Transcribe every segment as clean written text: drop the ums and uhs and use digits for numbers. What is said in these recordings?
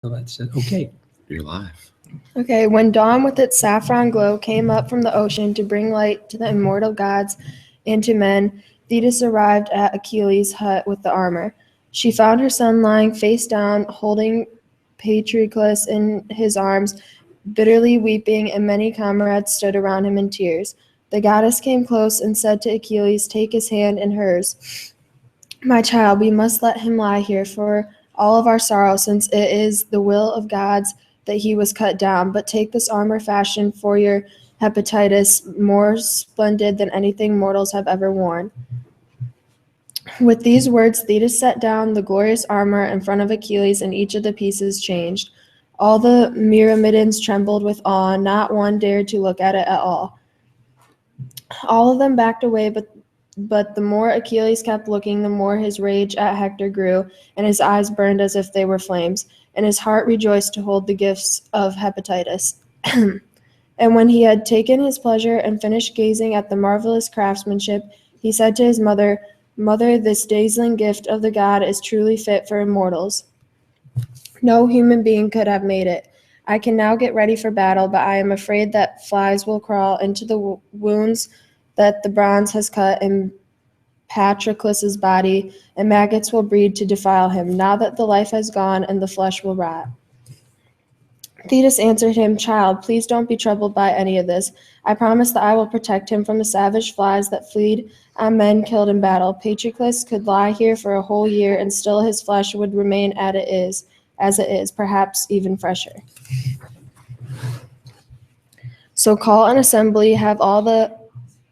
So that said, okay, you're live. Okay, when dawn with its saffron glow came up from the ocean to bring light to the immortal gods and to men, Thetis arrived at Achilles' hut with the armor. She found her son lying face down, holding Patroclus in his arms, bitterly weeping, and many comrades stood around him in tears. The goddess came close and said to Achilles, "Take his hand in hers. My child, we must let him lie here for all of our sorrow, since it is the will of gods that he was cut down. But take this armor fashioned for your hepatitis, more splendid than anything mortals have ever worn." With these words, Thetis set down the glorious armor in front of Achilles, and each of the pieces changed. All the Myrmidons trembled with awe, not one dared to look at it at all. All of them backed away, but the more Achilles kept looking, the more his rage at Hector grew, and his eyes burned as if they were flames, and his heart rejoiced to hold the gifts of hepatitis. And when he had taken his pleasure and finished gazing at the marvelous craftsmanship, he said to his mother, "Mother, this dazzling gift of the god is truly fit for immortals. No human being could have made it. I can now get ready for battle, but I am afraid that flies will crawl into the wounds that the bronze has cut in Patroclus's body, and maggots will breed to defile him, now that the life has gone and the flesh will rot." Thetis answered him, "Child, please don't be troubled by any of this. I promise that I will protect him from the savage flies that feed on men killed in battle. Patroclus could lie here for a whole year, and still his flesh would remain as it is, perhaps even fresher. So call an assembly, have all the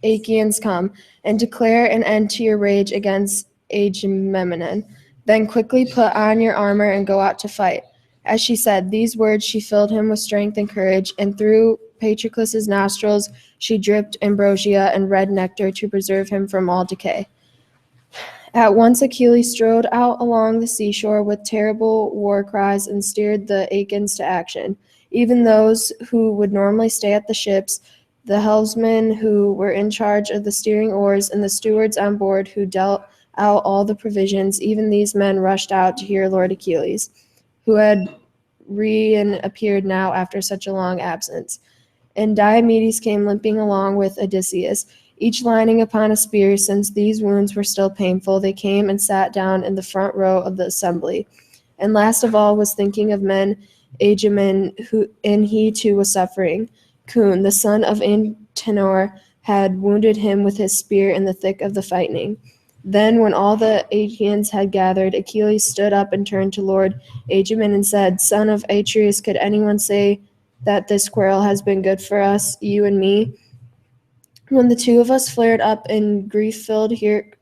Achaeans come, and declare an end to your rage against Agamemnon. Then quickly put on your armor and go out to fight." As she said these words, she filled him with strength and courage, and through Patroclus's nostrils she dripped ambrosia and red nectar to preserve him from all decay. At once Achilles strode out along the seashore with terrible war cries and steered the Achaeans to action. Even those who would normally stay at the ships, the helmsmen who were in charge of the steering oars, and the stewards on board who dealt out all the provisions, even these men rushed out to hear Lord Achilles, who had reappeared now after such a long absence. And Diomedes came limping along with Odysseus, each lining upon a spear. Since these wounds were still painful, they came and sat down in the front row of the assembly. And last of all was thinking of men Agamemnon, and he too was suffering. Coon, the son of Antenor, had wounded him with his spear in the thick of the fighting. Then, when all the Achaeans had gathered, Achilles stood up and turned to Lord Agamemnon and said, "Son of Atreus, could anyone say that this quarrel has been good for us, you and me? When the two of us flared up in grief-filled,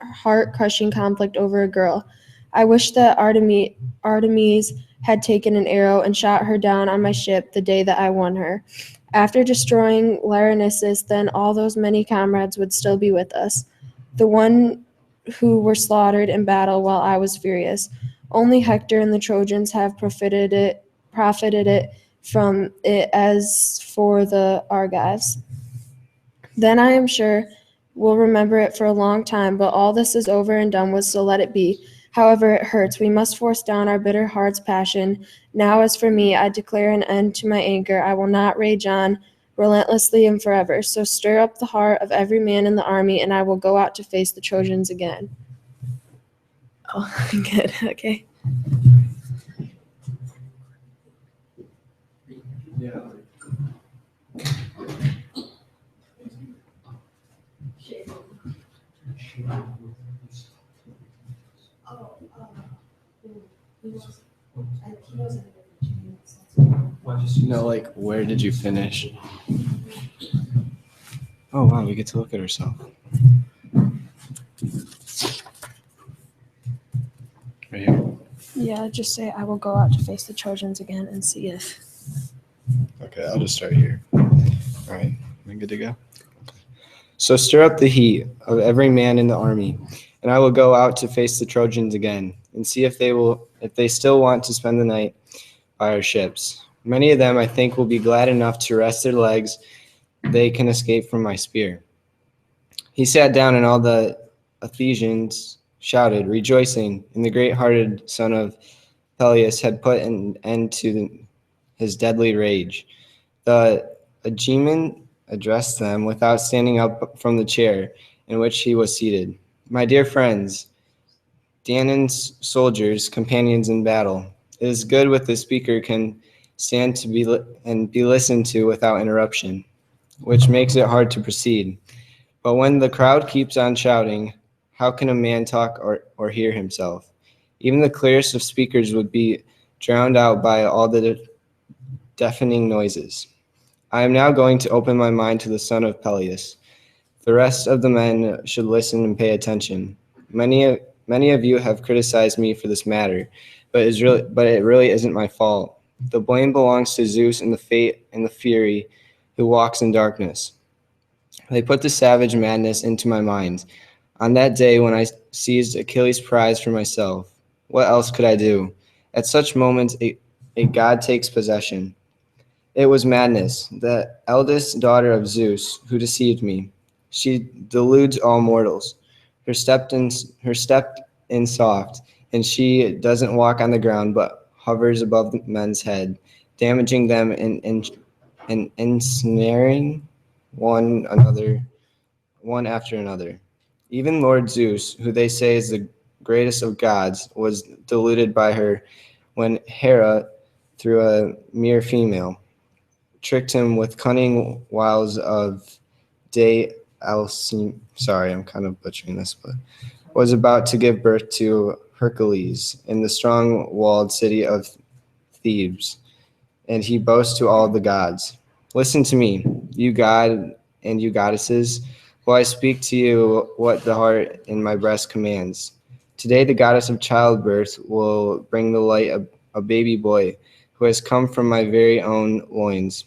heart-crushing conflict over a girl. I wish that Artemis had taken an arrow and shot her down on my ship the day that I won her. After destroying Larynisus, then all those many comrades would still be with us, the one who were slaughtered in battle while I was furious. Only Hector and the Trojans have profited it from it. As for the Argives, then I am sure we'll remember it for a long time, but all this is over and done with, so let it be. However, it hurts. We must force down our bitter heart's passion. Now, as for me, I declare an end to my anger. I will not rage on relentlessly and forever. So stir up the heart of every man in the army, and I will go out to face the Trojans again." Oh, good. Okay. Like, where did you finish? Oh, wow, we get to look at ourselves. Right here? Yeah, just say, "I will go out to face the Trojans again," and see if... Okay, I'll just start here. All right, am I good to go? So stir up the heat of every man in the army, and I will go out to face the Trojans again, and see if they still want to spend the night by our ships. Many of them, I think, will be glad enough to rest their legs. They can escape from my spear. He sat down, and all the Ephesians shouted, rejoicing in the great-hearted son of Peleus had put an end to his deadly rage. The Aegean addressed them without standing up from the chair in which he was seated. My dear friends, Danaan's soldiers, companions in battle, it is good with the speaker can stand to be listened to without interruption, which makes it hard to proceed. But when the crowd keeps on shouting, how can a man talk or hear himself? Even the clearest of speakers would be drowned out by all the deafening noises. I am now going to open my mind to the son of Peleus. The rest of the men should listen and pay attention. Many of you have criticized me for this matter, but it really isn't my fault. The blame belongs to Zeus and the fate and the fury who walks in darkness. They put the savage madness into my mind. On that day when I seized Achilles' prize for myself, what else could I do? At such moments, a god takes possession. It was madness, the eldest daughter of Zeus, who deceived me. She deludes all mortals. Her step in soft, and she doesn't walk on the ground, but hovers above the men's head, damaging them and ensnaring one after another. Even Lord Zeus, who they say is the greatest of gods, was deluded by her when Hera, through a mere female, tricked him with cunning wiles of sorry, I'm kind of butchering this, but was about to give birth to Hercules in the strong walled city of Thebes, and he boasts to all the gods. Listen to me, you god and you goddesses, while I speak to you what the heart in my breast commands. Today the goddess of childbirth will bring the light of a baby boy who has come from my very own loins.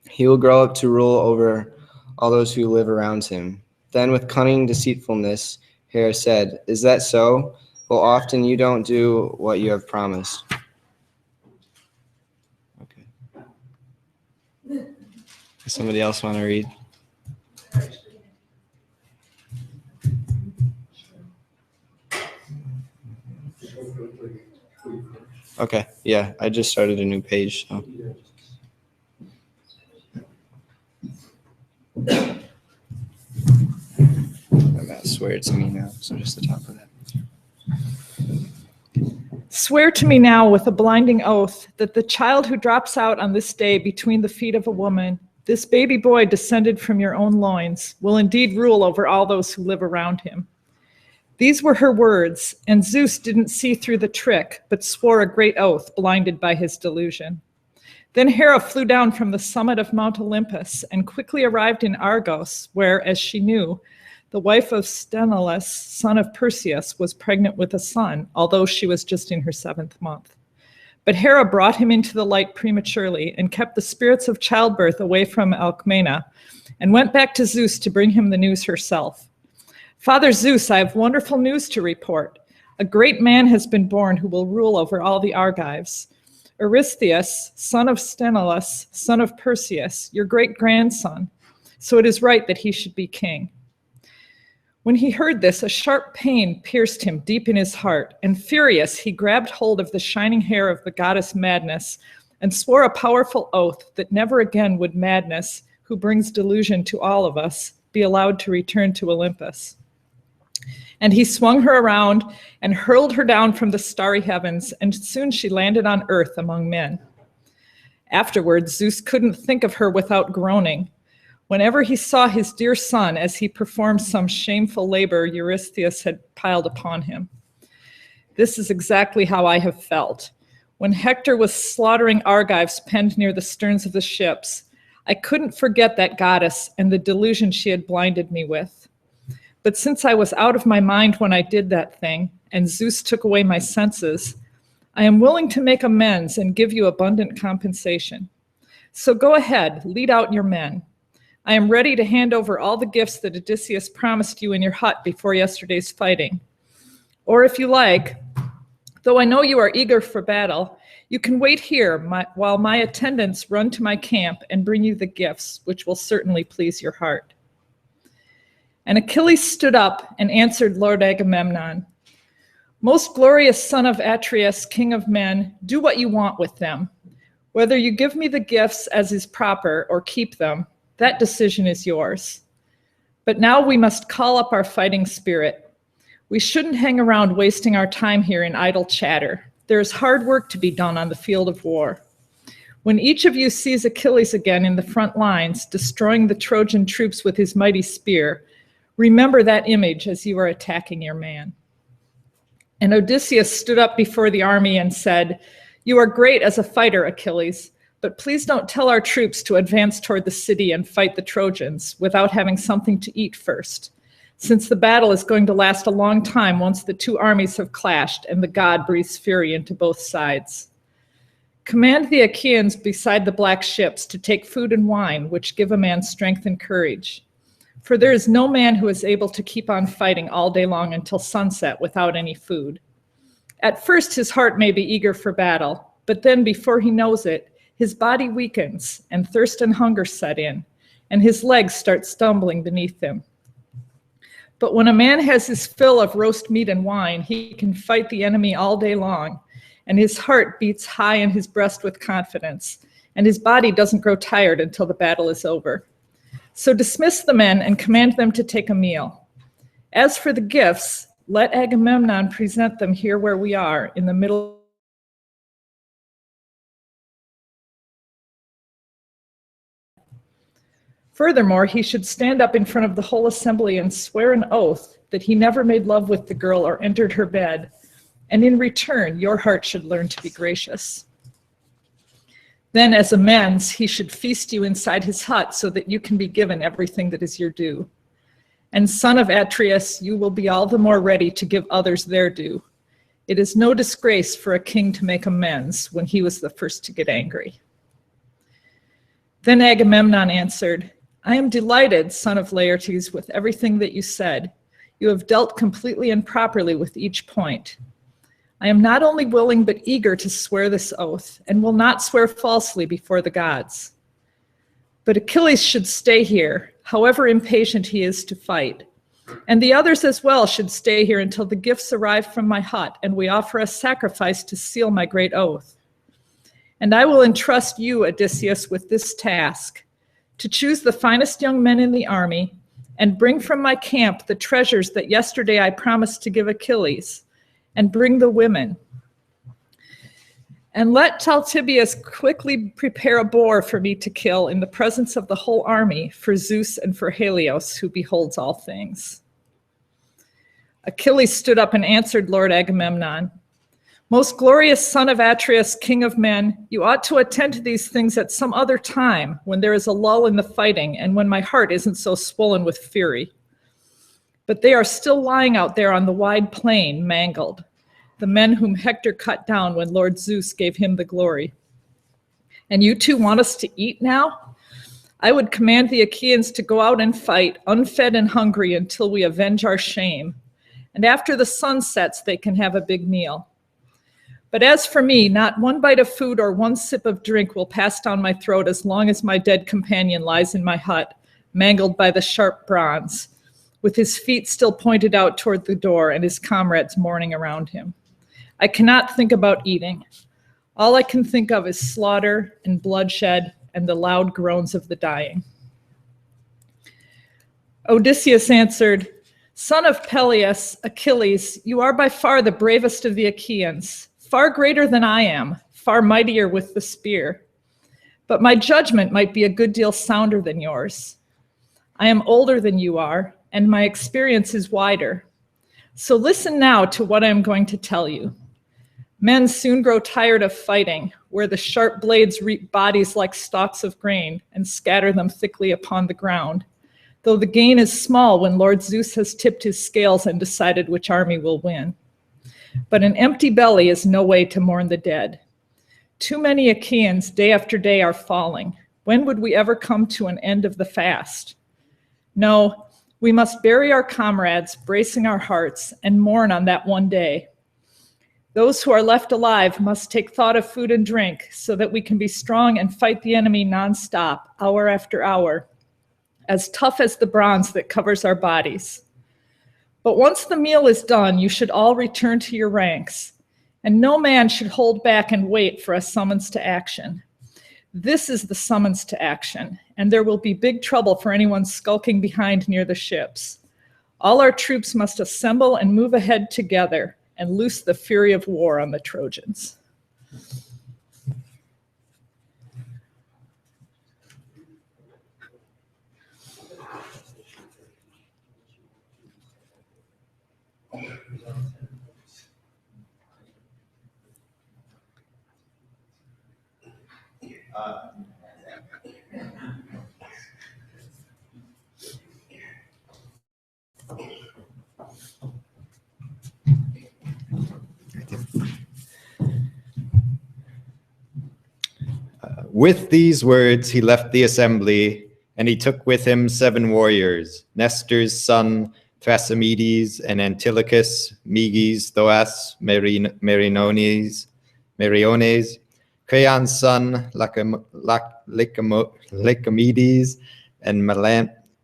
He will grow up to rule over all those who live around him. Then with cunning deceitfulness, Hera said, "Is that so? Well, often you don't do what you have promised." Okay. Does somebody else want to read? Okay, yeah, I just started a new page, so. I'm gonna swear to me now, so just the top of that. Swear to me now with a blinding oath that the child who drops out on this day between the feet of a woman, this baby boy descended from your own loins, will indeed rule over all those who live around him. These were her words, and Zeus didn't see through the trick, but swore a great oath, blinded by his delusion. Then Hera flew down from the summit of Mount Olympus and quickly arrived in Argos, where, as she knew, the wife of Sthenelus, son of Perseus, was pregnant with a son, although she was just in her 7th month. But Hera brought him into the light prematurely and kept the spirits of childbirth away from Alcmena, and went back to Zeus to bring him the news herself. "Father Zeus, I have wonderful news to report. A great man has been born who will rule over all the Argives. Eurystheus, son of Sthenelus, son of Perseus, your great-grandson. So it is right that he should be king." When he heard this, a sharp pain pierced him deep in his heart, and furious, he grabbed hold of the shining hair of the goddess Madness and swore a powerful oath that never again would Madness, who brings delusion to all of us, be allowed to return to Olympus. And he swung her around and hurled her down from the starry heavens, and soon she landed on earth among men. Afterwards, Zeus couldn't think of her without groaning. Whenever he saw his dear son as he performed some shameful labor Eurystheus had piled upon him. This is exactly how I have felt. When Hector was slaughtering Argives penned near the sterns of the ships, I couldn't forget that goddess and the delusion she had blinded me with. But since I was out of my mind when I did that thing, and Zeus took away my senses, I am willing to make amends and give you abundant compensation. So go ahead, lead out your men. I am ready to hand over all the gifts that Odysseus promised you in your hut before yesterday's fighting. Or if you like, though I know you are eager for battle, you can wait here while my attendants run to my camp and bring you the gifts, which will certainly please your heart. And Achilles stood up and answered Lord Agamemnon, Most glorious son of Atreus, king of men, do what you want with them. Whether you give me the gifts as is proper or keep them, that decision is yours. But now we must call up our fighting spirit. We shouldn't hang around wasting our time here in idle chatter. There is hard work to be done on the field of war. When each of you sees Achilles again in the front lines, destroying the Trojan troops with his mighty spear, remember that image as you are attacking your man. And Odysseus stood up before the army and said, "You are great as a fighter, Achilles, but please don't tell our troops to advance toward the city and fight the Trojans without having something to eat first, since the battle is going to last a long time once the two armies have clashed and the god breathes fury into both sides. Command the Achaeans beside the black ships to take food and wine, which give a man strength and courage. For there is no man who is able to keep on fighting all day long until sunset without any food. At first his heart may be eager for battle, but then before he knows it, his body weakens and thirst and hunger set in, and his legs start stumbling beneath him. But when a man has his fill of roast meat and wine, he can fight the enemy all day long, and his heart beats high in his breast with confidence, and his body doesn't grow tired until the battle is over. So dismiss the men and command them to take a meal. As for the gifts, let Agamemnon present them here where we are, in the middle. Furthermore, he should stand up in front of the whole assembly and swear an oath that he never made love with the girl or entered her bed, and in return, your heart should learn to be gracious. Then, as amends, he should feast you inside his hut so that you can be given everything that is your due. And son of Atreus, you will be all the more ready to give others their due. It is no disgrace for a king to make amends when he was the first to get angry." Then Agamemnon answered, "I am delighted, son of Laertes, with everything that you said. You have dealt completely and properly with each point. I am not only willing but eager to swear this oath, and will not swear falsely before the gods. But Achilles should stay here, however impatient he is to fight. And the others as well should stay here until the gifts arrive from my hut, and we offer a sacrifice to seal my great oath. And I will entrust you, Odysseus, with this task, to choose the finest young men in the army, and bring from my camp the treasures that yesterday I promised to give Achilles, and bring the women. And let Talthybius quickly prepare a boar for me to kill in the presence of the whole army, for Zeus and for Helios, who beholds all things." Achilles stood up and answered Lord Agamemnon, "Most glorious son of Atreus, king of men, you ought to attend to these things at some other time, when there is a lull in the fighting and when my heart isn't so swollen with fury. But they are still lying out there on the wide plain, mangled, the men whom Hector cut down when Lord Zeus gave him the glory. And you two want us to eat now? I would command the Achaeans to go out and fight, unfed and hungry, until we avenge our shame. And after the sun sets, they can have a big meal. But as for me, not one bite of food or one sip of drink will pass down my throat as long as my dead companion lies in my hut, mangled by the sharp bronze, with his feet still pointed out toward the door and his comrades mourning around him. I cannot think about eating. All I can think of is slaughter and bloodshed and the loud groans of the dying." Odysseus answered, "Son of Peleus, Achilles, you are by far the bravest of the Achaeans, far greater than I am, far mightier with the spear. But my judgment might be a good deal sounder than yours. I am older than you are, and my experience is wider. So listen now to what I am going to tell you. Men soon grow tired of fighting, where the sharp blades reap bodies like stalks of grain and scatter them thickly upon the ground, though the gain is small when Lord Zeus has tipped his scales and decided which army will win. But an empty belly is no way to mourn the dead. Too many Achaeans day after day are falling. When would we ever come to an end of the fast? No, we must bury our comrades, bracing our hearts, and mourn on that one day. Those who are left alive must take thought of food and drink so that we can be strong and fight the enemy nonstop, hour after hour, as tough as the bronze that covers our bodies. But once the meal is done, you should all return to your ranks, and no man should hold back and wait for a summons to action. This is the summons to action, and there will be big trouble for anyone skulking behind near the ships. All our troops must assemble and move ahead together and loose the fury of war on the Trojans. With these words, he left the assembly, and he took with him 7 warriors, Nestor's son, Thrasymedes, and Antilochus, Meges, Thoas, Meriones, Creon's son, Lycomedes, and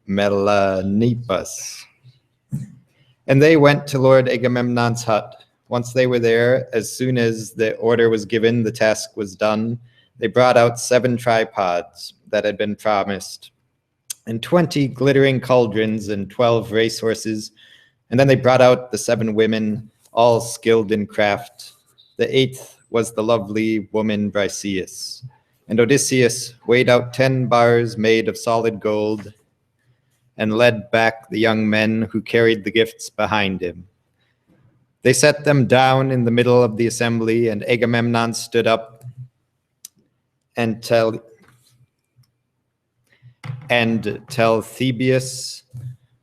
Melanippus. And they went to Lord Agamemnon's hut. Once they were there, as soon as the order was given, the task was done. They brought out 7 tripods that had been promised, and 20 glittering cauldrons and 12 racehorses. And then they brought out the 7 women, all skilled in craft. The 8th was the lovely woman Briseis. And Odysseus weighed out 10 bars made of solid gold and led back the young men who carried the gifts behind him. They set them down in the middle of the assembly, and Agamemnon stood up and Theseus,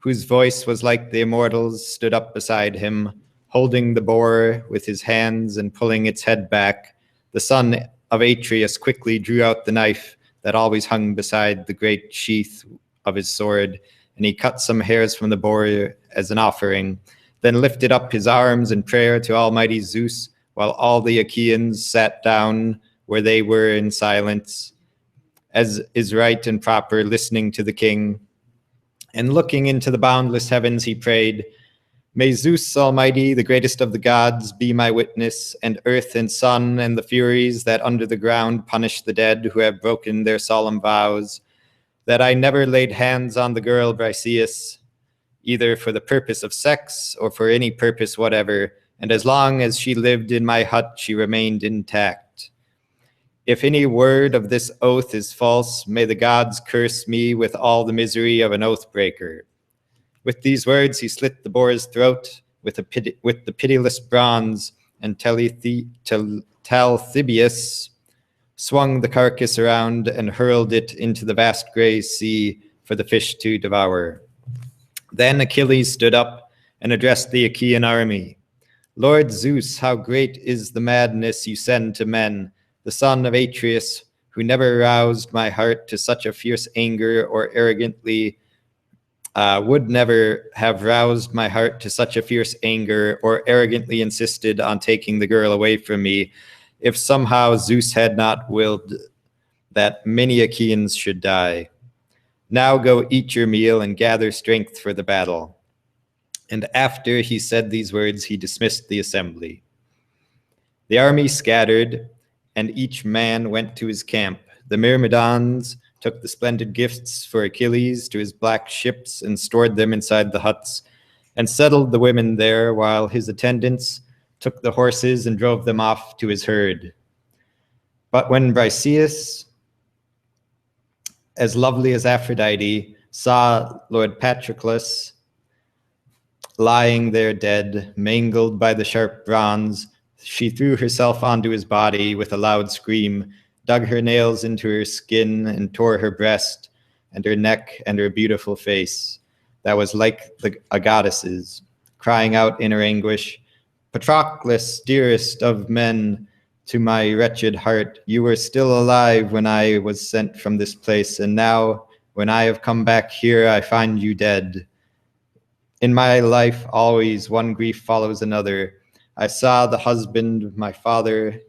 whose voice was like the immortals, stood up beside him, holding the boar with his hands and pulling its head back. The son of Atreus quickly drew out the knife that always hung beside the great sheath of his sword, and he cut some hairs from the boar as an offering, then lifted up his arms in prayer to Almighty Zeus, while all the Achaeans sat down where they were in silence, as is right and proper, listening to the king. And looking into the boundless heavens, he prayed, "May Zeus Almighty, the greatest of the gods, be my witness, and earth and sun and the furies that under the ground punish the dead who have broken their solemn vows, that I never laid hands on the girl Briseis, either for the purpose of sex or for any purpose whatever, and as long as she lived in my hut, she remained intact. If any word of this oath is false, may the gods curse me with all the misery of an oath breaker." With these words, he slit the boar's throat with the pitiless bronze, and Talthybius swung the carcass around and hurled it into the vast gray sea for the fish to devour. Then Achilles stood up and addressed the Achaean army. "Lord Zeus, how great is the madness you send to men, the son of Atreus, who never roused my heart to such a fierce anger or arrogantly would never have roused my heart to such a fierce anger or arrogantly insisted on taking the girl away from me, if somehow Zeus had not willed that many Achaeans should die. Now go eat your meal and gather strength for the battle." And after he said these words, he dismissed the assembly. The army scattered, and each man went to his camp. The Myrmidons took the splendid gifts for Achilles to his black ships and stored them inside the huts, and settled the women there, while his attendants took the horses and drove them off to his herd. But when Briseis, as lovely as Aphrodite, saw Lord Patroclus lying there dead, mangled by the sharp bronze, she threw herself onto his body with a loud scream, dug her nails into her skin, and tore her breast and her neck and her beautiful face that was like a goddess's, crying out in her anguish, "Patroclus, dearest of men, to my wretched heart, you were still alive when I was sent from this place, and now, when I have come back here, I find you dead. In my life, always one grief follows another. I saw the husband my father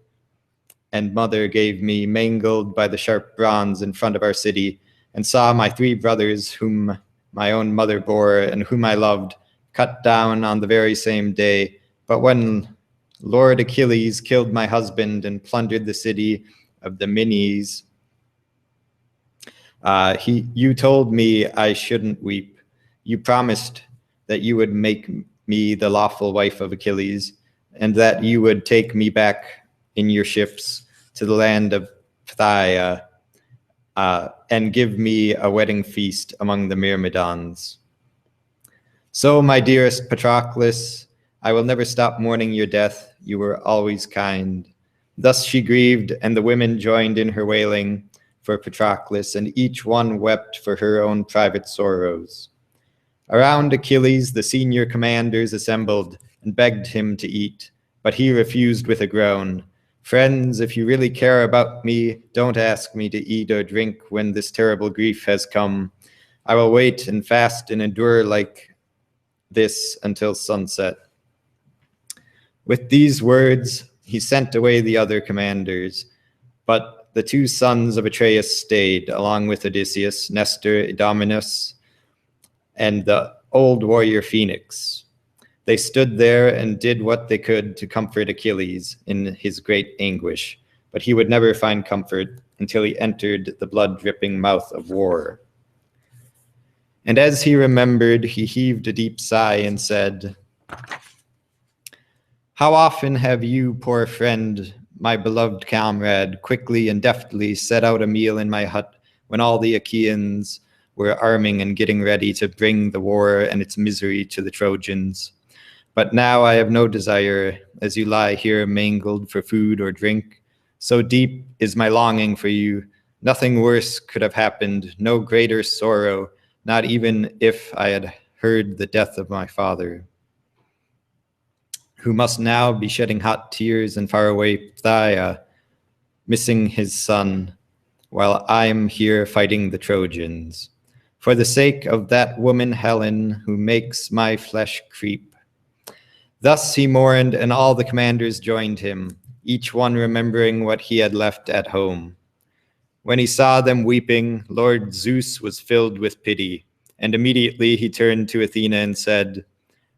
and mother gave me mangled by the sharp bronze in front of our city, and saw my 3 brothers whom my own mother bore and whom I loved cut down on the very same day. But when Lord Achilles killed my husband and plundered the city of the Minyes, you told me I shouldn't weep. You promised that you would make me the lawful wife of Achilles, and that you would take me back in your ships to the land of Phthia, and give me a wedding feast among the Myrmidons. So, my dearest Patroclus, I will never stop mourning your death. You were always kind. Thus she grieved, and the women joined in her wailing for Patroclus, and each one wept for her own private sorrows. Around Achilles, the senior commanders assembled and begged him to eat, but he refused with a groan. Friends, if you really care about me, don't ask me to eat or drink when this terrible grief has come. I will wait and fast and endure like this until sunset. With these words, he sent away the other commanders, but the two sons of Atreus stayed, along with Odysseus, Nestor, Idomeneus, and the old warrior Phoenix. They stood there and did what they could to comfort Achilles in his great anguish, but he would never find comfort until he entered the blood-dripping mouth of war. And as he remembered, he heaved a deep sigh and said, "How often have you, poor friend, my beloved comrade, quickly and deftly set out a meal in my hut when all the Achaeans were arming and getting ready to bring the war and its misery to the Trojans. But now I have no desire, as you lie here mangled for food or drink. So deep is my longing for you. Nothing worse could have happened, no greater sorrow, not even if I had heard the death of my father, who must now be shedding hot tears in faraway Phthia, missing his son, while I am here fighting the Trojans. For the sake of that woman Helen, who makes my flesh creep." Thus he mourned, and all the commanders joined him, each one remembering what he had left at home. When he saw them weeping, Lord Zeus was filled with pity, and immediately he turned to Athena and said,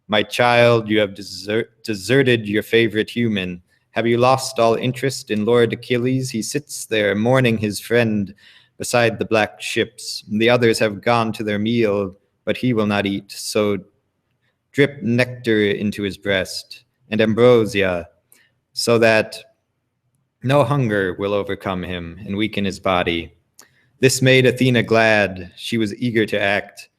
"My child, you have deserted your favorite human. Have you lost all interest in Lord Achilles? He sits there mourning his friend beside the black ships. The others have gone to their meal, but he will not eat. So drip nectar into his breast and ambrosia, so that no hunger will overcome him and weaken his body." This made Athena glad. She was eager to act,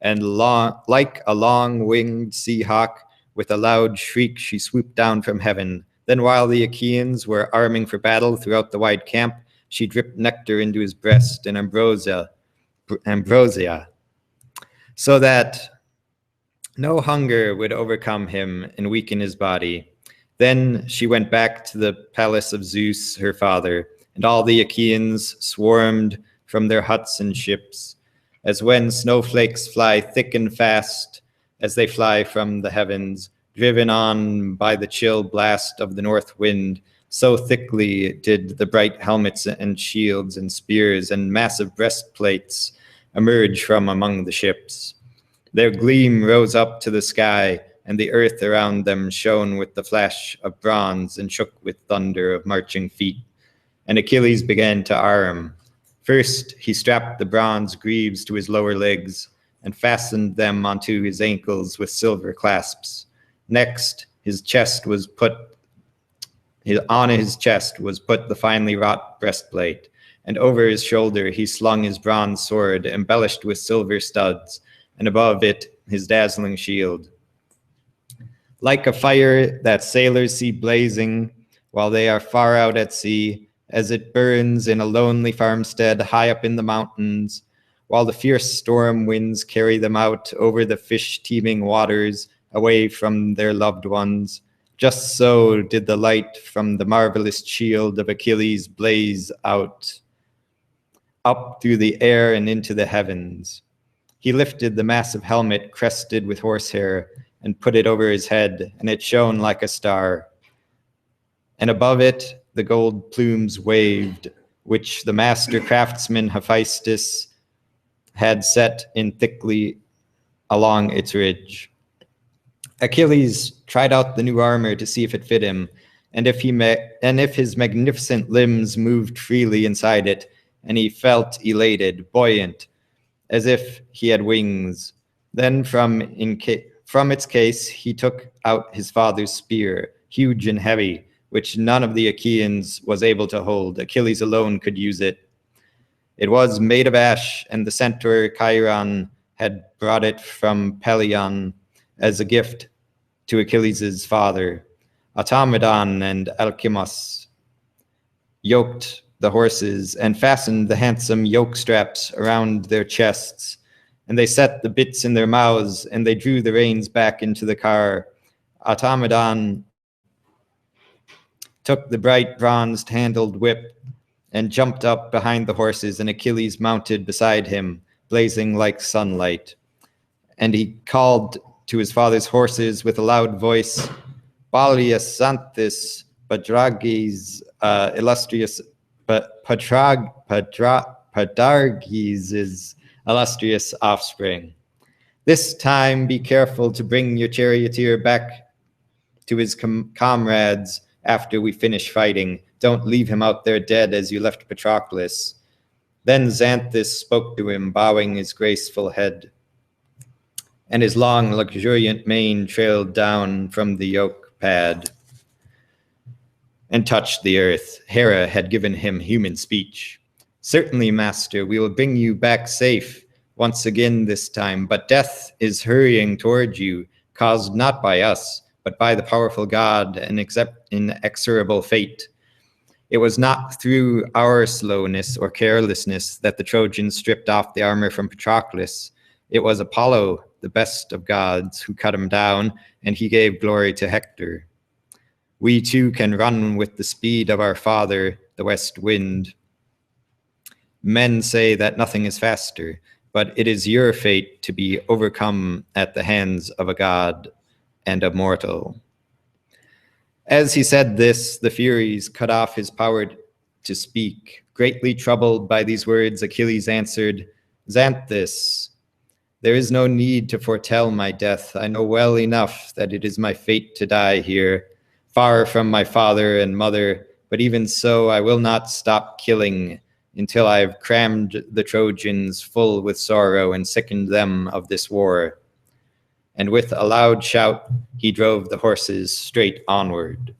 and like a long-winged sea hawk, with a loud shriek, she swooped down from heaven. Then while the Achaeans were arming for battle throughout the wide camp, she dripped nectar into his breast and ambrosia, so that no hunger would overcome him and weaken his body. Then she went back to the palace of Zeus, her father, and all the Achaeans swarmed from their huts and ships, as when snowflakes fly thick and fast as they fly from the heavens, driven on by the chill blast of the north wind. So thickly did the bright helmets and shields and spears and massive breastplates emerge from among the ships. Their gleam rose up to the sky, and the earth around them shone with the flash of bronze and shook with thunder of marching feet. And Achilles began to arm. First, he strapped the bronze greaves to his lower legs and fastened them onto his ankles with silver clasps. Next, on his chest was put the finely wrought breastplate, and over his shoulder he slung his bronze sword embellished with silver studs, and above it his dazzling shield. Like a fire that sailors see blazing while they are far out at sea, as it burns in a lonely farmstead high up in the mountains, while the fierce storm winds carry them out over the fish-teeming waters, away from their loved ones, just so did the light from the marvelous shield of Achilles blaze out, up through the air and into the heavens. He lifted the massive helmet crested with horsehair and put it over his head, and it shone like a star. And above it, the gold plumes waved, which the master craftsman Hephaestus had set in thickly along its ridge. Achilles tried out the new armor to see if it fit him, and if his magnificent limbs moved freely inside it, and he felt elated, buoyant, as if he had wings. Then from its case he took out his father's spear, huge and heavy, which none of the Achaeans was able to hold. Achilles alone could use it. It was made of ash, and the centaur Chiron had brought it from Pelion as a gift to Achilles' father. Automedon and Alcimus yoked the horses and fastened the handsome yoke straps around their chests, and they set the bits in their mouths, and they drew the reins back into the car. Automedon took the bright bronzed-handled whip and jumped up behind the horses, and Achilles mounted beside him, blazing like sunlight. And he called to his father's horses with a loud voice, Pallius Xanthus, Padrages, illustrious, Padarges' illustrious offspring. This time be careful to bring your charioteer back to his comrades after we finish fighting. Don't leave him out there dead as you left Patroclus. Then Xanthus spoke to him, bowing his graceful head, and his long, luxuriant mane trailed down from the yoke pad and touched the earth. Hera had given him human speech. Certainly, master, we will bring you back safe once again this time, but death is hurrying toward you, caused not by us, but by the powerful God and inexorable fate. It was not through our slowness or carelessness that the Trojans stripped off the armor from Patroclus. It was Apollo, the best of gods, who cut him down, and he gave glory to Hector. We too can run with the speed of our father, the west wind. Men say that nothing is faster, but it is your fate to be overcome at the hands of a god and a mortal. As he said this, the Furies cut off his power to speak. Greatly troubled by these words, Achilles answered, Xanthus, there is no need to foretell my death. I know well enough that it is my fate to die here, far from my father and mother, but even so I will not stop killing until I have crammed the Trojans full with sorrow and sickened them of this war. And with a loud shout, he drove the horses straight onward.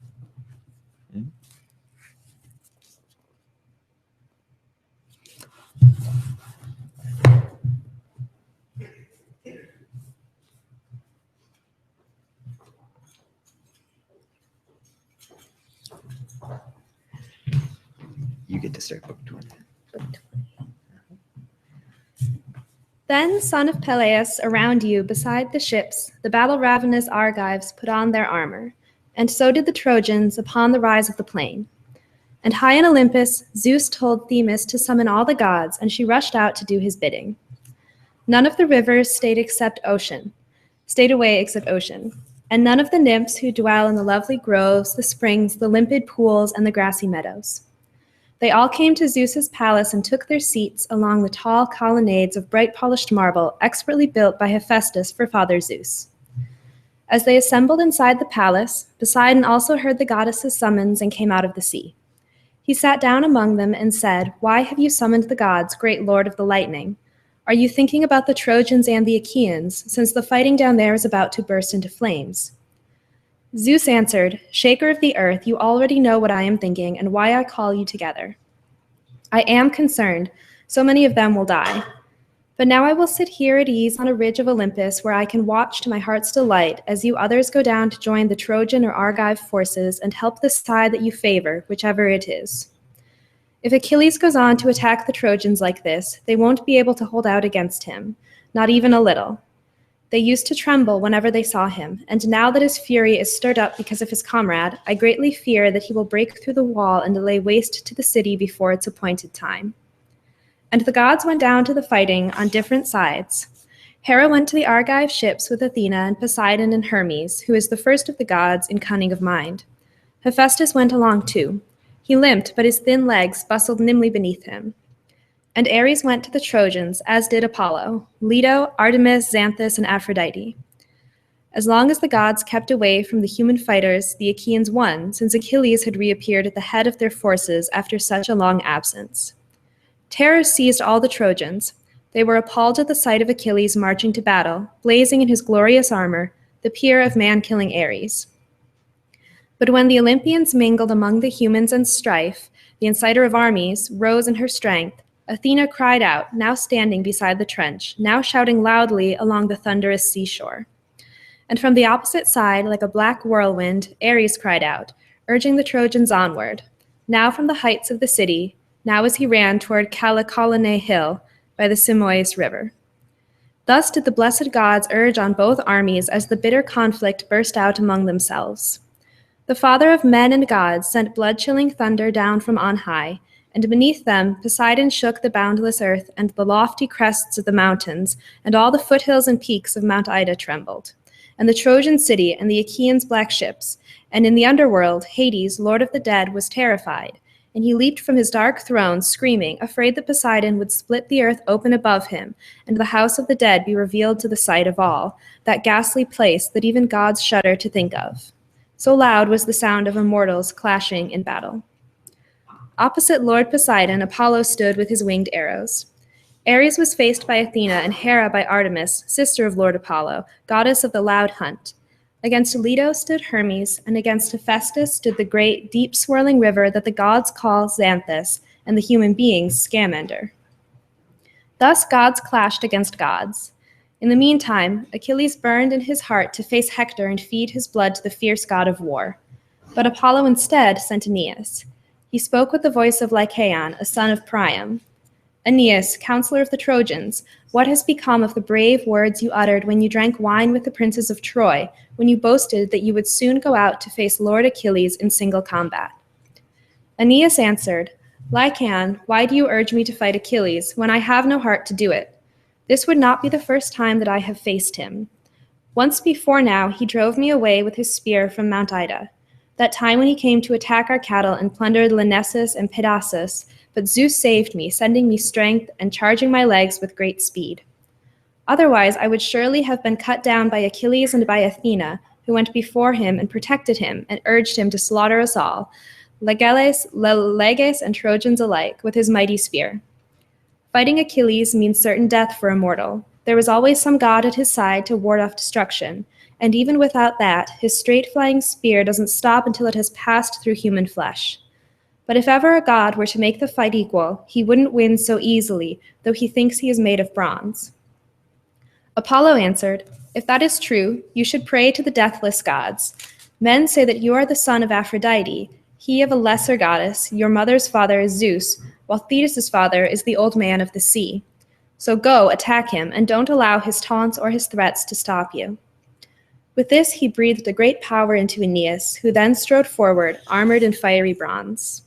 You get to start book 20. Then, son of Peleus, around you, beside the ships, the battle-ravenous Argives put on their armor, and so did the Trojans upon the rise of the plain. And high in Olympus, Zeus told Themis to summon all the gods, and she rushed out to do his bidding. None of the rivers stayed away except ocean, and none of the nymphs who dwell in the lovely groves, the springs, the limpid pools, and the grassy meadows. They all came to Zeus's palace and took their seats along the tall colonnades of bright polished marble expertly built by Hephaestus for Father Zeus. As they assembled inside the palace, Poseidon also heard the goddess's summons and came out of the sea. He sat down among them and said, Why have you summoned the gods, great lord of the lightning? Are you thinking about the Trojans and the Achaeans, since the fighting down there is about to burst into flames? Zeus answered, Shaker of the earth, you already know what I am thinking and why I call you together. I am concerned, so many of them will die. But now I will sit here at ease on a ridge of Olympus where I can watch to my heart's delight as you others go down to join the Trojan or Argive forces and help the side that you favor, whichever it is. If Achilles goes on to attack the Trojans like this, they won't be able to hold out against him, not even a little. They used to tremble whenever they saw him, and now that his fury is stirred up because of his comrade, I greatly fear that he will break through the wall and lay waste to the city before its appointed time. And the gods went down to the fighting on different sides. Hera went to the Argive ships with Athena and Poseidon and Hermes, who is the first of the gods in cunning of mind. Hephaestus went along too. He limped, but his thin legs bustled nimbly beneath him. And Ares went to the Trojans, as did Apollo, Leto, Artemis, Xanthus, and Aphrodite. As long as the gods kept away from the human fighters, the Achaeans won, since Achilles had reappeared at the head of their forces after such a long absence. Terror seized all the Trojans. They were appalled at the sight of Achilles marching to battle, blazing in his glorious armor, the peer of man-killing Ares. But when the Olympians mingled among the humans in strife, the inciter of armies rose in her strength. Athena cried out, now standing beside the trench, now shouting loudly along the thunderous seashore. And from the opposite side, like a black whirlwind, Ares cried out, urging the Trojans onward, now from the heights of the city, now as he ran toward Callicolone Hill by the Simois River. Thus did the blessed gods urge on both armies as the bitter conflict burst out among themselves. The Father of men and gods sent blood-chilling thunder down from on high, and beneath them Poseidon shook the boundless earth, and the lofty crests of the mountains, and all the foothills and peaks of Mount Ida trembled, and the Trojan city and the Achaeans' black ships, and in the underworld Hades, lord of the dead, was terrified, and he leaped from his dark throne, screaming, afraid that Poseidon would split the earth open above him, and the house of the dead be revealed to the sight of all, that ghastly place that even gods shudder to think of. So loud was the sound of immortals clashing in battle. Opposite Lord Poseidon, Apollo stood with his winged arrows. Ares was faced by Athena and Hera by Artemis, sister of Lord Apollo, goddess of the loud hunt. Against Leto stood Hermes, and against Hephaestus stood the great, deep-swirling river that the gods call Xanthus, and the human beings Scamander. Thus gods clashed against gods. In the meantime, Achilles burned in his heart to face Hector and feed his blood to the fierce god of war. But Apollo instead sent Aeneas. He spoke with the voice of Lycaon, a son of Priam. Aeneas, counselor of the Trojans, what has become of the brave words you uttered when you drank wine with the princes of Troy, when you boasted that you would soon go out to face Lord Achilles in single combat? Aeneas answered, Lycaon, why do you urge me to fight Achilles when I have no heart to do it? This would not be the first time that I have faced him. Once before now, he drove me away with his spear from Mount Ida, that time when he came to attack our cattle and plundered Lyrnessus and Pedasus, but Zeus saved me, sending me strength and charging my legs with great speed. Otherwise, I would surely have been cut down by Achilles and by Athena, who went before him and protected him and urged him to slaughter us all, Leges and Trojans alike, with his mighty spear. Fighting Achilles means certain death for a mortal. There is always some god at his side to ward off destruction, and even without that, his straight-flying spear doesn't stop until it has passed through human flesh. But if ever a god were to make the fight equal, he wouldn't win so easily, though he thinks he is made of bronze. Apollo answered, if that is true, you should pray to the deathless gods. Men say that you are the son of Aphrodite, he of a lesser goddess, your mother's father is Zeus, while Thetis' father is the old man of the sea. So go, attack him, and don't allow his taunts or his threats to stop you. With this, he breathed a great power into Aeneas, who then strode forward, armored in fiery bronze.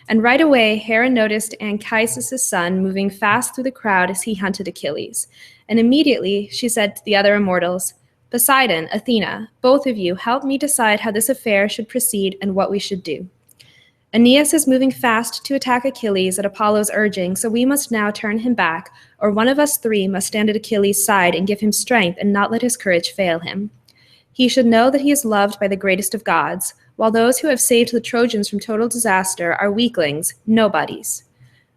And right away, Hera noticed Anchises' son moving fast through the crowd as he hunted Achilles. And immediately she said to the other immortals, Poseidon, Athena, both of you help me decide how this affair should proceed and what we should do. Aeneas is moving fast to attack Achilles at Apollo's urging, so we must now turn him back, or one of us three must stand at Achilles' side and give him strength and not let his courage fail him. He should know that he is loved by the greatest of gods, while those who have saved the Trojans from total disaster are weaklings, nobodies.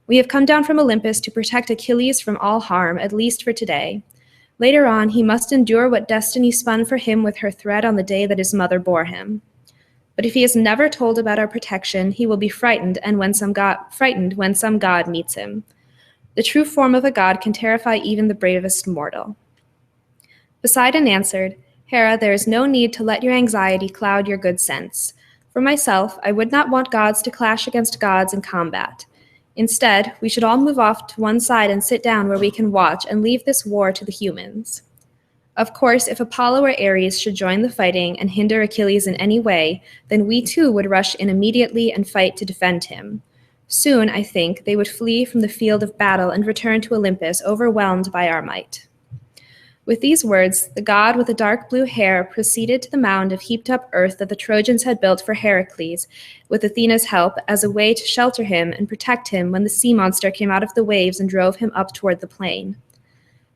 We have come down from Olympus to protect Achilles from all harm, at least for today. Later on, he must endure what destiny spun for him with her thread on the day that his mother bore him. But if he is never told about our protection, he will be frightened when some god meets him. The true form of a god can terrify even the bravest mortal. Poseidon answered, Hera, there is no need to let your anxiety cloud your good sense. For myself, I would not want gods to clash against gods in combat. Instead, we should all move off to one side and sit down where we can watch and leave this war to the humans. Of course, if Apollo or Ares should join the fighting and hinder Achilles in any way, then we too would rush in immediately and fight to defend him. Soon, I think, they would flee from the field of battle and return to Olympus, overwhelmed by our might. With these words, the god with the dark blue hair proceeded to the mound of heaped-up earth that the Trojans had built for Heracles, with Athena's help, as a way to shelter him and protect him when the sea monster came out of the waves and drove him up toward the plain.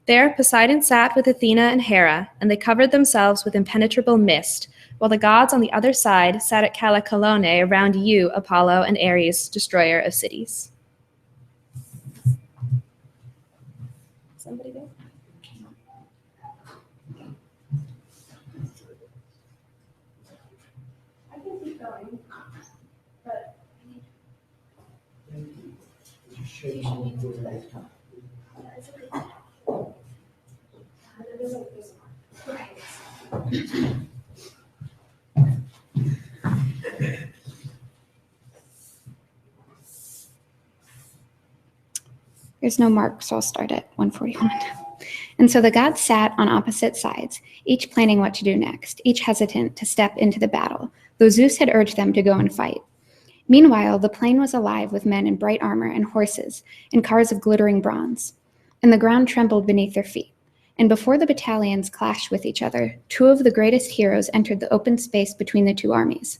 There Poseidon sat with Athena and Hera, and they covered themselves with impenetrable mist, while the gods on the other side sat at Callicolone around you, Apollo and Ares, destroyer of cities. Somebody go? I can keep going, but There's no mark, so I'll start at 141. And so the gods sat on opposite sides, each planning what to do next, each hesitant to step into the battle, though Zeus had urged them to go and fight. Meanwhile, the plain was alive with men in bright armor and horses, and cars of glittering bronze, and the ground trembled beneath their feet. And before the battalions clashed with each other, two of the greatest heroes entered the open space between the two armies,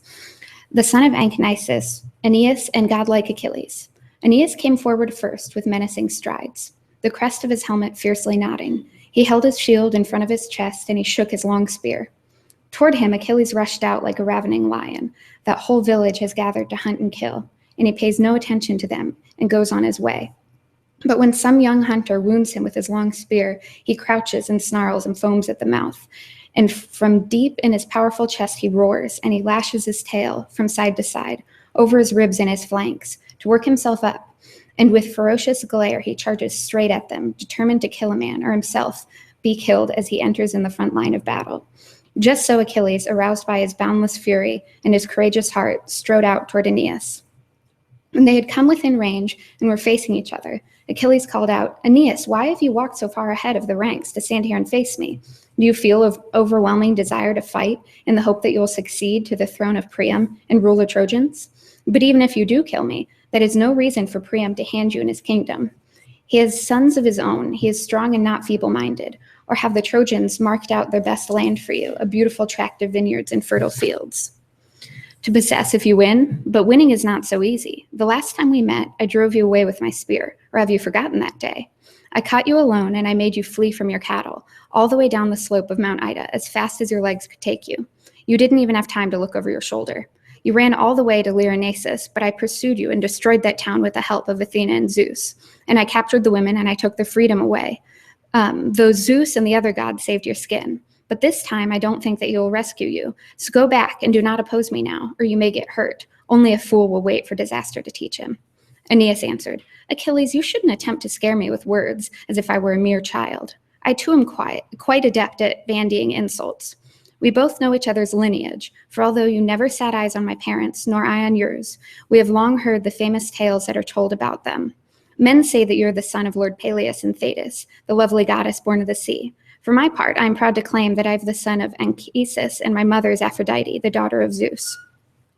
the son of Anchises, Aeneas, and godlike Achilles. Aeneas came forward first with menacing strides, the crest of his helmet fiercely nodding. He held his shield in front of his chest, and he shook his long spear. Toward him, Achilles rushed out like a ravening lion. That whole village has gathered to hunt and kill, and he pays no attention to them and goes on his way. But when some young hunter wounds him with his long spear, he crouches and snarls and foams at the mouth. And from deep in his powerful chest he roars, and he lashes his tail from side to side, over his ribs and his flanks, to work himself up. And with ferocious glare he charges straight at them, determined to kill a man or himself be killed as he enters in the front line of battle. Just so Achilles, aroused by his boundless fury and his courageous heart, strode out toward Aeneas. When they had come within range and were facing each other, Achilles called out, "Aeneas, why have you walked so far ahead of the ranks to stand here and face me? Do you feel an overwhelming desire to fight in the hope that you will succeed to the throne of Priam and rule the Trojans? But even if you do kill me, that is no reason for Priam to hand you in his kingdom. He has sons of his own. He is strong and not feeble-minded. Or have the Trojans marked out their best land for you, a beautiful tract of vineyards and fertile fields to possess if you win, but winning is not so easy. The last time we met, I drove you away with my spear, or have you forgotten that day? I caught you alone, and I made you flee from your cattle, all the way down the slope of Mount Ida, as fast as your legs could take you. You didn't even have time to look over your shoulder. You ran all the way to Lyranesus, but I pursued you and destroyed that town with the help of Athena and Zeus. And I captured the women, and I took their freedom away. Though Zeus and the other gods saved your skin. But this time, I don't think that you will rescue you. So go back and do not oppose me now, or you may get hurt. Only a fool will wait for disaster to teach him." Aeneas answered, "Achilles, you shouldn't attempt to scare me with words, as if I were a mere child. I too am quite adept at bandying insults. We both know each other's lineage, for although you never sat eyes on my parents, nor I on yours, we have long heard the famous tales that are told about them. Men say that you're the son of Lord Peleus and Thetis, the lovely goddess born of the sea. For my part, I am proud to claim that I am the son of Anchises, and my mother is Aphrodite, the daughter of Zeus.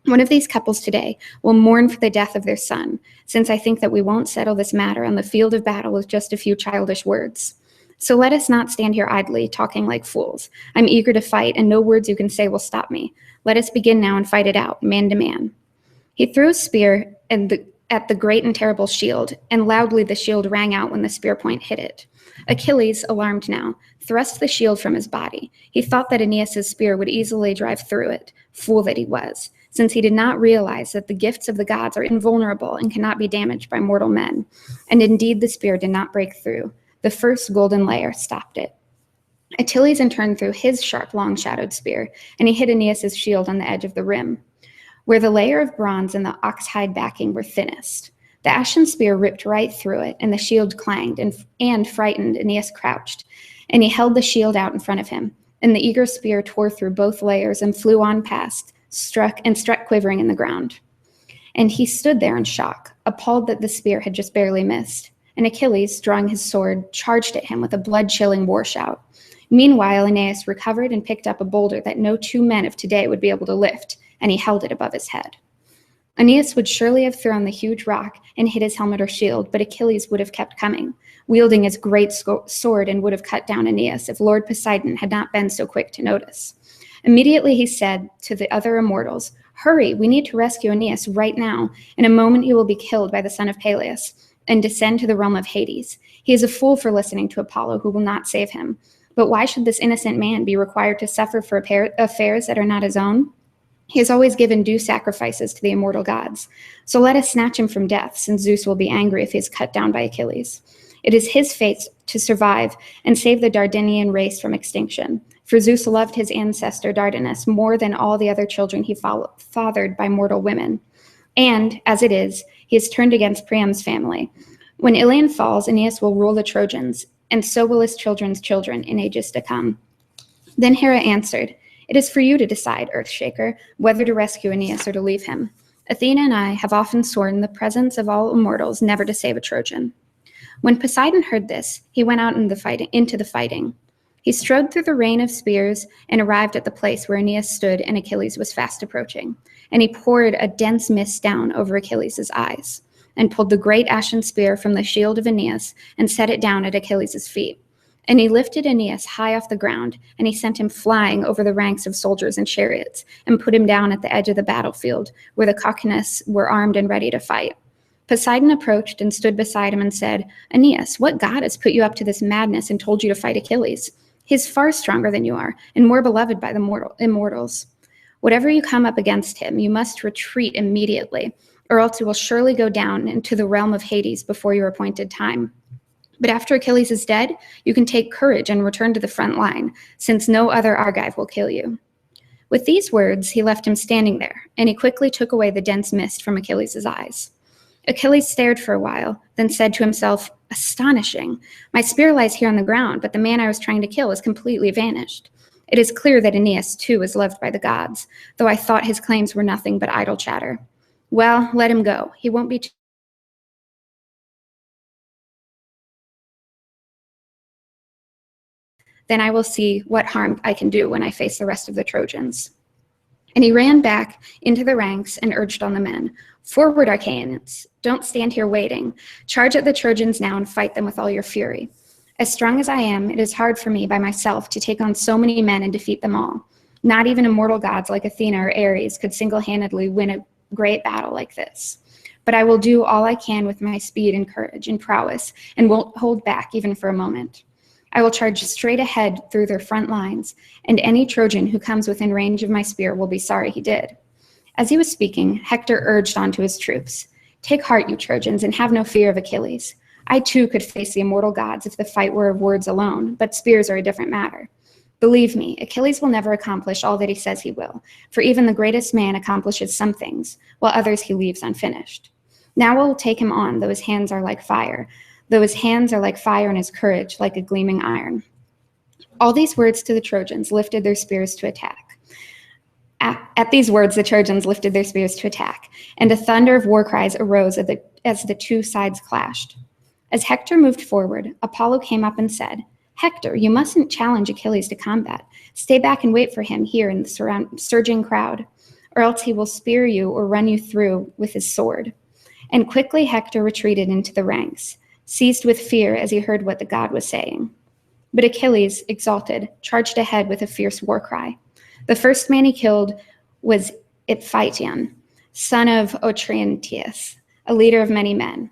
One of these couples today will mourn for the death of their son, since I think that we won't settle this matter on the field of battle with just a few childish words. So let us not stand here idly, talking like fools. I'm eager to fight, and no words you can say will stop me. Let us begin now and fight it out, man to man." He threw his spear at the great and terrible shield, and loudly the shield rang out when the spear point hit it. Achilles, alarmed now, thrust the shield from his body. He thought that Aeneas' spear would easily drive through it, fool that he was, since he did not realize that the gifts of the gods are invulnerable and cannot be damaged by mortal men. And indeed the spear did not break through. The first golden layer stopped it. Achilles in turn threw his sharp, long-shadowed spear, and he hit Aeneas' shield on the edge of the rim, where the layer of bronze and the ox-hide backing were thinnest. The ashen spear ripped right through it, and the shield clanged, and frightened, Aeneas crouched, and he held the shield out in front of him, and the eager spear tore through both layers and flew on past, struck quivering in the ground. And he stood there in shock, appalled that the spear had just barely missed. And Achilles, drawing his sword, charged at him with a blood-chilling war shout. Meanwhile, Aeneas recovered and picked up a boulder that no two men of today would be able to lift, and he held it above his head. Aeneas would surely have thrown the huge rock and hit his helmet or shield, but Achilles would have kept coming, wielding his great sword, and would have cut down Aeneas if Lord Poseidon had not been so quick to notice. Immediately he said to the other immortals, "Hurry, we need to rescue Aeneas right now. In a moment he will be killed by the son of Peleus. and descend to the realm of Hades. He is a fool for listening to Apollo, who will not save him. But why should this innocent man be required to suffer for affairs that are not his own? He has always given due sacrifices to the immortal gods. So let us snatch him from death, since Zeus will be angry if he is cut down by Achilles. It is his fate to survive and save the Dardanian race from extinction. For Zeus loved his ancestor Dardanus more than all the other children he fathered by mortal women. And, as it is, he has turned against Priam's family. When Ilion falls, Aeneas will rule the Trojans, and so will his children's children in ages to come. Then Hera answered, "It is for you to decide, Earthshaker, whether to rescue Aeneas or to leave him. Athena and I have often sworn in the presence of all immortals never to save a Trojan." When Poseidon heard this, he went out into the fighting. He strode through the rain of spears and arrived at the place where Aeneas stood and Achilles was fast approaching. And he poured a dense mist down over Achilles' eyes and pulled the great ashen spear from the shield of Aeneas and set it down at Achilles' feet. And he lifted Aeneas high off the ground, and he sent him flying over the ranks of soldiers and chariots and put him down at the edge of the battlefield where the Caucasus were armed and ready to fight. Poseidon approached and stood beside him and said, "Aeneas, what god has put you up to this madness and told you to fight Achilles? He is far stronger than you are and more beloved by the immortals. Whatever you come up against him, you must retreat immediately, or else you will surely go down into the realm of Hades before your appointed time. But after Achilles is dead, you can take courage and return to the front line, since no other Argive will kill you." With these words, he left him standing there, and he quickly took away the dense mist from Achilles' eyes. Achilles stared for a while, then said to himself, "Astonishing. My spear lies here on the ground, but the man I was trying to kill has completely vanished. It is clear that Aeneas, too, is loved by the gods, though I thought his claims were nothing but idle chatter. Well, let him go. He won't be Then I will see what harm I can do when I face the rest of the Trojans." And he ran back into the ranks and urged on the men, "Forward, Achaeans! Don't stand here waiting. Charge at the Trojans now and fight them with all your fury. As strong as I am, it is hard for me by myself to take on so many men and defeat them all. Not even immortal gods like Athena or Ares could single-handedly win a great battle like this. But I will do all I can with my speed and courage and prowess and won't hold back even for a moment. I will charge straight ahead through their front lines, and any Trojan who comes within range of my spear will be sorry he did." As he was speaking, Hector urged on to his troops, "Take heart, you Trojans, and have no fear of Achilles. I too could face the immortal gods if the fight were of words alone, but spears are a different matter. Believe me, Achilles will never accomplish all that he says he will, for even the greatest man accomplishes some things, while others he leaves unfinished. Now I will take him on, though his hands are like fire, and his courage like a gleaming iron." All these words to the Trojans lifted their spears to attack. At these words, the Trojans lifted their spears to attack, and a thunder of war cries arose as the two sides clashed. As Hector moved forward, Apollo came up and said, "Hector, you mustn't challenge Achilles to combat. Stay back and wait for him here in the surging crowd, or else he will spear you or run you through with his sword." And quickly Hector retreated into the ranks, seized with fear as he heard what the god was saying. But Achilles, exalted, charged ahead with a fierce war cry. The first man he killed was Iphition, son of Otryantius, a leader of many men.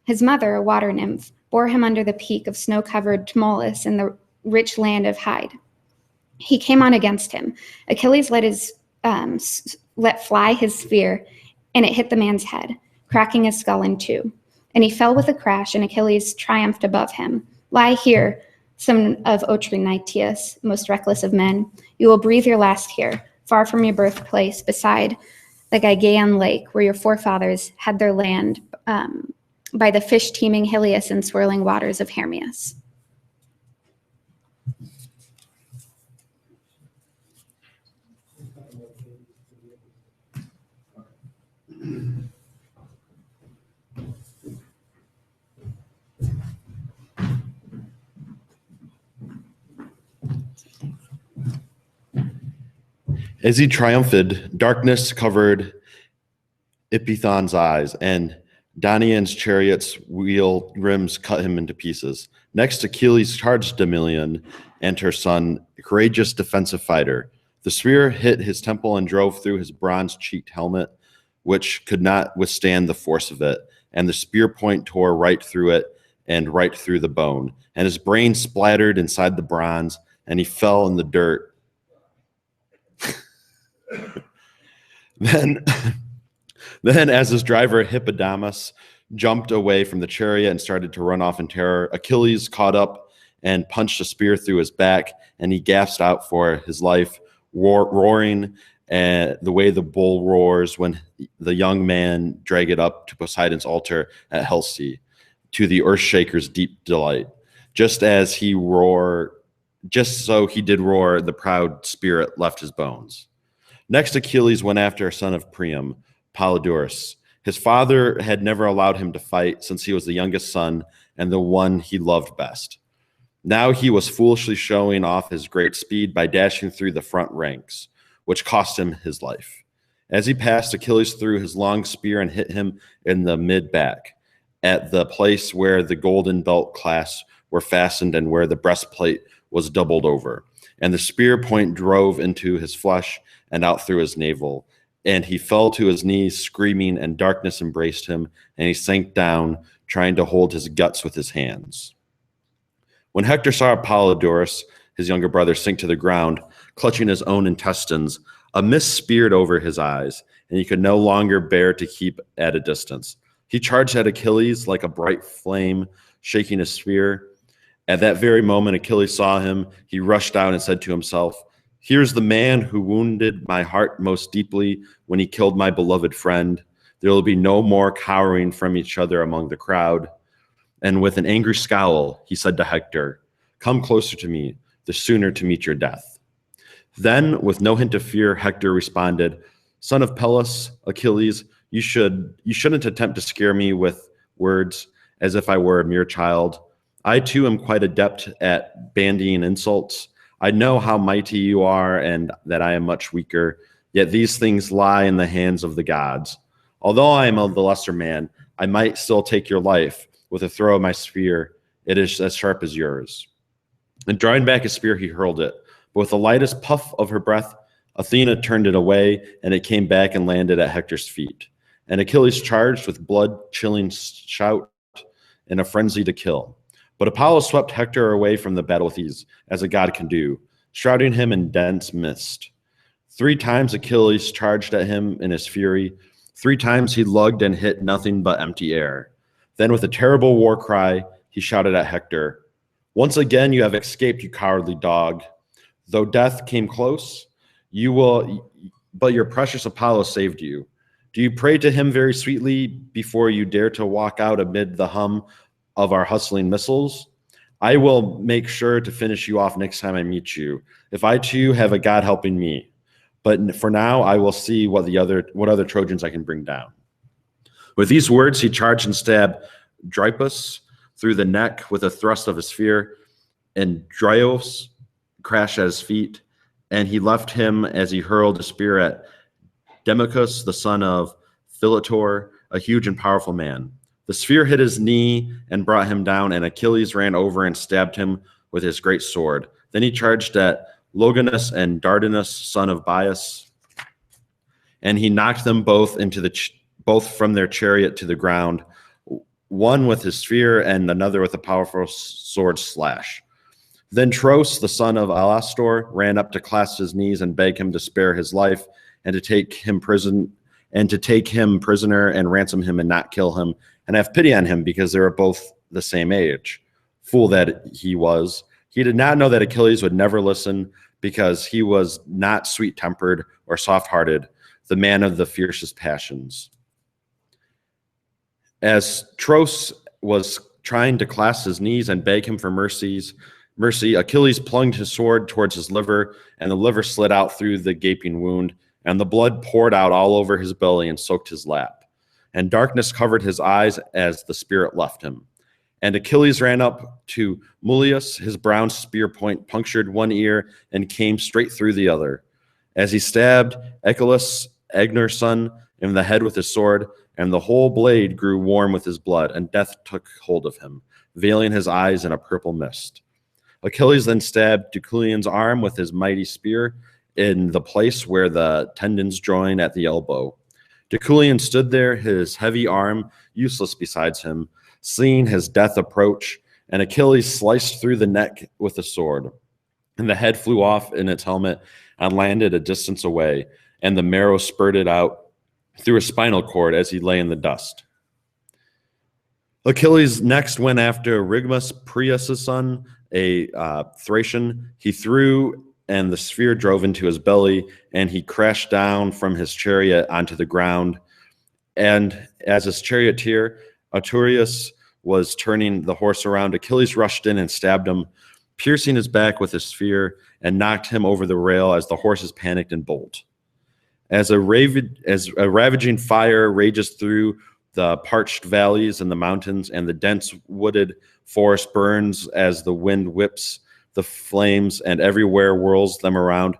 His mother, a water nymph, bore him under the peak of snow-covered Tmolus in the rich land of Hyde. He came on against him. Achilles let fly his spear, and it hit the man's head, cracking his skull in two. And he fell with a crash, and Achilles triumphed above him. "Lie here, son of Otryantius, most reckless of men. You will breathe your last here, far from your birthplace, beside the Gygaean lake, where your forefathers had their land, by the fish-teeming Helios and swirling waters of Hermias." As he triumphed, darkness covered Iphition's eyes, and Danaan's chariot's wheel rims cut him into pieces. Next, Achilles charged Damian and her son, a courageous defensive fighter. The spear hit his temple and drove through his bronze-cheeked helmet, which could not withstand the force of it. and the spear point tore right through it and right through the bone. And his brain splattered inside the bronze, and he fell in the dirt. Then as his driver Hippodamus jumped away from the chariot and started to run off in terror, Achilles caught up and punched a spear through his back, and he gasped out for his life, roaring the way the bull roars when the young man drag it up to Poseidon's altar at Helsea, to the Earthshaker's deep delight. Just so he did roar, the proud spirit left his bones. Next, Achilles went after a son of Priam, Polydorus. His father had never allowed him to fight since he was the youngest son and the one he loved best. Now he was foolishly showing off his great speed by dashing through the front ranks, which cost him his life. As he passed, Achilles threw his long spear and hit him in the mid-back, at the place where the golden belt clasps were fastened and where the breastplate was doubled over. And the spear point drove into his flesh and out through his navel. And he fell to his knees, screaming, and darkness embraced him, and he sank down, trying to hold his guts with his hands. When Hector saw Apollodorus, his younger brother, sink to the ground, clutching his own intestines, a mist speared over his eyes, and he could no longer bear to keep at a distance. He charged at Achilles like a bright flame, shaking his spear. At that very moment, Achilles saw him. He rushed out and said to himself, "Here's the man who wounded my heart most deeply when he killed my beloved friend. There will be no more cowering from each other among the crowd." And with an angry scowl, he said to Hector, "Come closer to me, the sooner to meet your death." Then, with no hint of fear, Hector responded, "Son of Peleus, Achilles, you shouldn't attempt to scare me with words as if I were a mere child. I too am quite adept at bandying insults. I know how mighty you are and that I am much weaker, yet these things lie in the hands of the gods. Although I am the lesser man, I might still take your life with a throw of my spear. It is as sharp as yours." And drawing back his spear, he hurled it. But with the lightest puff of her breath, Athena turned it away, and it came back and landed at Hector's feet. And Achilles charged with blood-chilling shout in a frenzy to kill. But Apollo swept Hector away from the battle with ease, as a god can do, shrouding him in dense mist. 3 times Achilles charged at him in his fury. 3 times he lugged and hit nothing but empty air. Then with a terrible war cry, he shouted at Hector, "Once again you have escaped, you cowardly dog. Though death came close, but your precious Apollo saved you. Do you pray to him very sweetly before you dare to walk out amid the hum of our hustling missiles? I will make sure to finish you off next time I meet you, if I too have a god helping me. But for now, I will see what other Trojans I can bring down." With these words, he charged and stabbed Drypus through the neck with a thrust of his spear, and Dryos crashed at his feet, and he left him as he hurled a spear at Demachus, the son of Philetor, a huge and powerful man. The spear hit his knee and brought him down, and Achilles ran over and stabbed him with his great sword. Then he charged at Longinus and Dardanus, son of Bias, and he knocked them both both from their chariot to the ground, one with his spear and another with a powerful sword slash. Then Tros, the son of Alastor, ran up to clasp his knees and beg him to spare his life and to take him prisoner and ransom him and not kill him and have pity on him because they were both the same age. Fool that he was. He did not know that Achilles would never listen because he was not sweet-tempered or soft-hearted, the man of the fiercest passions. As Tros was trying to clasp his knees and beg him for mercy, Achilles plunged his sword towards his liver, and the liver slid out through the gaping wound, and the blood poured out all over his belly and soaked his lap. And darkness covered his eyes as the spirit left him. And Achilles ran up to Mulius, his brown spear point punctured one ear and came straight through the other. As he stabbed Echolus, Agner's son, in the head with his sword, and the whole blade grew warm with his blood, and death took hold of him, veiling his eyes in a purple mist. Achilles then stabbed Deucalion's arm with his mighty spear in the place where the tendons join at the elbow. Deculion stood there, his heavy arm useless beside him, seeing his death approach, and Achilles sliced through the neck with a sword. And the head flew off in its helmet and landed a distance away, and the marrow spurted out through his spinal cord as he lay in the dust. Achilles next went after Rigmus, Prius' son, a Thracian. He threw, and the spear drove into his belly, and he crashed down from his chariot onto the ground. And as his charioteer, Artorius, was turning the horse around, Achilles rushed in and stabbed him, piercing his back with his spear, and knocked him over the rail as the horses panicked and bolt. As a ravaging fire rages through the parched valleys and the mountains, and the dense wooded forest burns as the wind whips the flames and everywhere whirls them around,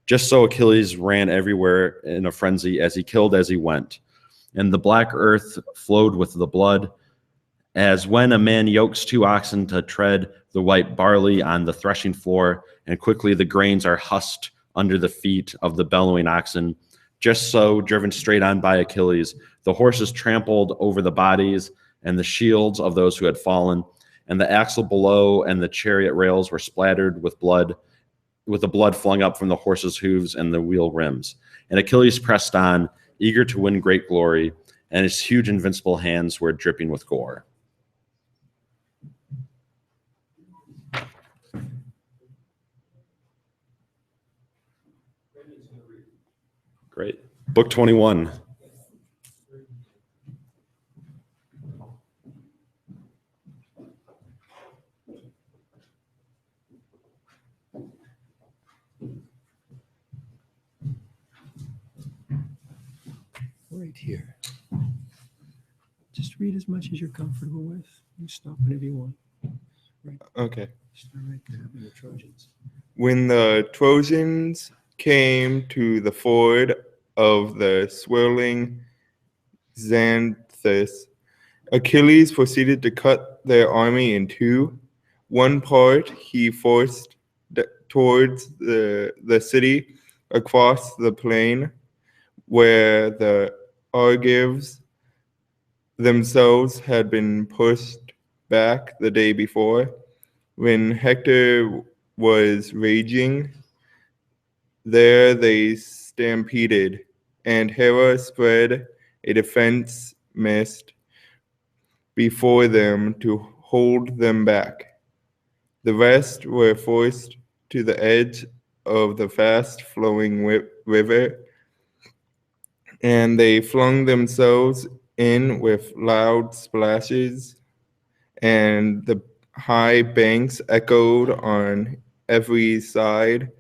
just so Achilles ran everywhere in a frenzy as he killed as he went. And the black earth flowed with the blood, as when a man yokes 2 oxen to tread the white barley on the threshing floor, and quickly the grains are husked under the feet of the bellowing oxen. Just so, driven straight on by Achilles, the horses trampled over the bodies and the shields of those who had fallen, and the axle below and the chariot rails were splattered with blood, with the blood flung up from the horses' hooves and the wheel rims. And Achilles pressed on, eager to win great glory, and his huge invincible hands were dripping with gore. Great. Book 21. Right here. Just read as much as you're comfortable with. You stop whenever you want. Right. Okay. Start right there with the Trojans. When the Trojans came to the ford of the swirling Xanthus, Achilles proceeded to cut their army in two. One part he forced towards the city across the plain where the Argives themselves had been pushed back the day before. When Hector was raging, there they stampeded, and Hera spread a defense mist before them to hold them back. The rest were forced to the edge of the fast-flowing river, and they flung themselves in with loud splashes, and the high banks echoed on every side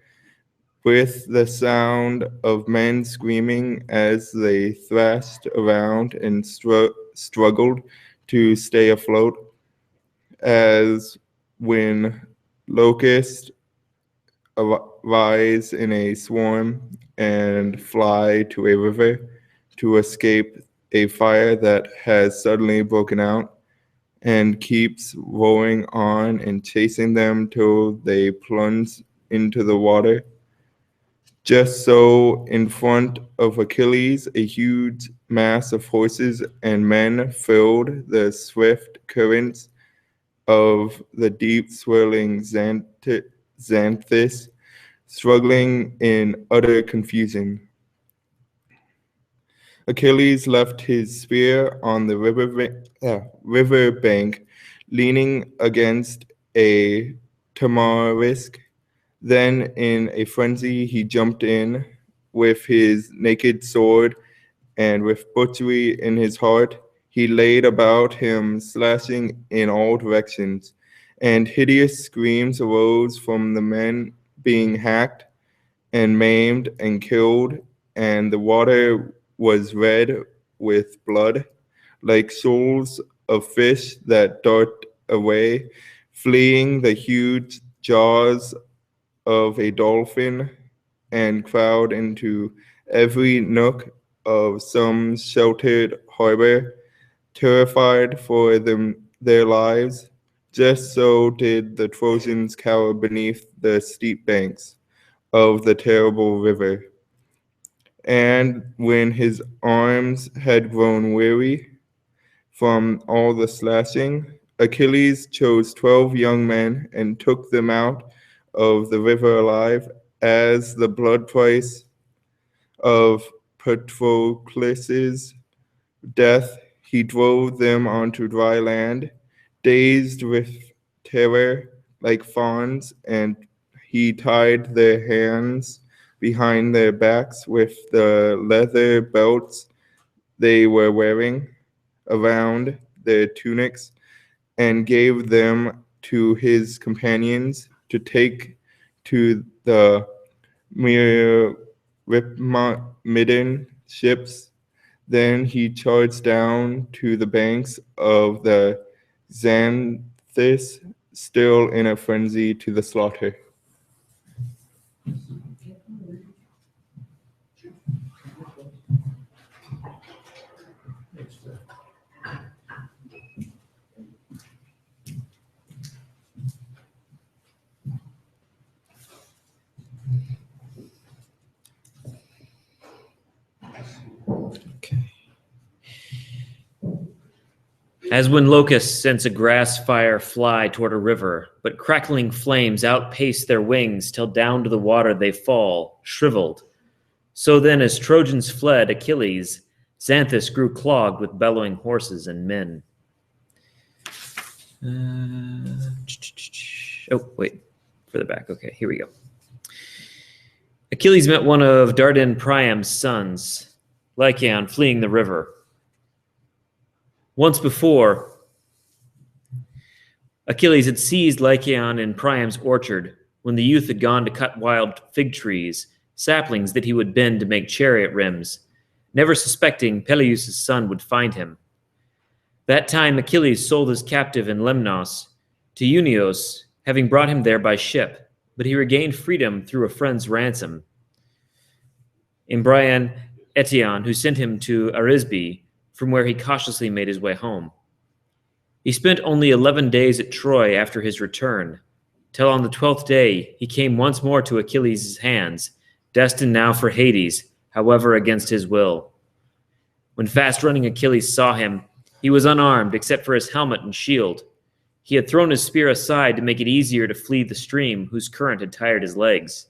with the sound of men screaming as they thrashed around and struggled to stay afloat, as when locusts rise in a swarm and fly to a river to escape a fire that has suddenly broken out and keeps rolling on and chasing them till they plunge into the water. Just so, in front of Achilles, a huge mass of horses and men filled the swift currents of the deep swirling Xanthus, struggling in utter confusion. Achilles left his spear on the river bank, leaning against a tamarisk. Then, in a frenzy, he jumped in with his naked sword, and with butchery in his heart, he laid about him, slashing in all directions. And hideous screams arose from the men being hacked and maimed and killed, and the water was red with blood, like shoals of fish that dart away, fleeing the huge jaws of a dolphin, and crowd into every nook of some sheltered harbor, terrified for their lives. Just so did the Trojans cower beneath the steep banks of the terrible river. And when his arms had grown weary from all the slashing, Achilles chose 12 young men and took them out of the river alive. As the blood price of Patroclus's death, he drove them onto dry land, dazed with terror like fawns, and he tied their hands behind their backs with the leather belts they were wearing around their tunics, and gave them to his companions to take to the Myrmidon ships. Then he charged down to the banks of the Xanthus, still in a frenzy to the slaughter. As when locusts sense a grass fire fly toward a river, but crackling flames outpace their wings till down to the water they fall, shriveled. So then, as Trojans fled Achilles, Xanthus grew clogged with bellowing horses and men. Oh, wait, further back. Okay, here we go. Achilles met one of Dardan Priam's sons, Lycaon, fleeing the river. Once before, Achilles had seized Lycaon in Priam's orchard when the youth had gone to cut wild fig trees, saplings that he would bend to make chariot rims, never suspecting Peleus' son would find him. That time Achilles sold his captive in Lemnos to Euenos, having brought him there by ship, but he regained freedom through a friend's ransom. Imbrian Etion, who sent him to Arisbe, from where he cautiously made his way home. He spent only 11 days at Troy after his return, till on the 12th day he came once more to Achilles' hands, destined now for Hades, however against his will. When fast-running Achilles saw him, he was unarmed except for his helmet and shield. He had thrown his spear aside to make it easier to flee the stream whose current had tired his legs.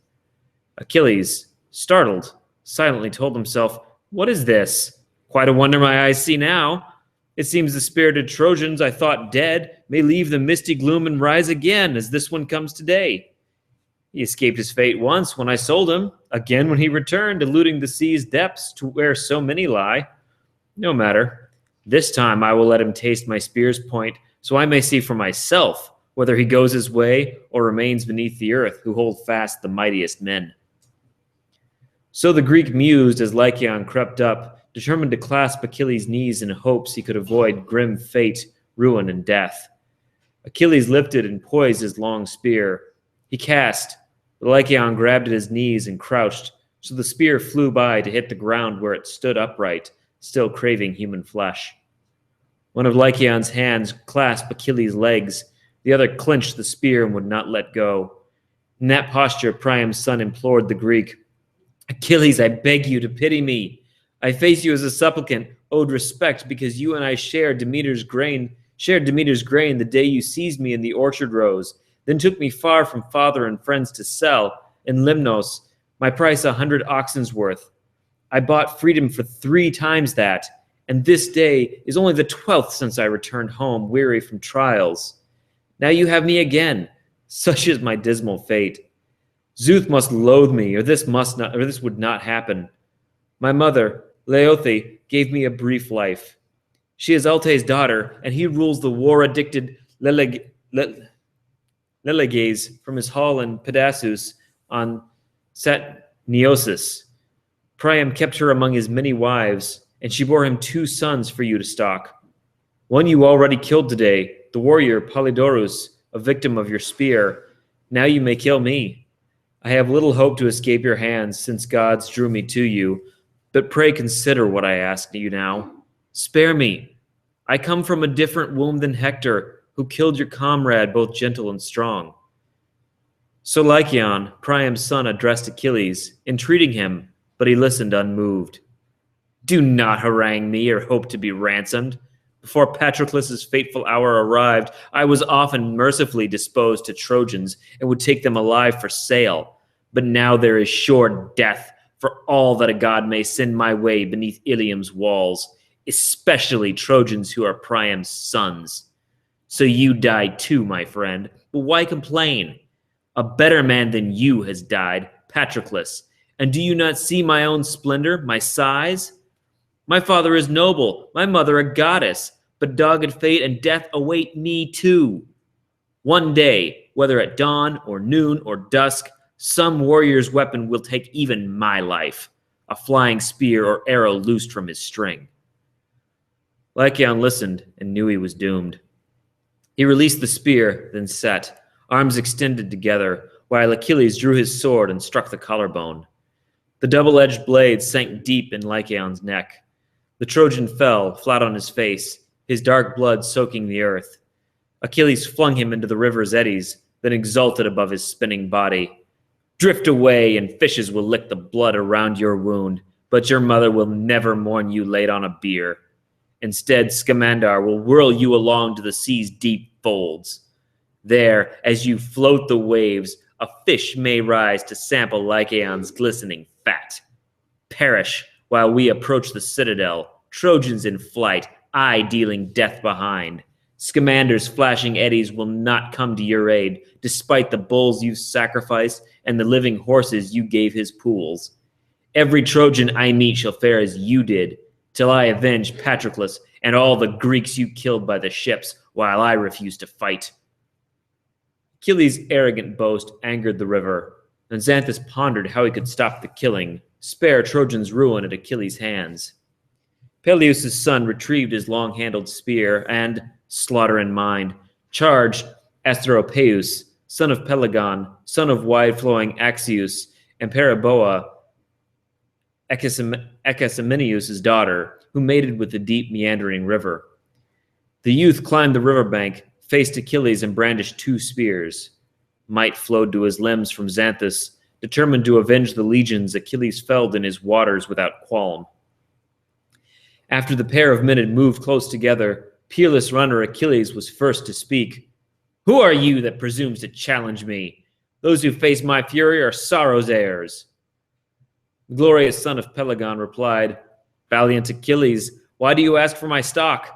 Achilles, startled, silently told himself, "What is this? Quite a wonder my eyes see now. It seems the spirited Trojans I thought dead may leave the misty gloom and rise again as this one comes today. He escaped his fate once when I sold him, again when he returned, eluding the sea's depths to where so many lie. No matter. This time I will let him taste my spear's point, so I may see for myself whether he goes his way or remains beneath the earth, who hold fast the mightiest men." So the Greek mused as Lycaon crept up, determined to clasp Achilles' knees in hopes he could avoid grim fate, ruin, and death. Achilles lifted and poised his long spear. He cast, but Lycaon grabbed at his knees and crouched, so the spear flew by to hit the ground where it stood upright, still craving human flesh. One of Lycaon's hands clasped Achilles' legs, the other clenched the spear and would not let go. In that posture, Priam's son implored the Greek, "Achilles, I beg you to pity me. I face you as a supplicant, owed respect because you and I shared Demeter's grain the day you seized me in the orchard rows, then took me far from father and friends to sell, in Lemnos, my price 100 oxen's worth. I bought freedom for 3 times that, and this day is only the 12th since I returned home, weary from trials. Now you have me again. Such is my dismal fate. Zeus must loathe me, or this would not happen. My mother, Laothoe, gave me a brief life. She is Alte's daughter, and he rules the war-addicted Leleges from his hall in Pedasus on Satniosis. Priam kept her among his many wives, and she bore him 2 sons for you to stalk. One you already killed today, the warrior Polydorus, a victim of your spear. Now you may kill me. I have little hope to escape your hands, since gods drew me to you. But pray consider what I ask you now. Spare me. I come from a different womb than Hector, who killed your comrade, both gentle and strong." So Lycaon, Priam's son, addressed Achilles, entreating him, but he listened unmoved. Do not harangue me or hope to be ransomed. Before Patroclus' fateful hour arrived, I was often mercifully disposed to Trojans and would take them alive for sale. But now there is sure death for all that a god may send my way beneath Ilium's walls, especially Trojans who are Priam's sons. So you died too, my friend, but why complain? A better man than you has died, Patroclus, and do you not see my own splendor, my size? My father is noble, my mother a goddess, but dogged fate and death await me too. One day, whether at dawn or noon or dusk, some warrior's weapon will take even my life, a flying spear or arrow loosed from his string. Lycaon listened and knew he was doomed. He released the spear, then set, arms extended together, while Achilles drew his sword and struck the collarbone. The double-edged blade sank deep in Lycaon's neck. The Trojan fell, flat on his face, his dark blood soaking the earth. Achilles flung him into the river's eddies, then exulted above his spinning body. Drift away, and fishes will lick the blood around your wound, but your mother will never mourn you laid on a bier. Instead, Scamandar will whirl you along to the sea's deep folds. There, as you float the waves, a fish may rise to sample Lycaon's glistening fat. Perish while we approach the citadel, Trojans in flight, I dealing death behind. Scamander's flashing eddies will not come to your aid, despite the bulls you sacrificed and the living horses you gave his pools. Every Trojan I meet shall fare as you did, till I avenge Patroclus and all the Greeks you killed by the ships, while I refuse to fight. Achilles' arrogant boast angered the river, and Xanthus pondered how he could stop the killing, spare Trojan's ruin at Achilles' hands. Peleus' son retrieved his long-handled spear and, slaughter in mind, charged Asteropaeus, son of Pelagon, son of wide-flowing Axius, and Paraboa, Acasimenius' daughter, who mated with the deep meandering river. The youth climbed the riverbank, faced Achilles, and brandished 2 spears. Might flowed to his limbs from Xanthus, determined to avenge the legions Achilles felled in his waters without qualm. After the pair of men had moved close together, peerless runner Achilles was first to speak. Who are you that presumes to challenge me? Those who face my fury are sorrow's heirs. The glorious son of Pelagon replied, Valiant Achilles, why do you ask for my stock?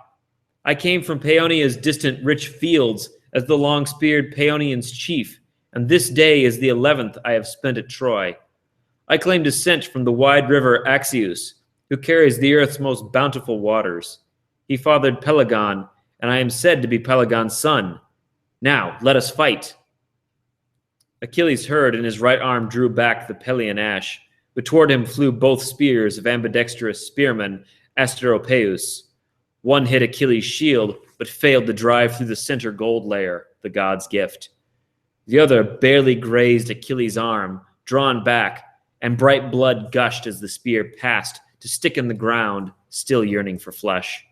I came from Paeonia's distant rich fields as the long-speared Paeonians' chief, and this day is the 11th I have spent at Troy. I claim descent from the wide river Axius, who carries the earth's most bountiful waters. He fathered Pelagon, and I am said to be Pelagon's son. Now, let us fight. Achilles heard, and his right arm drew back the Pelian ash, but toward him flew both spears of ambidextrous spearman Asteropaeus. One hit Achilles' shield, but failed to drive through the center gold layer, the god's gift. The other barely grazed Achilles' arm, drawn back, and bright blood gushed as the spear passed to stick in the ground, still yearning for flesh.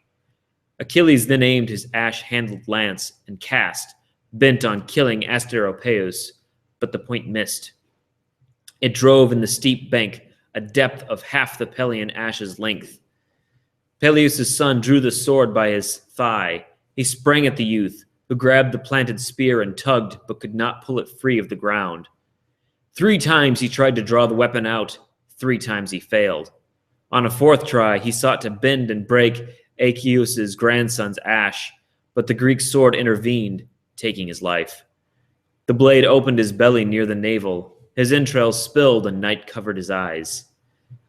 Achilles then aimed his ash-handled lance and cast, bent on killing Asteropaeus, but the point missed. It drove in the steep bank, a depth of half the Pelian ash's length. Peleus' son drew the sword by his thigh. He sprang at the youth, who grabbed the planted spear and tugged, but could not pull it free of the ground. 3 times he tried to draw the weapon out. 3 times he failed. On a 4th try, he sought to bend and break Aeacus' grandson's ash, but the Greek sword intervened, taking his life. The blade opened his belly near the navel. His entrails spilled and night covered his eyes.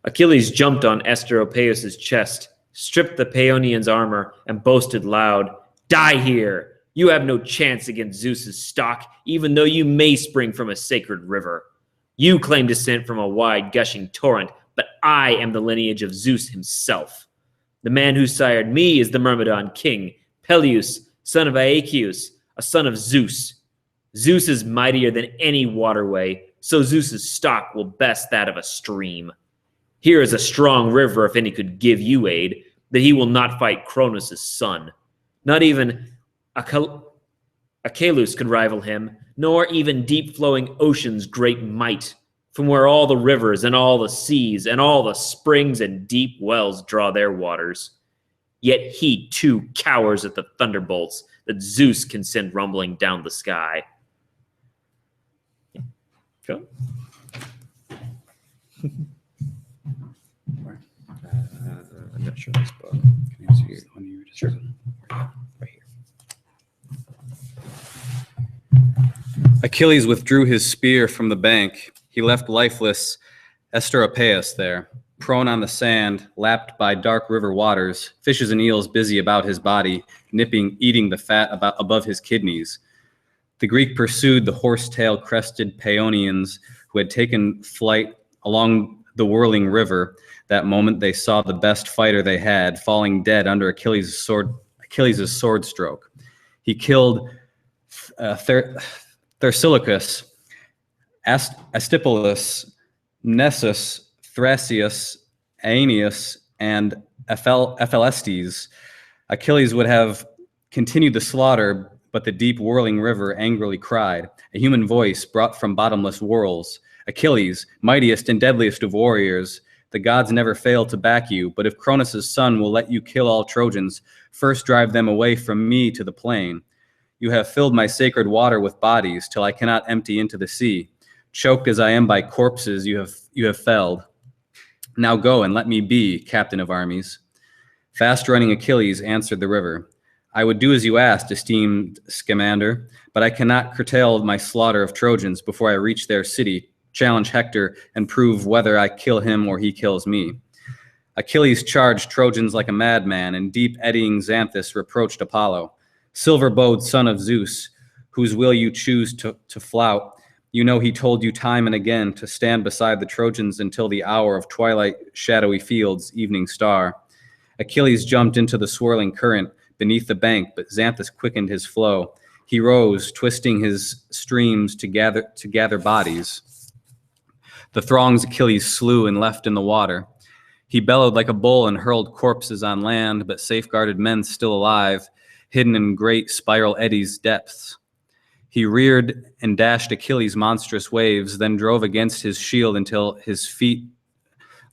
Achilles jumped on Asteropaeus' chest, stripped the Paeonian's armor, and boasted loud, Die here! You have no chance against Zeus's stock, even though you may spring from a sacred river. You claim descent from a wide gushing torrent, but I am the lineage of Zeus himself. The man who sired me is the Myrmidon king, Peleus, son of Aeacus, a son of Zeus. Zeus is mightier than any waterway, so Zeus's stock will best that of a stream. Here is a strong river if any could give you aid, but he will not fight Cronus' son. Not even Achelous could rival him, nor even deep-flowing ocean's great might. from where all the rivers and all the seas and all the springs and deep wells draw their waters. Yet he too cowers at the thunderbolts that Zeus can send rumbling down the sky. Go. I'm not sure this book. Sure. Right here. Achilles withdrew his spear from the bank. He left lifeless Asteropaeus there, prone on the sand, lapped by dark river waters, fishes and eels busy about his body, eating the fat above his kidneys. The Greek pursued the horsetail-crested Paeonians who had taken flight along the whirling river. That moment they saw the best fighter they had falling dead under Achilles' sword stroke. He killed Thersilochus, Astypolus, Nessus, Thracius, Aeneas, and Ephelestes. Achilles would have continued the slaughter, but the deep whirling river angrily cried. A human voice brought from bottomless whirls. Achilles, mightiest and deadliest of warriors, the gods never fail to back you, but if Cronus' son will let you kill all Trojans, first drive them away from me to the plain. You have filled my sacred water with bodies till I cannot empty into the sea. Choked as I am by corpses you have felled. Now go and let me be, captain of armies. Fast-running Achilles answered the river. I would do as you asked, esteemed Scamander, but I cannot curtail my slaughter of Trojans before I reach their city, challenge Hector, and prove whether I kill him or he kills me. Achilles charged Trojans like a madman, and deep eddying Xanthus reproached Apollo. Silver-bowed son of Zeus, whose will you choose to flout, you know he told you time and again to stand beside the Trojans until the hour of twilight, shadowy fields, evening star. Achilles jumped into the swirling current beneath the bank, but Xanthus quickened his flow. He rose, twisting his streams to gather bodies. The throngs Achilles slew and left in the water. He bellowed like a bull and hurled corpses on land, but safeguarded men still alive, hidden in great spiral eddies' depths. He reared and dashed Achilles' monstrous waves, then drove against his shield until his feet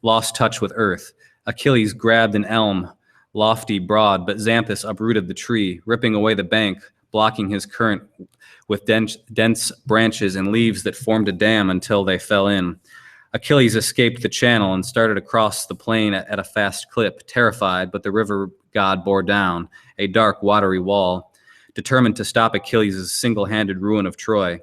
lost touch with earth. Achilles grabbed an elm, lofty, broad, but Xanthus uprooted the tree, ripping away the bank, blocking his current with dense branches and leaves that formed a dam until they fell in. Achilles escaped the channel and started across the plain at a fast clip, terrified, but the river god bore down, a dark, watery wall, determined to stop Achilles' single-handed ruin of Troy.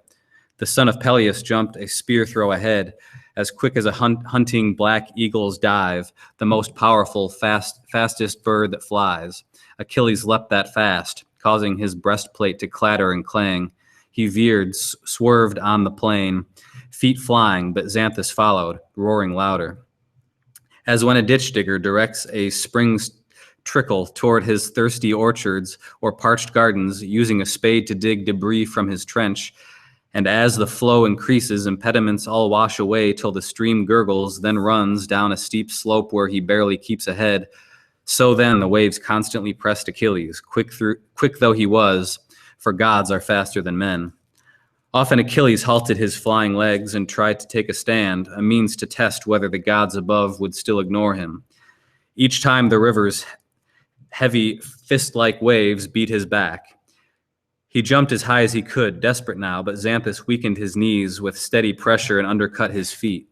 The son of Peleus jumped a spear throw ahead, as quick as a hunting black eagle's dive, the most powerful, fastest bird that flies. Achilles leapt that fast, causing his breastplate to clatter and clang. He veered, swerved on the plain, feet flying, but Xanthus followed, roaring louder. As when a ditch digger directs a spring's trickle toward his thirsty orchards or parched gardens, using a spade to dig debris from his trench, and as the flow increases, impediments all wash away till the stream gurgles, then runs down a steep slope where he barely keeps ahead. So then the waves constantly pressed Achilles, quick though he was, for gods are faster than men. Often Achilles halted his flying legs and tried to take a stand, a means to test whether the gods above would still ignore him. Each time the river's heavy fist-like waves beat his back. He jumped as high as he could, desperate now, but Xanthus weakened his knees with steady pressure and undercut his feet.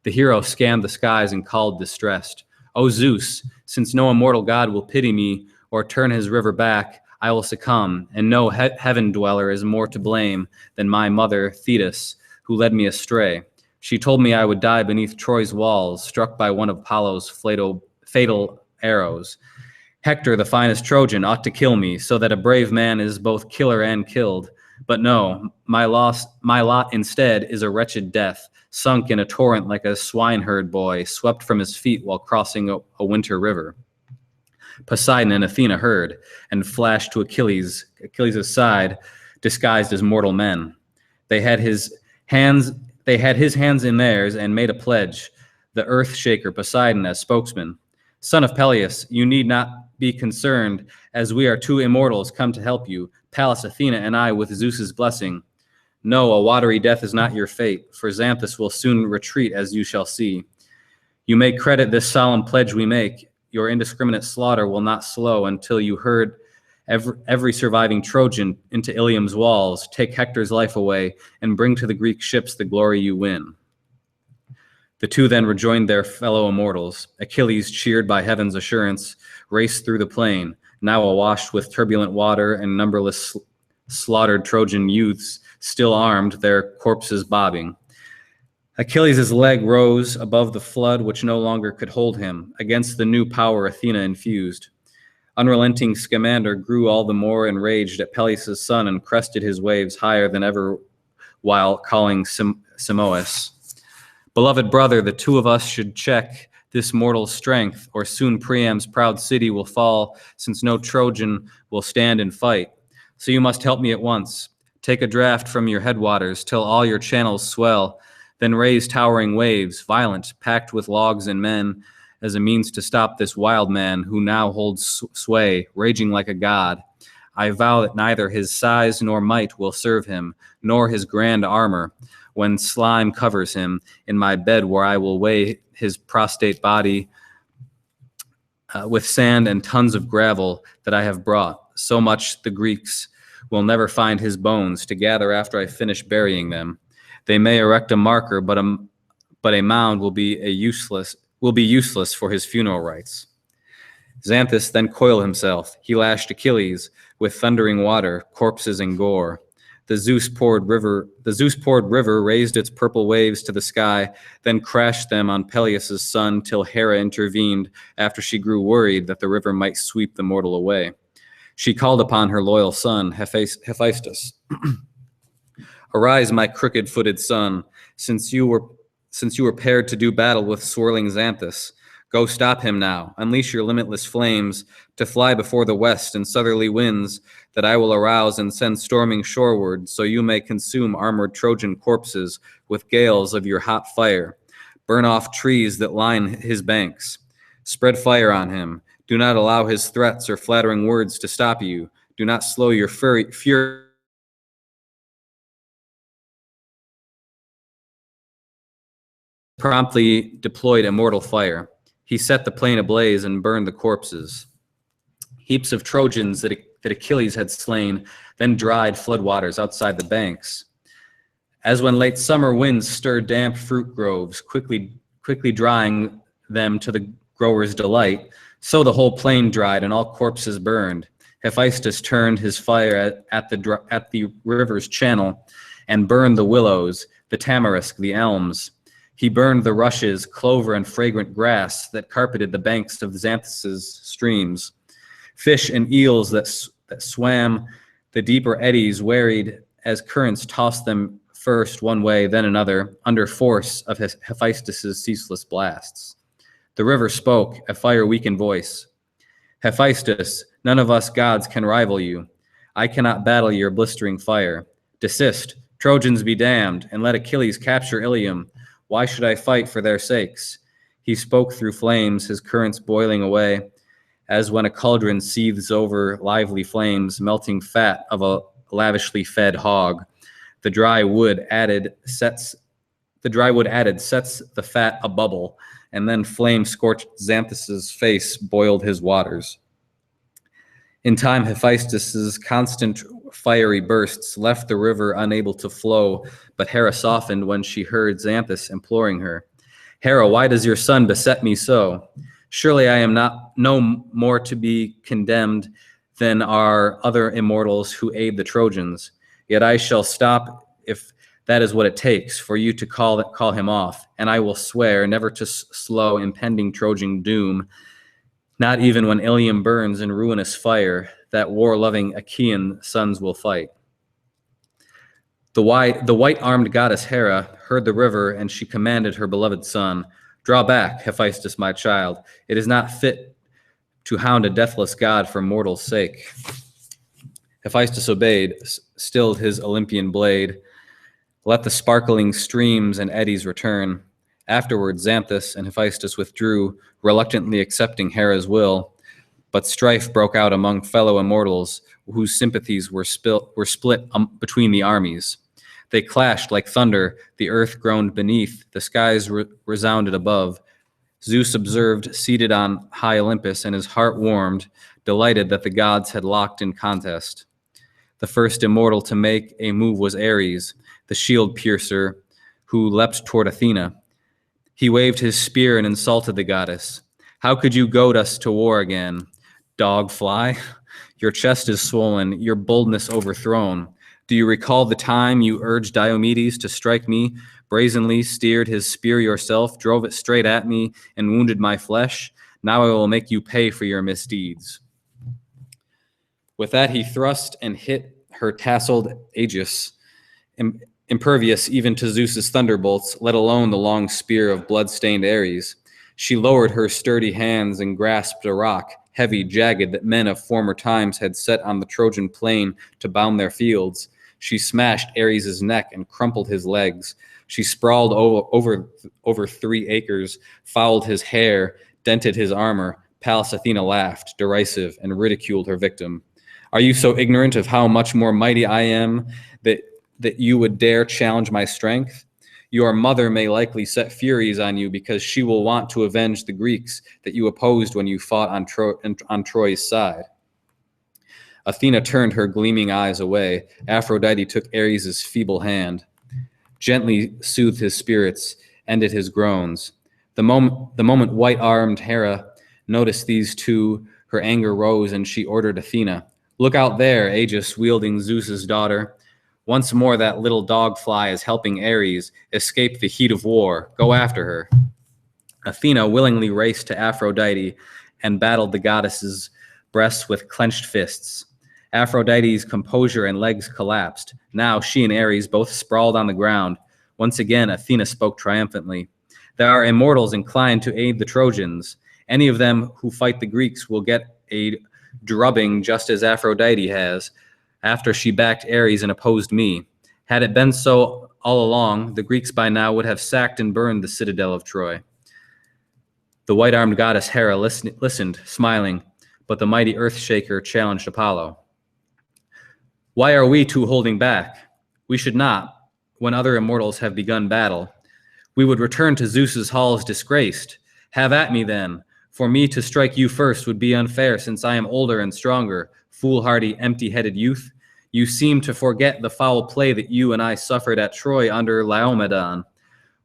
The hero scanned the skies and called distressed. O Zeus, since no immortal god will pity me or turn his river back, I will succumb, and no heaven dweller is more to blame than my mother Thetis, who led me astray. She told me I would die beneath Troy's walls, struck by one of Apollo's fatal arrows. Hector, the finest Trojan, ought to kill me, so that a brave man is both killer and killed. But no, my lot instead is a wretched death, sunk in a torrent like a swineherd boy, swept from his feet while crossing a winter river. Poseidon and Athena heard, and flashed to Achilles' side, disguised as mortal men. They had his hands in theirs and made a pledge, the earth shaker Poseidon as spokesman. Son of Peleus, you need not be concerned, as we are two immortals come to help you, Pallas Athena and I with Zeus's blessing. No, a watery death is not your fate, for Xanthus will soon retreat, as you shall see. You may credit this solemn pledge we make. Your indiscriminate slaughter will not slow until you herd every surviving Trojan into Ilium's walls, take Hector's life away, and bring to the Greek ships the glory you win. The two then rejoined their fellow immortals. Achilles, cheered by heaven's assurance, raced through the plain, now awash with turbulent water and numberless slaughtered Trojan youths, still armed, their corpses bobbing. Achilles' leg rose above the flood which no longer could hold him, against the new power Athena infused. Unrelenting Scamander grew all the more enraged at Peleus' son and crested his waves higher than ever while calling Simois. Beloved brother, the two of us should check this mortal strength, or soon Priam's proud city will fall, since no Trojan will stand and fight. So you must help me at once. Take a draught from your headwaters till all your channels swell, then raise towering waves, violent, packed with logs and men, as a means to stop this wild man who now holds sway, raging like a god. I vow that neither his size nor might will serve him, nor his grand armor, when slime covers him in my bed where I will weigh his prostrate body with sand and tons of gravel that I have brought. So much the Greeks will never find his bones to gather after I finish burying them. They may erect a marker, but a mound will be useless for his funeral rites. Xanthus then coiled himself. He lashed Achilles with thundering water, corpses and gore. The Zeus-poured river raised its purple waves to the sky, then crashed them on Peleus' son till Hera intervened after she grew worried that the river might sweep the mortal away. She called upon her loyal son, Hephaestus. Arise, my crooked-footed son, since you were paired to do battle with swirling Xanthus. Go stop him now. Unleash your limitless flames to fly before the west and southerly winds that I will arouse and send storming shoreward, so you may consume armored Trojan corpses with gales of your hot fire. Burn off trees that line his banks. Spread fire on him. Do not allow his threats or flattering words to stop you. Do not slow your fury. Promptly deployed immortal fire. He set the plain ablaze and burned the corpses. Heaps of Trojans that Achilles had slain then dried floodwaters outside the banks. As when late summer winds stir damp fruit groves, quickly drying them to the grower's delight, so the whole plain dried and all corpses burned. Hephaestus turned his fire at the river's channel and burned the willows, the tamarisk, the elms. He burned the rushes, clover, and fragrant grass that carpeted the banks of Xanthus' streams. Fish and eels that swam the deeper eddies wearied as currents tossed them first one way, then another, under force of Hephaestus' ceaseless blasts. The river spoke, a fire-weakened voice. Hephaestus, none of us gods can rival you. I cannot battle your blistering fire. Desist, Trojans be damned, and let Achilles capture Ilium. Why should I fight for their sakes? He spoke through flames, his currents boiling away, as when a cauldron seethes over lively flames, melting fat of a lavishly fed hog. The dry wood added sets the fat a bubble, and then flame scorched Xanthus' face, boiled his waters. In time, Hephaestus' constant fiery bursts left the river unable to flow, but Hera softened when she heard Xanthus imploring her. Hera, why does your son beset me so? Surely I am no more to be condemned than are other immortals who aid the Trojans. Yet I shall stop if that is what it takes for you to call him off, and I will swear never to slow impending Trojan doom, not even when Ilium burns in ruinous fire, that war-loving Achaean sons will fight. The white-armed goddess Hera heard the river, and she commanded her beloved son, "Draw back, Hephaestus, my child. It is not fit to hound a deathless god for mortal's sake." Hephaestus obeyed, stilled his Olympian blade, let the sparkling streams and eddies return. Afterwards, Xanthus and Hephaestus withdrew, reluctantly accepting Hera's will, but strife broke out among fellow immortals whose sympathies were split between the armies. They clashed like thunder. The earth groaned beneath. The skies resounded above. Zeus observed, seated on high Olympus, and his heart warmed, delighted that the gods had locked in contest. The first immortal to make a move was Ares, the shield piercer, who leapt toward Athena. He waved his spear and insulted the goddess. How could you goad us to war again? Dog fly, your chest is swollen, your boldness overthrown. Do you recall the time you urged Diomedes to strike me, brazenly steered his spear yourself, drove it straight at me, and wounded my flesh? Now I will make you pay for your misdeeds. With that, he thrust and hit her tasseled aegis, impervious even to Zeus's thunderbolts, let alone the long spear of blood-stained Ares. She lowered her sturdy hands and grasped a rock, heavy, jagged, that men of former times had set on the Trojan plain to bound their fields. She smashed Ares' neck and crumpled his legs. She sprawled over 3 acres, fouled his hair, dented his armor. Pallas Athena laughed, derisive, and ridiculed her victim. Are you so ignorant of how much more mighty I am that you would dare challenge my strength? Your mother may likely set furies on you because she will want to avenge the Greeks that you opposed when you fought on Troy's side. Athena turned her gleaming eyes away. Aphrodite took Ares' feeble hand, gently soothed his spirits, ended his groans. The moment white-armed Hera noticed these two, her anger rose, and she ordered Athena, "Look out there, Aegis wielding Zeus's daughter. Once more that little dog fly is helping Ares escape the heat of war. Go after her." Athena willingly raced to Aphrodite and battled the goddess's breasts with clenched fists. Aphrodite's composure and legs collapsed. Now she and Ares both sprawled on the ground. Once again, Athena spoke triumphantly. "There are immortals inclined to aid the Trojans. Any of them who fight the Greeks will get a drubbing just as Aphrodite has, after she backed Ares and opposed me. Had it been so all along, the Greeks by now would have sacked and burned the citadel of Troy." The white-armed goddess Hera listened, smiling, but the mighty Earthshaker challenged Apollo. "Why are we two holding back? We should not, when other immortals have begun battle. We would return to Zeus's halls disgraced. Have at me then. For me to strike you first would be unfair, since I am older and stronger. Foolhardy, empty-headed youth. You seem to forget the foul play that you and I suffered at Troy under Laomedon,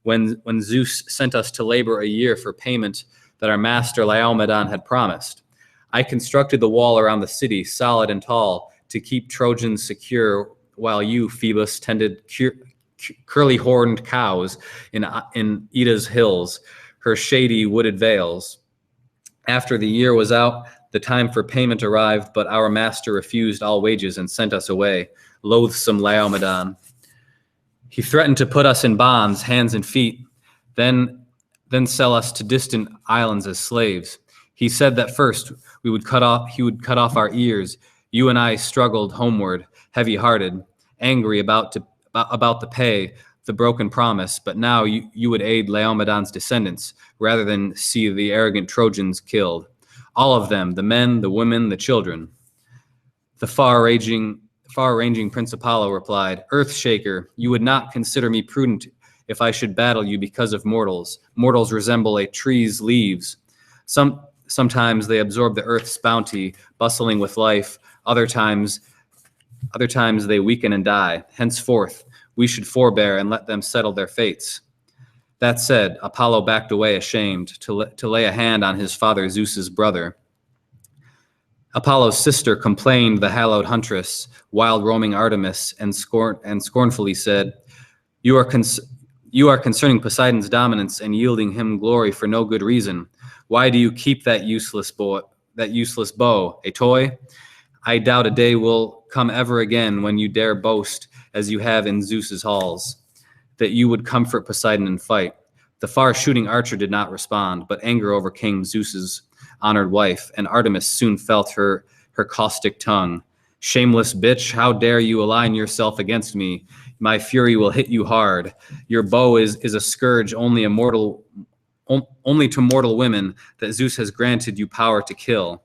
when Zeus sent us to labor a year for payment that our master Laomedon had promised. I constructed the wall around the city, solid and tall, to keep Trojans secure, while you, Phoebus, tended curly-horned cows in Ida's hills, her shady wooded vales. After the year was out, the time for payment arrived, but our master refused all wages and sent us away, loathsome Laomedon. He threatened to put us in bonds, hands and feet, then sell us to distant islands as slaves. He said that first he would cut off our ears. You and I struggled homeward, heavy-hearted, angry about the pay, the broken promise, but now you would aid Laomedon's descendants, rather than see the arrogant Trojans killed. All of them, the men, the women, the children. The far-ranging Prince Apollo replied, "Earthshaker, you would not consider me prudent if I should battle you because of mortals. Mortals resemble a tree's leaves. Sometimes they absorb the earth's bounty, bustling with life. Other times they weaken and die. Henceforth, we should forbear and let them settle their fates." That said, Apollo backed away ashamed to lay a hand on his father Zeus's brother. Apollo's sister complained the hallowed huntress, wild roaming Artemis, and scornfully said, You are concerning Poseidon's dominance and yielding him glory for no good reason. Why do you keep that useless bow, a toy? I doubt a day will come ever again when you dare boast, as you have in Zeus's halls, that you would comfort Poseidon and fight. The far-shooting archer did not respond, but anger overcame Zeus's honored wife, and Artemis soon felt her caustic tongue. "Shameless bitch, how dare you align yourself against me? My fury will hit you hard. Your bow is a scourge only to mortal women that Zeus has granted you power to kill.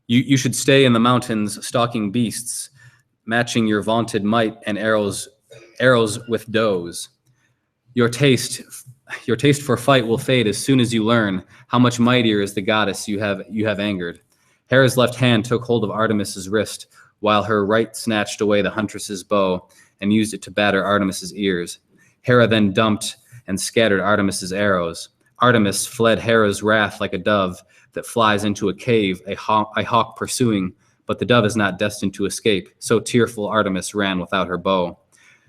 You should stay in the mountains stalking beasts, matching your vaunted might and arrows arrows with does. Your taste for fight will fade as soon as you learn how much mightier is the goddess you have angered. Hera's left hand took hold of Artemis's wrist, while her right snatched away the huntress's bow and used it to batter Artemis's ears. Hera then dumped and scattered Artemis's arrows. Artemis fled Hera's wrath like a dove that flies into a cave, a hawk pursuing, but the dove is not destined to escape. So tearful Artemis ran without her bow.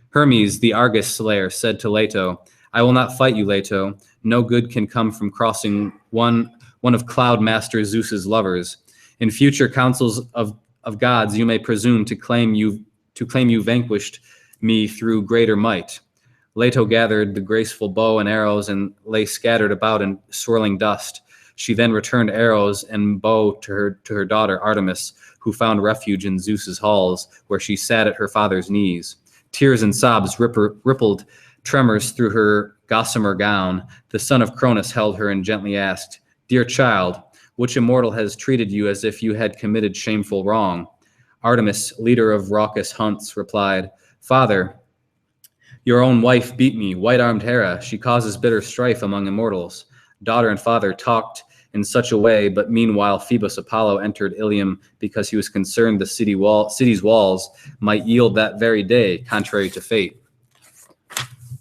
Hermes, the Argus slayer, said to Leto, "I will not fight you, Leto. No good can come from crossing one of Cloud Master Zeus's lovers. In future councils of gods, you may presume to claim you vanquished me through greater might." Leto gathered the graceful bow and arrows and lay scattered about in swirling dust. She then returned arrows and bow to her daughter Artemis, who found refuge in Zeus's halls, where she sat at her father's knees. Tears and sobs rippled tremors through her gossamer gown. The son of Cronus held her and gently asked, "Dear child, which immortal has treated you as if you had committed shameful wrong?" Artemis, leader of raucous hunts, replied, "Father, your own wife beat me, white-armed Hera. She causes bitter strife among immortals." Daughter and father talked in such a way, but meanwhile Phoebus Apollo entered Ilium because he was concerned the city's walls might yield that very day, contrary to fate.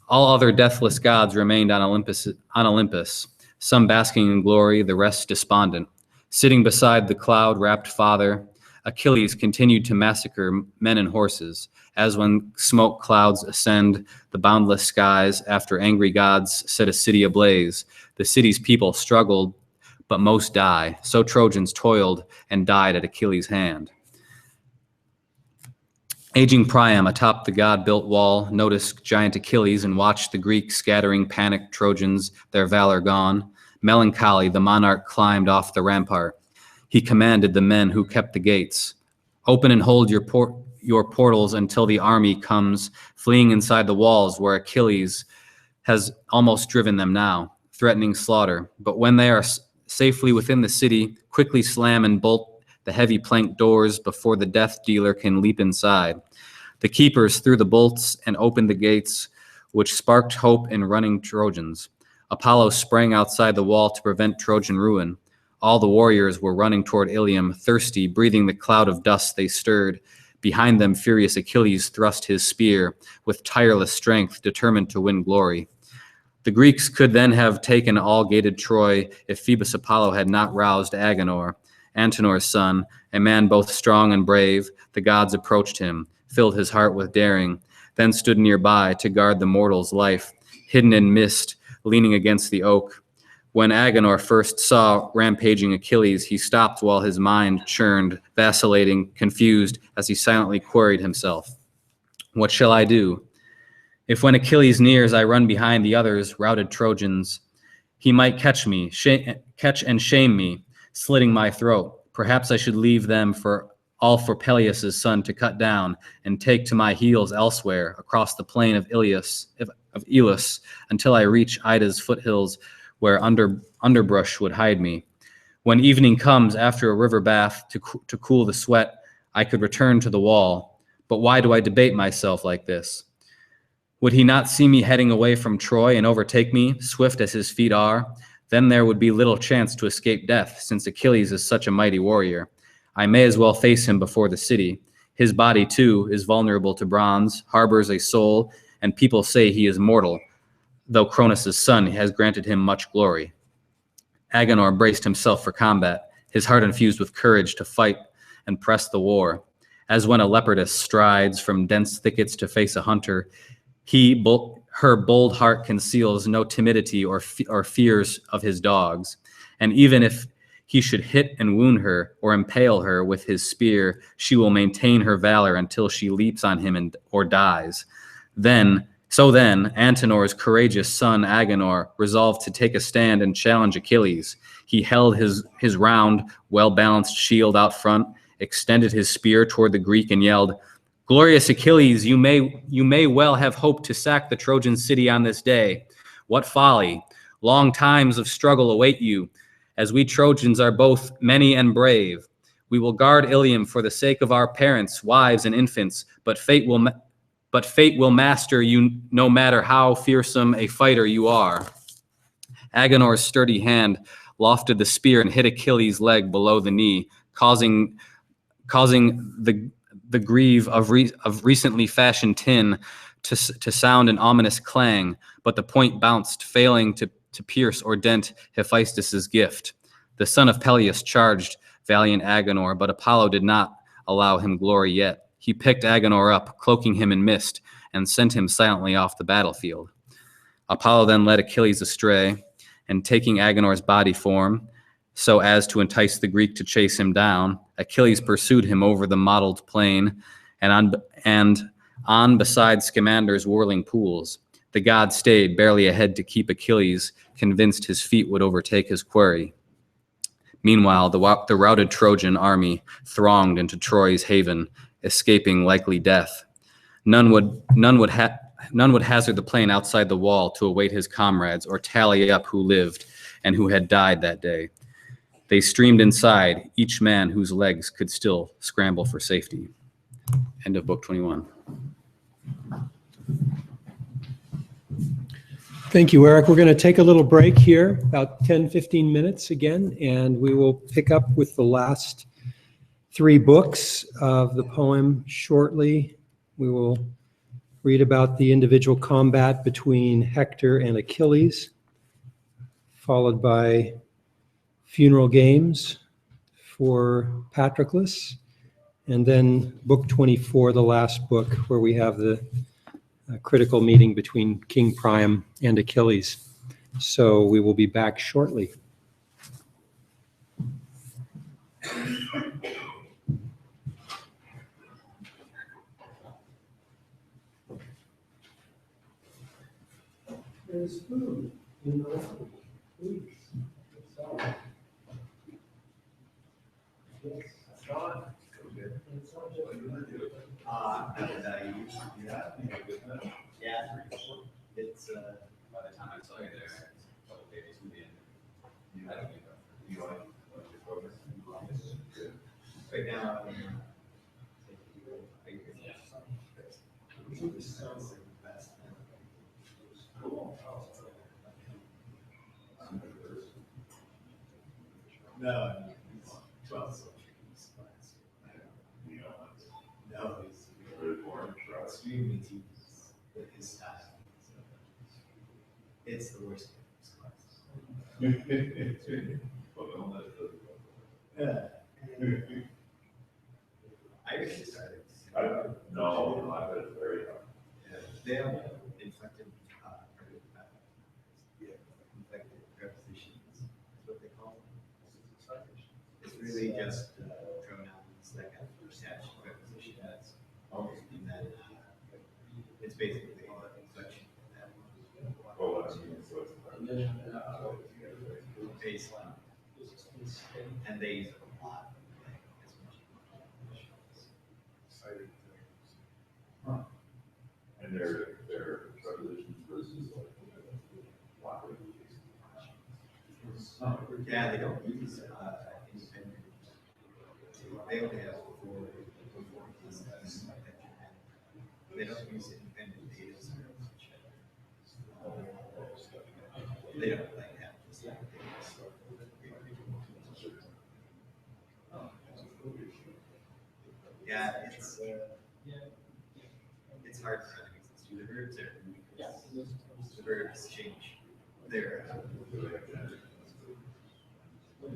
All other deathless gods remained on Olympus, some basking in glory, the rest despondent. Sitting beside the cloud-wrapped father, Achilles continued to massacre men and horses, as when smoke clouds ascend the boundless skies after angry gods set a city ablaze. The city's people struggled, but most die. So Trojans toiled and died at Achilles' hand. Aging Priam atop the god-built wall noticed giant Achilles and watched the Greeks scattering panicked Trojans, their valor gone. Melancholy, the monarch climbed off the rampart. He commanded the men who kept the gates, "Open and hold your portals until the army comes, fleeing inside the walls where Achilles has almost driven them now, threatening slaughter. But when they are safely within the city, quickly slam and bolt the heavy plank doors before the death dealer can leap inside." The keepers threw the bolts and opened the gates, which sparked hope in running Trojans. Apollo sprang outside the wall to prevent Trojan ruin. All the warriors were running toward Ilium, thirsty, breathing the cloud of dust they stirred. Behind them, furious Achilles thrust his spear with tireless strength, determined to win glory. The Greeks could then have taken all gated Troy if Phoebus Apollo had not roused Agenor, Antenor's son, a man both strong and brave. The gods approached him, filled his heart with daring, then stood nearby to guard the mortal's life, hidden in mist, leaning against the oak. When Agenor first saw rampaging Achilles, he stopped while his mind churned, vacillating, confused, as he silently queried himself, "What shall I do? If when Achilles nears I run behind the others, routed Trojans, he might catch and shame me, slitting my throat. Perhaps I should leave them for Peleus' son to cut down and take to my heels elsewhere across the plain of Elis until I reach Ida's foothills where underbrush would hide me. When evening comes after a river bath to cool the sweat, I could return to the wall. But why do I debate myself like this? Would he not see me heading away from Troy and overtake me, swift as his feet are? Then there would be little chance to escape death, since Achilles is such a mighty warrior. I may as well face him before the city. His body, too, is vulnerable to bronze, harbors a soul, and people say he is mortal, though Cronus' son has granted him much glory. Agenor braced himself for combat, his heart infused with courage to fight and press the war. As when a leopardess strides from dense thickets to face a hunter, her bold heart conceals no timidity or fears of his dogs. And even if he should hit and wound her or impale her with his spear, she will maintain her valor until she leaps on him or dies. Then, Antenor's courageous son Agenor resolved to take a stand and challenge Achilles. He held his round, well-balanced shield out front, extended his spear toward the Greek and yelled, "Glorious Achilles, you may well have hoped to sack the Trojan city on this day. What folly! Long times of struggle await you, as we Trojans are both many and brave. We will guard Ilium for the sake of our parents, wives, and infants, but fate will but fate will master you no matter how fearsome a fighter you are. Agenor's sturdy hand lofted the spear and hit Achilles' leg below the knee, causing the greave of recently fashioned tin to sound an ominous clang, but the point bounced, failing to pierce or dent Hephaestus's gift. The son of Peleus charged valiant Agenor, but Apollo did not allow him glory yet. He picked Agenor up, cloaking him in mist, and sent him silently off the battlefield. Apollo then led Achilles astray, and taking Agenor's body form, so as to entice the Greek to chase him down, Achilles pursued him over the mottled plain and on beside Scamander's whirling pools. The god stayed barely ahead to keep Achilles, convinced his feet would overtake his quarry. Meanwhile, the routed Trojan army thronged into Troy's haven, escaping likely death. None would hazard the plain outside the wall to await his comrades or tally up who lived and who had died that day. They streamed inside, each man whose legs could still scramble for safety. End of book 21. Thank you, Eric. We're going to take a little break here, about 10-15 minutes again, and we will pick up with the last 3 books of the poem shortly. We will read about the individual combat between Hector and Achilles, followed by funeral games for Patroclus, and then book 24, the last book, where we have the critical meeting between King Priam and Achilles. So we will be back shortly. There's food in the lobby. Please. Yes. John. Yeah. It's by the time I saw you there, a couple days from the end. You want to focus? Right now, no, 12. No, he's extremely tedious with his style. It's the worst class. Yeah. I actually started. No, I bet it's very hard. Yeah. They have inflected prepositions. That's what they call them. It's really just pronouns that have attached prepositions. And then it's basically inflection. Baseline. And they use it a lot. And their prepositions versus yeah, they don't use independent. They only have 4 pieces. They don't use independent data. They don't like that. Yeah, it's hard for them because the verbs are the verbs change. They're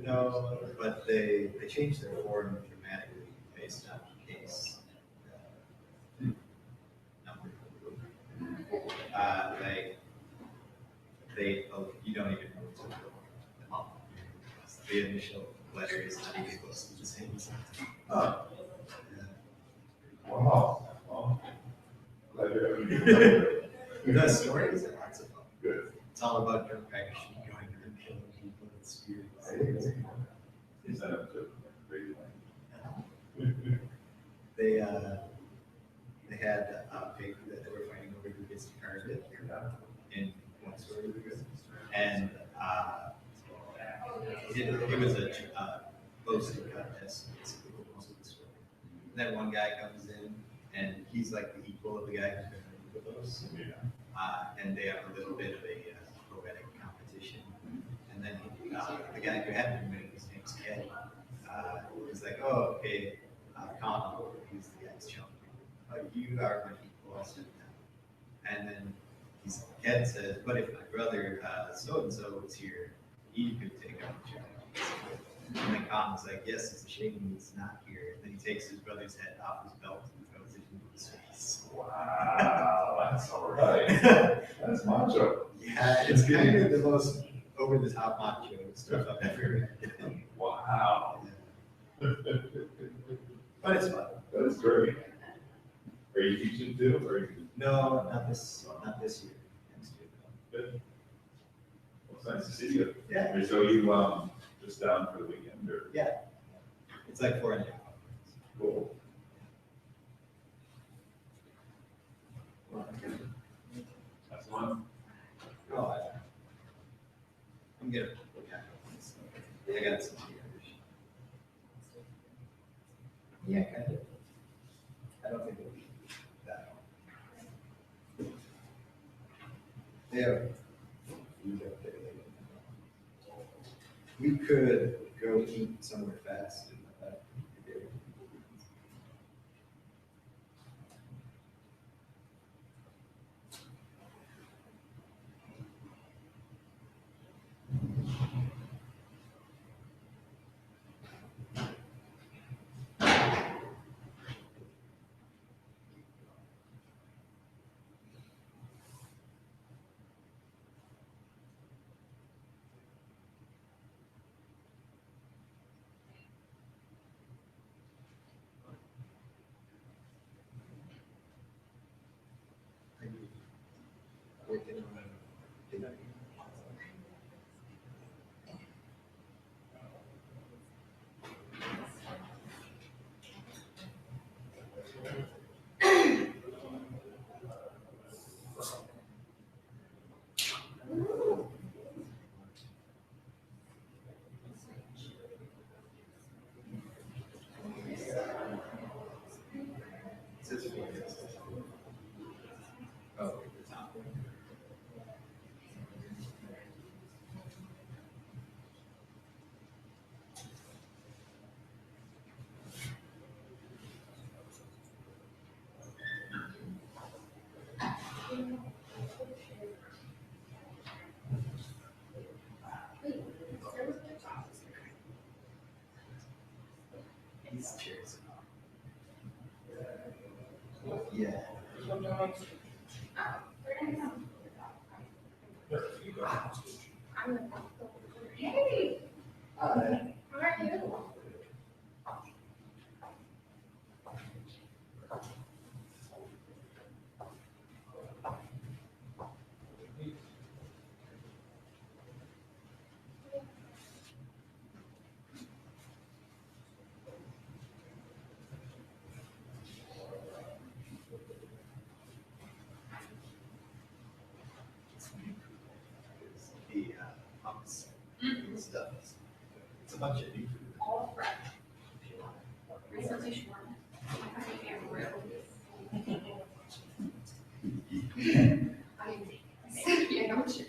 no, but they change their form dramatically based on case number. Like you don't even know the initial letter is not even close to the same. Oh. Wow. The stories are lots of fun. Good. It's all about drug practicing, going and killing people with spears. Is that a great They had a pig that they were fighting over who gets to carve it in one story. And it was a boasting contest, basically, for most of the story. And then one guy comes in, and he's like the equal of the guy who's been with those. And they have a little bit of a poetic competition. And then the guy who had been winning, his name's Ken, was like, oh, okay, Colin, he's the guy's chump. You are my equal, I'll sit down. And then Ken says, but if my brother so-and-so was here, he could take up the challenge. And then Colin's like, yes, it's a shame he's not here. And then he takes his brother's head off his belt and throws it into his face. Wow, that's all right. That's macho. Yeah, it's kind of the most over-the-top macho stuff I've ever read. Wow. But it's fun. That is great. Are you teaching too, or are you? No, not this year. Next year. Good. Well, it's nice to see you. Yeah. So you just down for the weekend, or? Yeah. It's like 4.5 hours. Cool. That's fun. Oh, I'm good. Yeah, I got some here. Yeah, kind of. I don't think it'll be that long. Yeah. We could go eat somewhere fast. Oh, the top. These chairs. Yeah. Hey, how are you? The pumps and stuff. It's a bunch of new food. All fresh. Recently shorn. I can't remember. Yeah, I'm sure.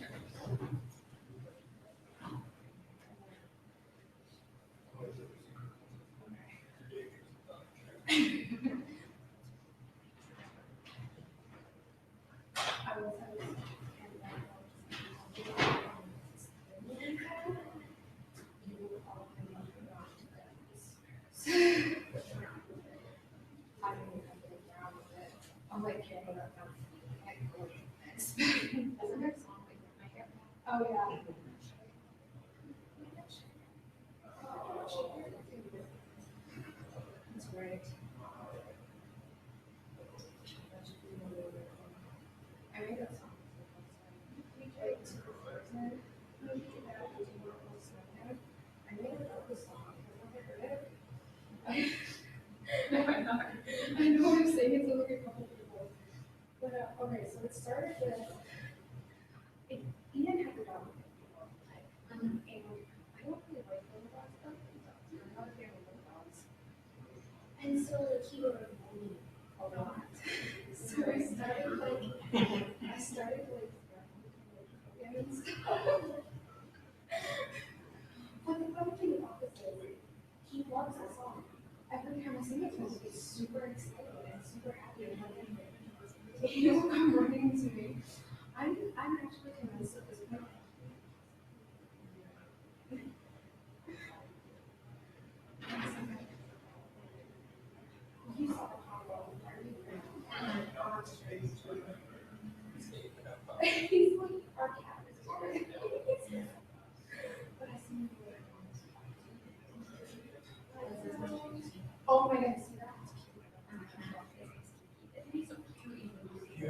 I'm like carrying that down. Oh, yeah. That's right. I made that song. I made another song. No, I'm not. I know what I'm saying. It's like a couple people. But okay, so it started with Ian had the dog. And I don't really like little dogs, but I'm not a fan of little dogs. And so like he would annoy me a lot. So So I started like and stuff. But the funny thing about this is, he loves that song. Every time I sing it to him, he's super excited and super happy and happy. He will come running to me. I'm actually convinced at this point. You saw the combo. He's like, our cat is boring. But I see him. Oh my goodness, he's so cute.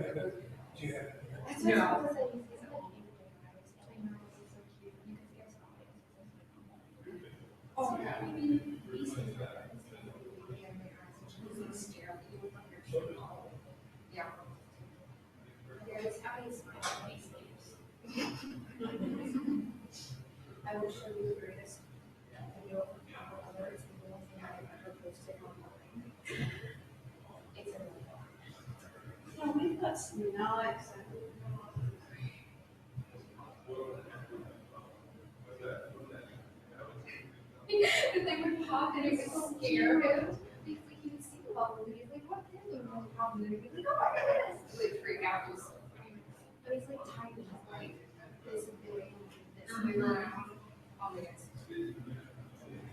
Oh, yeah. I will show you the greatest video of how other it's the only thing I've ever posted online. It's a no, maybe that's not exactly. And they would pop and it would scare him. Because like, he would see the bubble and he's like, what is it? No problem. And he'd be like, oh my goodness. He would freak out. It was so funny. But he's like tiny. He's like this big, this big. Oh my goodness.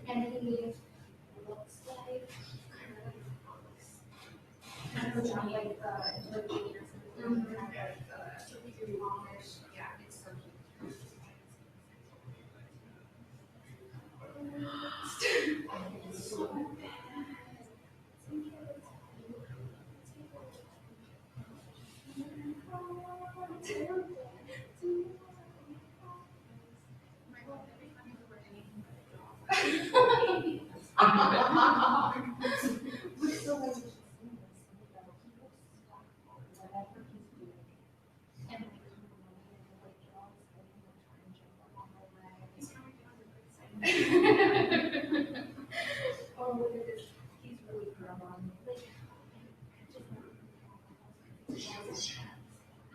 And he looks like kind of like the baby or something. Kind of like the longish. Yeah, it's so cute. Oh, look at this. He's really grown on.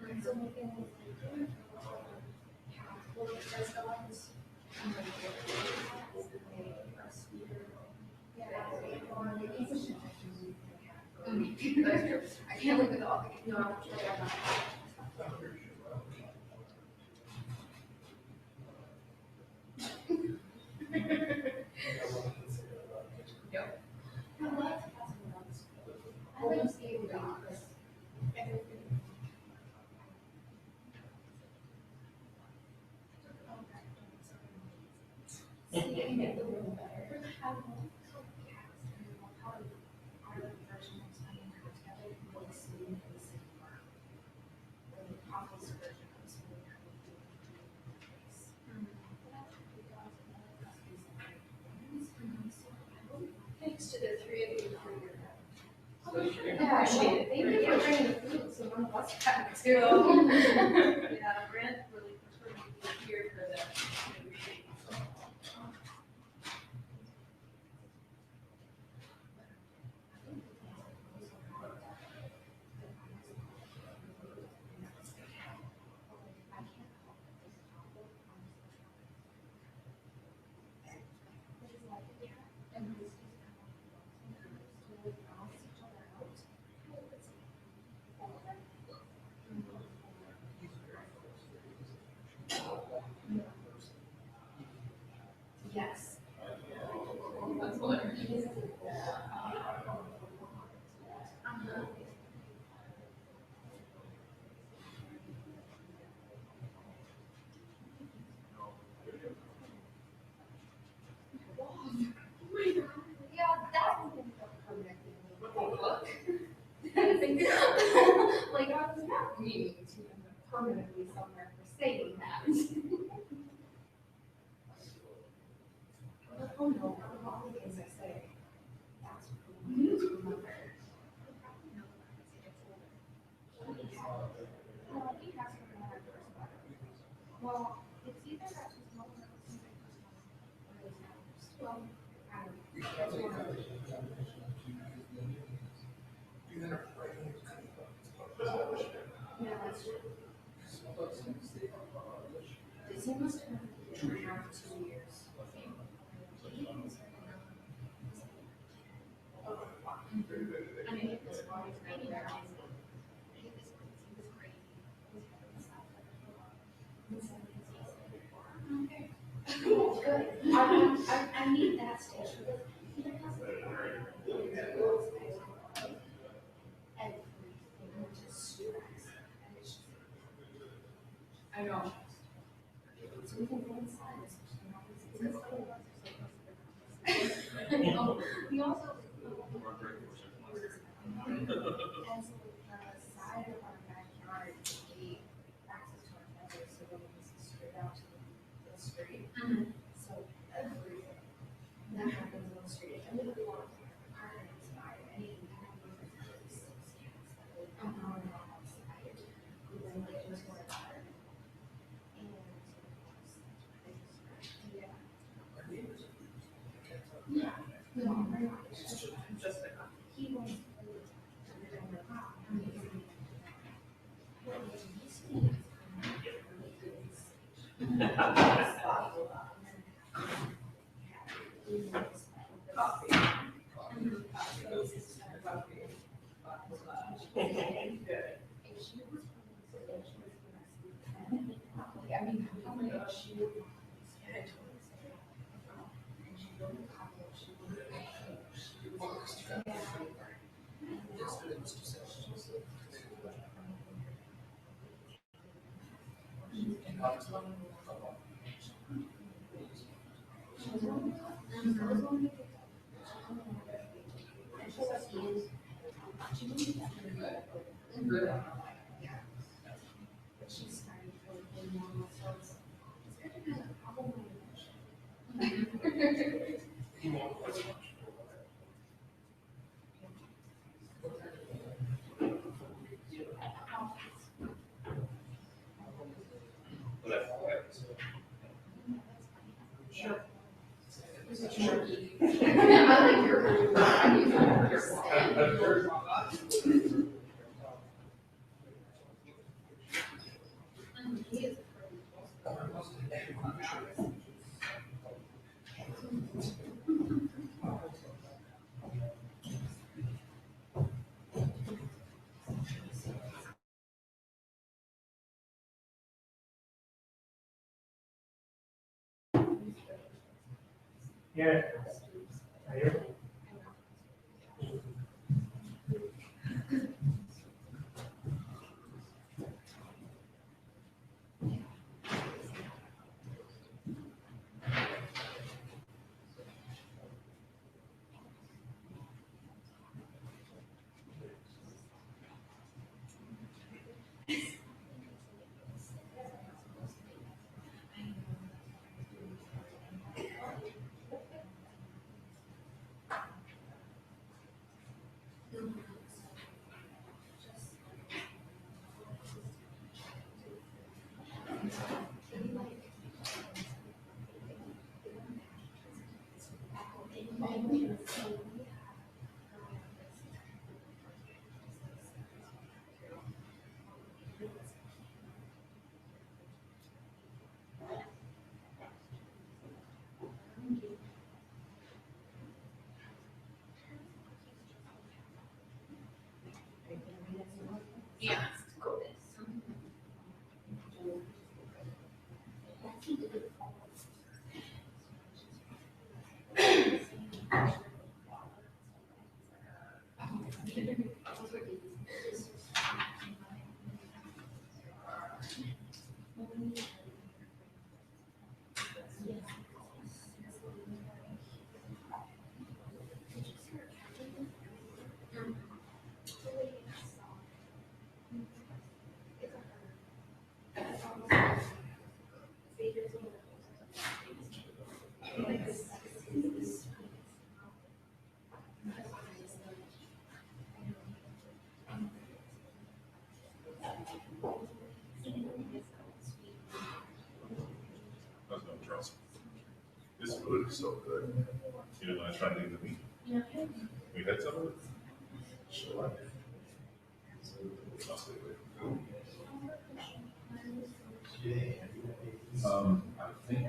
Like, so making I can't look at the other. No, I'm not. Yep. I like seeing dogs. Thanks to the three of you for your yeah, appreciate it. Thank you for bringing the food, so none of us had to. Yeah, Brent really preferred to be here for the negotiating. Yes. That's hilarious. Yeah, that would be permanent. Look. Like, I was not meaning to end up permanently somewhere for saying that. Oh no, all the things I say. That's what we need to remember. Well, it's either that's just one or well, I don't know. I need that station. I know. We also. And so the side of our backyard, we access to our neighbors, so we can see straight out to the street. So every, that happens on the street. And we don't want apartments by any kind of outside. We then get into our apartment. And. Yeah. No, just he was. Yeah. Yeah. This food is so good. You know, when I tried to eat the meat. Yeah. We had some of it. Sure. I'll stay away. I think a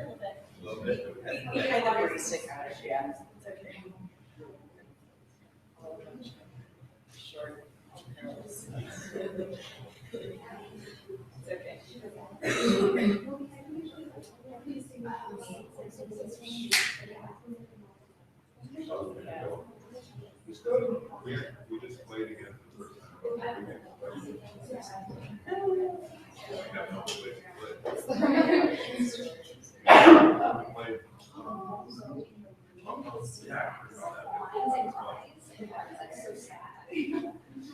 little bit. You kind of already stick out, yeah, it's okay. Short pills. It's okay. We just played again for the first time. We have no place to play.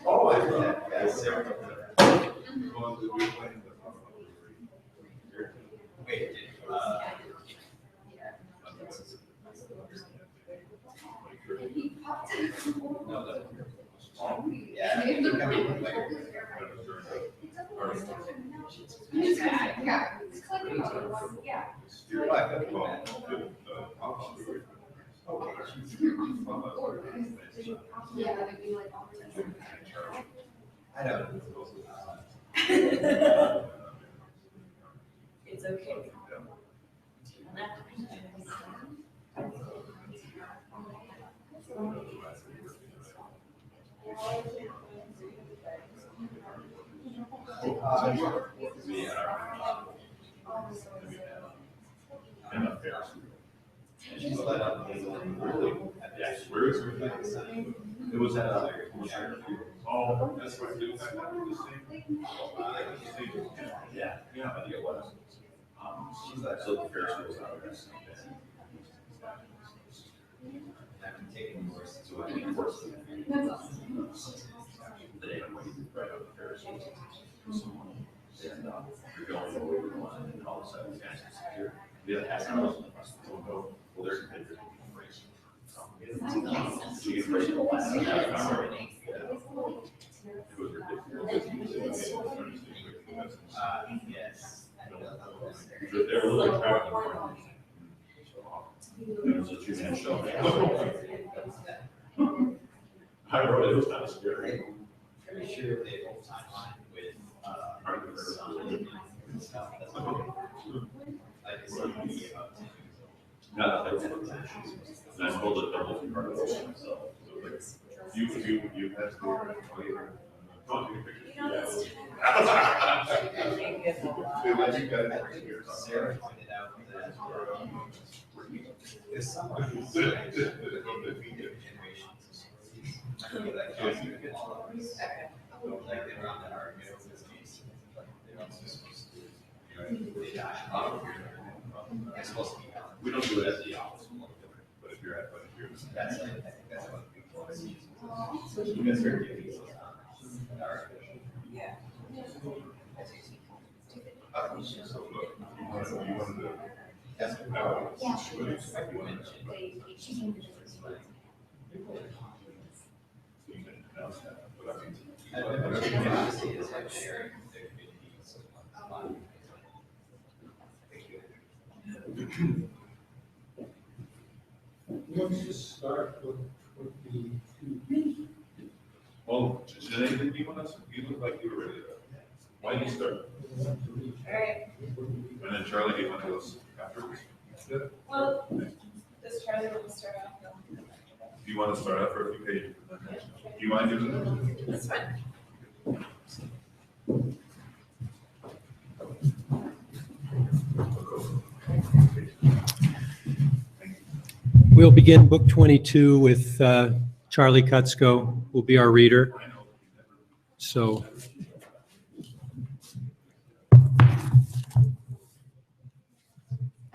Oh, I love that. Wait, I know. It's okay. It was at oh, that's right. Yeah, yeah, I think it was. She's like, so the Ferris wheel's out there. I've been taking worse, so I can force them. The day I'm waiting right on the Ferris wheel. And you're going over the line and all of a sudden the guys disappear. The other half hour, well, they're competitors. So you get ready to last half hour. It was ridiculous. Yes. They're a little tired. It was a two-man show. I wrote it, it was kind of scary. Pretty sure they both timeline with, sun and stuff. That's what like it's about 10 years ago. No, they were. And I told it double to part of it. So like, you had to. Don't take pictures. Sarah pointed out that there's someone who's like the generations. Like they were on that argument over this case. They're also supposed to, they die. They're supposed to be. We don't do it at the office, but if you're at, That's like, I think that's what people see. So you guys are giving these, Yeah. so look, you wanted to. That's Let's just start with the Well, is there anything you want us, you look like you were ready to, why don't you start? Alright, And then Charlie, you want to go afterwards? Do well, does Charlie want to start off? you want to start out for a few pages? Do you mind doing that? That's fine. We'll begin Book 22 with Charlie Kutzko will be our reader. So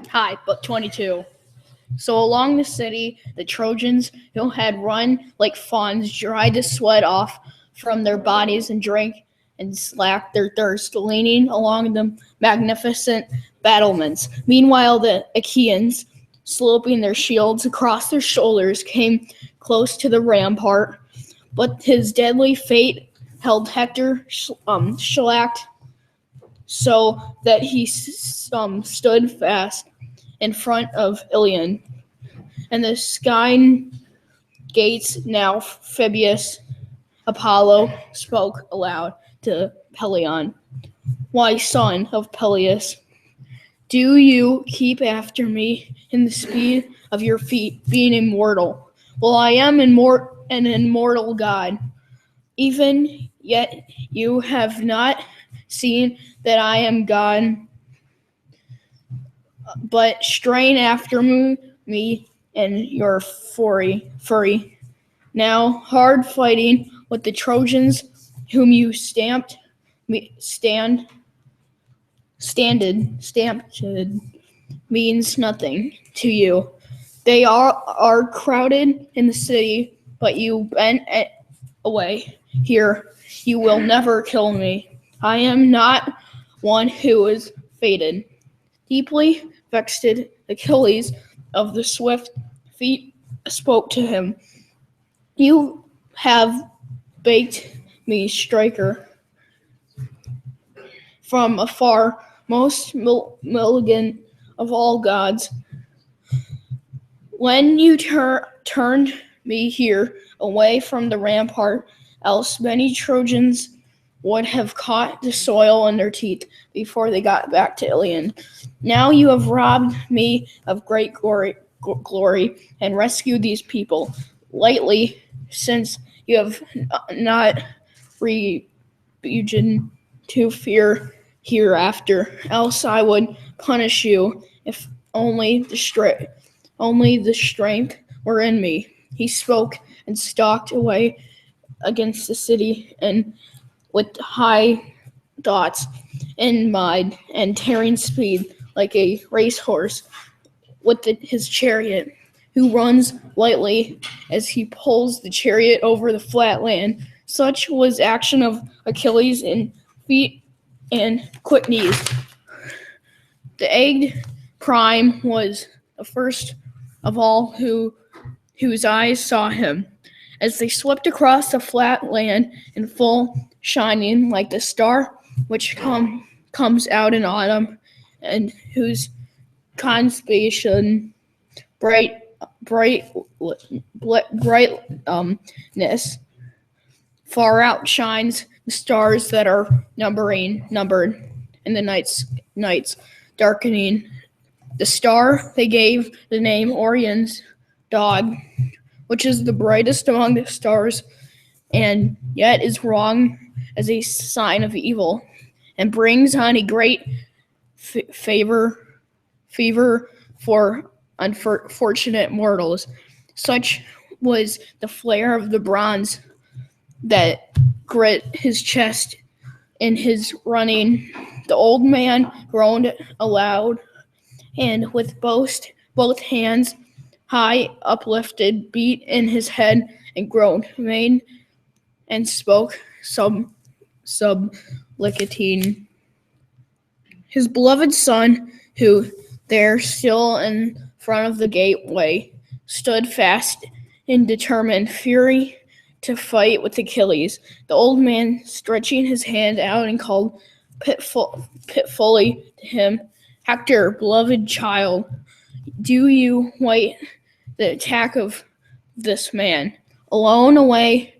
Hi, Book 22. So along the city, the Trojans who had run like fawns dried the sweat off from their bodies and drank and slacked their thirst, leaning along the magnificent battlements. Meanwhile, the Achaeans, sloping their shields across their shoulders, came close to the rampart. But his deadly fate held Hector shellacked so that he stood fast in front of Ilion. And the sky gates now Phoebus Apollo spoke aloud to Pelion. Why, son of Peleus, Do you keep after me in the speed of your feet, being immortal? Well, I am an immortal God. Even yet you have not seen that I am God, but strain after me and your fury. Now hard fighting with the Trojans, whom you stamped means nothing to you. They are crowded in the city, but you bent away. Here, you will never kill me. I am not one who is fated. Deeply vexed, Achilles of the swift feet spoke to him. You have baked me, striker, from afar, most malignant of all gods. When you turned me here away from the rampart, else many Trojans would have caught the soil in their teeth before they got back to Ilion. Now you have robbed me of great glory and rescued these people lightly, since you have not rebuked to fear hereafter. Else I would punish you, if only the strength were in me. He spoke and stalked away against the city, and with high thoughts in mind and tearing speed like a racehorse with his chariot, who runs lightly as he pulls the chariot over the flat land. Such was action of Achilles in feet and quick knees. The egged prime was the first of all whose eyes saw him, as they swept across the flat land in full shining like the star which comes out in autumn, and whose constellation brightness far outshines the stars that are numbered in the nights darkening. The star they gave the name Orion's dog, which is the brightest among the stars, and yet is wrong as a sign of evil, and brings on a great fever for unfortunate mortals. Such was the flare of the bronze that grit his chest in his running. The old man groaned aloud, and with both hands high uplifted, beat in his head and groaned, made and spoke supplicating. His beloved son, who there still in front of the gateway stood fast in determined fury to fight with Achilles. The old man, stretching his hand out, and called pitifully to him, Hector, beloved child, do you wait the attack of this man? Alone away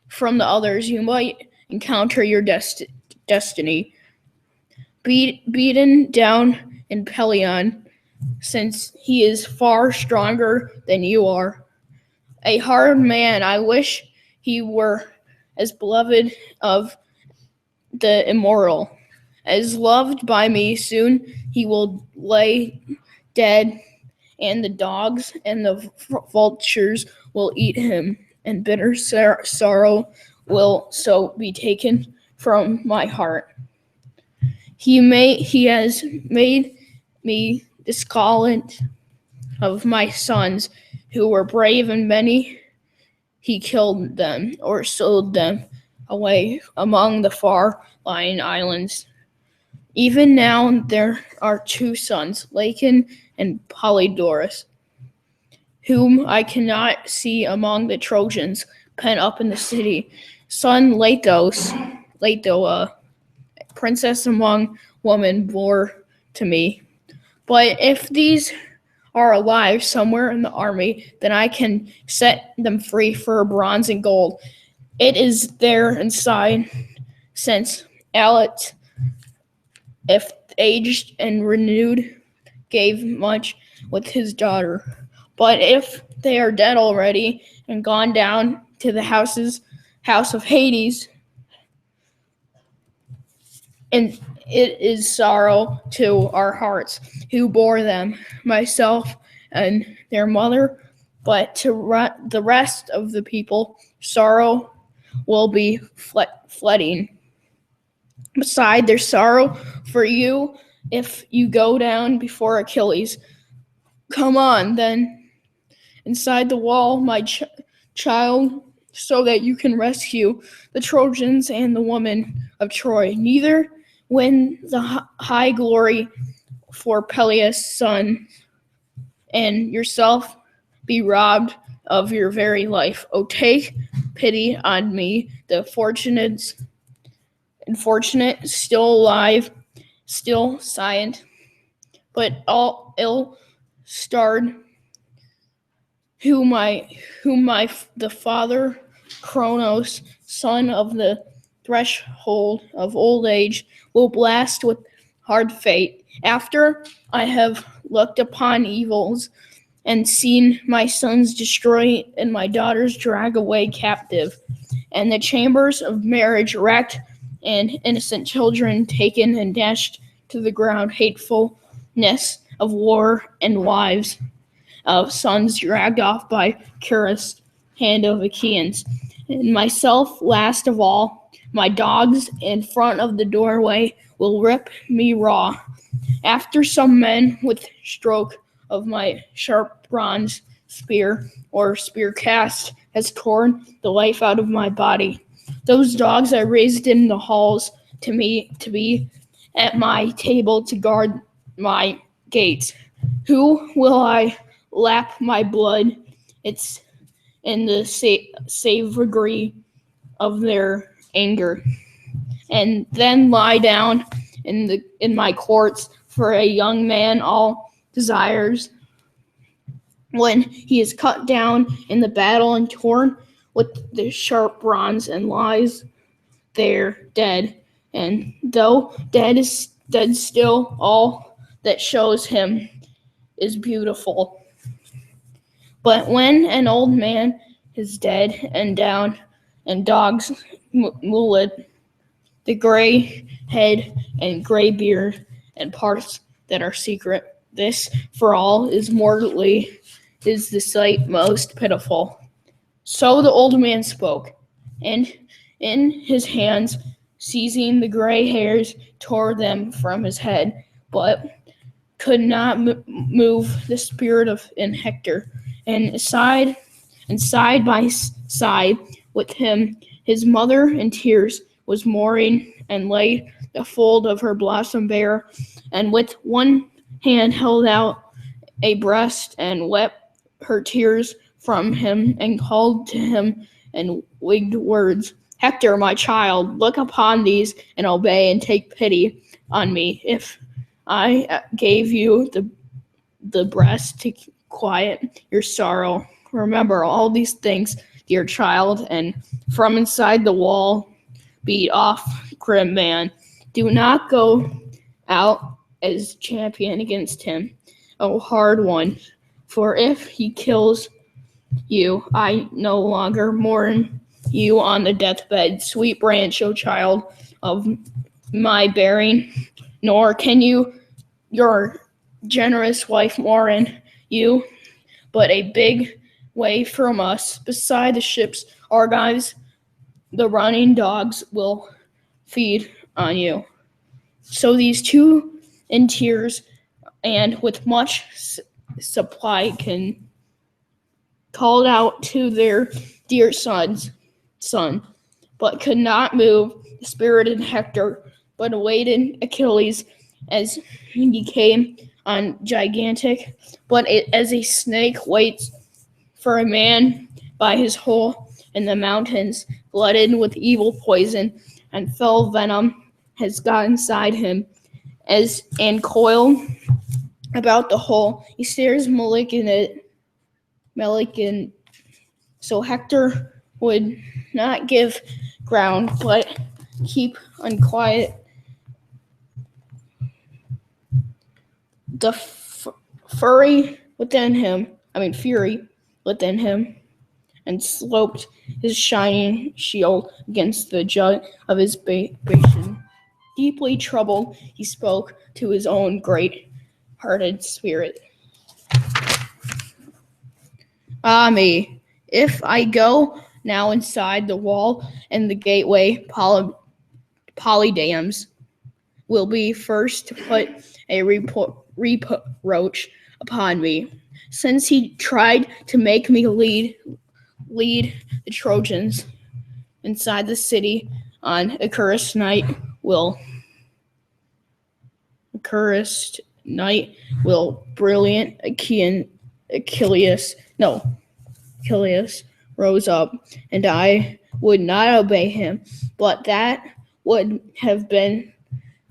from the others, you might encounter your destiny. Beaten down in Pelion, since he is far stronger than you are. A hard man, I wish he were as beloved of the immortal, as loved by me. Soon he will lay dead, and the dogs and the vultures will eat him, and bitter sorrow will so be taken from my heart. He has made me the scolet of my sons, who were brave and many. He killed them or sold them away among the far-lying islands. Even now there are two sons, Lacon and Polydorus, whom I cannot see among the Trojans pent up in the city. Son Leto, princess among women, bore to me. But if these are alive somewhere in the army, then I can set them free for bronze and gold. It is there inside, since if aged and renewed, gave much with his daughter. But if they are dead already and gone down to the house of Hades, and it is sorrow to our hearts who bore them, myself and their mother, but to the rest of the people, sorrow will be fleeting. Beside their sorrow for you, if you go down before Achilles, come on then, inside the wall, my child, so that you can rescue the Trojans and the woman of Troy. Neither win the high glory for Peleus' son, and yourself be robbed of your very life. Oh, take pity on me, the unfortunate, still alive, still silent, but all ill-starred, whom the father Kronos, son of the threshold of old age, will blast with hard fate. After I have looked upon evils and seen my sons destroyed and my daughters dragged away captive, and the chambers of marriage wrecked, and innocent children taken and dashed to the ground, hatefulness of war and wives of sons dragged off by cuirassed hand of Achaeans, and myself last of all, my dogs in front of the doorway will rip me raw. After some men with stroke of my sharp bronze spear or spear cast has torn the life out of my body, those dogs I raised in the halls to be at my table to guard my gates. Who will I lap my blood? It's in the savory of their anger, and then lie down in my courts for a young man all desires, when he is cut down in the battle and torn with the sharp bronze and lies there dead. And though dead is dead still, all that shows him is beautiful. But when an old man is dead and down, and dogs mullet, the gray head and gray beard and parts that are secret, this for all is mortally is the sight most pitiful. So the old man spoke, and in his hands, seizing the gray hairs, tore them from his head, but could not move the spirit in Hector. And side by side with him, his mother in tears was mourning and laid the fold of her blossom bare, and with one hand held out a breast and wept her tears from him, and called to him in winged words, Hector, my child, look upon these and obey and take pity on me. If I gave you the breast to quiet your sorrow, remember all these things, dear child, and from inside the wall beat off grim man. Do not go out as champion against him, O hard one, for if he kills you, I no longer mourn you on the deathbed, sweet branch, O child of my bearing, nor can your generous wife mourn you, but a big way from us, beside the ships Argives, the running dogs will feed on you. So these two in tears and with much supply called out to their dear son, but could not move the spirited Hector, but awaited Achilles as he came on gigantic, but as a snake waits for a man by his hole in the mountains, glutted with evil poison and fell venom has got inside him, and coiled about the hole, he stares malignant. So Hector would not give ground, but keep unquiet the fury within him, and sloped his shining shield against the jut of his basin. Deeply troubled, he spoke to his own great-hearted spirit. Ah me, if I go now inside the wall and the gateway, Polydams will be first to put a reproach upon me, since he tried to make me lead the Trojans inside the city on accursed night brilliant Achilles rose up, and I would not obey him, but that would have been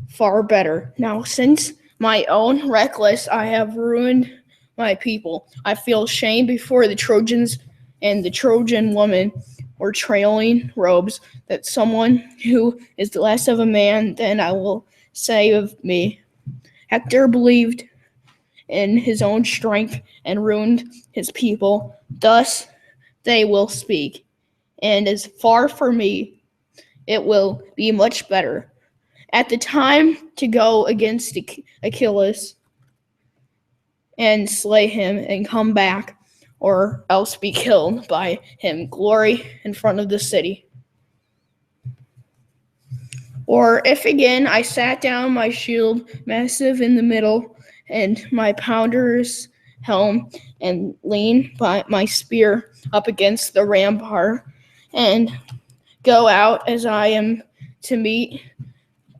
far better. Now, since my own reckless, I have ruined my people. I feel shame before the Trojans and the Trojan woman or trailing robes that someone who is less of a man than I will say of me. Hector believed in his own strength and ruined his people. Thus they will speak. And as far for me, it will be much better at the time to go against Achilles and slay him and come back, or else be killed by him, glory in front of the city. Or if again I sat down my shield massive in the middle, and my pounder's helm, and lean by my spear up against the rampart, and go out as I am to meet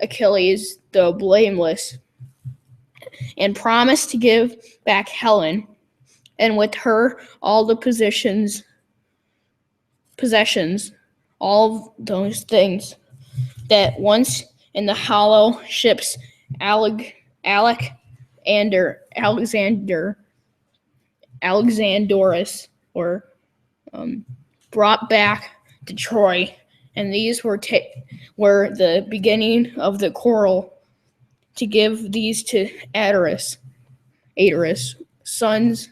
Achilles the blameless, and promise to give back Helen, and with her all the possessions, all those things that once in the hollow ships Alexandorus brought back to Troy, and these were the beginning of the quarrel, to give these to Adarus, sons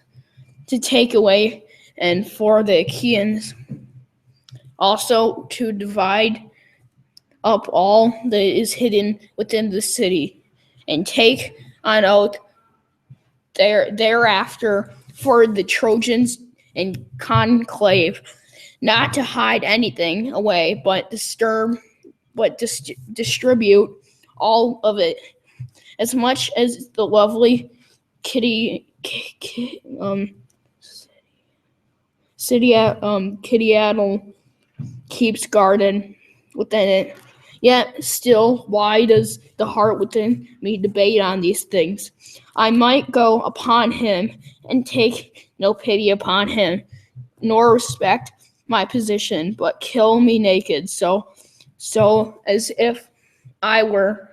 to take away, and for the Achaeans also to divide up all that is hidden within the city, and take on oath thereafter for the Trojans in conclave not to hide anything away, but distribute all of it, as much as the lovely Kittiadel keeps garden within it. Yet still, why does the heart within me debate on these things? I might go upon him and take no pity upon him, nor respect my position, but kill me naked, so as if I were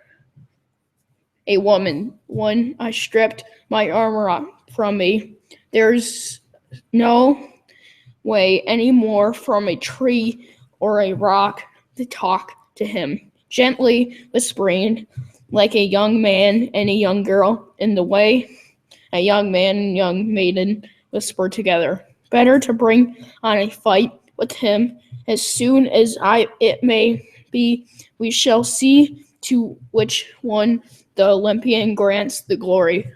a woman. When I stripped my armor from me, there's no way anymore from a tree or a rock to talk to him, gently whispering like a young man and a young girl, in the way a young man and young maiden whisper together. Better to bring on a fight with him as soon as it may be. We shall see to which one the Olympian grants the glory.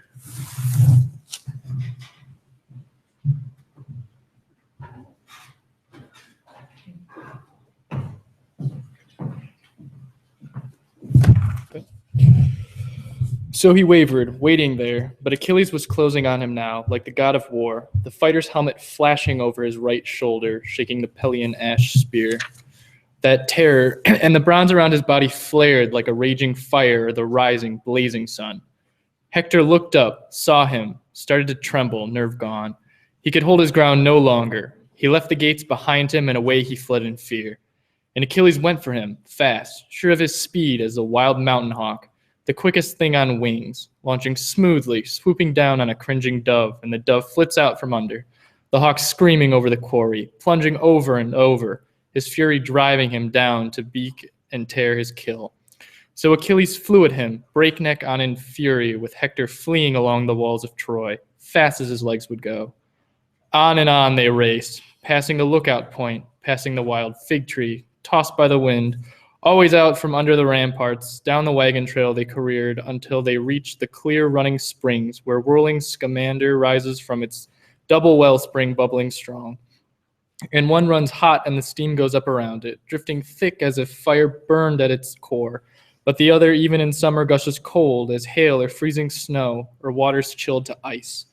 So he wavered, waiting there, but Achilles was closing on him now, like the god of war, the fighter's helmet flashing over his right shoulder, shaking the Pelian ash spear. That terror, and the bronze around his body flared like a raging fire or the rising, blazing sun. Hector looked up, saw him, started to tremble, nerve gone. He could hold his ground no longer. He left the gates behind him, and away he fled in fear. And Achilles went for him, fast, sure of his speed as a wild mountain hawk, the quickest thing on wings, launching smoothly, swooping down on a cringing dove, and the dove flits out from under, the hawk screaming over the quarry, plunging over and over, his fury driving him down to beak and tear his kill. So Achilles flew at him, breakneck on in fury, with Hector fleeing along the walls of Troy, fast as his legs would go. On and on they raced, passing the lookout point, passing the wild fig tree, tossed by the wind, always out from under the ramparts. Down the wagon trail they careered until they reached the clear running springs, where whirling Scamander rises from its double wellspring bubbling strong. And one runs hot and the steam goes up around it, drifting thick as if fire burned at its core. But the other, even in summer, gushes cold as hail or freezing snow, or waters chilled to ice.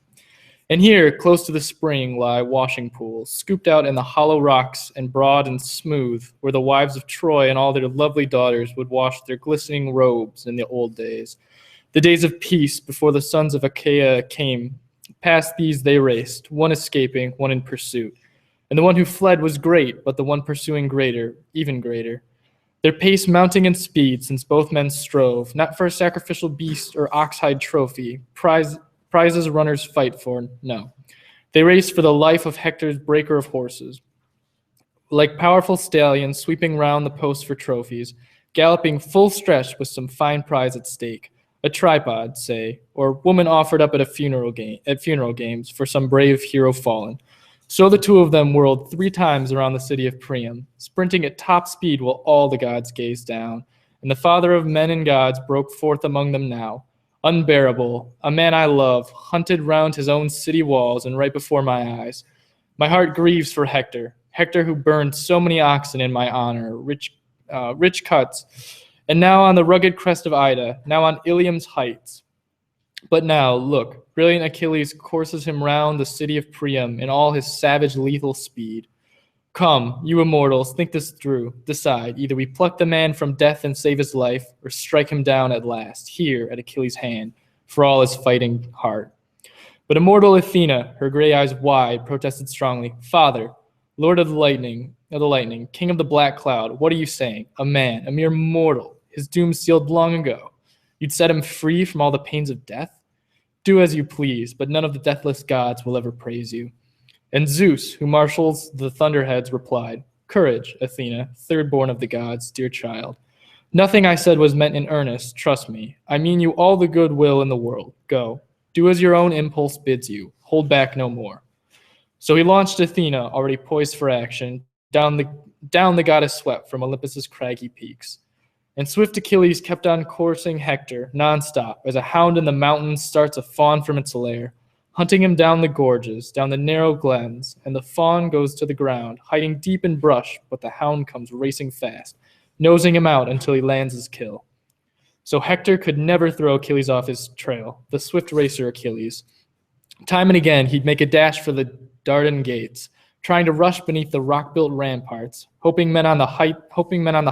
And here, close to the spring, lie washing pools, scooped out in the hollow rocks and broad and smooth, where the wives of Troy and all their lovely daughters would wash their glistening robes in the old days. The days of peace before the sons of Achaia came. Past these they raced, one escaping, one in pursuit. And the one who fled was great, but the one pursuing greater, even greater. Their pace mounting in speed, since both men strove, not for a sacrificial beast or oxhide trophy, prizes runners fight for, no. They raced for the life of Hector's breaker of horses. Like powerful stallions sweeping round the posts for trophies, galloping full stretch with some fine prize at stake, a tripod, say, or woman offered up at funeral games for some brave hero fallen. So the two of them whirled 3 times around the city of Priam, sprinting at top speed while all the gods gazed down. And the father of men and gods broke forth among them now. Unbearable, a man I love, hunted round his own city walls and right before my eyes. My heart grieves for Hector, Hector who burned so many oxen in my honor, rich cuts, and now on the rugged crest of Ida, now on Ilium's heights. But now, look, brilliant Achilles courses him round the city of Priam in all his savage lethal speed. Come, you immortals, think this through, decide, either we pluck the man from death and save his life, or strike him down at last, here at Achilles' hand, for all his fighting heart. But immortal Athena, her gray eyes wide, protested strongly, Father, Lord of the lightning, king of the black cloud, what are you saying? A man, a mere mortal, his doom sealed long ago. You'd set him free from all the pains of death? Do as you please, but none of the deathless gods will ever praise you. And Zeus, who marshals the thunderheads, replied, Courage, Athena, third born of the gods, dear child. Nothing I said was meant in earnest, trust me. I mean you all the good will in the world. Go, do as your own impulse bids you. Hold back no more. So he launched Athena, already poised for action, down the goddess swept from Olympus's craggy peaks. And swift Achilles kept on coursing Hector, nonstop, as a hound in the mountains starts a fawn from its lair, hunting him down the gorges, down the narrow glens, and the fawn goes to the ground, hiding deep in brush, but the hound comes racing fast, nosing him out until he lands his kill. So Hector could never throw Achilles off his trail, the swift racer Achilles. Time and again, he'd make a dash for the Dardan gates, trying to rush beneath the rock-built ramparts, hoping men on the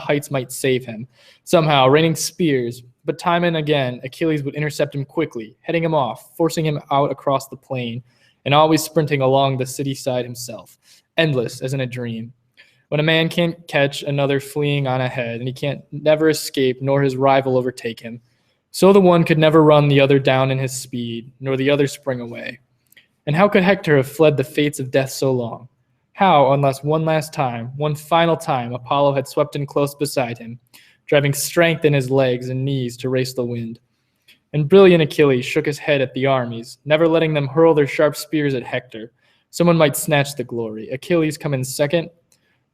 heights might save him, somehow raining spears. But time and again, Achilles would intercept him quickly, heading him off, forcing him out across the plain, and always sprinting along the city side himself, endless as in a dream. When a man can't catch another fleeing on ahead, and he can't never escape, nor his rival overtake him, so the one could never run the other down in his speed, nor the other spring away. And how could Hector have fled the fates of death so long? How, unless one last time, one final time, Apollo had swept in close beside him, driving strength in his legs and knees to race the wind. And brilliant Achilles shook his head at the armies, never letting them hurl their sharp spears at Hector. Someone might snatch the glory. Achilles come in second.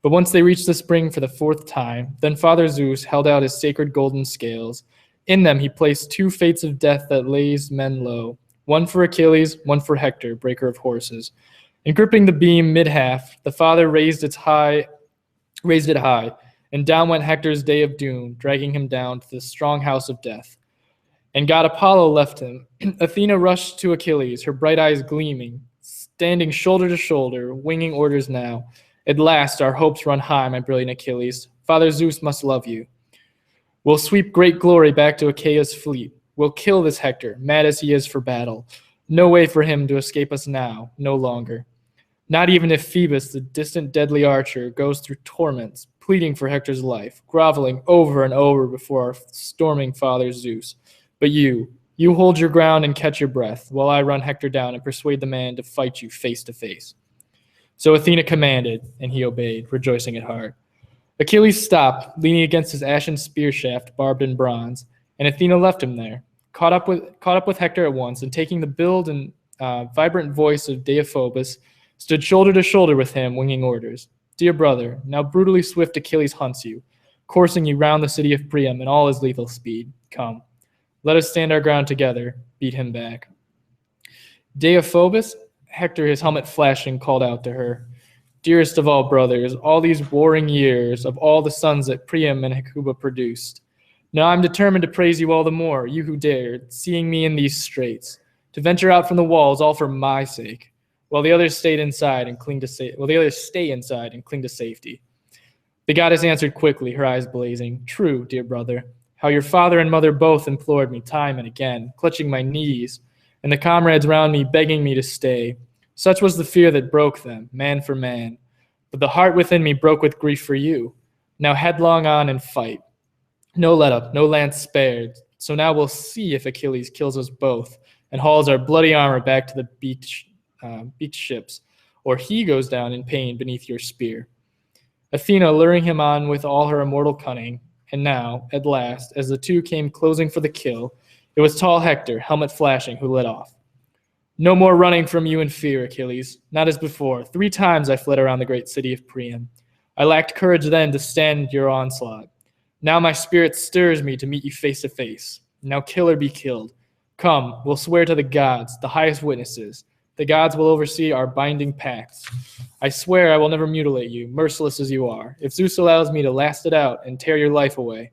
But once they reached the spring for the 4th time, then Father Zeus held out his sacred golden scales. In them he placed 2 fates of death that lays men low, one for Achilles, one for Hector, breaker of horses. And gripping the beam mid-half, the father raised it high, and down went Hector's day of doom, dragging him down to the strong house of death. And God Apollo left him. Athena rushed to Achilles, her bright eyes gleaming, standing shoulder to shoulder, winging orders now. At last our hopes run high, my brilliant Achilles. Father Zeus must love you. We'll sweep great glory back to Achaia's fleet. We'll kill this Hector, mad as he is for battle. No way for him to escape us now, no longer. Not even if Phoebus, the distant deadly archer, goes through torments, pleading for Hector's life, groveling over and over before our storming father Zeus. But you hold your ground and catch your breath, while I run Hector down and persuade the man to fight you face to face. So Athena commanded, and he obeyed, rejoicing at heart. Achilles stopped, leaning against his ashen spear shaft, barbed in bronze, and Athena left him there, caught up with Hector at once, and taking the build and vibrant voice of Deiphobus, stood shoulder to shoulder with him, winging orders. Dear brother, now brutally swift Achilles hunts you, coursing you round the city of Priam in all his lethal speed. Come, let us stand our ground together, beat him back. Deiphobus, Hector, his helmet flashing, called out to her, Dearest of all brothers, all these warring years of all the sons that Priam and Hecuba produced. Now I'm determined to praise you all the more, you who dared, seeing me in these straits, to venture out from the walls all for my sake, while the others stay inside and cling to safety. The goddess answered quickly, her eyes blazing, True, dear brother, how your father and mother both implored me time and again, clutching my knees, and the comrades round me begging me to stay. Such was the fear that broke them, man for man. But the heart within me broke with grief for you. Now headlong on and fight. No let up, no lance spared. So now we'll see if Achilles kills us both and hauls our bloody armor back to the beach ships, or he goes down in pain beneath your spear. Athena luring him on with all her immortal cunning, and now, at last, as the two came closing for the kill, it was tall Hector, helmet flashing, who led off. No more running from you in fear, Achilles, not as before. 3 times I fled around the great city of Priam. I lacked courage then to stand your onslaught. Now my spirit stirs me to meet you face to face. Now kill or be killed. Come, we'll swear to the gods, the highest witnesses. The gods will oversee our binding pacts. I swear I will never mutilate you, merciless as you are, if Zeus allows me to last it out and tear your life away.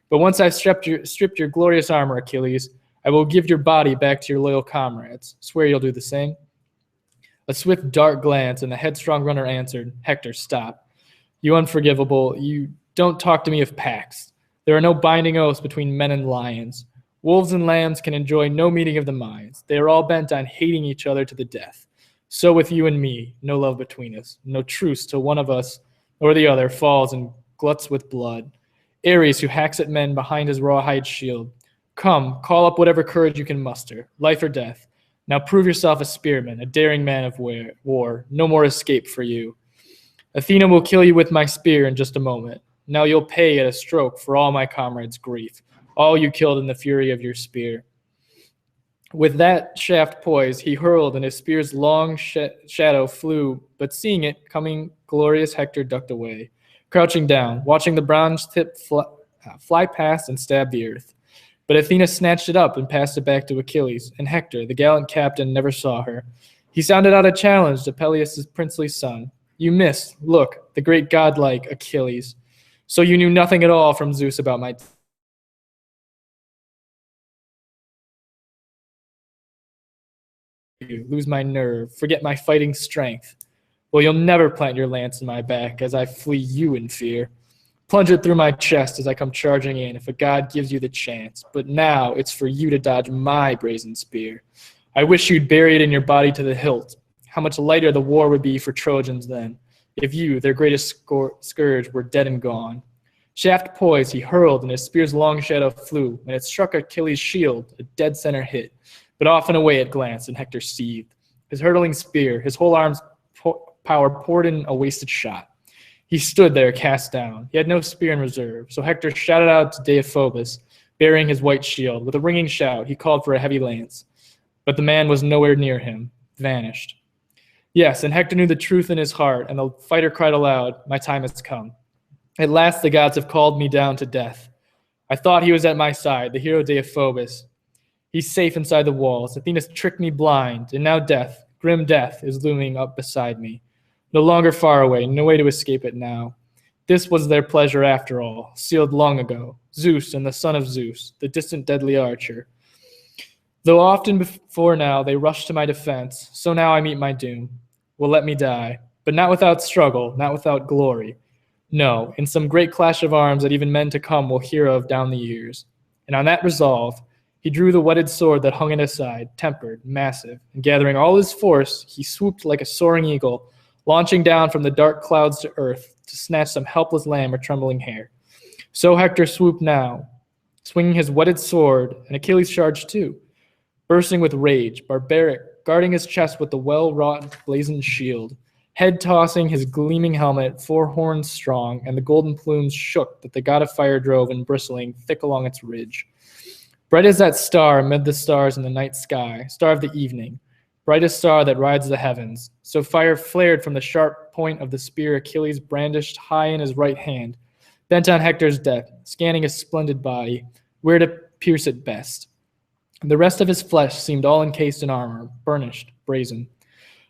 But once I've stripped your glorious armor, Achilles, I will give your body back to your loyal comrades. Swear you'll do the same? A swift, dark glance, and the headstrong runner answered, Hector, stop. You unforgivable, you don't talk to me of pacts. There are no binding oaths between men and lions. Wolves and lambs can enjoy no meeting of the minds. They are all bent on hating each other to the death. So with you and me, no love between us, no truce till one of us or the other falls and gluts with blood. Ares, who hacks at men behind his rawhide shield. Come, call up whatever courage you can muster, life or death. Now prove yourself a spearman, a daring man of war. No more escape for you. Athena will kill you with my spear in just a moment. Now you'll pay at a stroke for all my comrades' grief, all you killed in the fury of your spear. With that shaft poised, he hurled, and his spear's long shadow flew, but seeing it coming, glorious Hector ducked away, crouching down, watching the bronze tip fly past and stab the earth. But Athena snatched it up and passed it back to Achilles, and Hector, the gallant captain, never saw her. He sounded out a challenge to Peleus' princely son. You missed, look, the great godlike Achilles. So you knew nothing at all from Zeus about my... Lose my nerve, forget my fighting strength. Well, you'll never plant your lance in my back as I flee you in fear. Plunge it through my chest as I come charging in if a god gives you the chance. But now it's for you to dodge my brazen spear. I wish you'd bury it in your body to the hilt. How much lighter the war would be for Trojans then, if you, their greatest scourge, were dead and gone. Shaft poised, he hurled, and his spear's long shadow flew, and it struck Achilles' shield, a dead center hit. But off and away it glanced, and Hector seethed. His hurtling spear, his whole arm's power poured in a wasted shot. He stood there, cast down. He had no spear in reserve, so Hector shouted out to Deiphobus, bearing his white shield. With a ringing shout, he called for a heavy lance. But the man was nowhere near him, vanished. Yes, and Hector knew the truth in his heart, and the fighter cried aloud, My time has come. At last the gods have called me down to death. I thought he was at my side, the hero Deiphobus. He's safe inside the walls. Athena's tricked me blind, and now death, grim death, is looming up beside me. No longer far away, no way to escape it now. This was their pleasure after all, sealed long ago. Zeus and the son of Zeus, the distant deadly archer. Though often before now they rushed to my defense, so now I meet my doom. Will let me die, but not without struggle, not without glory. No, in some great clash of arms that even men to come will hear of down the years. And on that resolve, he drew the whetted sword that hung at his side, tempered, massive, and gathering all his force, he swooped like a soaring eagle, launching down from the dark clouds to earth to snatch some helpless lamb or trembling hare. So Hector swooped now, swinging his whetted sword, and Achilles charged too, bursting with rage, barbaric, guarding his chest with the well-wrought blazoned shield. head tossing his gleaming helmet 4 horns strong, and the golden plumes shook that the god of fire drove in bristling thick along its ridge. Bright as that star amid the stars in the night sky, star of the evening, brightest star that rides the heavens, so fire flared from the sharp point of the spear Achilles brandished high in his right hand, bent on Hector's death, scanning his splendid body, where to pierce it best. The rest of his flesh seemed all encased in armor, burnished, brazen.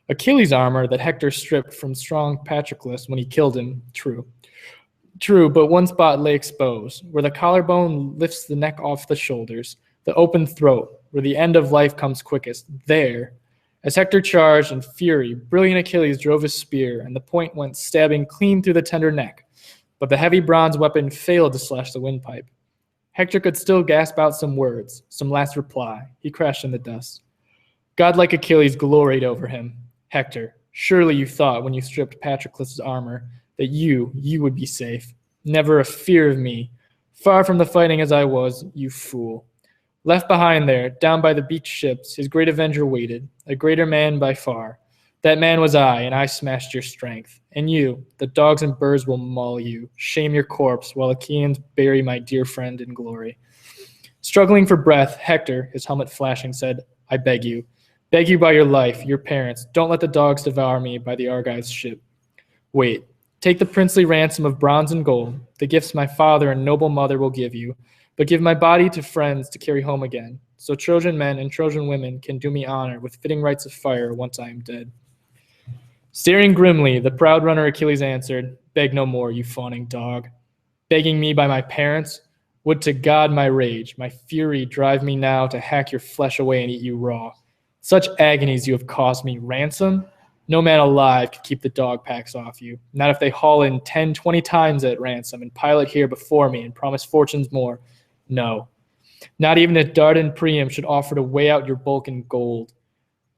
Achilles' armor that Hector stripped from strong Patroclus when he killed him, true. True, but one spot lay exposed, where the collarbone lifts the neck off the shoulders, the open throat, where the end of life comes quickest. There, as Hector charged in fury, brilliant Achilles drove his spear, and the point went stabbing clean through the tender neck. But the heavy bronze weapon failed to slash the windpipe. Hector could still gasp out some words, some last reply. He crashed in the dust. Godlike Achilles gloried over him. Hector, surely you thought when you stripped Patroclus' armor that you would be safe. Never a fear of me. Far from the fighting as I was, you fool. Left behind there, down by the beach ships, his great avenger waited, a greater man by far. That man was I, and I smashed your strength. And you, the dogs and birds will maul you, shame your corpse, while Achaeans bury my dear friend in glory. Struggling for breath, Hector, his helmet flashing, said, I beg you by your life, your parents, don't let the dogs devour me by the Argives' ship. Wait, take the princely ransom of bronze and gold, the gifts my father and noble mother will give you, but give my body to friends to carry home again, so Trojan men and Trojan women can do me honor with fitting rites of fire once I am dead. Staring grimly, the proud runner Achilles answered, beg no more, you fawning dog. Begging me by my parents? Would to God my rage, my fury drive me now to hack your flesh away and eat you raw. Such agonies you have caused me. Ransom? No man alive could keep the dog packs off you. Not if they haul in 10, 20 times that ransom and pile it here before me and promise fortunes more. No. Not even if Dardan Priam should offer to weigh out your bulk in gold.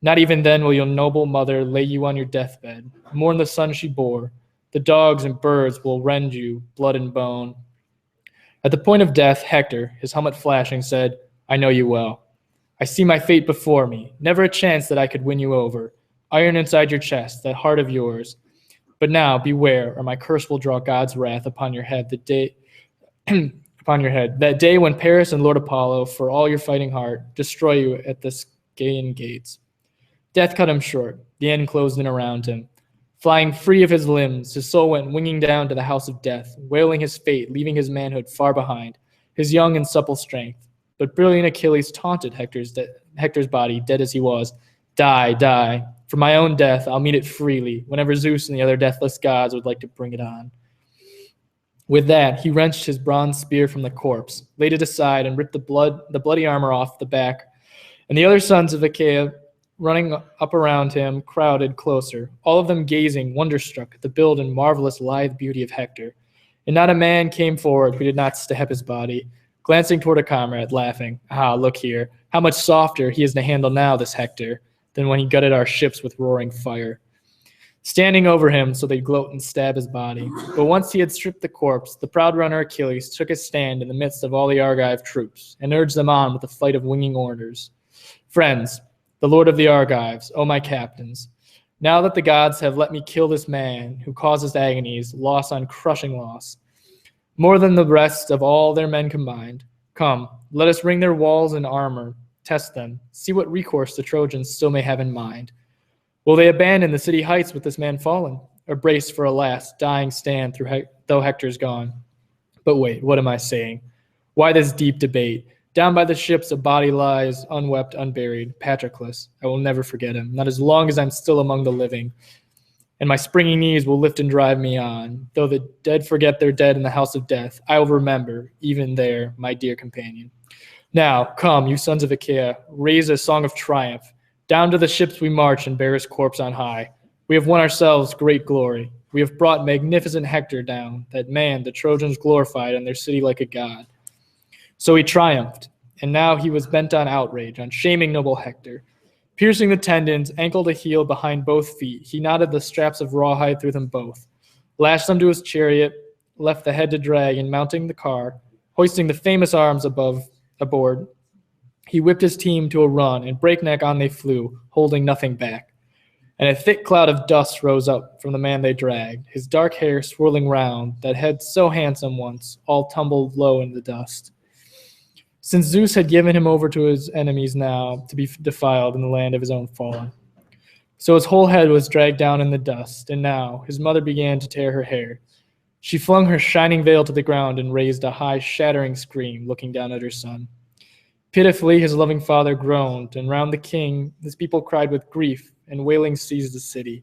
Not even then will your noble mother lay you on your deathbed, mourn the son she bore. The dogs and birds will rend you, blood and bone. At the point of death, Hector, his helmet flashing, said, I know you well. I see my fate before me, never a chance that I could win you over. Iron inside your chest, that heart of yours. But now beware, or my curse will draw God's wrath upon your head that day when Paris and Lord Apollo, for all your fighting heart, destroy you at the Scaean gates. Death cut him short, the end closed in around him. Flying free of his limbs, his soul went winging down to the house of death, wailing his fate, leaving his manhood far behind, his young and supple strength. But brilliant Achilles taunted Hector's body, dead as he was. Die, die. For my own death, I'll meet it freely, whenever Zeus and the other deathless gods would like to bring it on. With that, he wrenched his bronze spear from the corpse, laid it aside, and ripped the bloody armor off the back. And the other sons of Achaea, running up around him, crowded closer, all of them gazing, wonderstruck, at the build and marvelous lithe beauty of Hector. And not a man came forward who did not step his body, glancing toward a comrade, laughing, Ah, look here, how much softer he is to handle now, this Hector, than when he gutted our ships with roaring fire. Standing over him so they'd gloat and stab his body. But once he had stripped the corpse, the proud runner Achilles took his stand in the midst of all the Argive troops, and urged them on with a flight of winging orders. Friends, the Lord of the Argives, O my captains, now that the gods have let me kill this man who causes agonies, loss on crushing loss, more than the rest of all their men combined, come, let us ring their walls and armor, test them, see what recourse the Trojans still may have in mind. Will they abandon the city heights with this man fallen, or brace for a last dying stand though Hector's gone? But wait, what am I saying? Why this deep debate? Down by the ships a body lies, unwept, unburied, Patroclus. I will never forget him, not as long as I'm still among the living. And my springy knees will lift and drive me on. Though the dead forget their dead in the house of death, I will remember, even there, my dear companion. Now, come, you sons of Achaea, raise a song of triumph. Down to the ships we march and bear his corpse on high. We have won ourselves great glory. We have brought magnificent Hector down, that man the Trojans glorified in their city like a god. So he triumphed, and now he was bent on outrage, on shaming noble Hector. Piercing the tendons, ankle to heel behind both feet, he knotted the straps of rawhide through them both, lashed them to his chariot, left the head to drag, and mounting the car, hoisting the famous arms aboard, he whipped his team to a run, and breakneck on they flew, holding nothing back. And a thick cloud of dust rose up from the man they dragged, his dark hair swirling round, that head so handsome once, all tumbled low in the dust. Since Zeus had given him over to his enemies now, to be defiled in the land of his own fallen. So his whole head was dragged down in the dust, and now his mother began to tear her hair. She flung her shining veil to the ground and raised a high, shattering scream, looking down at her son. Pitifully, his loving father groaned, and round the king his people cried with grief, and wailing seized the city.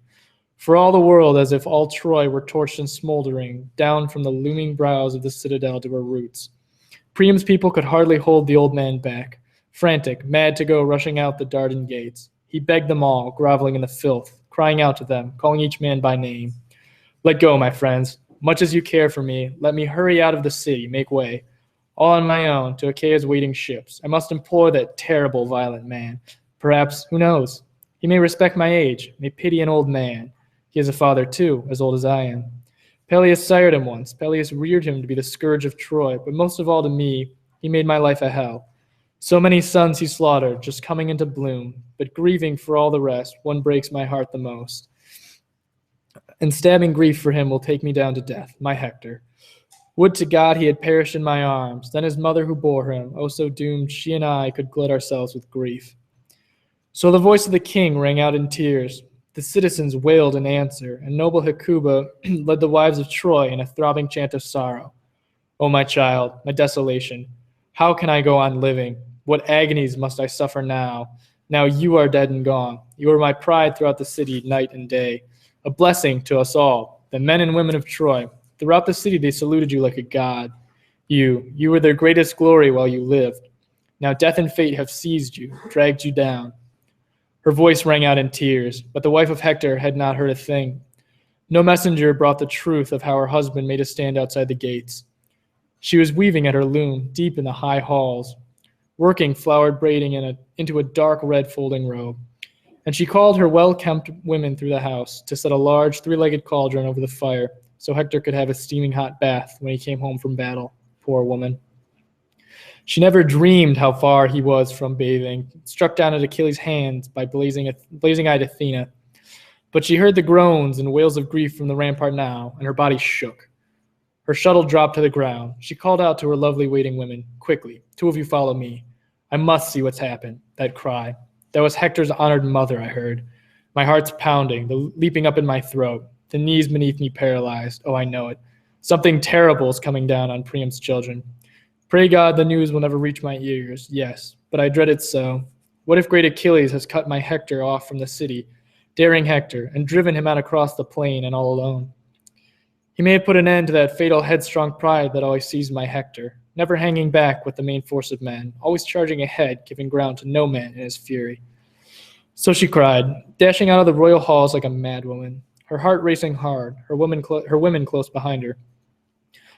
For all the world, as if all Troy were torched and smoldering, down from the looming brows of the citadel to her roots. Priam's people could hardly hold the old man back, frantic, mad to go rushing out the Dardan gates. He begged them all, groveling in the filth, crying out to them, calling each man by name. Let go, my friends. Much as you care for me, let me hurry out of the city, make way. All on my own, to Achaea's waiting ships. I must implore that terrible, violent man. Perhaps, who knows? He may respect my age, may pity an old man. He is a father, too, as old as I am. Peleus sired him once. Peleus reared him to be the scourge of Troy, but most of all to me, he made my life a hell. So many sons he slaughtered, just coming into bloom, but grieving for all the rest, one breaks my heart the most. And stabbing grief for him will take me down to death, my Hector. Would to God he had perished in my arms, then his mother who bore him, oh so doomed she and I could glut ourselves with grief. So the voice of the king rang out in tears. The citizens wailed in answer, and noble Hecuba led the wives of Troy in a throbbing chant of sorrow. O my child, my desolation, how can I go on living? What agonies must I suffer now? Now you are dead and gone. You are my pride throughout the city, night and day. A blessing to us all, the men and women of Troy. Throughout the city they saluted you like a god. You were their greatest glory while you lived. Now death and fate have seized you, dragged you down. Her voice rang out in tears, but the wife of Hector had not heard a thing. No messenger brought the truth of how her husband made a stand outside the gates. She was weaving at her loom, deep in the high halls, working flowered braiding into a dark red folding robe. And she called her well-kempt women through the house to set a large three-legged cauldron over the fire, so Hector could have a steaming hot bath when he came home from battle. Poor woman. She never dreamed how far he was from bathing, struck down at Achilles' hands by blazing-eyed Athena. But she heard the groans and wails of grief from the rampart now, and her body shook. Her shuttle dropped to the ground. She called out to her lovely waiting women, quickly, 2 of you follow me. I must see what's happened. That cry. That was Hector's honored mother, I heard. My heart's pounding, the leaping up in my throat. The knees beneath me paralyzed. Oh, I know it. Something terrible is coming down on Priam's children. Pray God the news will never reach my ears. Yes, but I dread it so. What if great Achilles has cut my Hector off from the city, daring Hector, and driven him out across the plain and all alone? He may have put an end to that fatal headstrong pride that always seized my Hector, never hanging back with the main force of men, always charging ahead, giving ground to no man in his fury. So she cried, dashing out of the royal halls like a madwoman, her heart racing hard, her women close behind her.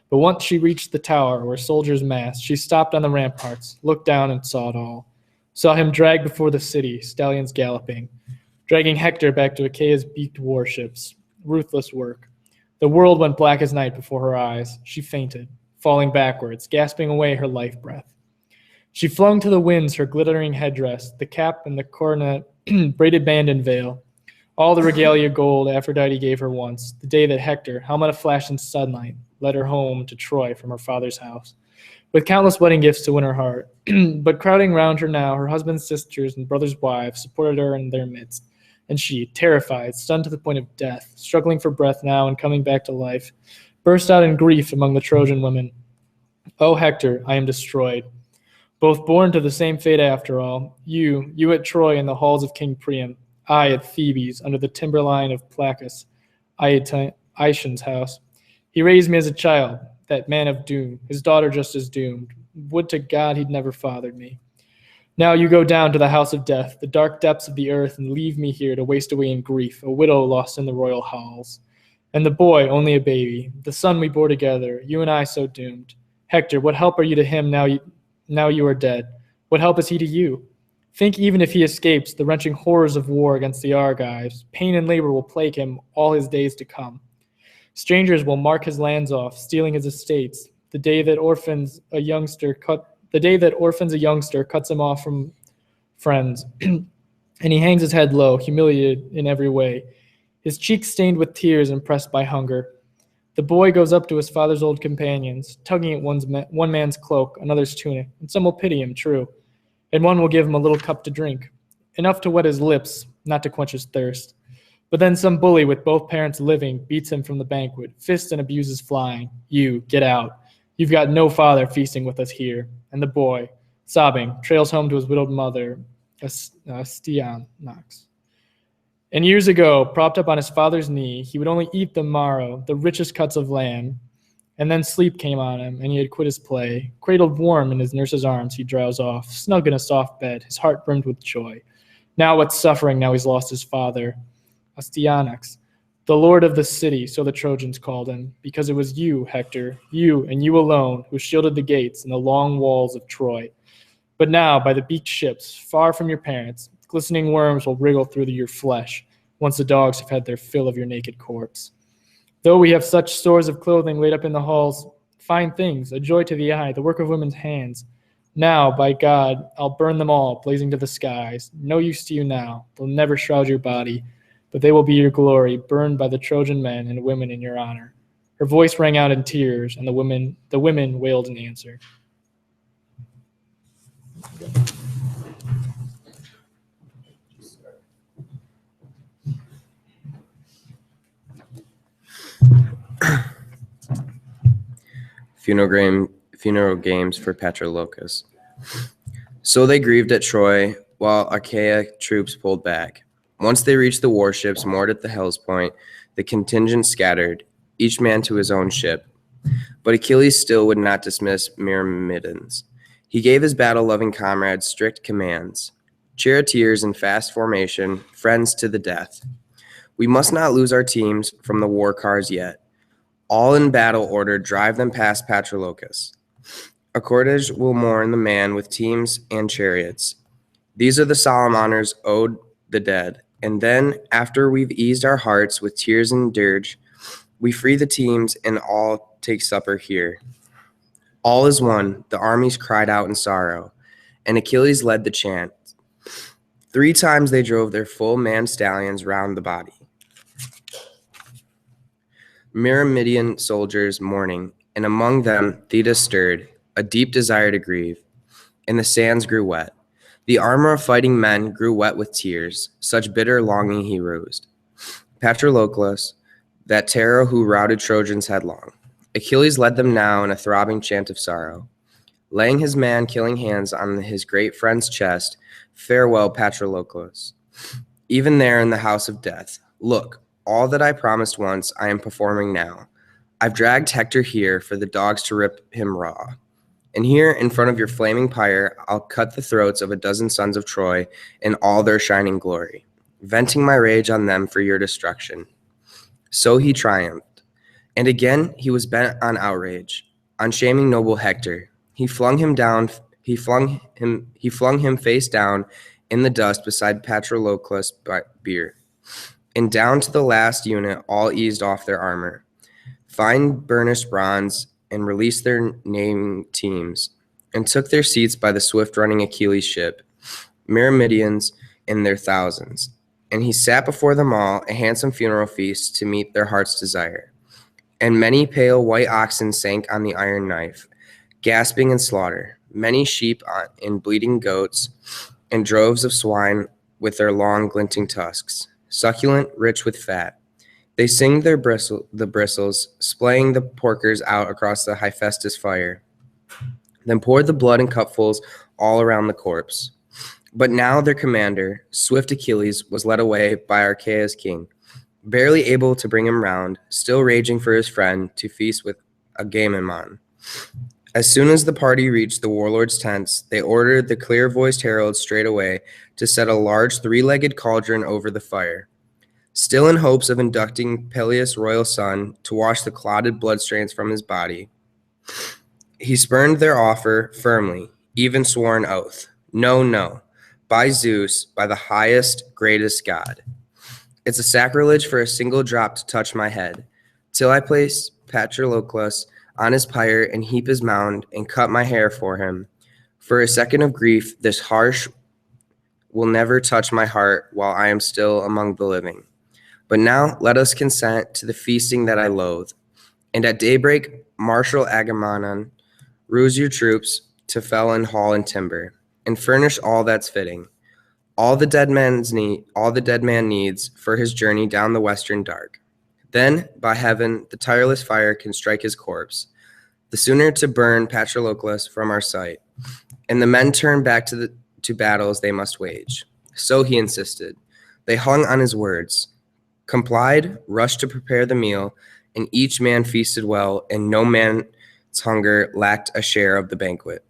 But once she reached the tower where soldiers massed, she stopped on the ramparts, looked down and saw it all. Saw him dragged before the city, stallions galloping, dragging Hector back to Achaea's beaked warships. Ruthless work. The world went black as night before her eyes. She fainted, falling backwards, gasping away her life breath. She flung to the winds her glittering headdress, the cap and the coronet, braided band and veil. All the regalia gold Aphrodite gave her once, the day that Hector, helmet aflash in sunlight, led her home to Troy from her father's house, with countless wedding gifts to win her heart. But crowding round her now, her husband's sisters and brothers' wives supported her in their midst, and she, terrified, stunned to the point of death, struggling for breath now and coming back to life, burst out in grief among the Trojan women. O Hector, I am destroyed. Both born to the same fate after all, you at Troy in the halls of King Priam, I at Thebes under the timberline of Placus, Aetion's house. He raised me as a child, that man of doom, his daughter just as doomed. Would to God he'd never fathered me. Now you go down to the house of death, the dark depths of the earth, and leave me here to waste away in grief, a widow lost in the royal halls. And the boy, only a baby, the son we bore together, you and I so doomed. Hector, what help are you to him now you are dead? What help is he to you? Think even if he escapes the wrenching horrors of war against the Argives, pain and labor will plague him all his days to come. Strangers will mark his lands off, stealing his estates, the day that orphans a youngster cuts him off from friends, and he hangs his head low, humiliated in every way, his cheeks stained with tears and pressed by hunger. The boy goes up to his father's old companions, tugging at one man's cloak, another's tunic, and some will pity him, true, and one will give him a little cup to drink, enough to wet his lips, not to quench his thirst. But then some bully with both parents living beats him from the banquet, fists and abuses flying. You, get out. You've got no father feasting with us here. And the boy, sobbing, trails home to his widowed mother, Astyanax. And years ago, propped up on his father's knee, he would only eat the marrow, the richest cuts of lamb. And then sleep came on him, and he had quit his play. Cradled warm in his nurse's arms, he drowsed off, snug in a soft bed, his heart brimmed with joy. Now what's suffering, now he's lost his father. Astyanax, the lord of the city, so the Trojans called him, because it was you, Hector, you and you alone, who shielded the gates and the long walls of Troy. But now, by the beaked ships, far from your parents, glistening worms will wriggle through your flesh, once the dogs have had their fill of your naked corpse. Though we have such stores of clothing laid up in the halls, fine things, a joy to the eye, the work of women's hands. Now, by God, I'll burn them all, blazing to the skies. No use to you now, they'll never shroud your body, but they will be your glory, burned by the Trojan men and women in your honor. Her voice rang out in tears, and the women wailed in answer. Funeral games for Patroclus. So they grieved at Troy, while Achaia troops pulled back. Once they reached the warships moored at the Hellespont, the contingent scattered, each man to his own ship. But Achilles still would not dismiss Myrmidons. He gave his battle-loving comrades strict commands. Charioteers in fast formation, friends to the death. We must not lose our teams from the war cars yet. All in battle order, drive them past Patroclus. A cortege will mourn the man with teams and chariots. These are the solemn honors owed the dead. And then, after we've eased our hearts with tears and dirge, we free the teams and all take supper here. All is one, the armies cried out in sorrow, and Achilles led the chant. 3 times they drove their full man stallions round the body. Myrmidon soldiers mourning, and among them Thetis stirred, a deep desire to grieve, and the sands grew wet. The armor of fighting men grew wet with tears, such bitter longing he roused. Patroclus, that terror who routed Trojans headlong. Achilles led them now in a throbbing chant of sorrow. Laying his man-killing hands on his great friend's chest, farewell, Patroclus. Even there in the house of death, look, all that I promised once I am performing now. I've dragged Hector here for the dogs to rip him raw. And here, in front of your flaming pyre, I'll cut the throats of a dozen sons of Troy in all their shining glory, venting my rage on them for your destruction. So he triumphed. And again he was bent on outrage, on shaming noble Hector. He flung him face down in the dust beside Patroclus' bier. And down to the last unit all eased off their armor, fine burnished bronze, and released their naming teams, and took their seats by the swift-running Achilles ship, Myrmidons in their thousands. And he sat before them all, a handsome funeral feast to meet their heart's desire. And many pale white oxen sank on the iron knife, gasping in slaughter, many sheep and bleeding goats, and droves of swine with their long glinting tusks, succulent, rich with fat. They singed the bristles, splaying the porkers out across the Hephaestus fire, then poured the blood in cupfuls all around the corpse. But now their commander, swift Achilles, was led away by Archaea's king, barely able to bring him round, still raging for his friend to feast with Agamemnon. As soon as the party reached the warlord's tents, they ordered the clear-voiced herald straightway to set a large 3-legged cauldron over the fire. Still in hopes of inducting Peleus' royal son to wash the clotted bloodstains from his body, he spurned their offer firmly, even swore an oath. No, no, by Zeus, by the highest, greatest God. It's a sacrilege for a single drop to touch my head, till I place Patroclus on his pyre and heap his mound and cut my hair for him. For a second of grief, this harsh will never touch my heart while I am still among the living. But now let us consent to the feasting that I loathe. And at daybreak, Marshal Agamemnon, rouse your troops to fell and haul and timber, and furnish all that's fitting. All the dead man needs for his journey down the western dark. Then, by heaven, the tireless fire can strike his corpse, the sooner to burn Patroclus from our sight, and the men turn back to battles they must wage. So he insisted. They hung on his words, complied, rushed to prepare the meal, and each man feasted well, and no man's hunger lacked a share of the banquet.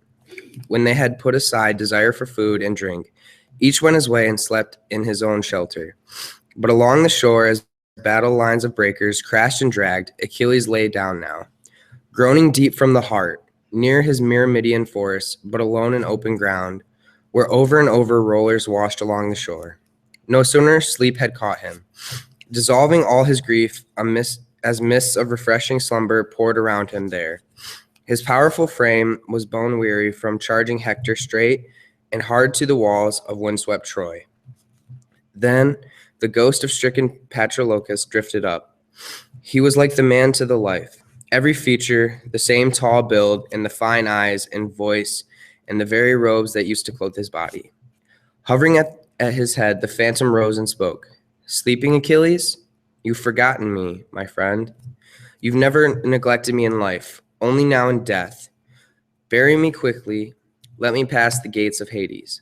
When they had put aside desire for food and drink, each went his way and slept in his own shelter. But along the shore, as battle lines of breakers crashed and dragged, Achilles lay down now, groaning deep from the heart, near his Myrmidon forest, but alone in open ground, where over and over rollers washed along the shore. No sooner sleep had caught him, dissolving all his grief, as mists of refreshing slumber poured around him there. His powerful frame was bone-weary from charging Hector straight and hard to the walls of windswept Troy. Then the ghost of stricken Patroclus drifted up. He was like the man to the life, every feature, the same tall build, and the fine eyes and voice, and the very robes that used to clothe his body. Hovering at his head, the phantom rose and spoke. Sleeping Achilles? You've forgotten me, my friend. You've never neglected me in life, only now in death. Bury me quickly. Let me pass the gates of Hades.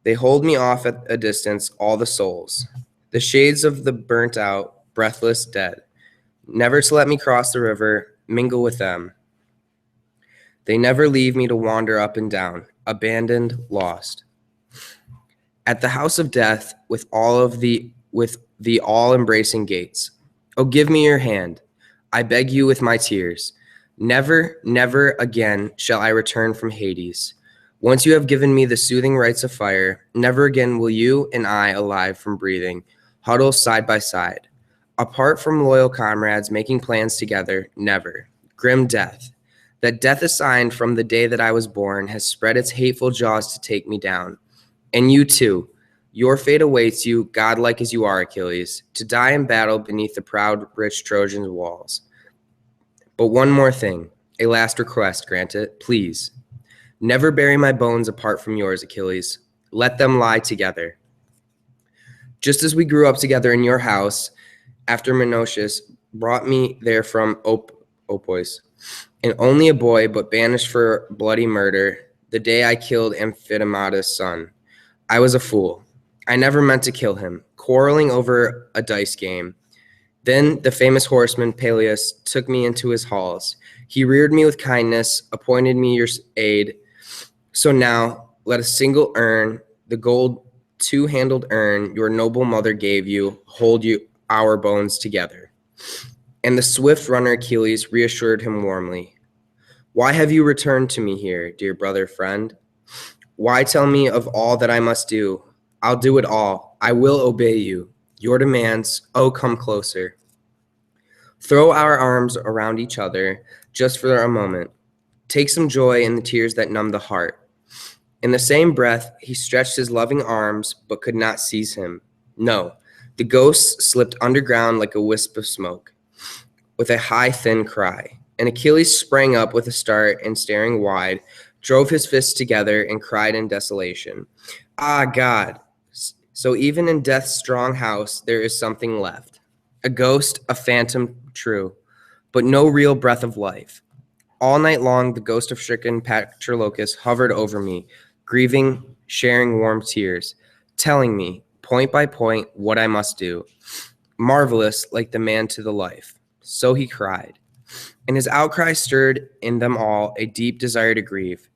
They hold me off at a distance, all the souls, the shades of the burnt out, breathless dead, never to let me cross the river, mingle with them. They never leave me to wander up and down, abandoned, lost. At the house of death, with the all-embracing gates. Oh, give me your hand. I beg you with my tears. Never, never again shall I return from Hades. Once you have given me the soothing rites of fire, never again will you and I, alive from breathing, huddle side by side. Apart from loyal comrades making plans together, never. Grim death. That death assigned from the day that I was born has spread its hateful jaws to take me down. And you too. Your fate awaits you, godlike as you are, Achilles, to die in battle beneath the proud, rich Trojan walls. But one more thing, a last request, grant it, please. Never bury my bones apart from yours, Achilles. Let them lie together. Just as we grew up together in your house, after Menoetius brought me there from Opois, and only a boy, but banished for bloody murder, the day I killed Amphidamas' son. I was a fool. I never meant to kill him, quarreling over a dice game. Then the famous horseman Peleus took me into his halls. He reared me with kindness, appointed me your aide. So now let a single urn, the gold two-handled urn your noble mother gave you, hold you our bones together. And the swift runner Achilles reassured him warmly. Why have you returned to me here, dear brother friend? Why tell me of all that I must do? I'll do it all. I will obey you. Your demands, oh, come closer. Throw our arms around each other just for a moment. Take some joy in the tears that numb the heart. In the same breath, he stretched his loving arms, but could not seize him. No, the ghost slipped underground like a wisp of smoke, with a high, thin cry. And Achilles sprang up with a start and, staring wide, drove his fists together and cried in desolation. Ah, God! So even in death's strong house, there is something left. A ghost, a phantom, true, but no real breath of life. All night long, the ghost of stricken Patroclus hovered over me, grieving, sharing warm tears, telling me, point by point, what I must do. Marvelous, like the man to the life. So he cried. And his outcry stirred in them all a deep desire to grieve.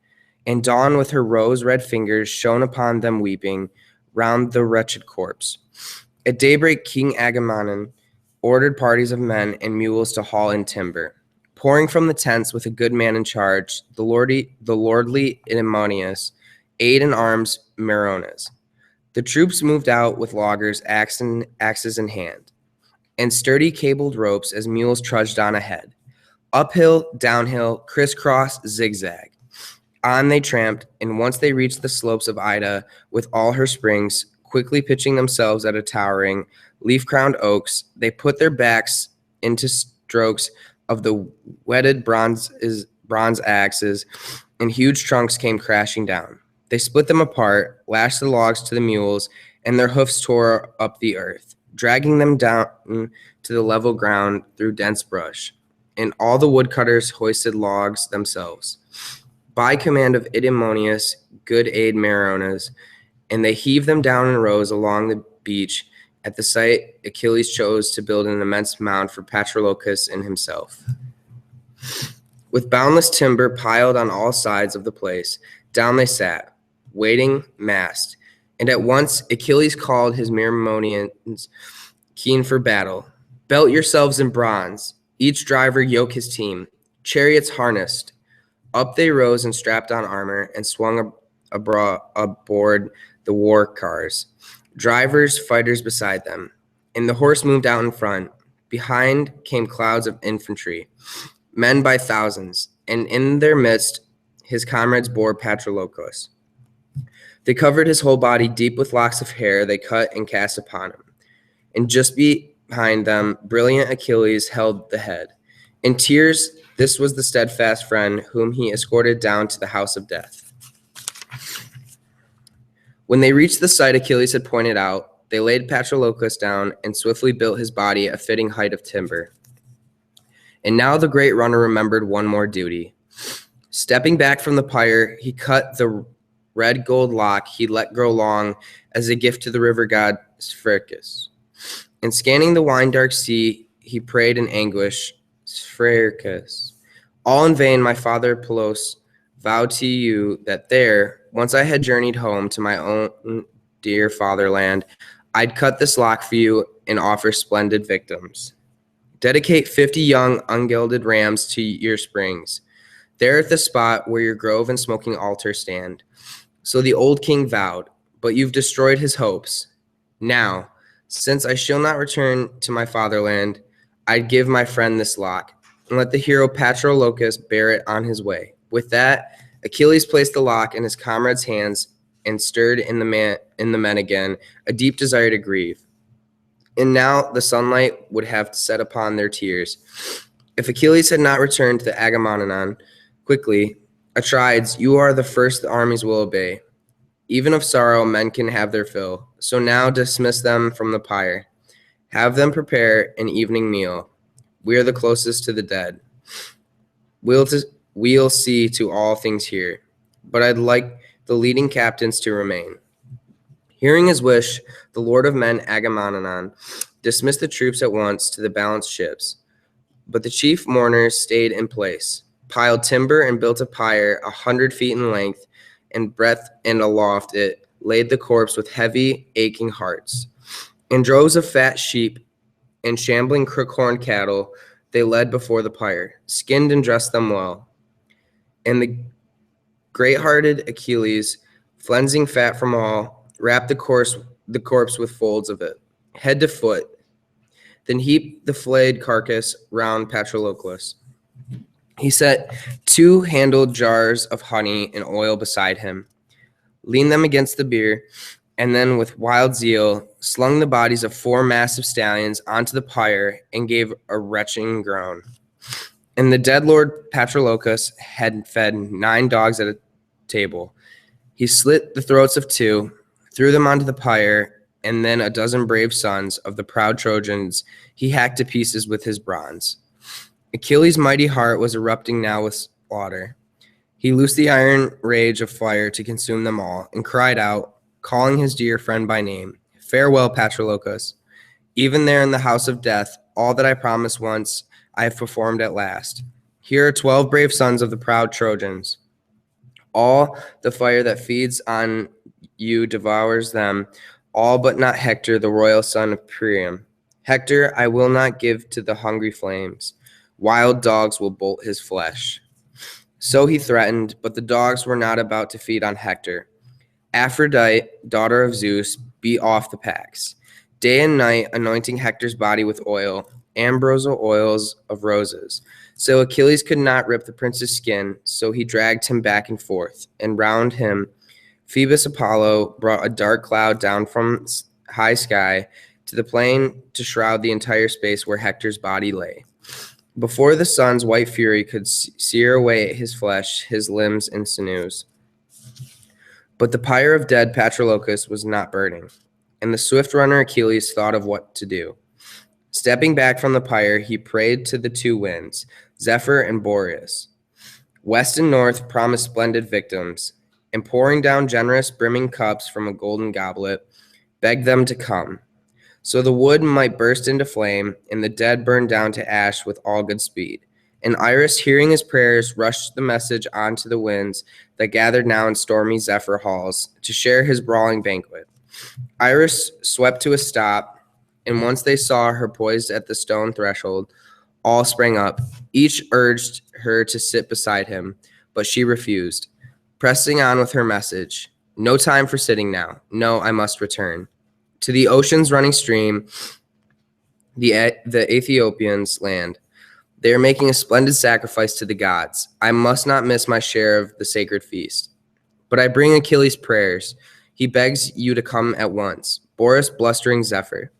And dawn with her rose-red fingers shone upon them weeping, round the wretched corpse. At daybreak, King Agamemnon ordered parties of men and mules to haul in timber. Pouring from the tents with a good man in charge, the lordly Idomeneus, aid in arms Meriones. The troops moved out with loggers, axes in hand, and sturdy cabled ropes as mules trudged on ahead. Uphill, downhill, crisscross, zigzag. On they tramped, and once they reached the slopes of Ida with all her springs, quickly pitching themselves at a towering, leaf-crowned oaks, they put their backs into strokes of the whetted bronze axes, and huge trunks came crashing down. They split them apart, lashed the logs to the mules, and their hoofs tore up the earth, dragging them down to the level ground through dense brush. And all the woodcutters hoisted logs themselves, by command of Idomeneus, good aid Maronas, and they heaved them down in rows along the beach. At the site, Achilles chose to build an immense mound for Patroclus and himself. With boundless timber piled on all sides of the place, down they sat, waiting, massed. And at once Achilles called his Myrmidons, keen for battle. Belt yourselves in bronze. Each driver yoke his team. Chariots harnessed. Up they rose and strapped on armor and swung aboard the war cars. Drivers, fighters beside them. And the horse moved out in front. Behind came clouds of infantry, men by thousands, and in their midst his comrades bore Patroclus. They covered his whole body deep with locks of hair they cut and cast upon him. And just behind them, brilliant Achilles held the head. In tears, this was the steadfast friend whom he escorted down to the house of death. When they reached the site Achilles had pointed out, they laid Patroclus down and swiftly built his body a fitting height of timber. And now the great runner remembered one more duty. Stepping back from the pyre, he cut the red gold lock he let grow long as a gift to the river god Sphrixus. And scanning the wine-dark sea, he prayed in anguish, Sphrixus, all in vain, my father Pelops vowed to you that there, once I had journeyed home to my own dear fatherland, I'd cut this lock for you and offer splendid victims. Dedicate 50 young ungelded rams to your springs, there at the spot where your grove and smoking altar stand. So the old king vowed, but you've destroyed his hopes. Now, since I shall not return to my fatherland, I'd give my friend this lock, and let the hero Patroclus bear it on his way. With that, Achilles placed the lock in his comrade's hands and stirred in the men again a deep desire to grieve. And now the sunlight would have set upon their tears. If Achilles had not returned to the Agamemnon quickly, Atrides, you are the first the armies will obey. Even of sorrow men can have their fill. So now dismiss them from the pyre. Have them prepare an evening meal. We are the closest to the dead. We'll see to all things here. But I'd like the leading captains to remain. Hearing his wish, the lord of men Agamemnon dismissed the troops at once to the balanced ships. But the chief mourners stayed in place, piled timber and built a pyre 100 feet in length and breadth, and aloft it laid the corpse with heavy, aching hearts. And droves of fat sheep and shambling crook-horned cattle they led before the pyre, skinned and dressed them well. And the great-hearted Achilles, flensing fat from all, wrapped the corpse with folds of it, head to foot, then heaped the flayed carcass round Patroclus. He set 2-handled jars of honey and oil beside him, leaned them against the bier, and then with wild zeal slung the bodies of 4 massive stallions onto the pyre and gave a retching groan. And the dead lord Patroclus had fed 9 dogs at a table. He slit the throats of 2, threw them onto the pyre, and then a dozen brave sons of the proud Trojans he hacked to pieces with his bronze. Achilles' mighty heart was erupting now with slaughter. He loosed the iron rage of fire to consume them all, and cried out, calling his dear friend by name, "Farewell, Patroclus. Even there in the house of death, all that I promised once, I have performed at last. Here are 12 brave sons of the proud Trojans. All the fire that feeds on you devours them, all but not Hector, the royal son of Priam. Hector I will not give to the hungry flames. Wild dogs will bolt his flesh." So he threatened, but the dogs were not about to feed on Hector. Aphrodite, daughter of Zeus, beat off the packs, day and night anointing Hector's body with oil, ambrosial oils of roses. So Achilles could not rip the prince's skin, so he dragged him back and forth, and round him Phoebus Apollo brought a dark cloud down from high sky to the plain to shroud the entire space where Hector's body lay. Before the sun's white fury could sear away his flesh, his limbs, and sinews. But the pyre of dead Patroclus was not burning, and the swift runner Achilles thought of what to do. Stepping back from the pyre, he prayed to the two winds, Zephyr and Boreas. West and north promised splendid victims, and pouring down generous brimming cups from a golden goblet, begged them to come. So the wood might burst into flame, and the dead burn down to ash with all good speed. And Iris, hearing his prayers, rushed the message on to the winds that gathered now in stormy Zephyr halls to share his brawling banquet. Iris swept to a stop, and once they saw her poised at the stone threshold, all sprang up. Each urged her to sit beside him, but she refused, pressing on with her message. No time for sitting now. No, I must return. To the ocean's running stream, the Ethiopians' land. They are making a splendid sacrifice to the gods. I must not miss my share of the sacred feast. But I bring Achilles' prayers. He begs you to come at once. Boreas, blustering Zephyr.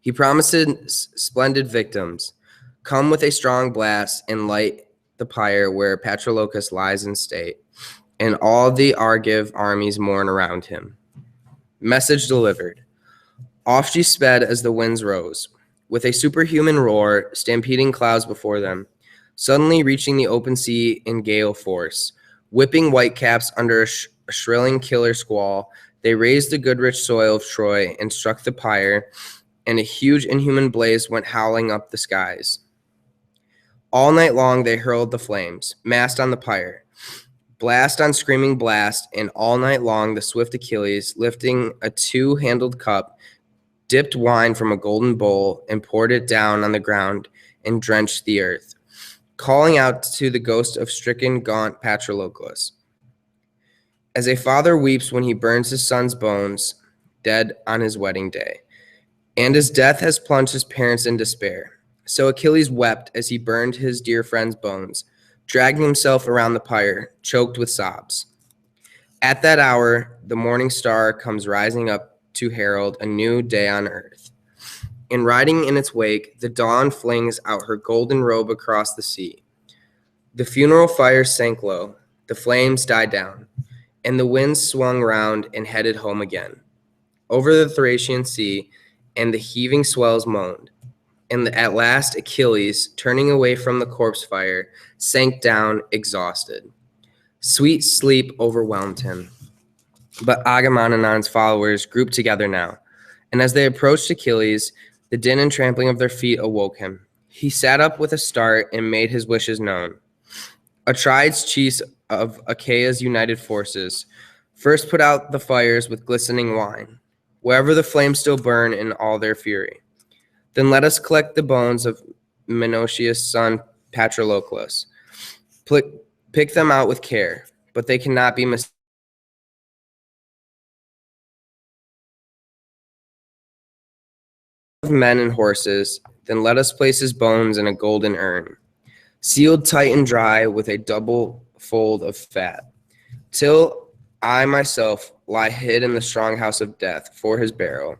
He promises splendid victims. Come with a strong blast and light the pyre where Patroclus lies in state, and all the Argive armies mourn around him. Message delivered. Off she sped as the winds rose, with a superhuman roar, stampeding clouds before them, suddenly reaching the open sea in gale force. Whipping whitecaps under a shrilling killer squall, they raised the good-rich soil of Troy and struck the pyre, and a huge inhuman blaze went howling up the skies. All night long they hurled the flames, mast on the pyre, blast on screaming blast, and all night long the swift Achilles, lifting a two-handled cup, dipped wine from a golden bowl and poured it down on the ground and drenched the earth, calling out to the ghost of stricken, gaunt Patroclus. As a father weeps when he burns his son's bones, dead on his wedding day, and his death has plunged his parents in despair. So Achilles wept as he burned his dear friend's bones, dragging himself around the pyre, choked with sobs. At that hour, the morning star comes rising up to herald a new day on earth. And riding in its wake, the dawn flings out her golden robe across the sea. The funeral fire sank low, the flames died down, and the winds swung round and headed home again. Over the Thracian sea, and the heaving swells moaned. And at last Achilles, turning away from the corpse fire, sank down exhausted. Sweet sleep overwhelmed him. But Agamemnon's followers grouped together now, and as they approached Achilles, the din and trampling of their feet awoke him. He sat up with a start and made his wishes known. Atrides, chiefs of Achaea's united forces, first put out the fires with glistening wine, wherever the flames still burn in all their fury. Then let us collect the bones of Menoetius' son Patroclus. Pick them out with care, but they cannot be mistaken. Men and horses, then let us place his bones in a golden urn, sealed tight and dry with a double fold of fat, till I myself lie hid in the strong house of death for his burial.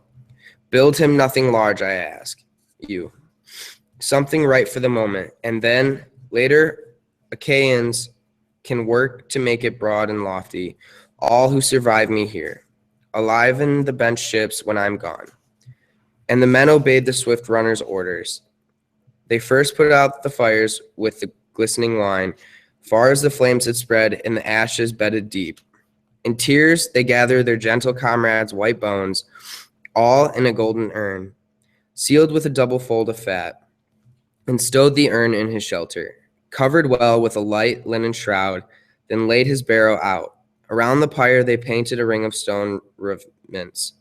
Build him nothing large, I ask you, something right for the moment, and then later Achaeans can work to make it broad and lofty, all who survive me here, aliven the bench ships when I'm gone. And the men obeyed the swift runner's orders. They first put out the fires with the glistening wine, far as the flames had spread and the ashes bedded deep. In tears they gathered their gentle comrades' white bones, all in a golden urn, sealed with a double fold of fat, and stowed the urn in his shelter, covered well with a light linen shroud, then laid his barrow out. Around the pyre they painted a ring of stone rivets,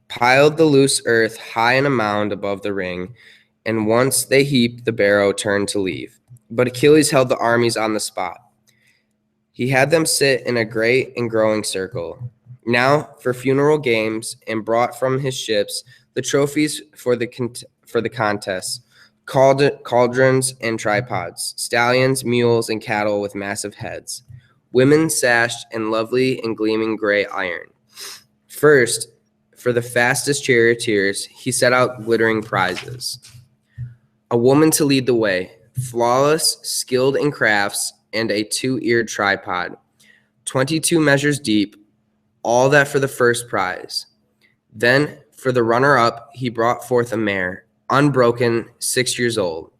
piled the loose earth high in a mound above the ring, and once they heaped, the barrow turned to leave. But Achilles held the armies on the spot. He had them sit in a great and growing circle, now for funeral games, and brought from his ships the trophies for the contest, cauldrons and tripods, stallions, mules, and cattle with massive heads, women sashed in lovely and gleaming gray iron. First, for the fastest charioteers, he set out glittering prizes. A woman to lead the way, flawless, skilled in crafts, and a 2-eared tripod, 22 measures deep, all that for the first prize. Then, for the runner-up, he brought forth a mare, unbroken, 6 years old,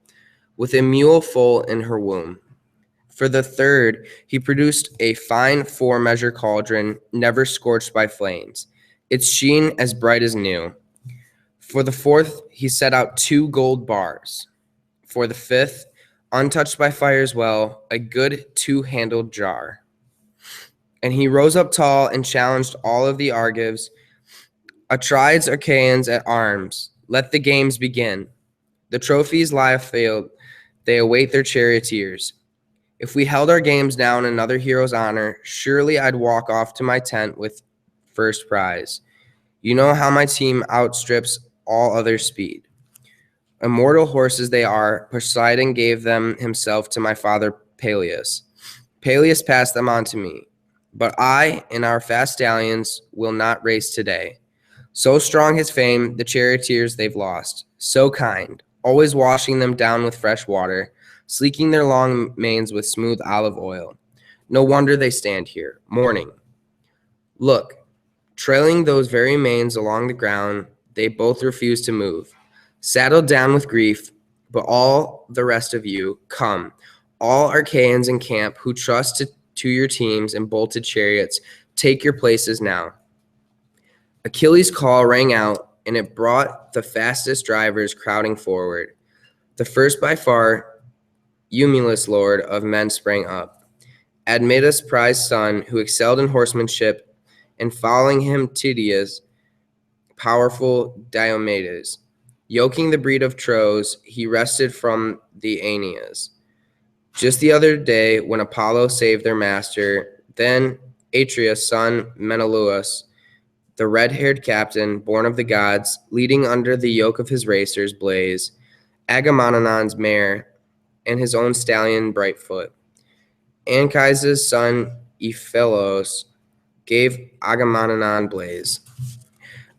with a mule foal in her womb. For the third, he produced a fine 4-measure cauldron, never scorched by flames, its sheen as bright as new. For the fourth, he set out 2 gold bars. For the fifth, untouched by fire as well, a good 2-handled jar. And he rose up tall and challenged all of the Argives, Atrides, Achaeans at arms. Let the games begin. The trophies lie afield. They await their charioteers. If we held our games now in another hero's honor, surely I'd walk off to my tent with first prize. You know how my team outstrips all other speed. Immortal horses they are. Poseidon gave them himself to my father Peleus. Peleus passed them on to me. But I and our fast stallions will not race today. So strong his fame, the charioteers they've lost. So kind, always washing them down with fresh water, sleeking their long manes with smooth olive oil. No wonder they stand here, mourning. Look, trailing those very manes along the ground, they both refuse to move. Saddled down with grief, but all the rest of you, come, all Achaeans in camp who trust to your teams and bolted chariots, take your places now. Achilles' call rang out, and it brought the fastest drivers crowding forward. The first by far, Eumelus, lord of men, sprang up. Admetus' prized son, who excelled in horsemanship, and following him Tydeus, powerful Diomedes. Yoking the breed of Tros, he wrested from the Aeneas. Just the other day, when Apollo saved their master, then Atreus' son Menelaus, the red-haired captain, born of the gods, leading under the yoke of his racers, Blaze, Agamemnon's mare, and his own stallion, Brightfoot. Anchises' son Ephialus gave Agamemnon Blaze,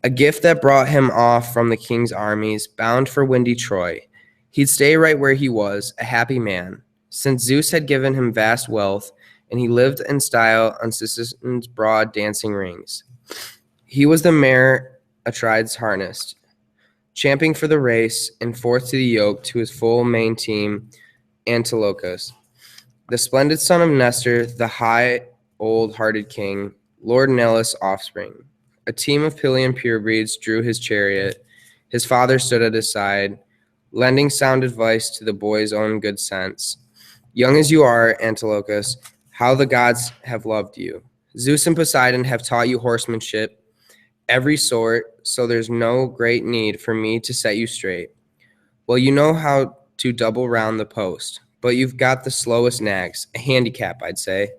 a gift that brought him off from the king's armies, bound for windy Troy. He'd stay right where he was, a happy man, since Zeus had given him vast wealth, and he lived in style on Sicyon's broad dancing rings. He was the mare Atrides harnessed, champing for the race, and forth to the yoke to his full main team, Antilochus, the splendid son of Nestor, the high, old-hearted king, Lord Nellus' offspring. A team of Pylian purebreeds drew his chariot. His father stood at his side, lending sound advice to the boy's own good sense. Young as you are, Antilochus, how the gods have loved you. Zeus and Poseidon have taught you horsemanship, every sort, so there's no great need for me to set you straight. Well, you know how to double round the post, but you've got the slowest nags, a handicap, I'd say.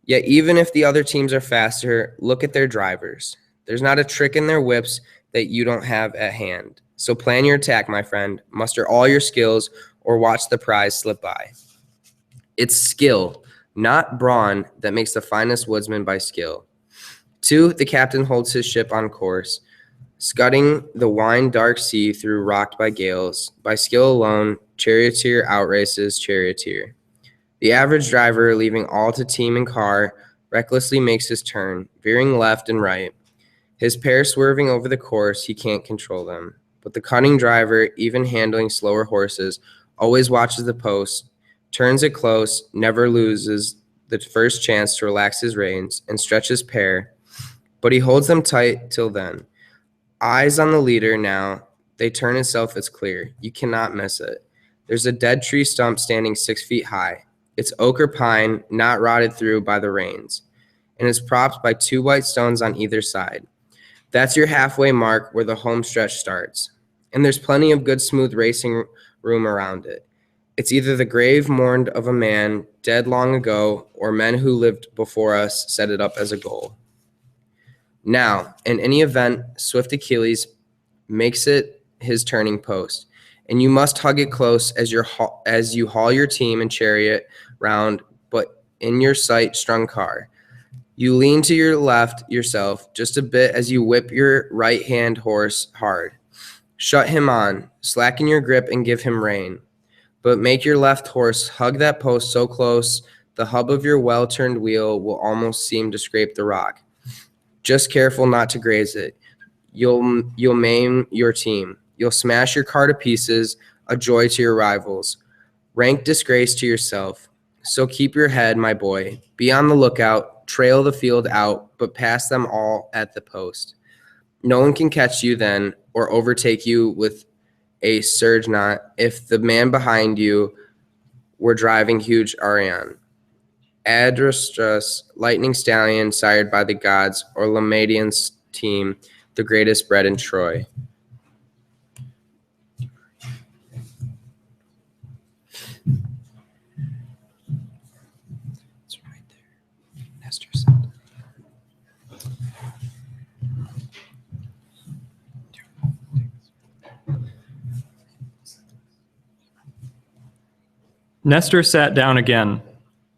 Yet even if the other teams are faster, look at their drivers. There's not a trick in their whips that you don't have at hand. So plan your attack, my friend. Muster all your skills or watch the prize slip by. It's skill, not brawn, that makes the finest woodsman by skill. 2, the captain holds his ship on course, scudding the wine-dark sea through rocked by gales. By skill alone, charioteer outraces charioteer. The average driver, leaving all to team and car, recklessly makes his turn, veering left and right. His pair swerving over the course, he can't control them. But the cunning driver, even handling slower horses, always watches the post, turns it close, never loses the first chance to relax his reins and stretch his pair, but he holds them tight till then. Eyes on the leader now, they turn itself, it's clear. You cannot miss it. There's a dead tree stump standing 6 feet high. It's oak or pine, not rotted through by the rains, and is propped by 2 white stones on either side. That's your halfway mark where the home stretch starts, and there's plenty of good smooth racing room around it. It's either the grave mourned of a man dead long ago, or men who lived before us set it up as a goal. Now, in any event, swift Achilles makes it his turning post, and you must hug it close as you haul your team and chariot round, but in your sight-strung car. You lean to your left yourself just a bit as you whip your right-hand horse hard. Shut him on, slacken your grip, and give him rein. But make your left horse hug that post so close the hub of your well-turned wheel will almost seem to scrape the rock. Just careful not to graze it. You'll maim your team. You'll smash your car to pieces, a joy to your rivals. Rank disgrace to yourself. So keep your head, my boy. Be on the lookout, trail the field out, but pass them all at the post. No one can catch you then or overtake you with a surge knot if the man behind you were driving huge Arion. Adrastus, lightning stallion sired by the gods, or Lamadian's team, the greatest bred in Troy. It's right there. Nestor said. Nestor sat down again.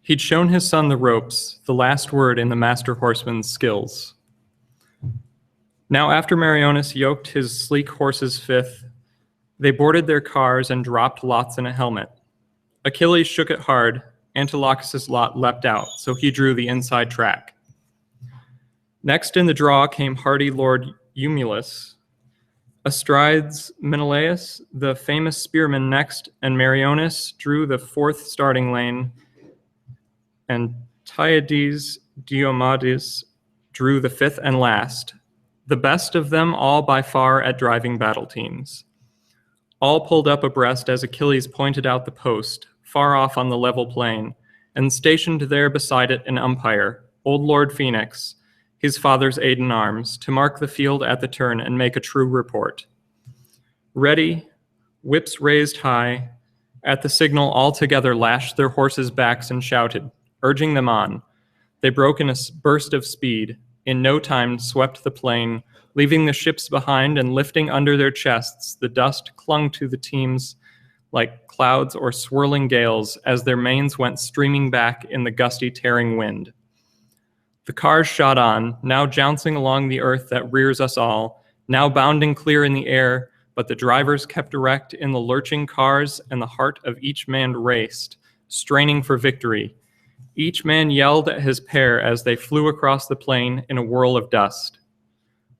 He'd shown his son the ropes, the last word in the master horseman's skills. Now after Meriones yoked his sleek horse's fifth, they boarded their cars and dropped lots in a helmet. Achilles shook it hard. Antilochus's lot leapt out, so he drew the inside track. Next in the draw came hardy Lord Eumulus. Astrides Menelaus, the famous spearman, next, and Meriones drew the fourth starting lane, and Tyades Diomedes drew the fifth and last, the best of them all by far at driving battle teams. All pulled up abreast as Achilles pointed out the post, far off on the level plain, and stationed there beside it an umpire, old Lord Phoenix, his father's aid in arms, to mark the field at the turn and make a true report. Ready, whips raised high, at the signal all together lashed their horses' backs and shouted, urging them on. They broke in a burst of speed, in no time swept the plain, leaving the ships behind and lifting under their chests, the dust clung to the teams like clouds or swirling gales as their manes went streaming back in the gusty tearing wind. The cars shot on, now jouncing along the earth that rears us all, now bounding clear in the air, but the drivers kept erect in the lurching cars, and the heart of each man raced, straining for victory. Each man yelled at his pair as they flew across the plain in a whirl of dust.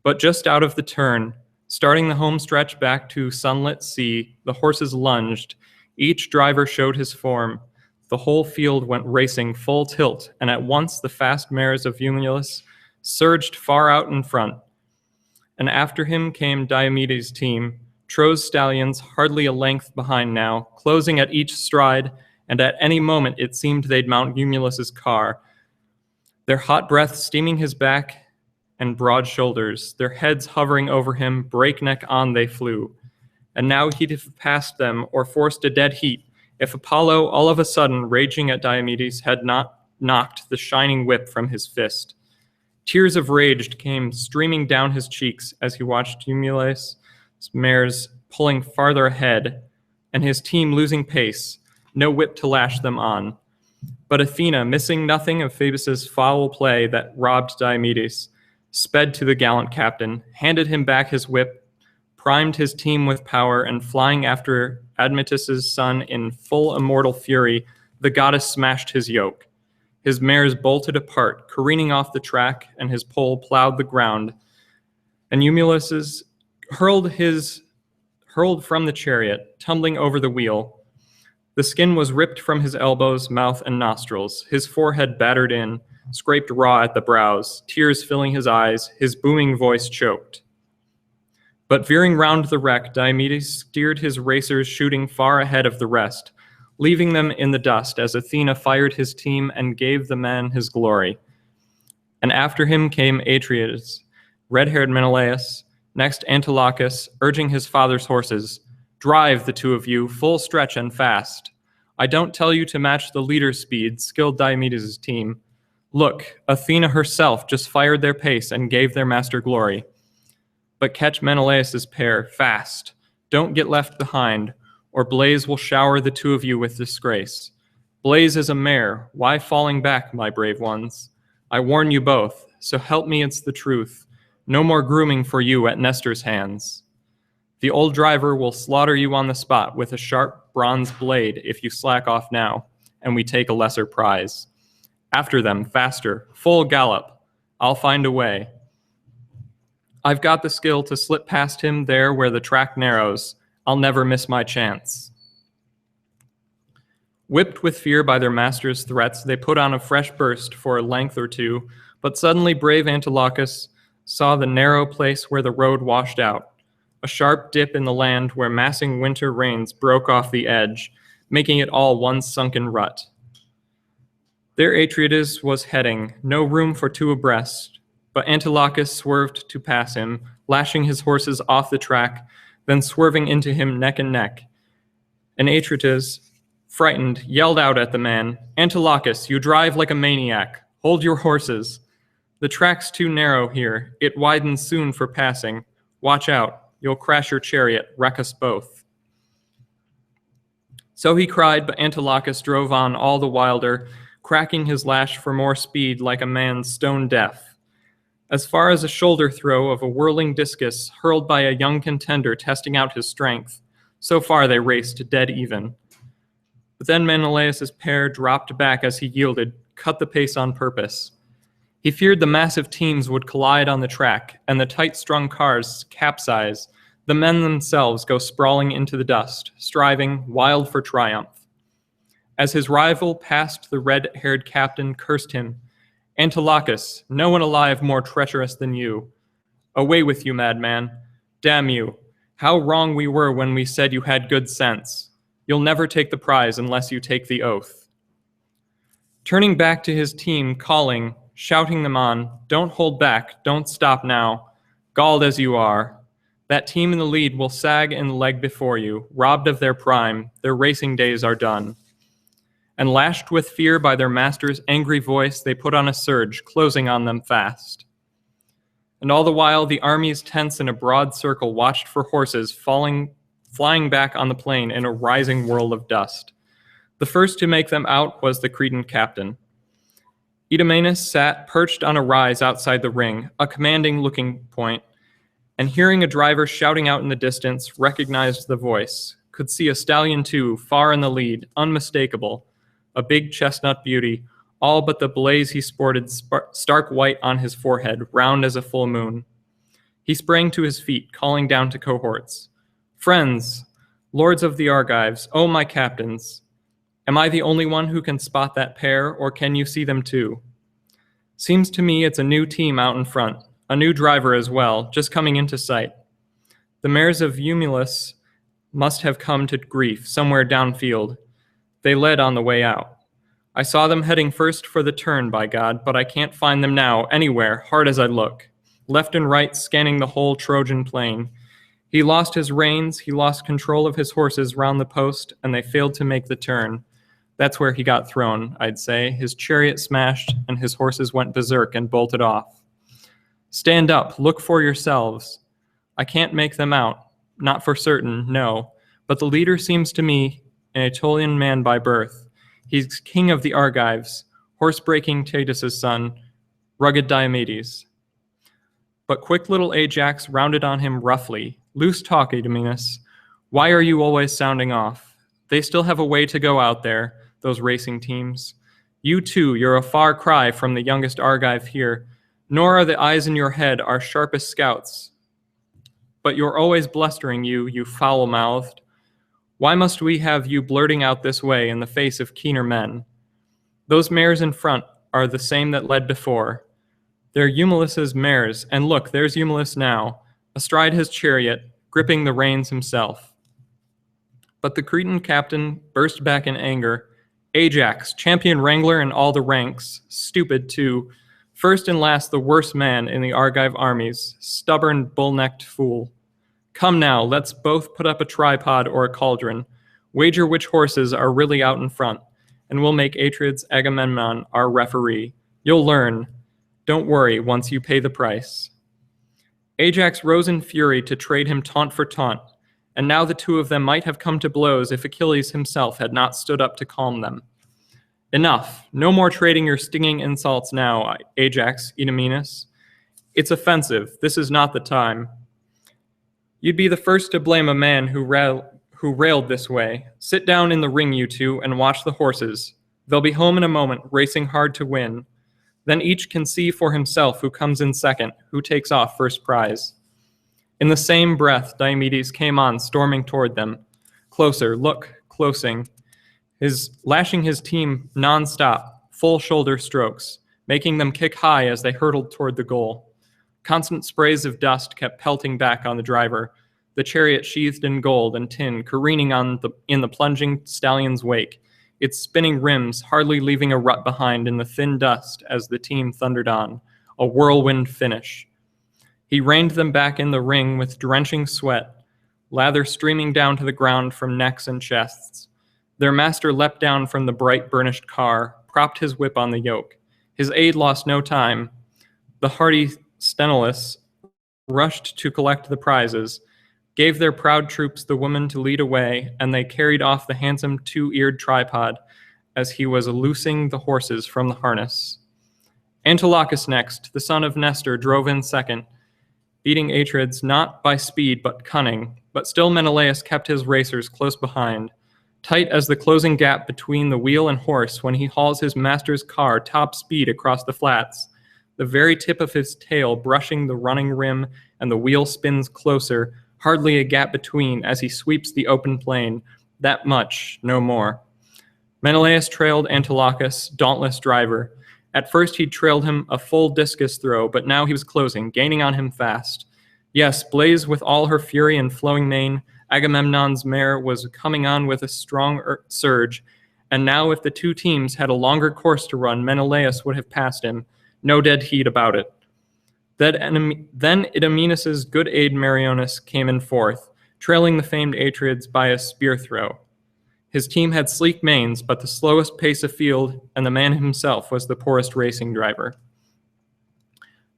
But just out of the turn, starting the home stretch back to sunlit sea, the horses lunged. Each driver showed his form. The whole field went racing full tilt, and at once the fast mares of Eumulus surged far out in front. And after him came Diomedes' team, Troy's stallions hardly a length behind now, closing at each stride, and at any moment it seemed they'd mount Eumulus's car, their hot breath steaming his back and broad shoulders, their heads hovering over him, breakneck on they flew. And now he'd have passed them or forced a dead heat if Apollo, all of a sudden raging at Diomedes, had not knocked the shining whip from his fist. Tears of rage came streaming down his cheeks as he watched Eumulus' mares pulling farther ahead and his team losing pace, no whip to lash them on. But Athena, missing nothing of Phoebus' foul play that robbed Diomedes, sped to the gallant captain, handed him back his whip, primed his team with power, and flying after Admetus' son in full immortal fury, the goddess smashed his yoke. His mares bolted apart, careening off the track, and his pole plowed the ground. And Eumulus hurled from the chariot, tumbling over the wheel. The skin was ripped from his elbows, mouth, and nostrils, his forehead battered in, scraped raw at the brows, tears filling his eyes, his booming voice choked. But veering round the wreck, Diomedes steered his racers shooting far ahead of the rest, leaving them in the dust as Athena fired his team and gave the man his glory. And after him came Atreus, red-haired Menelaus, next Antilochus, urging his father's horses, "Drive, the two of you, full stretch and fast. I don't tell you to match the leader's speed," skilled Diomedes' team. "Look, Athena herself just fired their pace and gave their master glory." but catch Menelaus's pair fast. Don't get left behind, or Blaze will shower the two of you with disgrace. Blaze is a mare. Why falling back, my brave ones? I warn you both, so help me it's the truth. No more grooming for you at Nestor's hands. The old driver will slaughter you on the spot with a sharp bronze blade if you slack off now, and we take a lesser prize. After them, faster, full gallop. I'll find a way. I've got the skill to slip past him there where the track narrows. I'll never miss my chance. Whipped with fear by their master's threats, they put on a fresh burst for a length or two, but suddenly brave Antilochus saw the narrow place where the road washed out, a sharp dip in the land where massing winter rains broke off the edge, making it all one sunken rut. There Atrides was heading, no room for two abreast, but Antilochus swerved to pass him, lashing his horses off the track, then swerving into him neck and neck. And Atrides, frightened, yelled out at the man, "Antilochus, you drive like a maniac. Hold your horses. The track's too narrow here. It widens soon for passing. Watch out. You'll crash your chariot, wreck us both." So he cried, but Antilochus drove on all the wilder, cracking his lash for more speed like a man stone deaf. As far as a shoulder throw of a whirling discus hurled by a young contender testing out his strength, so far they raced dead even. But then Menelaus's pair dropped back as he yielded, cut the pace on purpose. He feared the massive teams would collide on the track, and the tight-strung cars capsize, the men themselves go sprawling into the dust, striving, wild for triumph. As his rival passed, the red-haired captain cursed him, "Antilochus, no one alive more treacherous than you. Away with you, madman. Damn you. How wrong we were when we said you had good sense. You'll never take the prize unless you take the oath." Turning back to his team, calling, shouting them on, "Don't hold back, don't stop now. Galled as you are. That team in the lead will sag in the leg before you, robbed of their prime, their racing days are done." And lashed with fear by their master's angry voice, they put on a surge, closing on them fast. And all the while, the armies tense in a broad circle watched for horses flying back on the plain in a rising whirl of dust. The first to make them out was the Cretan captain. Idomeneus sat perched on a rise outside the ring, a commanding-looking point, and hearing a driver shouting out in the distance, recognized the voice, could see a stallion too, far in the lead, unmistakable, a big chestnut beauty, all but the blaze he sported stark white on his forehead, round as a full moon. He sprang to his feet, calling down to cohorts, "Friends, lords of the Argives, oh my captains, am I the only one who can spot that pair, or can you see them too? Seems to me it's a new team out in front, a new driver as well, just coming into sight. The mares of Eumolus must have come to grief somewhere downfield. They led on the way out. I saw them heading first for the turn, by God, but I can't find them now, anywhere, hard as I look. Left and right, scanning the whole Trojan plain. He lost his reins, he lost control of his horses round the post, and they failed to make the turn. That's where he got thrown, I'd say. His chariot smashed, and his horses went berserk and bolted off. Stand up, look for yourselves. I can't make them out, not for certain, no, but the leader seems to me an Aetolian man by birth. He's king of the Argives, horse-breaking Taetus' son, rugged Diomedes." But quick little Ajax rounded on him roughly. "Loose talk, Idomeneus. Why are you always sounding off? They still have a way to go out there, those racing teams. You too, you're a far cry from the youngest Argive here, nor are the eyes in your head our sharpest scouts. But you're always blustering, you foul-mouthed. Why must we have you blurting out this way in the face of keener men? Those mares in front are the same that led before. They're Eumelus's mares, and look, there's Eumelus now, astride his chariot, gripping the reins himself." But the Cretan captain burst back in anger. "Ajax, champion wrangler in all the ranks, stupid too, first and last the worst man in the Argive armies, stubborn bull-necked fool. Come now, let's both put up a tripod or a cauldron, wager which horses are really out in front, and we'll make Atrides Agamemnon our referee. You'll learn. Don't worry once you pay the price." Ajax rose in fury to trade him taunt for taunt, and now the two of them might have come to blows if Achilles himself had not stood up to calm them. Enough. No more trading your stinging insults now, Ajax, Idomeneus. It's offensive. This is not the time. You'd be the first to blame a man who railed this way. Sit down in the ring, you two, and watch the horses. They'll be home in a moment, racing hard to win. Then each can see for himself who comes in second, who takes off first prize. In the same breath, Diomedes came on, storming toward them. Closer, look, closing. Lashing his team non-stop, full shoulder strokes, making them kick high as they hurtled toward the goal. Constant sprays of dust kept pelting back on the driver, the chariot sheathed in gold and tin careening in the plunging stallion's wake, its spinning rims hardly leaving a rut behind in the thin dust as the team thundered on, a whirlwind finish. He reined them back in the ring with drenching sweat, lather streaming down to the ground from necks and chests. Their master leapt down from the bright burnished car, propped his whip on the yoke. His aide lost no time. The hardy Sthenelus rushed to collect the prizes, gave their proud troops the woman to lead away, and they carried off the handsome two-eared tripod as he was loosing the horses from the harness. Antilochus next, the son of Nestor, drove in second, beating Atrides not by speed but cunning, but still Menelaus kept his racers close behind, tight as the closing gap between the wheel and horse when he hauls his master's car top speed across the flats, the very tip of his tail brushing the running rim, and the wheel spins closer, hardly a gap between as he sweeps the open plain, that much, no more. Menelaus trailed Antilochus, dauntless driver. At first he trailed him a full discus throw, but now he was closing, gaining on him fast. Yes, Blaze with all her fury and flowing mane, Agamemnon's mare was coming on with a strong surge, and now if the two teams had a longer course to run, Menelaus would have passed him, no dead heat about it. Then Idomeneus' good aide Meriones came in fourth, trailing the famed Atrides by a spear throw. His team had sleek manes, but the slowest pace afield, and the man himself was the poorest racing driver.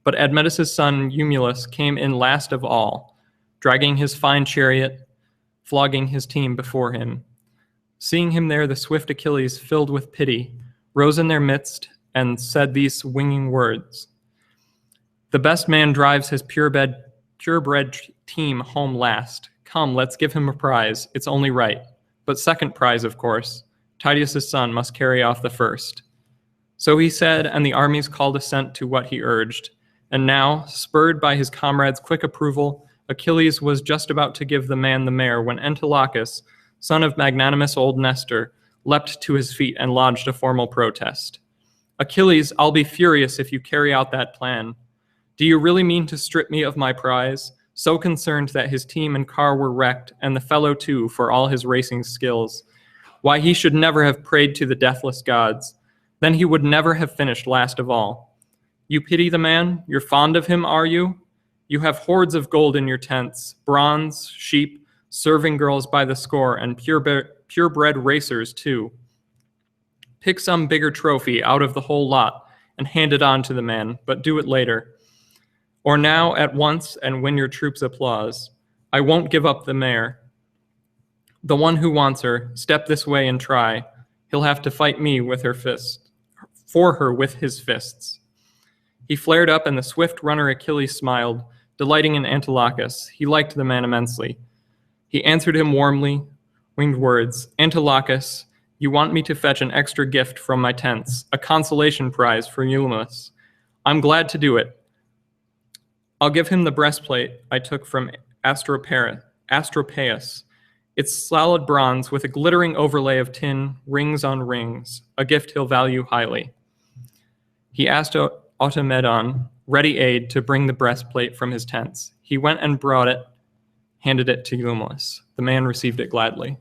But Admetus' son Eumelus came in last of all, dragging his fine chariot, flogging his team before him. Seeing him there, the swift Achilles, filled with pity, rose in their midst and said these winging words. The best man drives his purebred team home last. Come, let's give him a prize. It's only right. But second prize, of course. Tydeus' son must carry off the first. So he said, and the armies called assent to what he urged. And now, spurred by his comrades' quick approval, Achilles was just about to give the man the mare when Antilochus, son of magnanimous old Nestor, leapt to his feet and lodged a formal protest. Achilles, I'll be furious if you carry out that plan. Do you really mean to strip me of my prize? So concerned that his team and car were wrecked, and the fellow too, for all his racing skills. Why, he should never have prayed to the deathless gods. Then he would never have finished last of all. You pity the man? You're fond of him, are you? You have hoards of gold in your tents, bronze, sheep, serving girls by the score, and purebred racers too. Pick some bigger trophy out of the whole lot and hand it on to the man, but do it later. Or now at once and win your troops' applause. I won't give up the mare. The one who wants her, step this way and try. He'll have to fight me with her fist, for her with his fists. He flared up, and the swift runner Achilles smiled, delighting in Antilochus. He liked the man immensely. He answered him warmly, winged words, Antilochus, you want me to fetch an extra gift from my tents, a consolation prize for Eumelus. I'm glad to do it. I'll give him the breastplate I took from Astropaeus. It's solid bronze with a glittering overlay of tin, rings on rings, a gift he'll value highly. He asked Automedon, ready aid, to bring the breastplate from his tents. He went and brought it, handed it to Eumelus. The man received it gladly.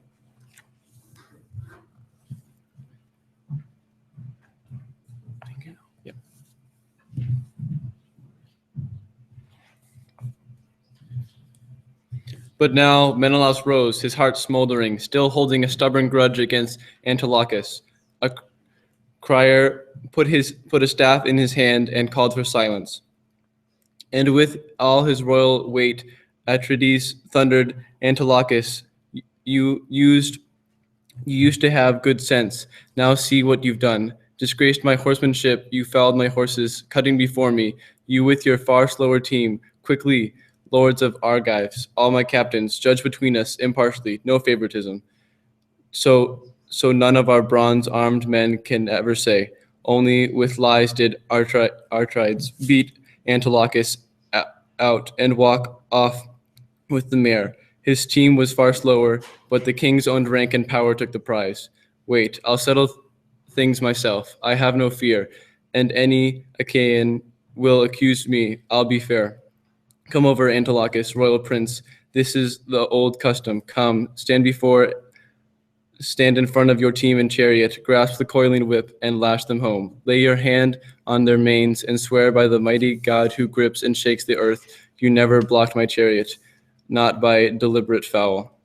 But now Menelaus rose, his heart smoldering, still holding a stubborn grudge against Antilochus. A crier put a staff in his hand and called for silence. And with all his royal weight, Atrides thundered, Antilochus, you used to have good sense. Now see what you've done. Disgraced my horsemanship, you fouled my horses, cutting before me. You with your far slower team, quickly, lords of Argives, all my captains, judge between us impartially, no favoritism. So none of our bronze-armed men can ever say. Only with lies did Atrides beat Antilochus out and walk off with the mare. His team was far slower, but the king's own rank and power took the prize. Wait, I'll settle things myself. I have no fear, and any Achaean will accuse me. I'll be fair. Come over, Antilochus, royal prince. This is the old custom. Come, stand in front of your team and chariot, grasp the coiling whip, and lash them home. Lay your hand on their manes and swear by the mighty God who grips and shakes the earth, you never blocked my chariot, not by deliberate foul.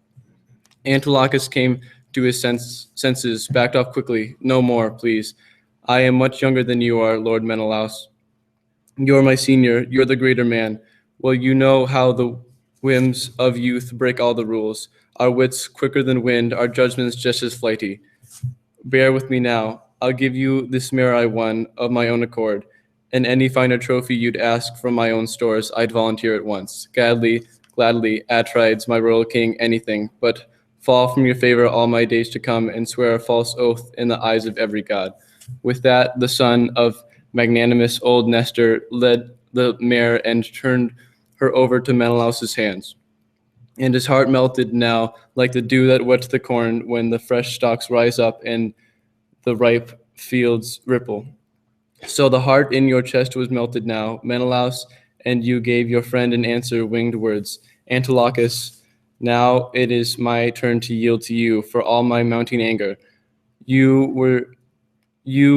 Antilochus came to his senses, backed off quickly. No more, please. I am much younger than you are, Lord Menelaus. You're my senior. You're the greater man. Well, you know how the whims of youth break all the rules. Our wits quicker than wind, our judgments just as flighty. Bear with me now. I'll give you this mare I won of my own accord, and any finer trophy you'd ask from my own stores, I'd volunteer at once. Gladly, Atrides, my royal king, anything, but fall from your favor all my days to come and swear a false oath in the eyes of every god. With that, the son of magnanimous old Nestor led the mare and turned her over to Menelaus's hands. And his heart melted now like the dew that wets the corn when the fresh stalks rise up and the ripe fields ripple. So the heart in your chest was melted now, Menelaus, and you gave your friend an answer, winged words. Antilochus, now it is my turn to yield to you for all my mounting anger. You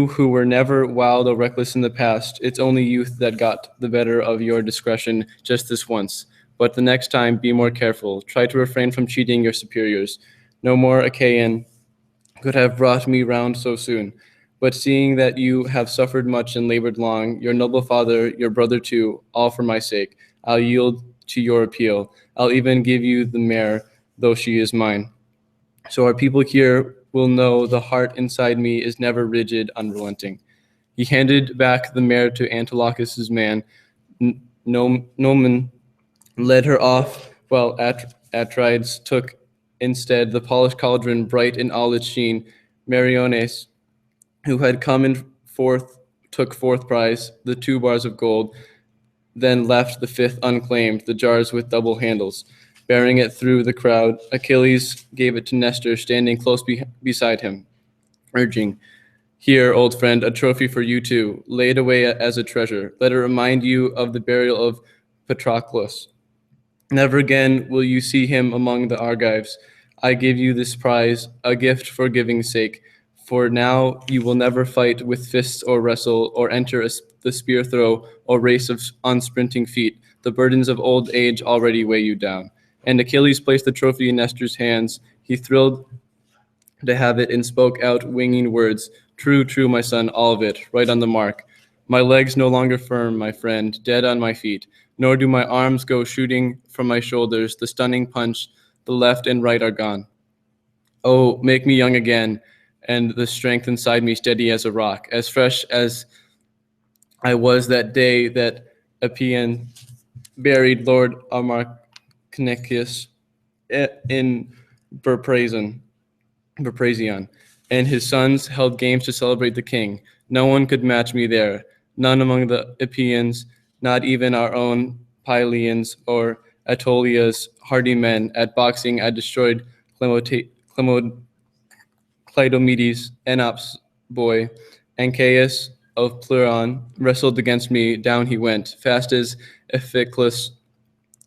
who were never wild or reckless in the past, it's only youth that got the better of your discretion just this once. But the next time, be more careful. Try to refrain from cheating your superiors. No more Achaean could have brought me round so soon. But seeing that you have suffered much and labored long, your noble father, your brother too, all for my sake, I'll yield to your appeal. I'll even give you the mare, though she is mine. So our people here will know the heart inside me is never rigid, unrelenting. He handed back the mare to Antilochus's man. Noman led her off, while Atrides took instead the polished cauldron bright in all its sheen. Meriones, who had come in fourth, took fourth prize, the 2 bars of gold, then left the 5th unclaimed, the jars with double handles. Bearing it through the crowd, Achilles gave it to Nestor, standing close beside him, urging, Here, old friend, a trophy for you too, laid away as a treasure. Let it remind you of the burial of Patroclus. Never again will you see him among the Argives. I give you this prize, a gift for giving's sake. For now you will never fight with fists or wrestle or enter the spear throw or race on sprinting feet. The burdens of old age already weigh you down. And Achilles placed the trophy in Nestor's hands. He thrilled to have it and spoke out winging words. True, true, my son, all of it, right on the mark. My legs no longer firm, my friend, dead on my feet. Nor do my arms go shooting from my shoulders. The stunning punch, the left and right are gone. Oh, make me young again, and the strength inside me steady as a rock, as fresh as I was that day that Epeon buried Lord Amarcnechus in Verprazion, and his sons held games to celebrate the king. No one could match me there, none among the Epeans, not even our own Pylians or Aetolia's hardy men. At boxing, I destroyed Clytomedes, Enops' boy. Ancaeus of Pleuron wrestled against me. Down he went, fast as Iphiclus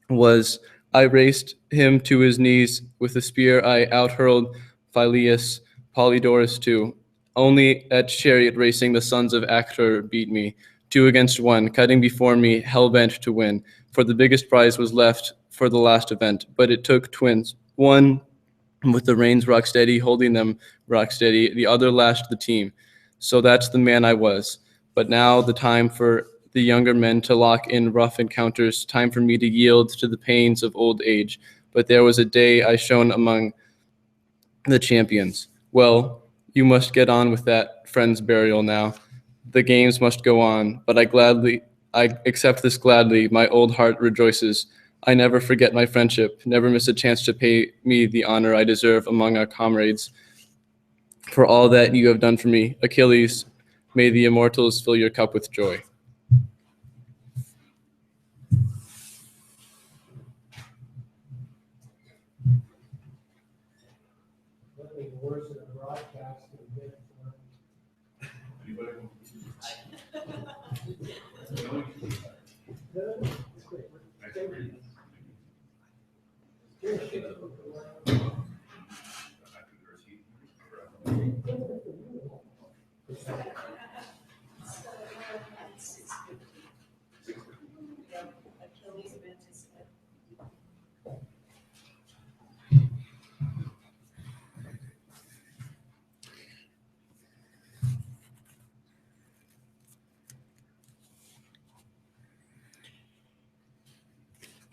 was. I raced him to his knees. With a spear I outhurled Phyleus, Polydorus too. Only at chariot racing the sons of Actor beat me. 2 against 1, cutting before me, hell-bent to win. For the biggest prize was left for the last event, but it took twins. One with the reins rock steady, holding them rock steady. The other lashed the team. So that's the man I was. But now the time for the younger men to lock in rough encounters, time for me to yield to the pains of old age. But there was a day I shone among the champions. Well, you must get on with that friend's burial now. The games must go on, but I accept this gladly. My old heart rejoices. I never forget my friendship, never miss a chance to pay me the honor I deserve among our comrades. For all that you have done for me, Achilles, may the immortals fill your cup with joy.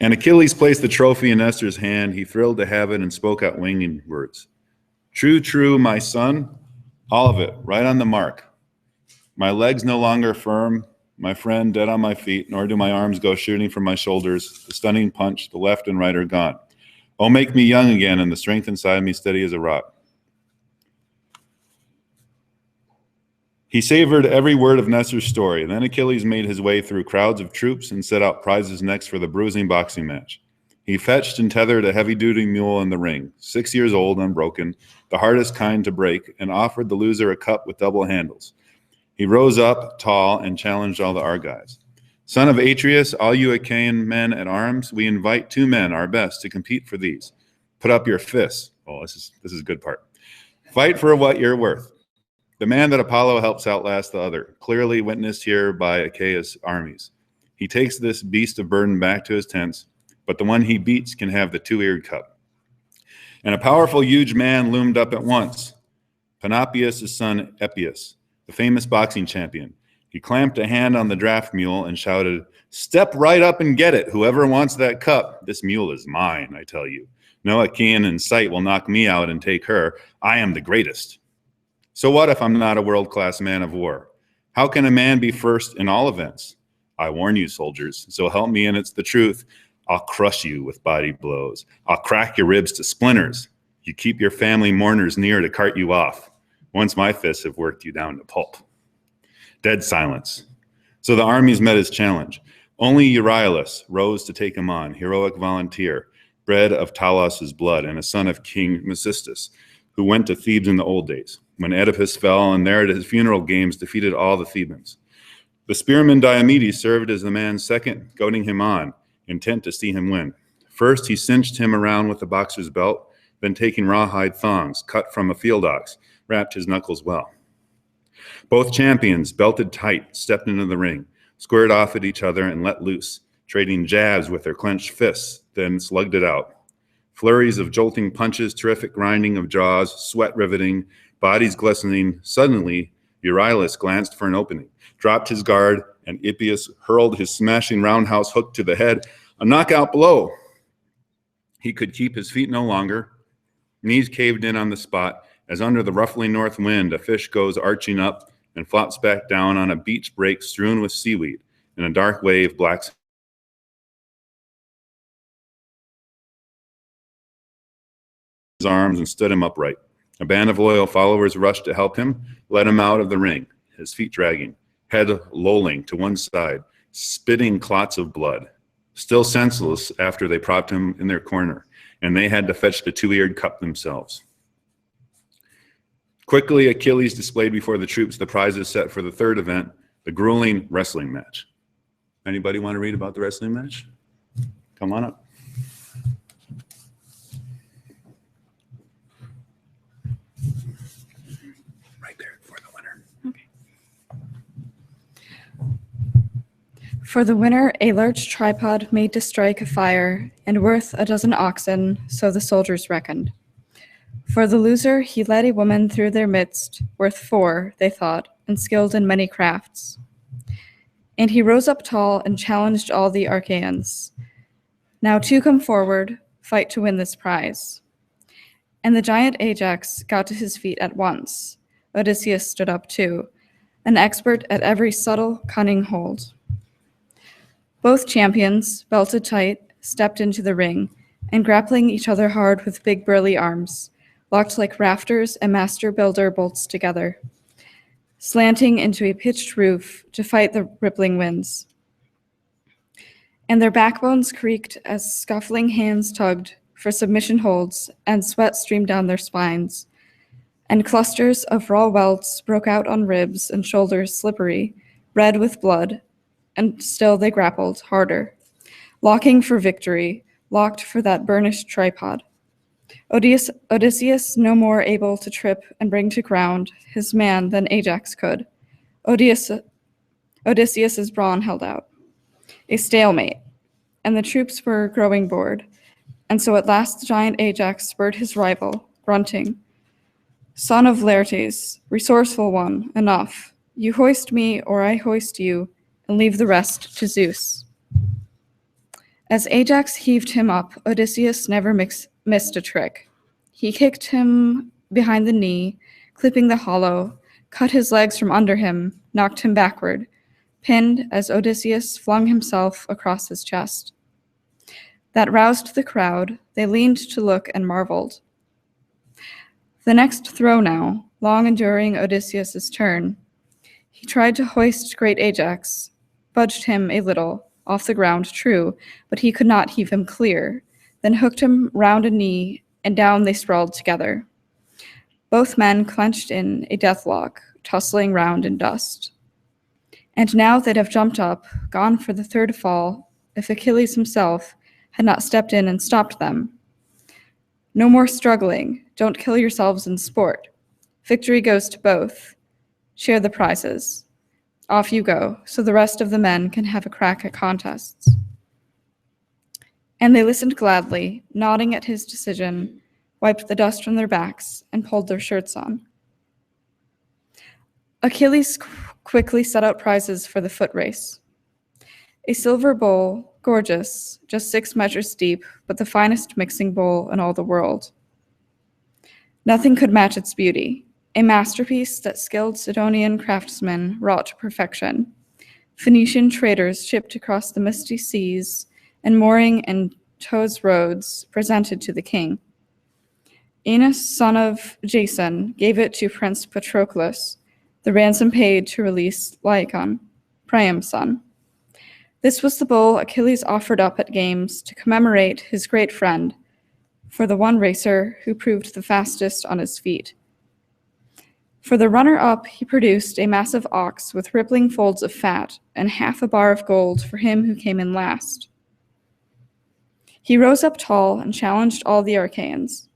And Achilles placed the trophy in Nestor's hand. He thrilled to have it and spoke out winging words. True, true, my son, all of it, right on the mark. My legs no longer firm, my friend dead on my feet, nor do my arms go shooting from my shoulders. The stunning punch, the left and right are gone. Oh, make me young again, and the strength inside me steady as a rock. He savored every word of Nestor's story. Then Achilles made his way through crowds of troops and set out prizes next for the bruising boxing match. He fetched and tethered a heavy-duty mule in the ring, 6 years old, unbroken, the hardest kind to break, and offered the loser a cup with double handles. He rose up, tall, and challenged all the Argives. Son of Atreus, all you Achaean men at arms, we invite 2 men, our best, to compete for these. Put up your fists. Oh, this is a good part. Fight for what you're worth. The man that Apollo helps outlast the other, clearly witnessed here by Achaea's armies. He takes this beast of burden back to his tents, but the one he beats can have the 2-eared cup. And a powerful, huge man loomed up at once, Panopeus' son Epeius, the famous boxing champion. He clamped a hand on the draft mule and shouted, "Step right up and get it, whoever wants that cup. This mule is mine, I tell you. No Achaean in sight will knock me out and take her. I am the greatest. So what if I'm not a world-class man of war? How can a man be first in all events? I warn you, soldiers, so help me, and it's the truth. I'll crush you with body blows. I'll crack your ribs to splinters. You keep your family mourners near to cart you off. Once my fists have worked you down to pulp." Dead silence. So the armies met his challenge. Only Euryalus rose to take him on, heroic volunteer, bred of Talos' blood, and a son of King Mecistus, who went to Thebes in the old days, when Oedipus fell and there at his funeral games defeated all the Thebans. The spearman Diomedes served as the man's second, goading him on, intent to see him win. First, he cinched him around with a boxer's belt, then taking rawhide thongs, cut from a field ox, wrapped his knuckles well. Both champions, belted tight, stepped into the ring, squared off at each other and let loose, trading jabs with their clenched fists, then slugged it out. Flurries of jolting punches, terrific grinding of jaws, sweat riveting, bodies glistening. Suddenly, Euryalus glanced for an opening, dropped his guard, and Epeius hurled his smashing roundhouse hook to the head, a knockout blow. He could keep his feet no longer. Knees caved in on the spot, as under the ruffling north wind, a fish goes arching up and flops back down on a beach break strewn with seaweed, and a dark wave blacks his arms and stood him upright. A band of loyal followers rushed to help him, led him out of the ring, his feet dragging, head lolling to one side, spitting clots of blood. Still senseless after they propped him in their corner, and they had to fetch the 2-eared cup themselves. Quickly, Achilles displayed before the troops the prizes set for the third event, the grueling wrestling match. Anybody want to read about the wrestling match? Come on up. Right there for the winner. For the winner, a large tripod made to strike a fire, and worth 12 oxen, so the soldiers reckoned. For the loser, he led a woman through their midst, worth 4, they thought, and skilled in many crafts. And he rose up tall and challenged all the Achaeans. Now two come forward, fight to win this prize. And the giant Ajax got to his feet at once. Odysseus stood up too, an expert at every subtle, cunning hold. Both champions, belted tight, stepped into the ring, and grappling each other hard with big burly arms, locked like rafters and master builder bolts together, slanting into a pitched roof to fight the rippling winds. And their backbones creaked as scuffling hands tugged for submission holds, and sweat streamed down their spines, and clusters of raw welts broke out on ribs and shoulders slippery, red with blood, and still they grappled harder, locking for victory, locked for that burnished tripod. Odysseus no more able to trip and bring to ground his man than Ajax could. Odysseus's brawn held out. A stalemate, and the troops were growing bored, and so at last the giant Ajax spurred his rival, grunting, "Son of Laertes, resourceful one, enough. You hoist me or I hoist you, and leave the rest to Zeus." As Ajax heaved him up, Odysseus never missed a trick. He kicked him behind the knee, clipping the hollow, cut his legs from under him, knocked him backward, pinned as Odysseus flung himself across his chest. That roused the crowd. They leaned to look and marveled. The next throw now, long enduring Odysseus's turn. He tried to hoist great Ajax, budged him a little, off the ground, true, but he could not heave him clear, then hooked him round a knee, and down they sprawled together. Both men clenched in a deathlock, tussling round in dust. And now they'd have jumped up, gone for the third fall, if Achilles himself had not stepped in and stopped them. No more struggling. Don't kill yourselves in sport. Victory goes to both. Share the prizes. Off you go, so the rest of the men can have a crack at contests. And they listened gladly, nodding at his decision, wiped the dust from their backs, and pulled their shirts on. Achilles quickly set out prizes for the foot race. A silver bowl, gorgeous, just 6 measures deep, but the finest mixing bowl in all the world. Nothing could match its beauty, a masterpiece that skilled Sidonian craftsmen wrought to perfection. Phoenician traders shipped across the misty seas, and mooring in To's roads presented to the king. Aeneas, son of Jason, gave it to Prince Patroclus, the ransom paid to release Lycon, Priam's son. This was the bowl Achilles offered up at games to commemorate his great friend, for the one racer who proved the fastest on his feet. For the runner-up, he produced a massive ox with rippling folds of fat and half a bar of gold for him who came in last. He rose up tall and challenged all the Achaeans.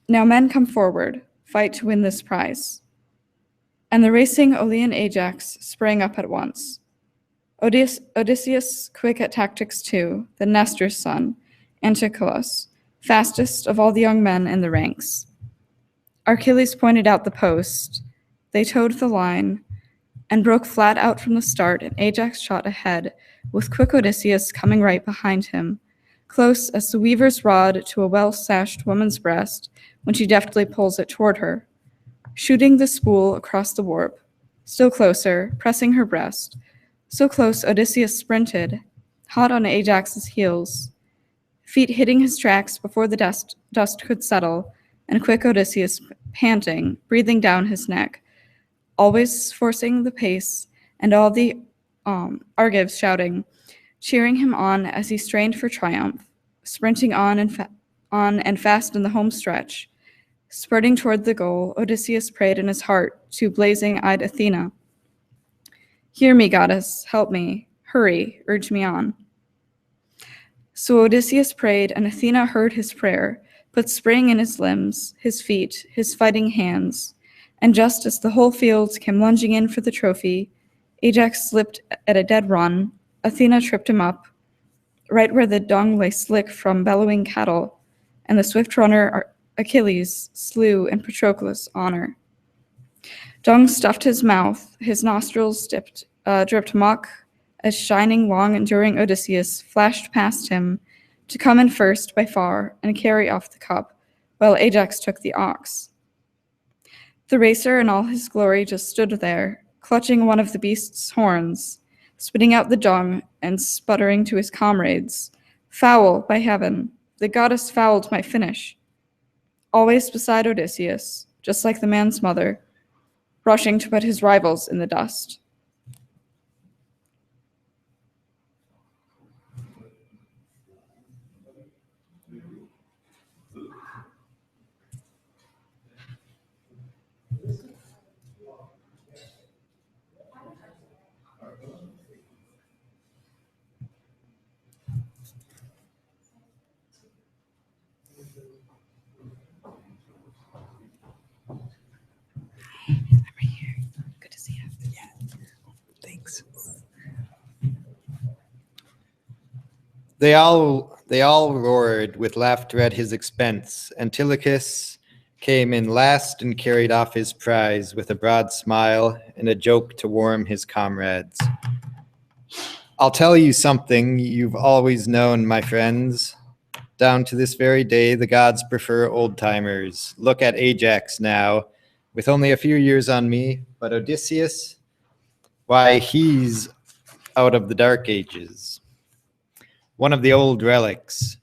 Now men come forward, fight to win this prize. And the racing Olean Ajax sprang up at once. Odysseus, quick at tactics too, the Nestor's son, Anticulus, fastest of all the young men in the ranks. Achilles pointed out the post. They towed the line and broke flat out from the start, and Ajax shot ahead, with quick Odysseus coming right behind him, close as the weaver's rod to a well-sashed woman's breast when she deftly pulls it toward her, shooting the spool across the warp, still closer, pressing her breast. So close, Odysseus sprinted, hot on Ajax's heels, feet hitting his tracks before the dust could settle, and quick Odysseus panting, breathing down his neck, always forcing the pace, and all the Argives shouting, cheering him on as he strained for triumph, sprinting on and fast in the home stretch. Spurting toward the goal, Odysseus prayed in his heart to blazing-eyed Athena. "Hear me, goddess, help me. Hurry, urge me on." So Odysseus prayed, and Athena heard his prayer, put spring in his limbs, his feet, his fighting hands, and just as the whole field came lunging in for the trophy, Ajax slipped at a dead run. Athena tripped him up, right where the dung lay slick from bellowing cattle, and the swift runner Achilles slew in Patroclus' honor. Dung stuffed his mouth, his nostrils dipped dripped muck as shining, long, enduring Odysseus flashed past him to come in first by far and carry off the cup, while Ajax took the ox. The racer in all his glory just stood there, clutching one of the beast's horns, spitting out the dung and sputtering to his comrades, "Foul, by heaven! The goddess fouled my finish." Always beside Odysseus, just like the man's mother, rushing to put his rivals in the dust. Good to see you. Yeah. Thanks. They all roared with laughter at his expense. Antilochus came in last and carried off his prize with a broad smile and a joke to warm his comrades. I'll tell you something you've always known, my friends. Down to this very day, the gods prefer old-timers. Look at Ajax now, with only a few years on me, but Odysseus, why, he's out of the dark ages. One of the old relics,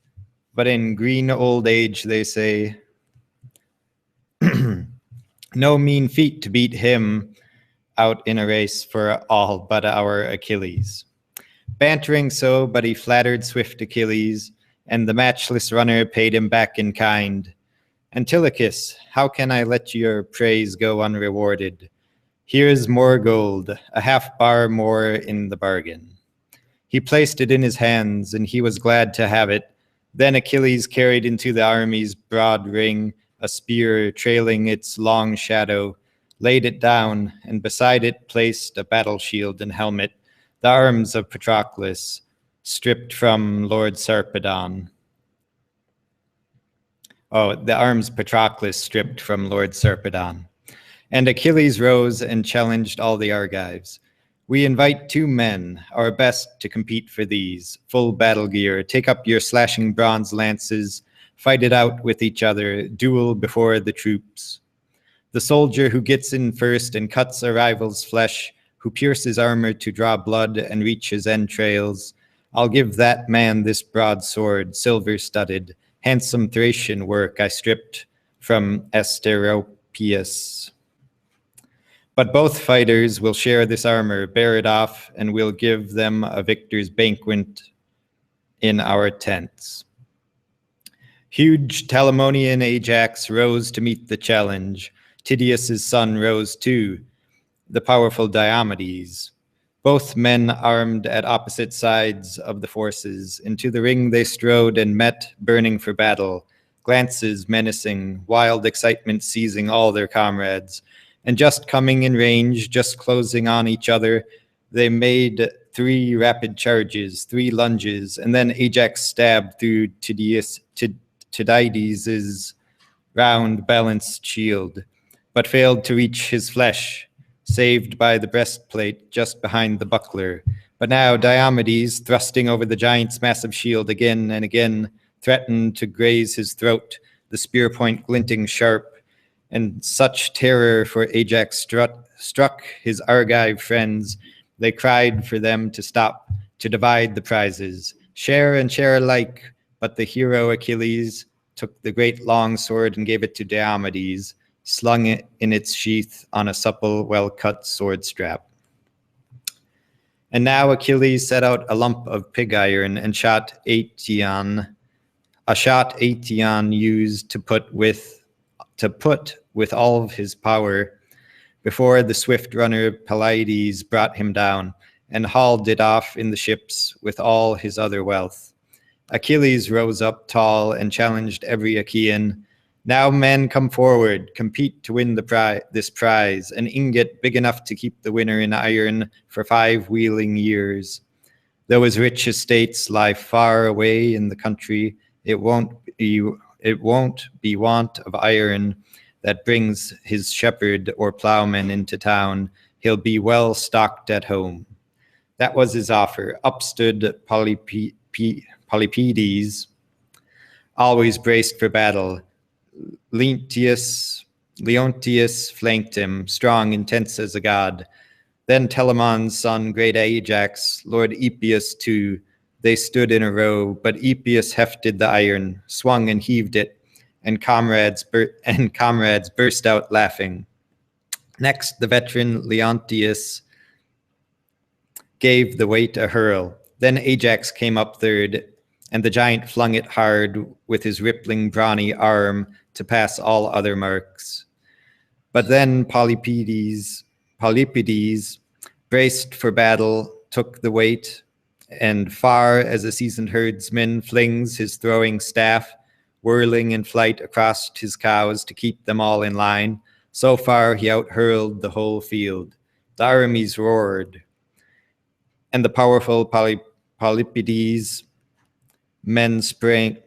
but in green old age, they say. No mean feat to beat him out in a race for all but our Achilles. Bantering so, but he flattered swift Achilles, and the matchless runner paid him back in kind. Antilochus, how can I let your praise go unrewarded? Here's more gold, a half bar more in the bargain. He placed it in his hands, and he was glad to have it. Then Achilles carried into the army's broad ring a spear trailing its long shadow, laid it down, and beside it placed a battle shield and helmet, the arms of Patroclus, stripped from Lord Sarpedon. Oh, the arms Patroclus stripped from Lord Sarpedon. And Achilles rose and challenged all the Argives. We invite 2 men, our best, to compete for these. Full battle gear, take up your slashing bronze lances, fight it out with each other, duel before the troops. The soldier who gets in first and cuts a rival's flesh, who pierces armor to draw blood and reach his entrails, I'll give that man this broadsword, silver-studded, handsome Thracian work I stripped from Asteropaeus. But both fighters will share this armor, bear it off, and we'll give them a victor's banquet in our tents. Huge Telamonian Ajax rose to meet the challenge. Tydeus' son rose too, the powerful Diomedes. Both men armed at opposite sides of the forces. Into the ring they strode and met, burning for battle, glances menacing, wild excitement seizing all their comrades. And just coming in range, just closing on each other, they made 3 rapid charges, 3 lunges, and then Ajax stabbed through Tydides' round balanced shield, but failed to reach his flesh, saved by the breastplate just behind the buckler. But now Diomedes, thrusting over the giant's massive shield again and again, threatened to graze his throat, the spear point glinting sharp, and such terror for Ajax struck his Argive friends, they cried for them to stop, to divide the prizes, share and share alike. But the hero Achilles took the great long sword and gave it to Diomedes, slung it in its sheath on a supple, well-cut sword strap. And now Achilles set out a lump of pig iron and shot Aetion, a shot Aetion used to put with all of his power before the swift runner Pelides brought him down and hauled it off in the ships with all his other wealth. Achilles rose up tall and challenged every Achaean. Now men come forward, compete to win this prize, an ingot big enough to keep the winner in iron for 5 wheeling years. Though his rich estates lie far away in the country, it won't be want of iron that brings his shepherd or plowman into town. He'll be well stocked at home. That was his offer. Up stood Polypides, always braced for battle. Leontius flanked him, strong, intense as a god. Then Telamon's son, great Ajax, Lord Epeus too. They stood in a row, but Epeus hefted the iron, swung and heaved it, and comrades burst out laughing. Next, the veteran Leontius gave the weight a hurl. Then Ajax came up third, and the giant flung it hard with his rippling brawny arm to pass all other marks. But then Polypides, braced for battle, took the weight, and far as a seasoned herdsman flings his throwing staff, whirling in flight across his cows to keep them all in line, so far he out-hurled the whole field. The armies roared, and the powerful Polypides' men sprang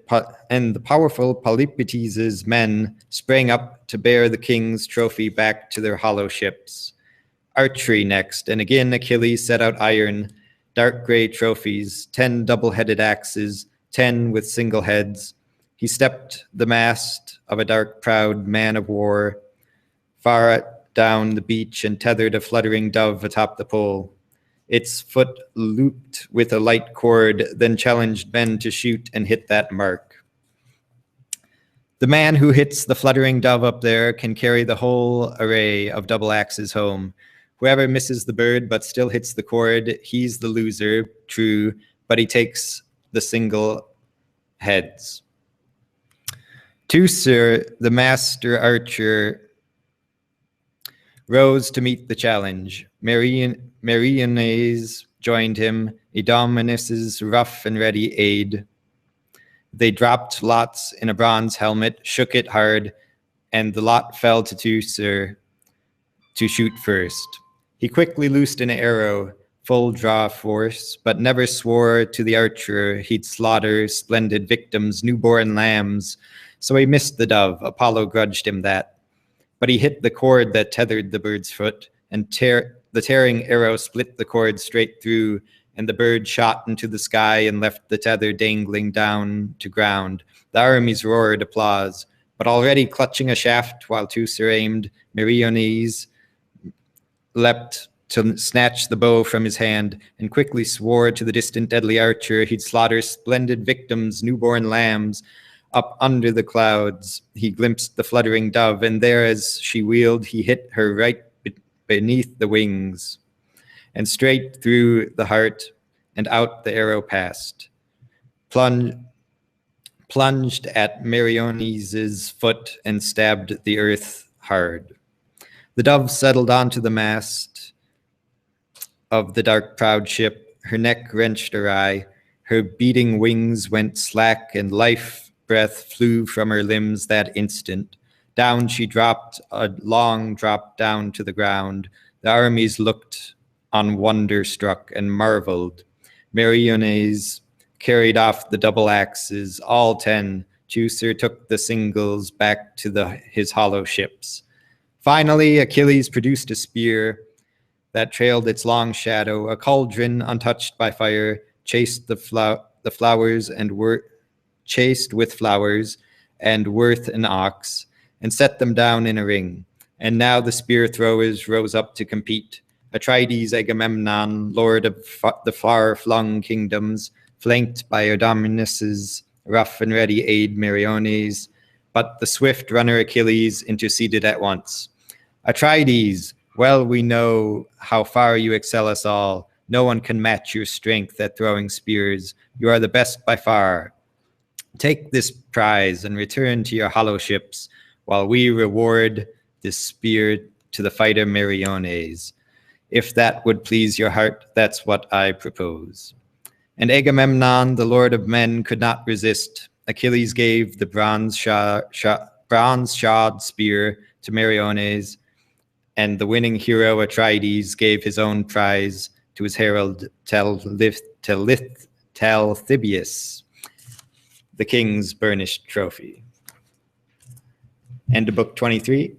up to bear the king's trophy back to their hollow ships. Archery next, and again Achilles set out iron, dark gray trophies, 10 double-headed axes, 10 with single heads. He stepped the mast of a dark, proud man of war far down the beach and tethered a fluttering dove atop the pole. Its foot looped with a light cord, then challenged men to shoot and hit that mark. The man who hits the fluttering dove up there can carry the whole array of double axes home. Whoever misses the bird but still hits the cord, he's the loser, true, but he takes the single heads. Teucer, the master archer, rose to meet the challenge. Meriones joined him, Idomeneus' rough and ready aid. They dropped lots in a bronze helmet, shook it hard, and the lot fell to Teucer to shoot first. He quickly loosed an arrow, full draw force, but never swore to the archer he'd slaughter splendid victims, newborn lambs. So he missed the dove. Apollo grudged him that. But he hit the cord that tethered the bird's foot, and the tearing arrow split the cord straight through, and the bird shot into the sky and left the tether dangling down to ground. The armies roared applause, but already clutching a shaft while Teucer aimed, Meriones leapt to snatch the bow from his hand and quickly swore to the distant deadly archer he'd slaughter splendid victims, newborn lambs. Up under the clouds, he glimpsed the fluttering dove, and there as she wheeled, he hit her right beneath the wings, and straight through the heart, and out the arrow passed. Plunged at Meriones' foot and stabbed the earth hard. The dove settled onto the mast of the dark proud ship, her neck wrenched awry, her beating wings went slack, and life breath flew from her limbs that instant. Down she dropped, a long drop down to the ground. The armies looked on wonder struck and marveled. Meriones carried off the double axes, all 10. Teucer took the singles back to his hollow ships. Finally, Achilles produced a spear that trailed its long shadow. A cauldron, untouched by fire, chased the flowers and chased with flowers and worth an ox, and set them down in a ring. And now the spear throwers rose up to compete. Atrides, Agamemnon, lord of the far-flung kingdoms, flanked by Idomeneus' rough and ready aid Meriones, but the swift runner Achilles interceded at once. Atrides, well we know how far you excel us all. No one can match your strength at throwing spears. You are the best by far. Take this prize and return to your hollow ships, while we reward this spear to the fighter Meriones. If that would please your heart, that's what I propose. And Agamemnon, the lord of men, could not resist. Achilles gave the bronze-shod spear to Meriones, and the winning hero Atrides gave his own prize to his herald Talthybius, the king's burnished trophy. End of book 23.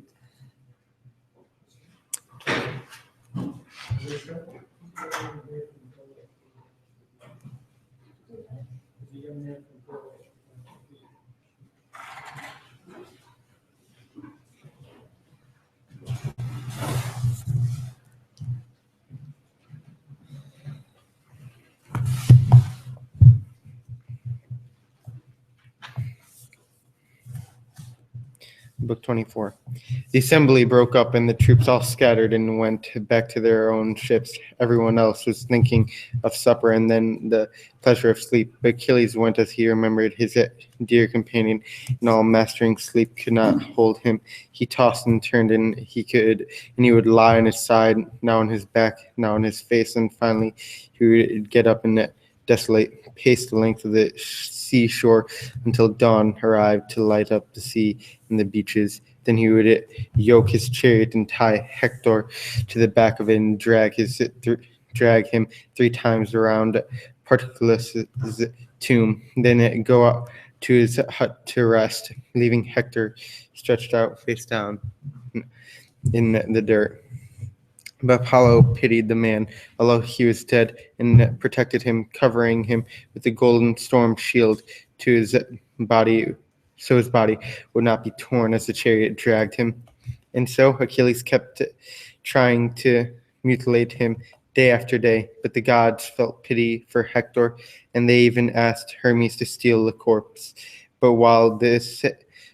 Book 24. The assembly broke up and the troops all scattered and went back to their own ships. Everyone else was thinking of supper and then the pleasure of sleep. But Achilles went as he remembered his dear companion, and all mastering sleep could not hold him. He tossed and turned, and he would lie on his side, now on his back, now on his face, and finally he would get up and desolate pace the length of the seashore until dawn arrived to light up the sea and the beaches. Then he would yoke his chariot and tie Hector to the back of it and drag him 3 times around Patroclus' tomb. Then go out to his hut to rest, leaving Hector stretched out face down in the dirt. But Apollo pitied the man, although he was dead, and protected him, covering him with the golden storm shield to his body, so his body would not be torn as the chariot dragged him. And so Achilles kept trying to mutilate him day after day, but the gods felt pity for Hector, and they even asked Hermes to steal the corpse. But while this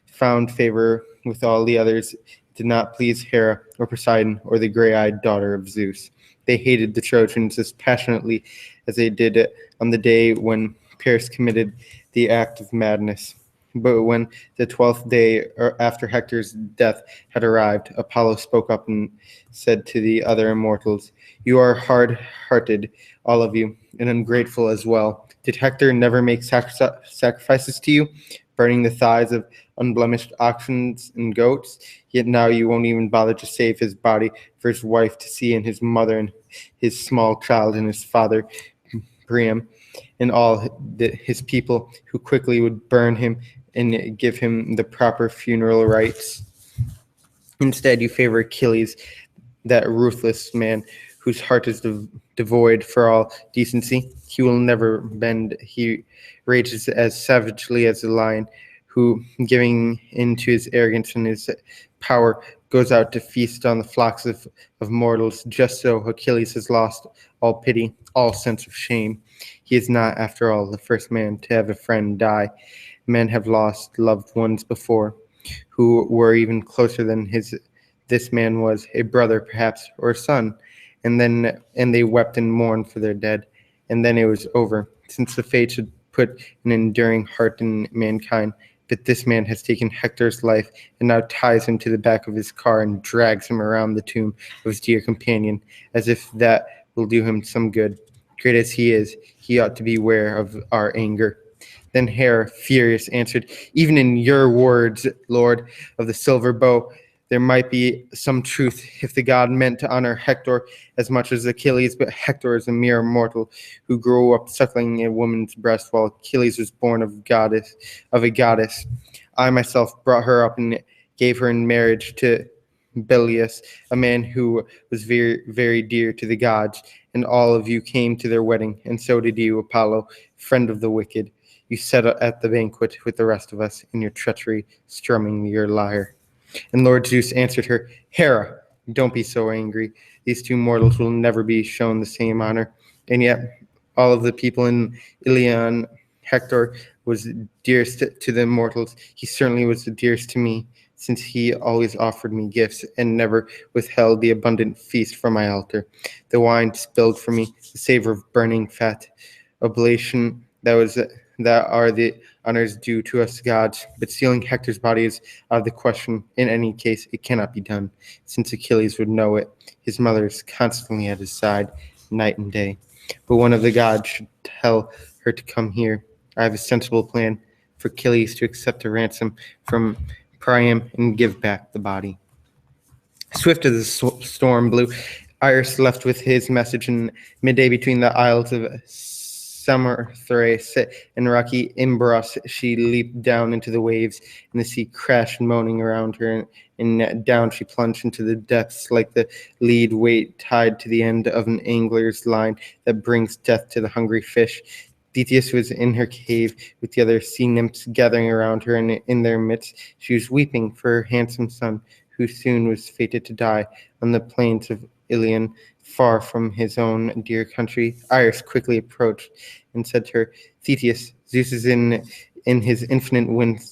found favor with all the others, did not please Hera or Poseidon or the gray-eyed daughter of Zeus. They hated the Trojans as passionately as they did on the day when Paris committed the act of madness. But when the 12th day after Hector's death had arrived, Apollo spoke up and said to the other immortals, "You are hard-hearted, all of you, and ungrateful as well. Did Hector never make sacrifices to you, burning the thighs of unblemished oxen and goats? Yet now you won't even bother to save his body for his wife to see, and his mother and his small child and his father Priam and all his people, who quickly would burn him and give him the proper funeral rites. Instead, you favor Achilles, that ruthless man whose heart is devoid for all decency. He will never bend. He rages as savagely as a lion, who, giving in to his arrogance and his power, goes out to feast on the flocks of mortals. Just so Achilles has lost all pity, all sense of shame. He is not, after all, the first man to have a friend die. Men have lost loved ones before, who were even closer than this man was, a brother perhaps, or a son, and they wept and mourned for their dead, and then it was over, since the fates had put an enduring heart in mankind. But this man has taken Hector's life and now ties him to the back of his car and drags him around the tomb of his dear companion, as if that will do him some good. Great as he is, he ought to beware of our anger." Then Hera, furious, answered, "Even in your words, Lord of the silver bow, there might be some truth if the god meant to honor Hector as much as Achilles, but Hector is a mere mortal who grew up suckling a woman's breast, while Achilles was born of a goddess. I myself brought her up and gave her in marriage to Peleus, a man who was very, very dear to the gods, and all of you came to their wedding, and so did you, Apollo, friend of the wicked. You sat at the banquet with the rest of us in your treachery, strumming your lyre." And Lord Zeus answered her, "Hera, don't be so angry. These 2 mortals will never be shown the same honor. And yet, all of the people in Ilion, Hector was dearest to the mortals. He certainly was the dearest to me, since he always offered me gifts and never withheld the abundant feast from my altar. The wine spilled for me, the savor of burning fat, oblation that are the honors due to us gods, but stealing Hector's body is out of the question. In any case, it cannot be done, since Achilles would know it. His mother is constantly at his side, night and day. But one of the gods should tell her to come here. I have a sensible plan for Achilles to accept a ransom from Priam and give back the body." Swift as the storm blew, Iris left with his message, and midday between the isles of Samothrace and rocky Imbros, she leaped down into the waves, and the sea crashed moaning around her, and down she plunged into the depths like the lead weight tied to the end of an angler's line that brings death to the hungry fish. Thetis was in her cave with the other sea nymphs gathering around her, and in their midst she was weeping for her handsome son, who soon was fated to die on the plains of Ilion, far from his own dear country. Iris quickly approached and said to her, Thetis, Zeus is in his infinite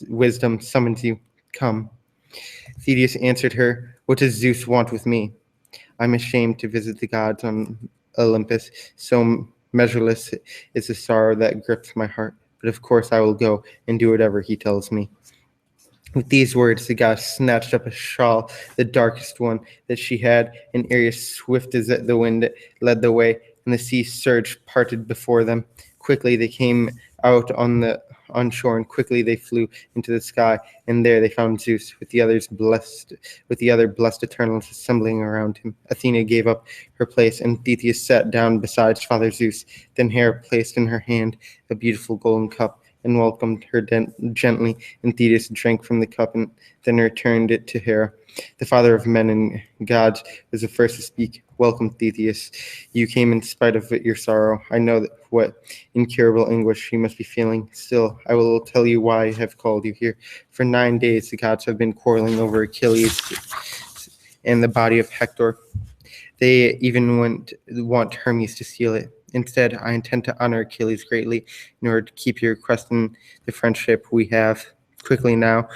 wisdom summons you. Come. Thetis answered her, what does Zeus want with me? I'm ashamed to visit the gods on Olympus, so measureless is the sorrow that grips my heart. But of course I will go and do whatever he tells me. With these words, the goddess snatched up a shawl, the darkest one that she had, and Ares, swift as the wind, led the way, and the sea surge parted before them. Quickly they came out on shore, and quickly they flew into the sky, and there they found Zeus with the other blessed Eternals assembling around him. Athena gave up her place, and Thetis sat down beside Father Zeus. Then Hera placed in her hand a beautiful golden cup and welcomed her gently, and Thetis drank from the cup and then returned it to Hera. The father of men and gods was the first to speak. Welcome, Thetis. You came in spite of your sorrow. I know what incurable anguish you must be feeling. Still, I will tell you why I have called you here. For 9 days, the gods have been quarreling over Achilles and the body of Hector. They even want Hermes to steal it. Instead, I intend to honor Achilles greatly in order to keep your request in the friendship we have. Quickly now,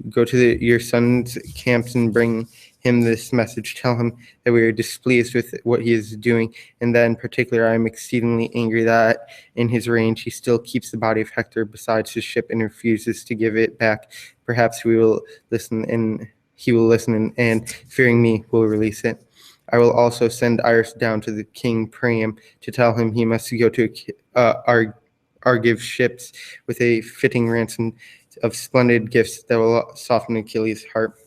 go to your son's camps and bring him this message. Tell him that we are displeased with what he is doing, and that in particular I am exceedingly angry that in his range he still keeps the body of Hector beside his ship and refuses to give it back. Perhaps he will listen, and fearing me, will release it. I will also send Iris down to the king Priam to tell him he must go to Argive ships with a fitting ransom of splendid gifts that will soften Achilles' heart.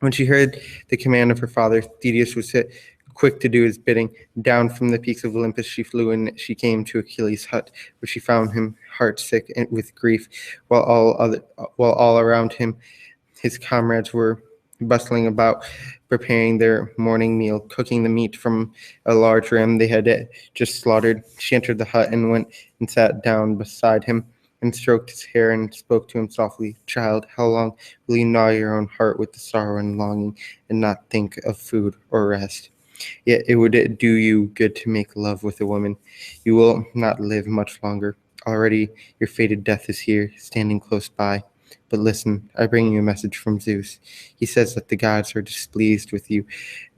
When she heard the command of her father, Thetis was quick to do his bidding. Down from the peaks of Olympus she flew, and she came to Achilles' hut, where she found him heartsick and with grief, while all around him his comrades were bustling about, preparing their morning meal, cooking the meat from a large ram they had just slaughtered. She entered the hut and went and sat down beside him and stroked his hair and spoke to him softly. Child, how long will you gnaw your own heart with the sorrow and longing and not think of food or rest? Yet it would do you good to make love with a woman. You will not live much longer. Already your fated death is here, standing close by. But listen, I bring you a message from Zeus. He says that the gods are displeased with you,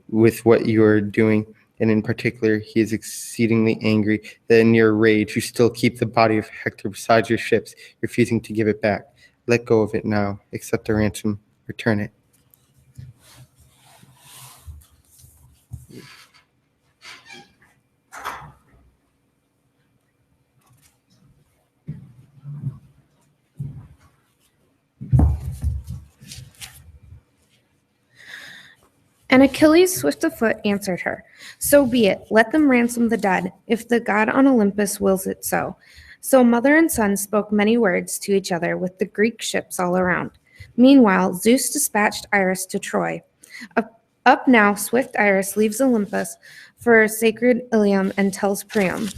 with what you are doing, and in particular, he is exceedingly angry that in your rage you still keep the body of Hector beside your ships, refusing to give it back. Let go of it now, accept the ransom, return it. And Achilles, swift of foot, answered her, So be it, let them ransom the dead, if the god on Olympus wills it so. So mother and son spoke many words to each other with the Greek ships all around. Meanwhile, Zeus dispatched Iris to Troy. Up now, swift Iris leaves Olympus for sacred Ilium and tells Priam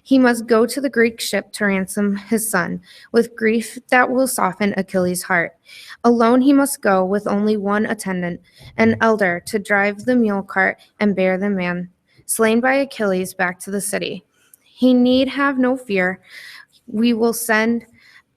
he must go to the Greek ship to ransom his son, with grief that will soften Achilles' heart. Alone he must go, with only one attendant, an elder, to drive the mule cart and bear the man slain by Achilles back to the city. He need have no fear. We will send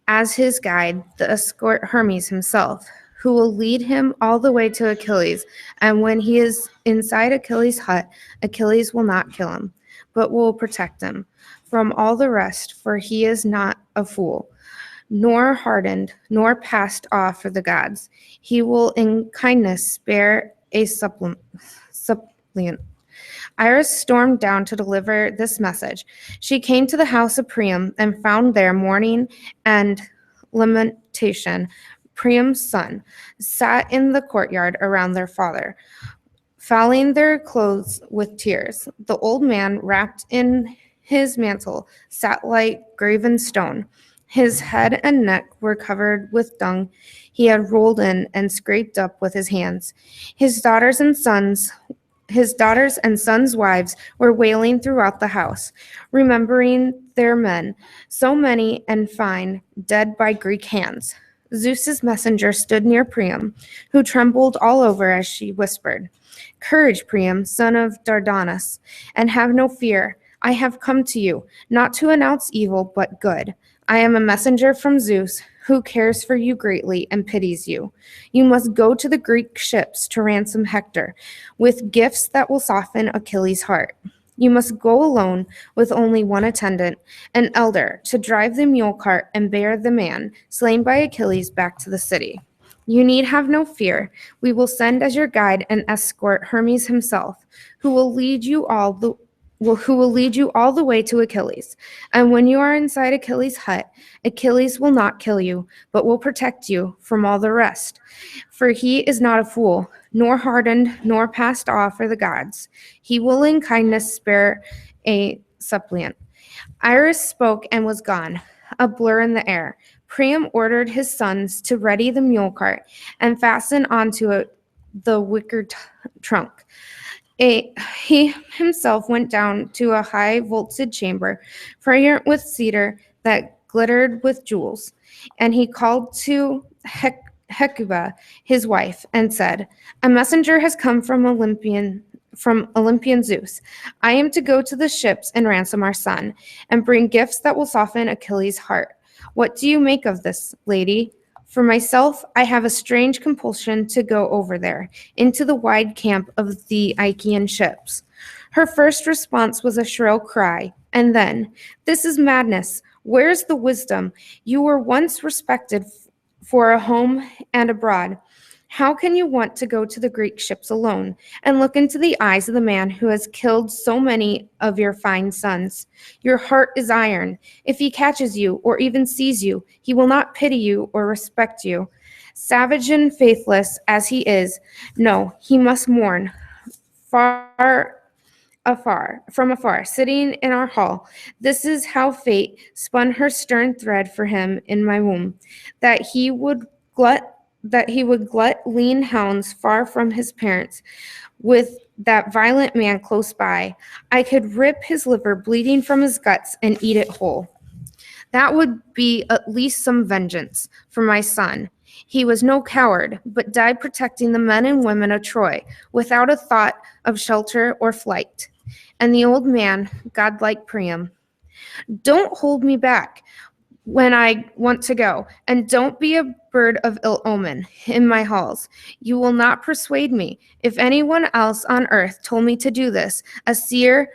as his guide the escort Hermes himself, who will lead him all the way to Achilles. And when he is inside Achilles' hut, Achilles will not kill him, but will protect him from all the rest, for he is not a fool, nor hardened, nor passed off for the gods. He will in kindness spare a suppliant. Iris stormed down to deliver this message. She came to the house of Priam and found there mourning and lamentation. Priam's son sat in the courtyard around their father, fouling their clothes with tears. The old man, wrapped in his mantle, sat like graven stone. His head and neck were covered with dung he had rolled in and scraped up with his hands. His daughters and sons, his daughters and sons' wives were wailing throughout the house, remembering their men, so many and fine, dead by Greek hands. Zeus's messenger stood near Priam, who trembled all over as she whispered, "Courage, Priam, son of Dardanus, and have no fear. I have come to you, not to announce evil, but good. I am a messenger from Zeus, who cares for you greatly and pities you. You must go to the Greek ships to ransom Hector, with gifts that will soften Achilles' heart. You must go alone with only one attendant, an elder, to drive the mule cart and bear the man slain by Achilles back to the city. You need have no fear. We will send as your guide and escort Hermes himself, who will lead you all the way to Achilles. And when you are inside Achilles' hut, Achilles will not kill you, but will protect you from all the rest. For he is not a fool, nor hardened, nor passed off for the gods. He will in kindness spare a suppliant." Iris spoke and was gone, a blur in the air. Priam ordered his sons to ready the mule cart and fasten onto it the wicker trunk. He himself went down to a high vaulted chamber, fragrant with cedar that glittered with jewels, and he called to Hecuba, his wife, and said, "A messenger has come from Olympian Zeus. I am to go to the ships and ransom our son, and bring gifts that will soften Achilles' heart. What do you make of this, lady? For myself, I have a strange compulsion to go over there, into the wide camp of the Achaean ships." Her first response was a shrill cry, and then, "This is madness. Where's the wisdom? You were once respected for a home and abroad. How can you want to go to the Greek ships alone and look into the eyes of the man who has killed so many of your fine sons? Your heart is iron. If he catches you or even sees you, he will not pity you or respect you. Savage and faithless as he is, no, he must mourn from afar, sitting in our hall. This is how fate spun her stern thread for him in my womb, that he would glut lean hounds far from his parents. With that violent man close by, I could rip his liver bleeding from his guts and eat it whole. That would be at least some vengeance for my son. He was no coward, but died protecting the men and women of Troy, without a thought of shelter or flight." And the old man, godlike Priam, "Don't hold me back when I want to go, and don't be a bird of ill omen in my halls. You will not persuade me. If anyone else on earth told me to do this, a seer,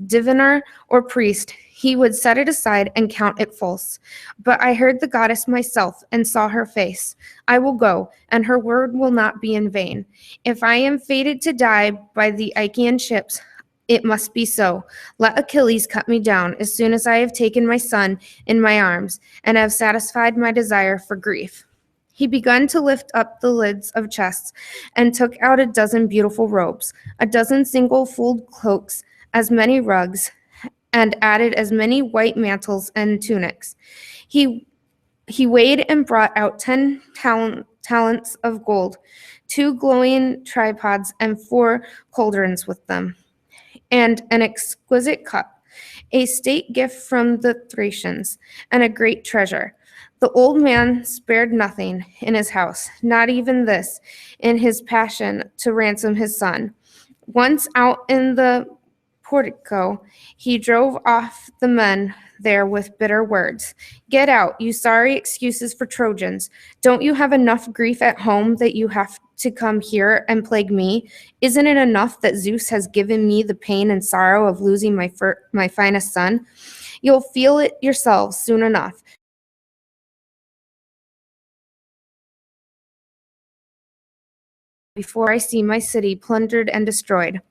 diviner, or priest, he would set it aside and count it false. But I heard the goddess myself and saw her face. I will go, and her word will not be in vain. If I am fated to die by the Achaean ships, it must be so. Let Achilles cut me down as soon as I have taken my son in my arms and have satisfied my desire for grief." He began to lift up the lids of chests and took out a dozen beautiful robes, a dozen single-fold cloaks, as many rugs, and added as many white mantles and tunics. He weighed and brought out 10 talents of gold, 2 glowing tripods, and 4 cauldrons with them, and an exquisite cup, a state gift from the Thracians, and a great treasure. The old man spared nothing in his house, not even this, in his passion to ransom his son. Once out in the portico, he drove off the men there with bitter words. "Get out, you sorry excuses for Trojans. Don't you have enough grief at home that you have to come here and plague me? Isn't it enough that Zeus has given me the pain and sorrow of losing my finest son? You'll feel it yourselves soon enough. Before I see my city plundered and destroyed."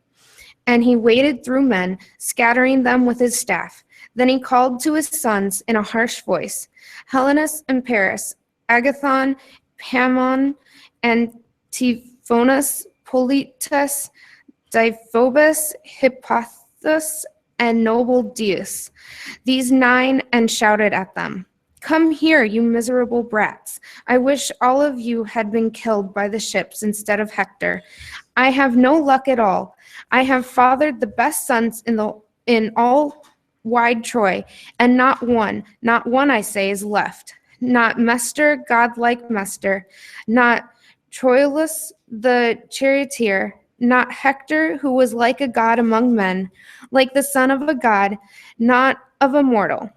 And he waded through men, scattering them with his staff. Then he called to his sons in a harsh voice, "Helenus and Paris, Agathon, Pammon, and Tiphonus, Politus, Diphobus, Hippothus, and noble Deus, these 9, and shouted at them, 'Come here, you miserable brats. I wish all of you had been killed by the ships instead of Hector. I have no luck at all. I have fathered the best sons in all wide Troy, and not one I say is left. Not Mestor, godlike Mestor, not Troilus the charioteer, not Hector, who was like a god among men, like the son of a god, not of a mortal.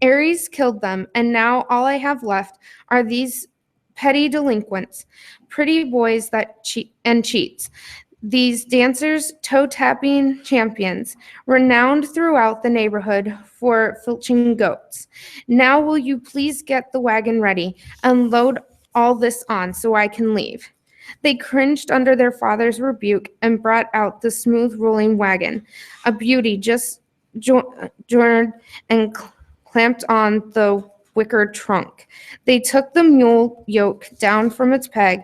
Ares killed them, and now all I have left are these petty delinquents, pretty boys that cheats. These dancers, toe-tapping champions, renowned throughout the neighborhood for filching goats. Now will you please get the wagon ready and load all this on so I can leave? They cringed under their father's rebuke and brought out the smooth rolling wagon, a beauty just joined and clamped on the wicker trunk. They took the mule yoke down from its peg,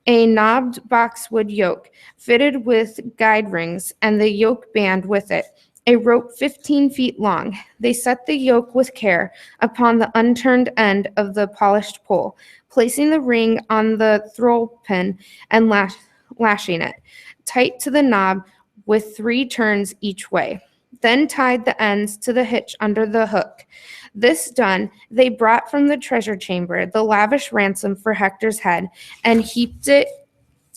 a knobbed boxwood yoke fitted with guide rings, and the yoke band with it, a rope 15 feet long. They set the yoke with care upon the unturned end of the polished pole, placing the ring on the throw pin and lashing it tight to the knob with 3 turns each way. Then tied the ends to the hitch under the hook. This done, they brought from the treasure chamber the lavish ransom for Hector's head and heaped it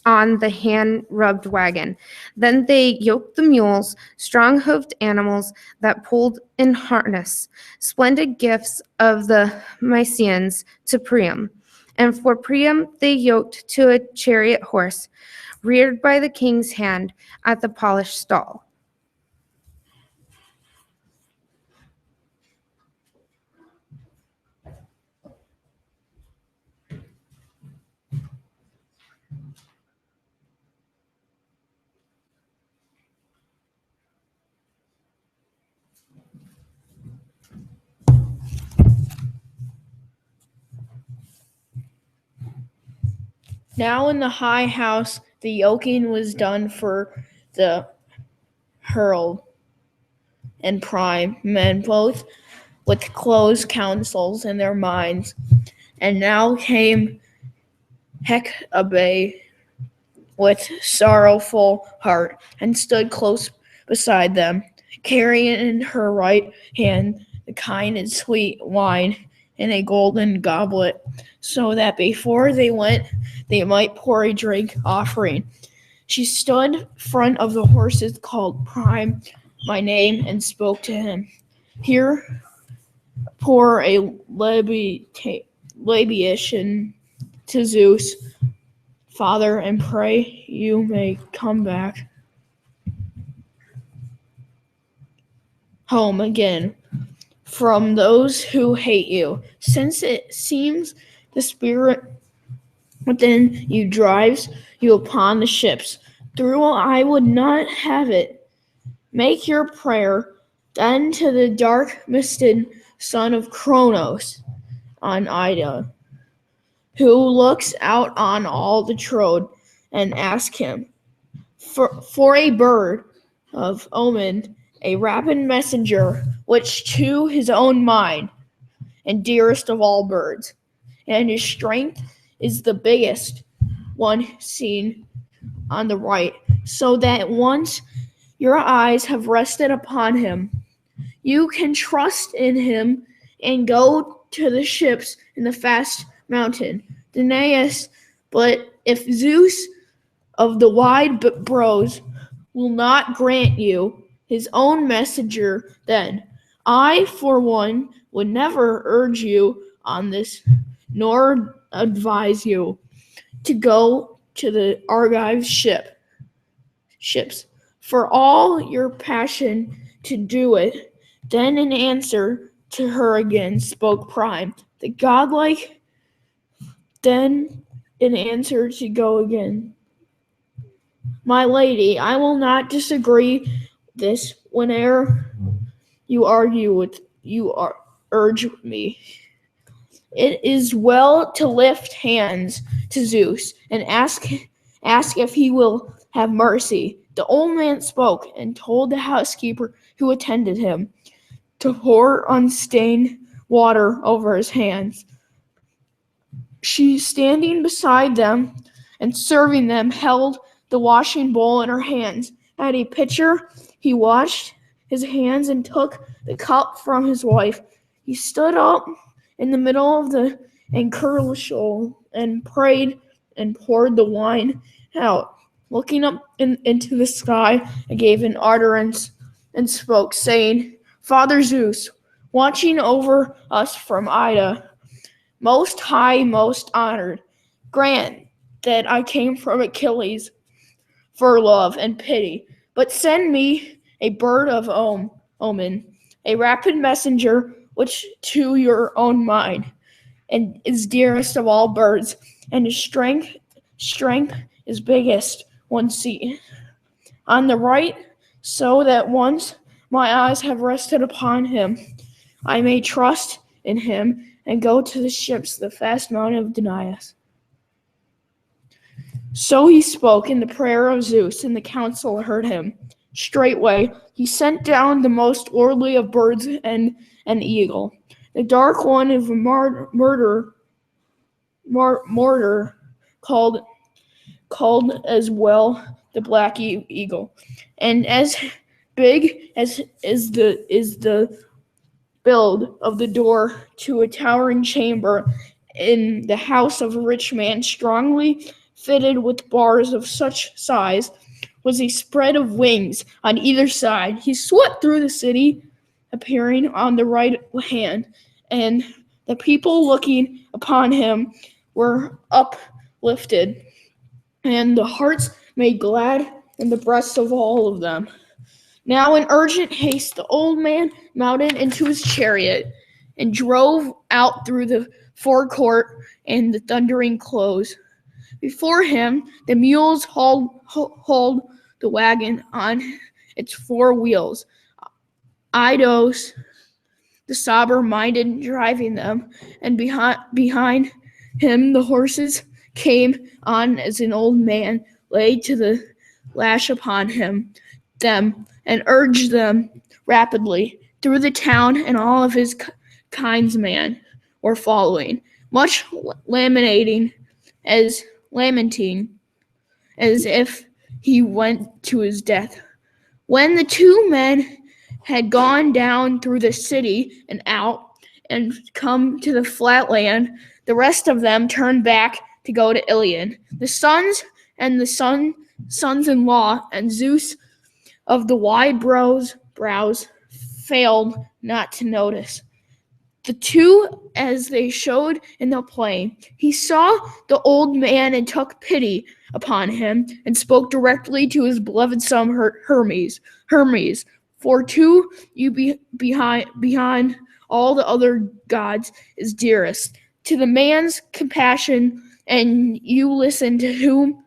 on the hand-rubbed wagon. Then they yoked the mules, strong-hoofed animals that pulled in harness, splendid gifts of the Mysians to Priam. And for Priam they yoked to a chariot horse, reared by the king's hand at the polished stall. Now in the high house, the yoking was done for the herald and prime men, both with closed counsels in their minds. And now came Hecabe with sorrowful heart, and stood close beside them, carrying in her right hand the kind and sweet wine in a golden goblet, so that before they went, they might pour a drink offering. She stood front of the horses called Prime by name and spoke to him. Here, pour a libation to Zeus, Father, and pray you may come back home again from those who hate you, since it seems the spirit within you drives you upon the ships. Through I would not have it. Make your prayer then to the dark misted son of Kronos on Ida, who looks out on all the Troad, and ask him for a bird of omen, a rapid messenger, which to his own mind, and dearest of all birds, and his strength is the biggest one seen on the right, so that once your eyes have rested upon him, you can trust in him and go to the ships in the fast mountain, Danaus. But if Zeus of the wide brows will not grant you his own messenger, then I, for one, would never urge you on this, nor advise you to go to the Argive ships, for all your passion to do it. Then in answer to her again spoke Prime, the godlike, then in answer to go again. My lady, I will not disagree this whene'er you urge me. It is well to lift hands to Zeus and ask if he will have mercy. The old man spoke and told the housekeeper who attended him to pour unstained water over his hands. She, standing beside them and serving them, held the washing bowl in her hands. At a pitcher, he washed his hands and took the cup from his wife. He stood up in the middle of the encarcel and prayed and poured the wine out. Looking up into the sky, I gave an utterance and spoke, saying, Father Zeus, watching over us from Ida, most high, most honored, grant that I came from Achilles for love and pity, but send me a bird of omen, a rapid messenger, which to your own mind, and is dearest of all birds, and his strength is biggest one seat on the right, so that once my eyes have rested upon him, I may trust in him and go to the ships, the fast mountain of Danaus. So he spoke in the prayer of Zeus, and the council heard him. Straightway he sent down the most lordly of birds and an eagle, the dark one of mortar called as well the black eagle, and as big as is the build of the door to a towering chamber in the house of a rich man, strongly fitted with bars of such size was a spread of wings on either side. He swept through the city, appearing on the right hand, and the people looking upon him were uplifted, and the hearts made glad in the breasts of all of them. Now in urgent haste the old man mounted into his chariot and drove out through the forecourt and the thundering close. Before him the mules hauled the wagon on its four wheels. Idos, the sober-minded, driving them, and behind him the horses came on as an old man laid to the lash upon them and urged them rapidly through the town, and all of his kinsmen were following, much lamenting as if he went to his death. When the two men had gone down through the city and out and come to the flat land, the rest of them turned back to go to Ilion. The sons and the sons-in-law and Zeus of the wide brows failed not to notice the two as they showed in the plain. He saw the old man and took pity upon him and spoke directly to his beloved son Hermes, for to you behind all the other gods is dearest to the man's compassion, and you listen to whom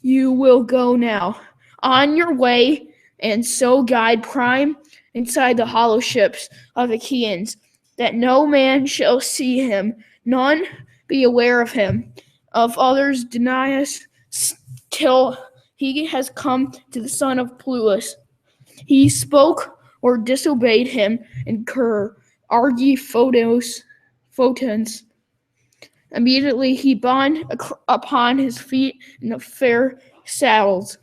you will go now on your way, and so guide prime inside the hollow ships of the Achaeans, that no man shall see him, none be aware of him, of others deny us, till he has come to the son of Plutus. He spoke or disobeyed him, and Photons. Immediately he bound upon his feet in the fair saddles,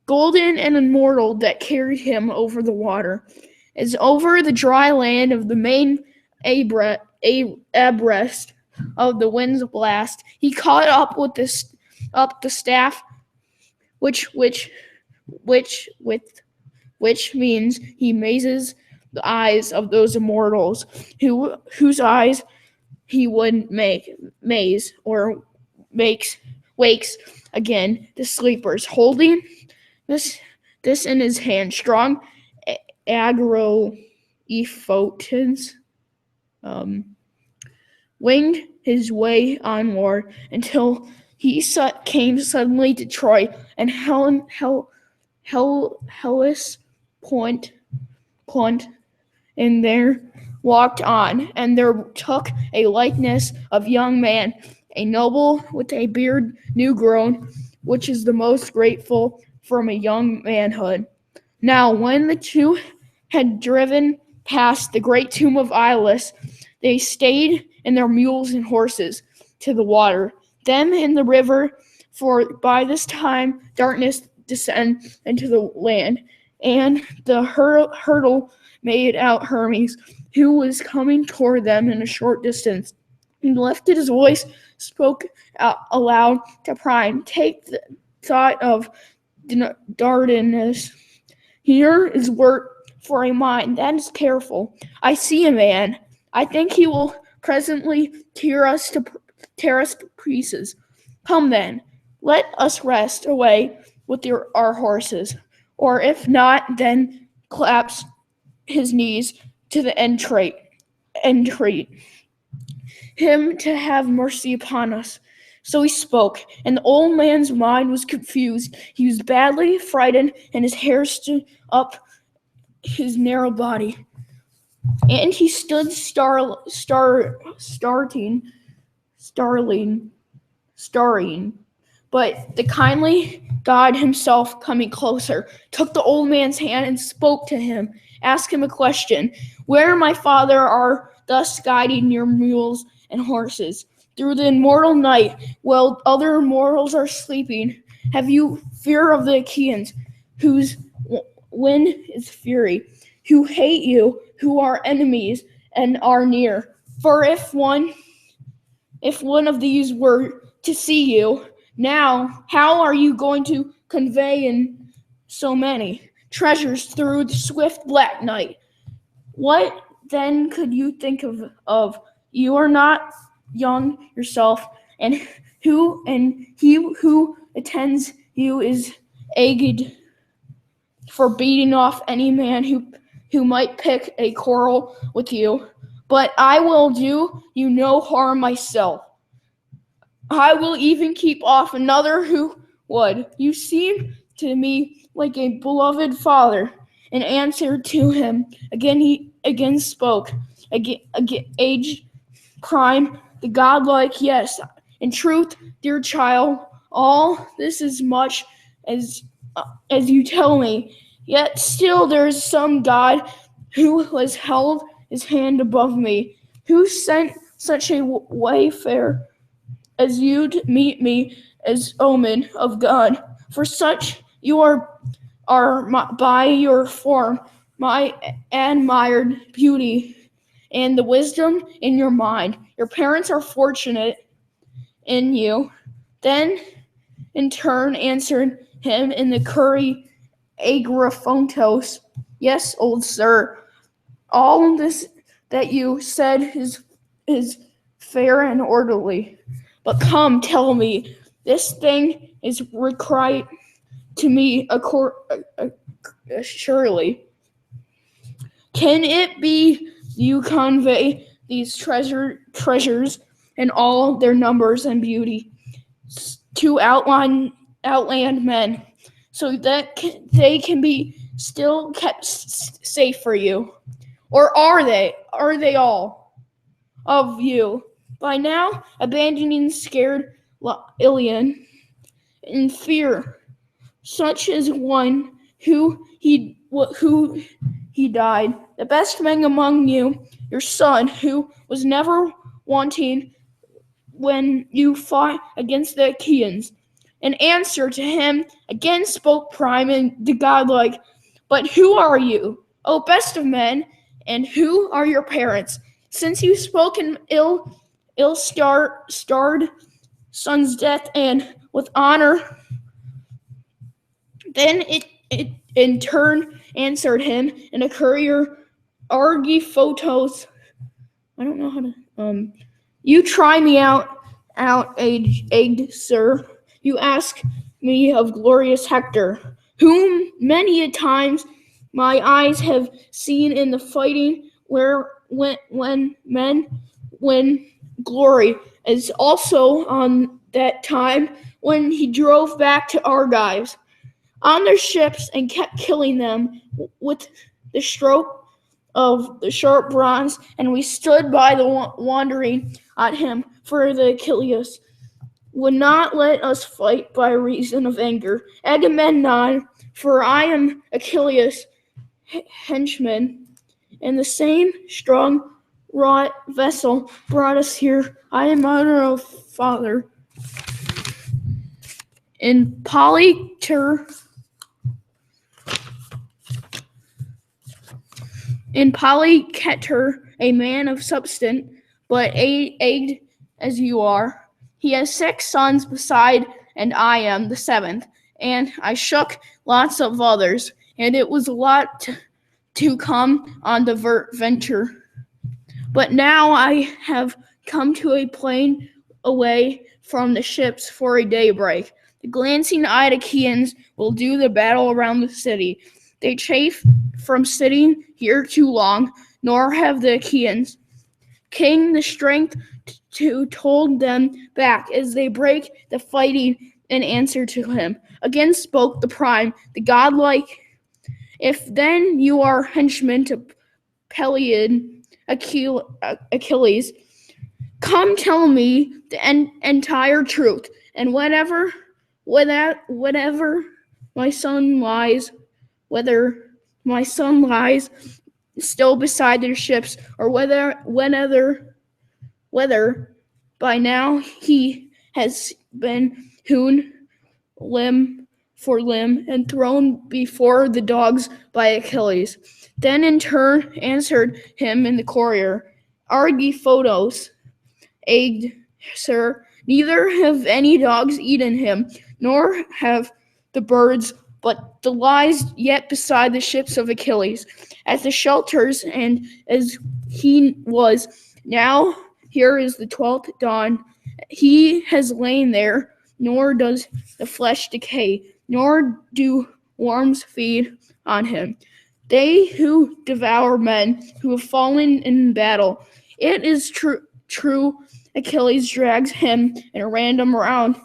golden and immortal, that carried him over the water, as over the dry land of the main abreast of the wind's blast. He caught up the staff, which means he mazes the eyes of those immortals whose eyes he would maze or wakes again the sleepers, holding this in his hand. Strong Agroephotons winged his way onward until he came suddenly to Troy, and Hellas Point, and there walked on, and there took a likeness of young man, a noble with a beard new grown, which is the most grateful from a young manhood. Now when the two had driven past the great tomb of Iolus, they stayed in their mules and horses to the water. Them in the river for by this time darkness descended into the land, and the hurdle made out Hermes, who was coming toward them in a short distance. He lifted his voice, spoke out aloud to Priam, "Take the thought of Dardanus. Here is work for a mind that is careful. I see a man. I think he will presently tear us to pieces. Come then, let us rest away with our horses, or if not, then claps his knees to the entreat him to have mercy upon us." So he spoke, and the old man's mind was confused. He was badly frightened, and his hair stood up his narrow body. And he stood staring. But the kindly God himself, coming closer, took the old man's hand and spoke to him, asked him a question. "Where, my father, are thus guiding your mules and horses through the immortal night, while other mortals are sleeping? Have you fear of the Achaeans, whose wind is fury, who hate you, who are enemies and are near? For if one of these were to see you now, how are you going to convey in so many treasures through the swift black night? What then could you think of? You are not young yourself, and he who attends you is aged for beating off any man who might pick a quarrel with you. But I will do you no harm myself. I will even keep off another who would. You seem to me like a beloved father." In answer to him, he again spoke. Aged Priam, the godlike, "Yes, in truth, dear child, all this is much as you tell me. Yet still there is some God who has held his hand above me, who sent such a wayfarer as you to meet me as omen of God. For such you are by your form, my admired beauty, and the wisdom in your mind. Your parents are fortunate in you." Then, in turn, answered him in the curry Agriphantos, "Yes, old sir, all this that you said is fair and orderly. But come, tell me, this thing is requite to me surely. Can it be you convey these treasures and all their numbers and beauty to outland men, so that they can be still kept safe for you? Or are they all of you by now abandoning scared Ilion in fear, such as one who he died, the best man among you, your son, who was never wanting when you fought against the Achaeans?" In answer to him, again spoke Priam the godlike, "But who are you, O best of men, and who are your parents? Since you spoke in ill-starred son's death and with honor." Then it in turn answered him in a courier Argiphotos. I don't know how to "You try me out, aged sir. You ask me of glorious Hector, whom many a times my eyes have seen in the fighting when glory, as also on that time when he drove back to Argives on their ships and kept killing them with the stroke of the sharp bronze, and we stood by the wondering at him, for the Achilles would not let us fight by reason of anger. Agamemnon, for I am Achilles' henchman, and the same strong wrought vessel brought us here. I am honor of father. In Polycter, a man of substance, but aged as you are. He has 6 sons beside, and I am the 7th. And I shook lots of others, and it was a lot to come on the venture. But now I have come to a plain away from the ships for a daybreak. The glancing-eyed Achaeans will do the battle around the city. They chafe from sitting here too long, nor have the Achaeans king the strength to hold them back as they break the fighting in answer to him. Again spoke the prime, the godlike. If then you are henchmen to Pelion, Achilles, come tell me the entire truth, and whatever my son lies, whether my son lies still beside their ships, or whether by now he has been hewn limb for limb and thrown before the dogs by Achilles. Then in turn answered him in the courier, Argiphotos, aged sir, neither have any dogs eaten him, nor have the birds, but the lies yet beside the ships of Achilles, at the shelters, and as he was. Now here is the 12th dawn. He has lain there, nor does the flesh decay, nor do worms feed on him. They who devour men who have fallen in battle. It is true Achilles drags him in a random round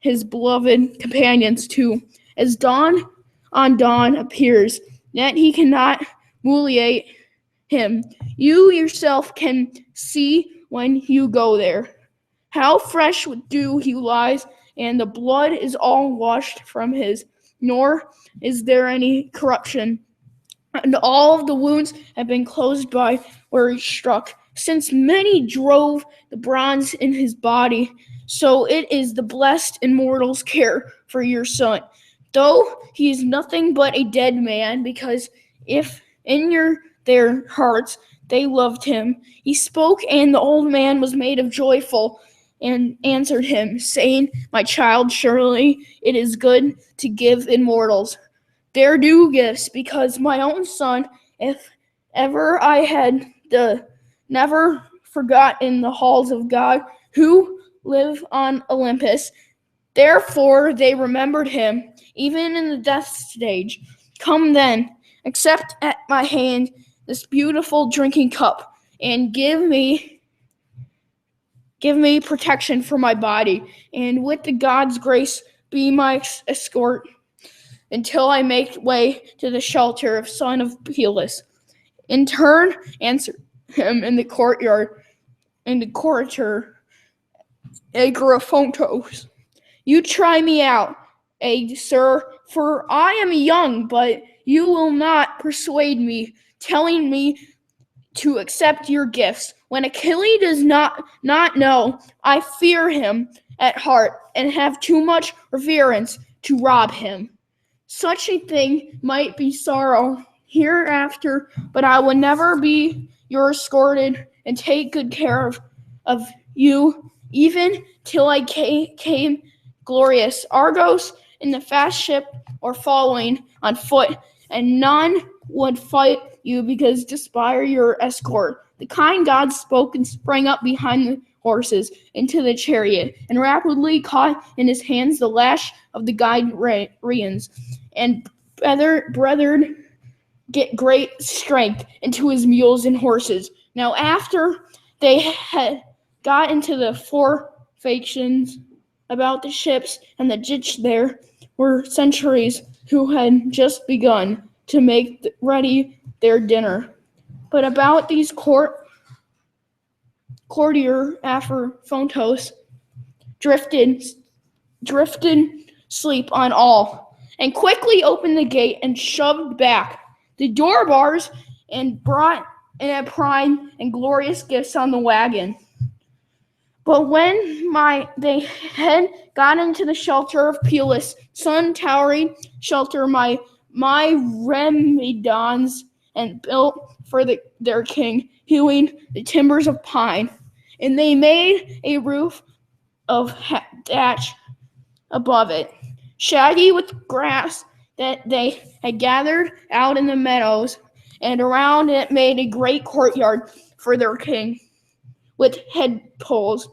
his beloved companions too, as dawn on dawn appears, yet he cannot mutilate him. You yourself can see when you go there. How fresh with dew he lies, and the blood is all washed from his, nor is there any corruption. And all of the wounds have been closed by where he struck, since many drove the bronze in his body. So it is the blessed immortal's care for your son, though he is nothing but a dead man, because if in their hearts they loved him. He spoke, and the old man was made of joyful, and answered him, saying, My child, surely it is good to give immortals their due gifts, because my own son, if ever I had never forgot in the halls of God, who live on Olympus. Therefore they remembered him, even in the death stage. Come then, accept at my hand this beautiful drinking cup, and give me protection for my body, and with the God's grace be my escort until I make way to the shelter of son of Peleus. In turn, answer him in the courtyard, in the corridor, Agriphontos. You try me out, sir, for I am young, but you will not persuade me, telling me to accept your gifts. When Achilles does not know, I fear him at heart, and have too much reverence to rob him. Such a thing might be sorrow hereafter, but I will never be your escorted and take good care of you, even till I came glorious. Argos in the fast ship or following on foot, and none would fight you because despise your escort. The kind God spoke and sprang up behind the horses into the chariot, and rapidly caught in his hands the lash of the guide reins, and brethren get great strength into his mules and horses. Now after they had got into the fortifications about the ships and the ditch, there were sentries who had just begun to make ready their dinner. But about these courtier Aphrfontos drifted sleep on all, and quickly opened the gate and shoved back the door bars, and brought in a prime and glorious gifts on the wagon. But when they had got into the shelter of Pelus, sun towering shelter my Myrmidons, and built for their king, hewing the timbers of pine. And they made a roof of thatch above it, shaggy with grass that they had gathered out in the meadows, and around it made a great courtyard for their king, with head poles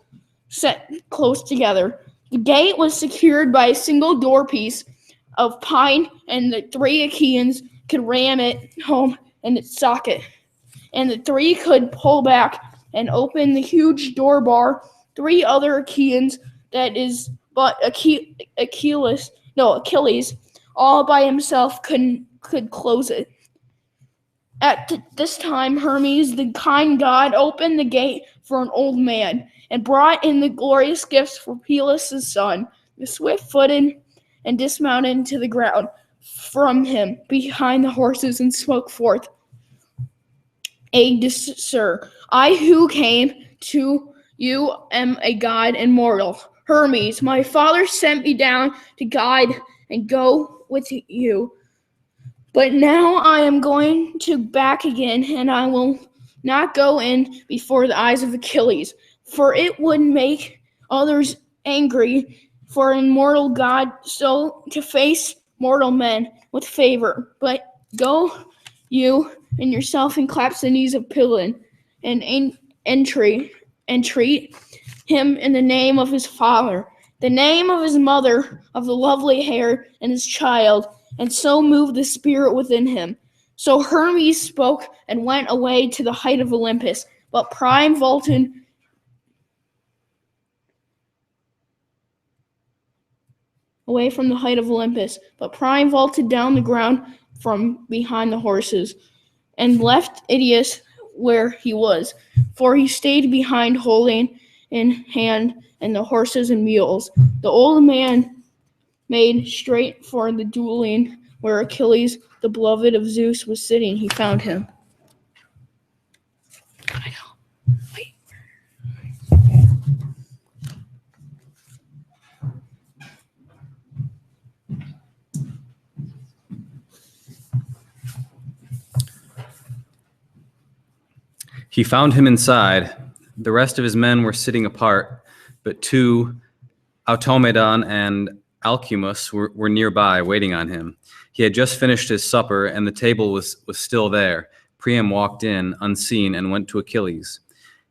set close together. The gate was secured by a single door piece of pine, and the 3 Achaeans could ram it home in its socket. And the 3 could pull back and open the huge door bar. 3 other Achaeans, that is, but Achilles, all by himself could close it. At this time, Hermes, the kind god, opened the gate for an old man and brought in the glorious gifts for Pelus' son, the swift-footed, and dismounted to the ground from him behind the horses and spoke forth. Sir, I who came to you am a god and mortal. Hermes, my father sent me down to guide and go with you. But now I am going to back again, and I will not go in before the eyes of Achilles, for it would make others angry for an immortal god so to face mortal men with favor. But go you and yourself and clasp the knees of Pelion and entreat him in the name of his father, the name of his mother, of the lovely hair, and his child, and so move the spirit within him. So Hermes spoke and went away to the height of Olympus, but Priam vaulted away from the height of Olympus, but Priam vaulted down the ground from behind the horses, and left Idaeus where he was, for he stayed behind holding in hand and the horses and mules. The old man made straight for the dueling where Achilles, the beloved of Zeus, was sitting. He found him. He found him inside. The rest of his men were sitting apart, but 2, Automedon and Alcumus, were nearby, waiting on him. He had just finished his supper, and the table was still there. Priam walked in, unseen, and went to Achilles.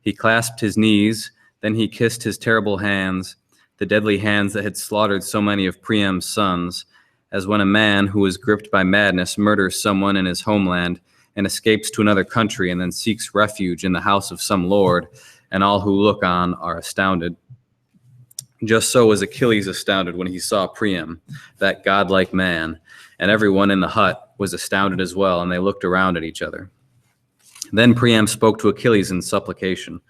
He clasped his knees, then he kissed his terrible hands, the deadly hands that had slaughtered so many of Priam's sons, as when a man who is gripped by madness murders someone in his homeland and escapes to another country and then seeks refuge in the house of some lord, and all who look on are astounded. Just so was Achilles astounded when he saw Priam, that godlike man, and everyone in the hut was astounded as well, and they looked around at each other. Then Priam spoke to Achilles in supplication.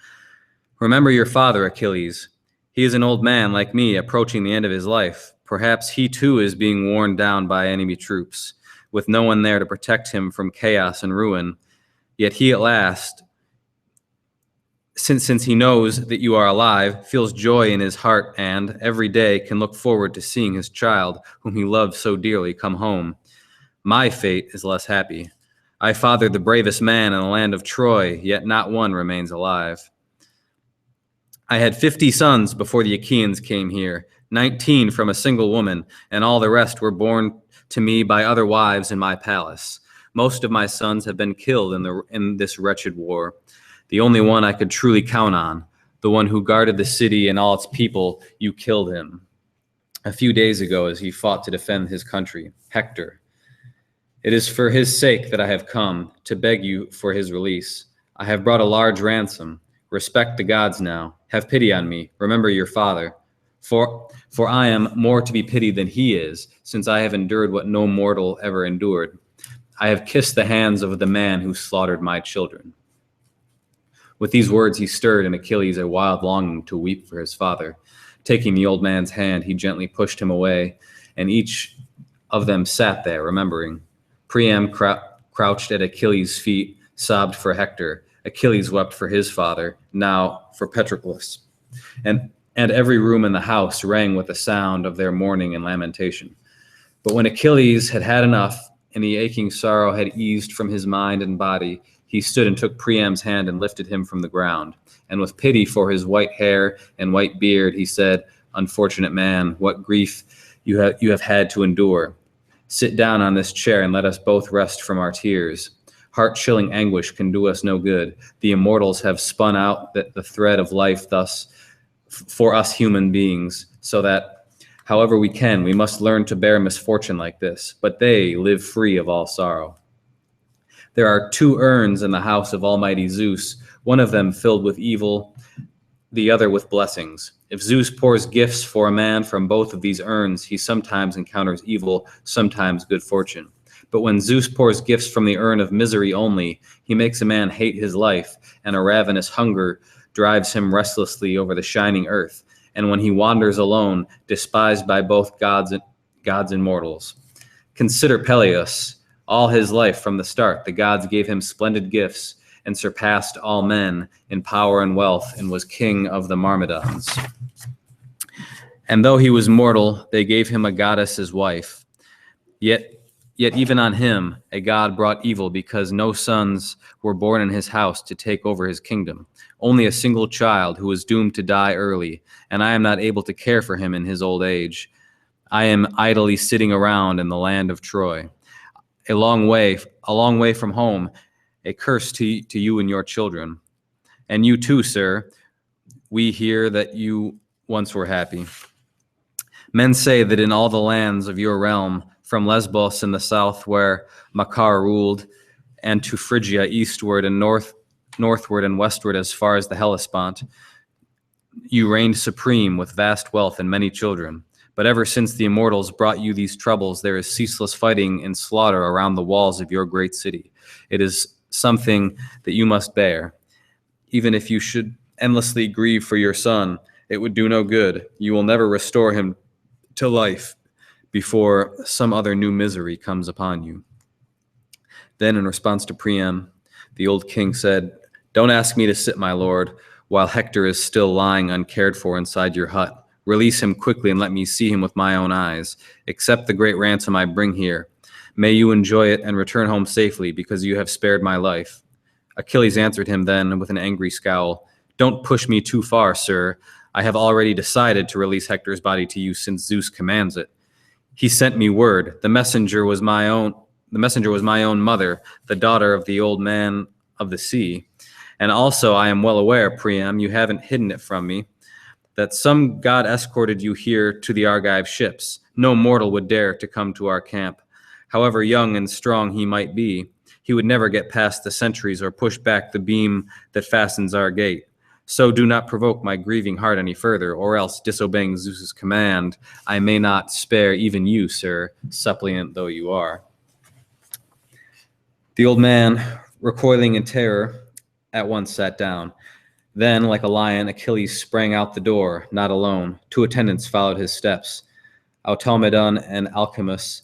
Remember your father, Achilles. He is an old man like me, approaching the end of his life. Perhaps he too is being worn down by enemy troops, with no one there to protect him from chaos and ruin. Yet he at last, since he knows that you are alive, feels joy in his heart, and every day can look forward to seeing his child, whom he loves so dearly, come home. My fate is less happy. I fathered the bravest man in the land of Troy, yet not one remains alive. I had 50 sons before the Achaeans came here, 19 from a single woman, and all the rest were born to me by other wives in my palace. Most of my sons have been killed in this wretched war. The only one I could truly count on, the one who guarded the city and all its people, you killed him a few days ago as he fought to defend his country, Hector. It is for his sake that I have come to beg you for his release. I have brought a large ransom. Respect the gods now. Have pity on me. Remember your father. For I am more to be pitied than he is, since I have endured what no mortal ever endured. I have kissed the hands of the man who slaughtered my children. With these words he stirred in Achilles a wild longing to weep for his father. Taking the old man's hand, he gently pushed him away, and each of them sat there, remembering. Priam crouched at Achilles' feet, sobbed for Hector. Achilles wept for his father, now for Patroclus. and every room in the house rang with the sound of their mourning and lamentation. But when Achilles had had enough, and the aching sorrow had eased from his mind and body, he stood and took Priam's hand and lifted him from the ground. And with pity for his white hair and white beard, he said, "Unfortunate man, what grief you have had to endure. Sit down on this chair and let us both rest from our tears. Heart-chilling anguish can do us no good. The immortals have spun out the thread of life thus for us human beings, so that however we can, we must learn to bear misfortune like this, but they live free of all sorrow. There are 2 urns in the house of Almighty Zeus, one of them filled with evil, the other with blessings. If Zeus pours gifts for a man from both of these urns, he sometimes encounters evil, sometimes good fortune. But when Zeus pours gifts from the urn of misery only, he makes a man hate his life, and a ravenous hunger drives him restlessly over the shining earth. And when he wanders alone, despised by both gods and mortals. Consider Peleus. All his life from the start, the gods gave him splendid gifts and surpassed all men in power and wealth, and was king of the Myrmidons. And though he was mortal, they gave him a goddess as wife. Yet even on him, a god brought evil, because no sons were born in his house to take over his kingdom. Only a single child who was doomed to die early, and I am not able to care for him in his old age. I am idly sitting around in the land of Troy, a long way from home, a curse to you and your children. And you too, sir, we hear that you once were happy. Men say that in all the lands of your realm, from Lesbos in the south where Makar ruled, and to Phrygia eastward and northward and westward as far as the Hellespont, you reigned supreme with vast wealth and many children. But ever since the immortals brought you these troubles, there is ceaseless fighting and slaughter around the walls of your great city. It is something that you must bear. Even if you should endlessly grieve for your son, it would do no good. You will never restore him to life before some other new misery comes upon you." Then, in response to Priam, the old king said, "Don't ask me to sit, my lord, while Hector is still lying uncared for inside your hut. Release him quickly and let me see him with my own eyes. Accept the great ransom I bring here. May you enjoy it and return home safely, because you have spared my life." Achilles answered him then with an angry scowl, "Don't push me too far, sir. I have already decided to release Hector's body to you, since Zeus commands it. He sent me word. The messenger was my own mother, the daughter of the old man of the sea. And also I am well aware, Priam, you haven't hidden it from me, that some god escorted you here to the Argive ships. No mortal would dare to come to our camp. However young and strong he might be, he would never get past the sentries or push back the beam that fastens our gate. So do not provoke my grieving heart any further, or else, disobeying Zeus's command, I may not spare even you, sir, suppliant though you are." The old man, recoiling in terror, at once sat down. Then, like a lion, Achilles sprang out the door, not alone. 2 attendants followed his steps, Automedon and Alcimus,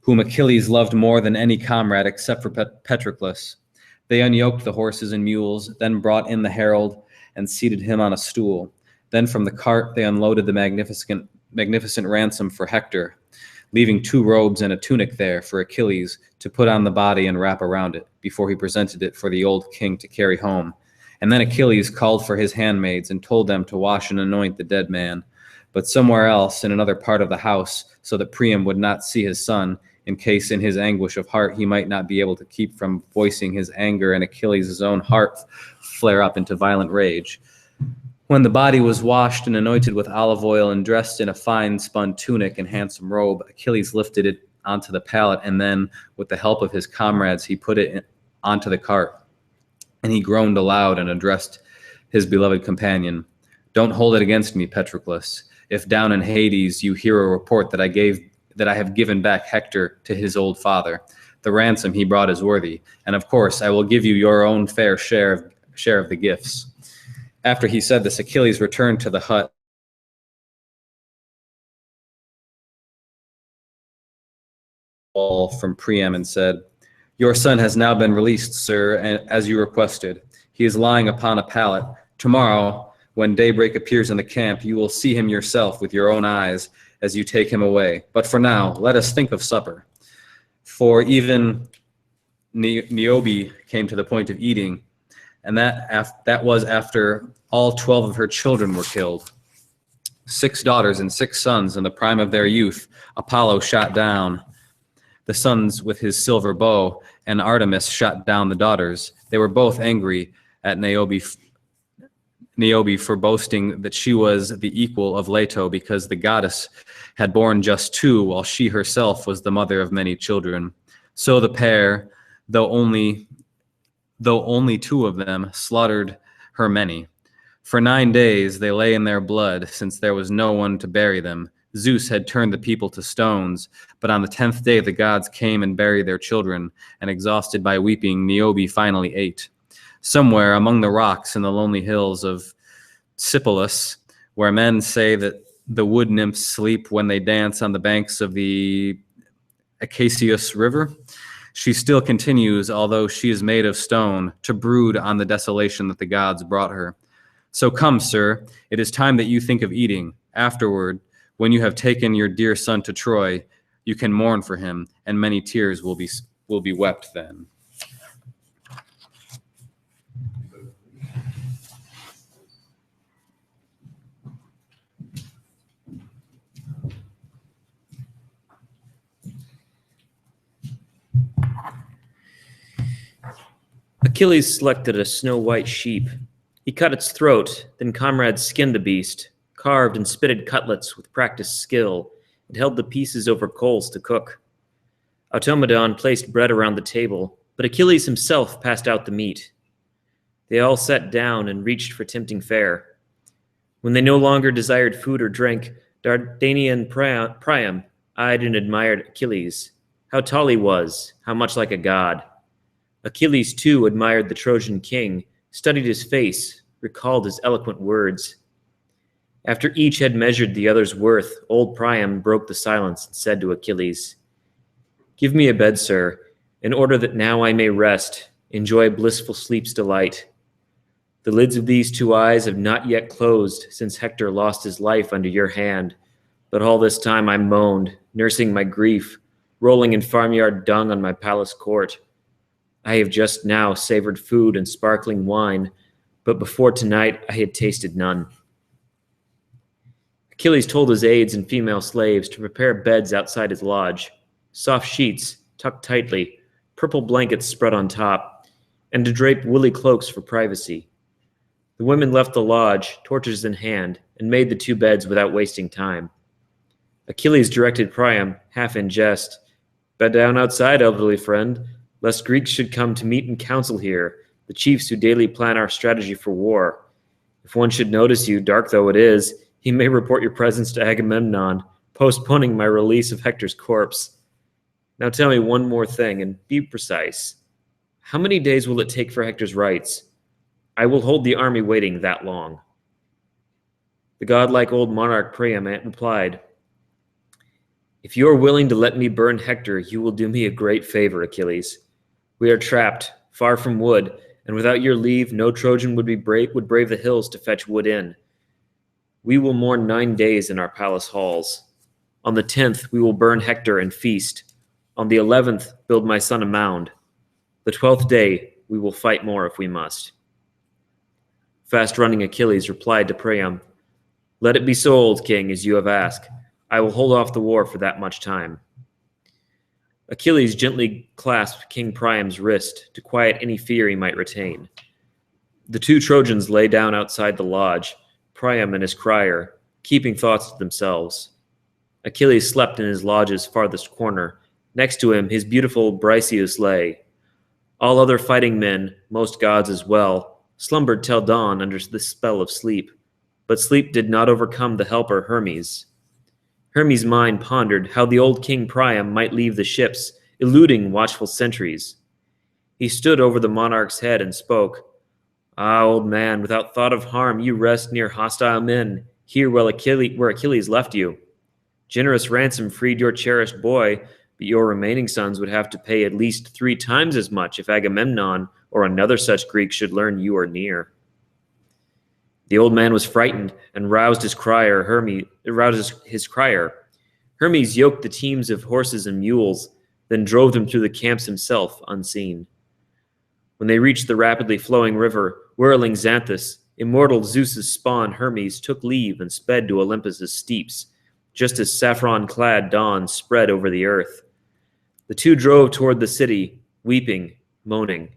whom Achilles loved more than any comrade except for Patroclus. They unyoked the horses and mules, then brought in the herald and seated him on a stool. Then from the cart they unloaded the magnificent ransom for Hector, leaving 2 robes and a tunic there for Achilles to put on the body and wrap around it, before he presented it for the old king to carry home. And then Achilles called for his handmaids and told them to wash and anoint the dead man. But somewhere else, in another part of the house, so that Priam would not see his son, in case in his anguish of heart he might not be able to keep from voicing his anger, and Achilles' own heart flare up into violent rage. When the body was washed and anointed with olive oil and dressed in a fine spun tunic and handsome robe, Achilles lifted it onto the pallet, and then, with the help of his comrades, he put it onto the cart. And he groaned aloud and addressed his beloved companion. "Don't hold it against me, Patroclus. If down in Hades you hear a report that I have given back Hector to his old father, the ransom he brought is worthy, and of course I will give you your own fair share of the gifts." After he said this, Achilles returned to the hut from Priam and said, "Your son has now been released, sir, and as you requested. He is lying upon a pallet. Tomorrow, When daybreak appears in the camp, you will see him yourself with your own eyes as you take him away. But for now, let us think of supper. For even Niobe came to the point of eating, and that was after all 12 of her children were killed. 6 daughters and 6 sons in the prime of their youth, Apollo shot down the sons with his silver bow, and Artemis shot down the daughters. They were both angry at Niobe for boasting that she was the equal of Leto, because the goddess had borne just 2, while she herself was the mother of many children. So the pair, though only 2 of them, slaughtered her many. For 9 days they lay in their blood, since there was no one to bury them. Zeus had turned the people to stones, but on the 10th day the gods came and buried their children, and exhausted by weeping, Niobe finally ate. Somewhere among the rocks in the lonely hills of Sipylus, where men say that the wood nymphs sleep when they dance on the banks of the Acacius River, she still continues, although she is made of stone, to brood on the desolation that the gods brought her. So come, sir, it is time that you think of eating. Afterward, when you have taken your dear son to Troy, you can mourn for him, and many tears will be wept then. Achilles selected a snow-white sheep. He cut its throat, then comrades skinned the beast, carved and spitted cutlets with practiced skill, and held the pieces over coals to cook. Automedon placed bread around the table, but Achilles himself passed out the meat. They all sat down and reached for tempting fare. When they no longer desired food or drink, Dardanian Priam eyed and admired Achilles. How tall he was, how much like a god. Achilles, too, admired the Trojan king, studied his face, recalled his eloquent words. After each had measured the other's worth, old Priam broke the silence and said to Achilles, "Give me a bed, sir, in order that now I may rest, enjoy blissful sleep's delight. The lids of these 2 eyes have not yet closed since Hector lost his life under your hand, but all this time I moaned, nursing my grief, rolling in farmyard dung on my palace court. I have just now savored food and sparkling wine, but before tonight I had tasted none." Achilles told his aides and female slaves to prepare beds outside his lodge, soft sheets tucked tightly, purple blankets spread on top, and to drape woolly cloaks for privacy. The women left the lodge, torches in hand, and made the 2 beds without wasting time. Achilles directed Priam, half in jest, "Bed down outside, elderly friend, lest Greeks should come to meet in council here, the chiefs who daily plan our strategy for war. If one should notice you, dark though it is, he may report your presence to Agamemnon, postponing my release of Hector's corpse. Now tell me one more thing, and be precise. How many days will it take for Hector's rites? I will hold the army waiting that long." The godlike old monarch Priam replied, "If you are willing to let me burn Hector, you will do me a great favor, Achilles. We are trapped, far from wood, and without your leave, no Trojan would brave the hills to fetch wood in. We will mourn 9 days in our palace halls. On the 10th, we will burn Hector and feast. On the 11th, build my son a mound. The 12th day, we will fight more if we must." Fast-running Achilles replied to Priam, "Let it be so, old king, as you have asked. I will hold off the war for that much time." Achilles gently clasped King Priam's wrist to quiet any fear he might retain. The 2 Trojans lay down outside the lodge, Priam and his crier, keeping thoughts to themselves. Achilles slept in his lodge's farthest corner. Next to him, his beautiful Briseis lay. All other fighting men, most gods as well, slumbered till dawn under the spell of sleep. But sleep did not overcome the helper Hermes. Hermes' mind pondered how the old King Priam might leave the ships, eluding watchful sentries. He stood over the monarch's head and spoke, "Ah, old man, without thought of harm, you rest near hostile men, here where Achilles left you. Generous ransom freed your cherished boy, but your remaining sons would have to pay at least 3 times as much if Agamemnon or another such Greek should learn you are near." The old man was frightened and roused his crier. Hermes yoked the teams of horses and mules, then drove them through the camps himself, unseen. When they reached the rapidly flowing river, whirling Xanthus, immortal Zeus's spawn Hermes took leave and sped to Olympus's steeps, just as saffron-clad dawn spread over the earth. The two drove toward the city, weeping, moaning.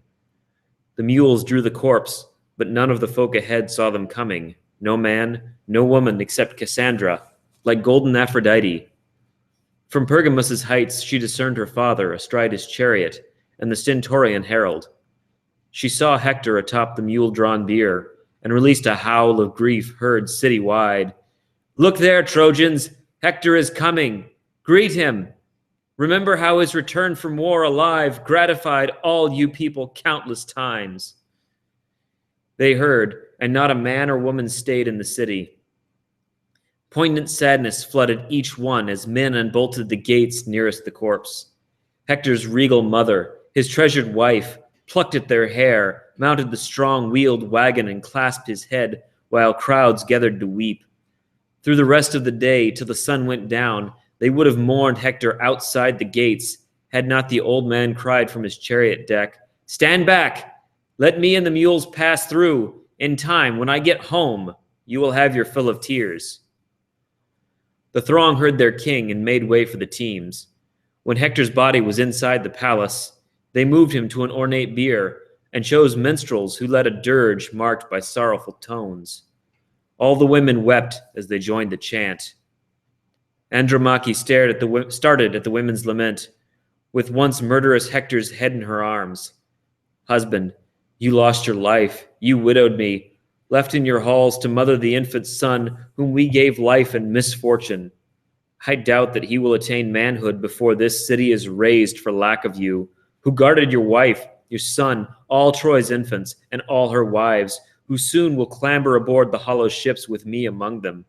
The mules drew the corpse, but none of the folk ahead saw them coming. No man, no woman except Cassandra, like golden Aphrodite. From Pergamus's heights she discerned her father astride his chariot and the Stentorian herald. She saw Hector atop the mule-drawn bier and released a howl of grief heard city-wide. "Look there, Trojans! Hector is coming! Greet him! Remember how his return from war alive gratified all you people countless times." They heard, and not a man or woman stayed in the city. Poignant sadness flooded each one as men unbolted the gates nearest the corpse. Hector's regal mother, his treasured wife, plucked at their hair, mounted the strong wheeled wagon and clasped his head while crowds gathered to weep. Through the rest of the day, till the sun went down, they would have mourned Hector outside the gates, had not the old man cried from his chariot deck, "Stand back! Let me and the mules pass through. In time, when I get home, you will have your fill of tears." The throng heard their king and made way for the teams. When Hector's body was inside the palace, they moved him to an ornate bier and chose minstrels who led a dirge marked by sorrowful tones. All the women wept as they joined the chant. Andromache started at the women's lament, with once murderous Hector's head in her arms. "Husband, you lost your life, you widowed me, left in your halls to mother the infant son whom we gave life and misfortune. I doubt that he will attain manhood before this city is razed for lack of you, who guarded your wife, your son, all Troy's infants, and all her wives, who soon will clamber aboard the hollow ships with me among them.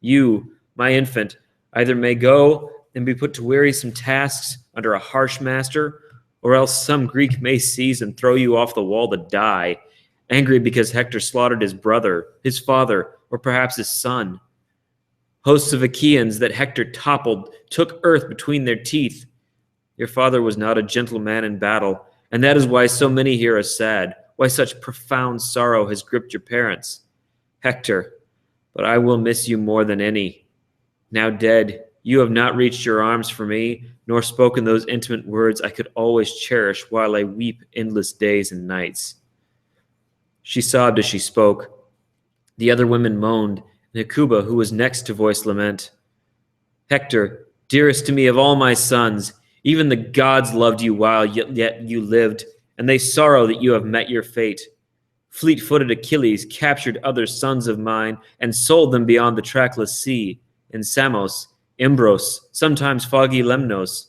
You, my infant, either may go and be put to wearisome tasks under a harsh master, or else some Greek may seize and throw you off the wall to die, angry because Hector slaughtered his brother, his father, or perhaps his son. Hosts of Achaeans that Hector toppled took earth between their teeth. Your father was not a gentle man in battle, and that is why so many here are sad, why such profound sorrow has gripped your parents. Hector, but I will miss you more than any. Now dead, you have not reached your arms for me, nor spoken those intimate words I could always cherish while I weep endless days and nights." She sobbed as she spoke. The other women moaned, and Hecuba, who was next to voice lament. "Hector, dearest to me of all my sons, even the gods loved you while yet you lived, and they sorrow that you have met your fate. Fleet-footed Achilles captured other sons of mine and sold them beyond the trackless sea, in Samos, Imbros, sometimes foggy Lemnos.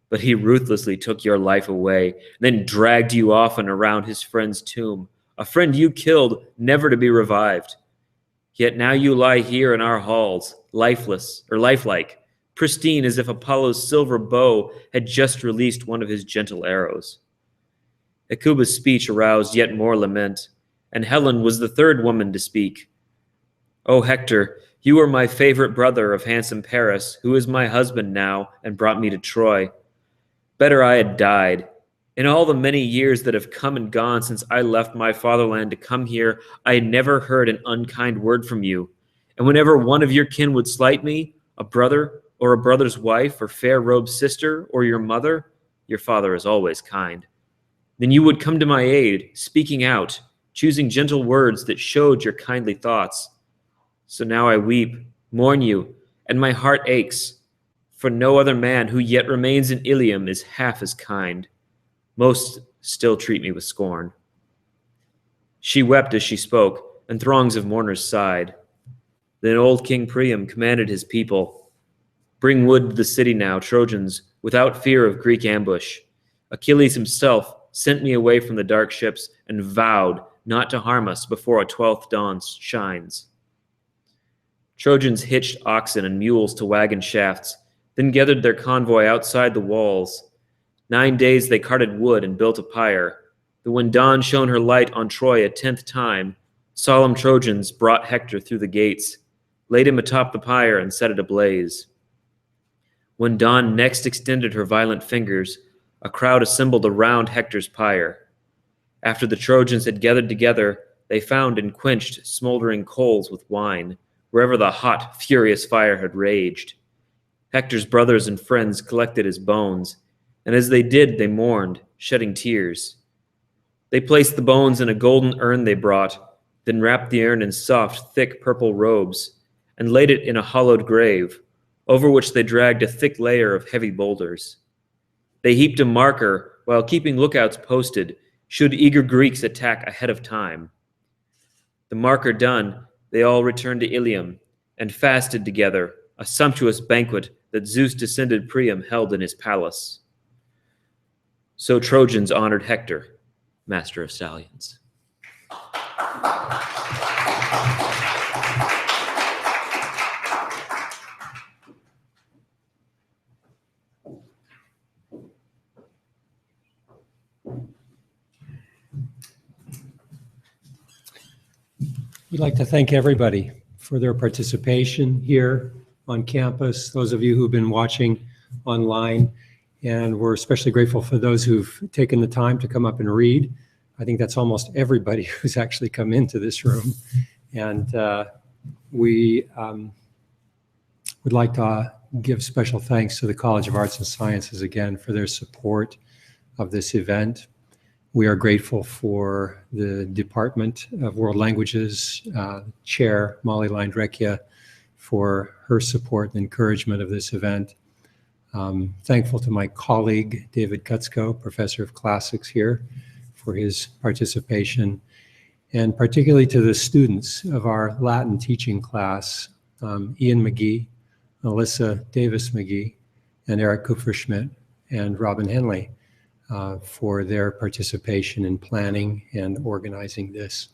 But he ruthlessly took your life away, then dragged you off and around his friend's tomb, a friend you killed, never to be revived. Yet now you lie here in our halls, lifeless or lifelike, pristine as if Apollo's silver bow had just released one of his gentle arrows." Hecuba's speech aroused yet more lament, and Helen was the third woman to speak. "O Hector, you were my favorite brother of handsome Paris, who is my husband now and brought me to Troy. Better I had died. In all the many years that have come and gone since I left my fatherland to come here, I had never heard an unkind word from you. And whenever one of your kin would slight me, a brother or a brother's wife or fair-robed sister or your mother, your father is always kind. Then you would come to my aid, speaking out, choosing gentle words that showed your kindly thoughts. So now I weep, mourn you, and my heart aches, for no other man who yet remains in Ilium is half as kind. Most still treat me with scorn." She wept as she spoke, and throngs of mourners sighed. Then old King Priam commanded his people, "Bring wood to the city now, Trojans, without fear of Greek ambush. Achilles himself sent me away from the dark ships and vowed not to harm us before a 12th dawn shines." Trojans hitched oxen and mules to wagon shafts, then gathered their convoy outside the walls. 9 days they carted wood and built a pyre. But when dawn shone her light on Troy a 10th time, Solemn Trojans brought Hector through the gates, laid him atop the pyre, and set it ablaze. When dawn next extended her violent fingers, a crowd assembled around Hector's pyre. After the Trojans had gathered together, they found and quenched smoldering coals with wine, wherever the hot, furious fire had raged. Hector's brothers and friends collected his bones, and as they did, they mourned, shedding tears. They placed the bones in a golden urn they brought, then wrapped the urn in soft, thick purple robes, and laid it in a hollowed grave, over which they dragged a thick layer of heavy boulders. They heaped a marker while keeping lookouts posted, should eager Greeks attack ahead of time. The marker done, they all returned to Ilium and fasted together, a sumptuous banquet that Zeus descended Priam held in his palace. So Trojans honored Hector, master of stallions. We'd like to thank everybody for their participation here on campus, those of you who've been watching online, and we're especially grateful for those who've taken the time to come up and read. I think that's almost everybody who's actually come into this room. And we would like to give special thanks to the College of Arts and Sciences again for their support of this event. We are grateful for the Department of World Languages Chair, Molly Landrecchia, for her support and encouragement of this event. Thankful to my colleague, David Kutzko, Professor of Classics here, for his participation, and particularly to the students of our Latin teaching class, Ian McGee, Alyssa Davis McGee, and Eric Kupferschmidt, and Robin Henley, for their participation in planning and organizing this.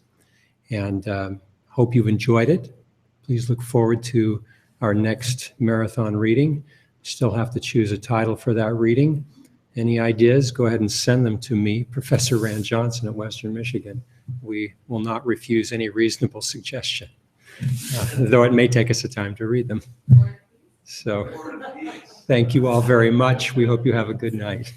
And hope you've enjoyed it. Please look forward to our next marathon reading. Still have to choose a title for that reading. Any ideas, go ahead and send them to me, Professor Rand Johnson at Western Michigan. We will not refuse any reasonable suggestion, though it may take us a time to read them. So thank you all very much. We hope you have a good night.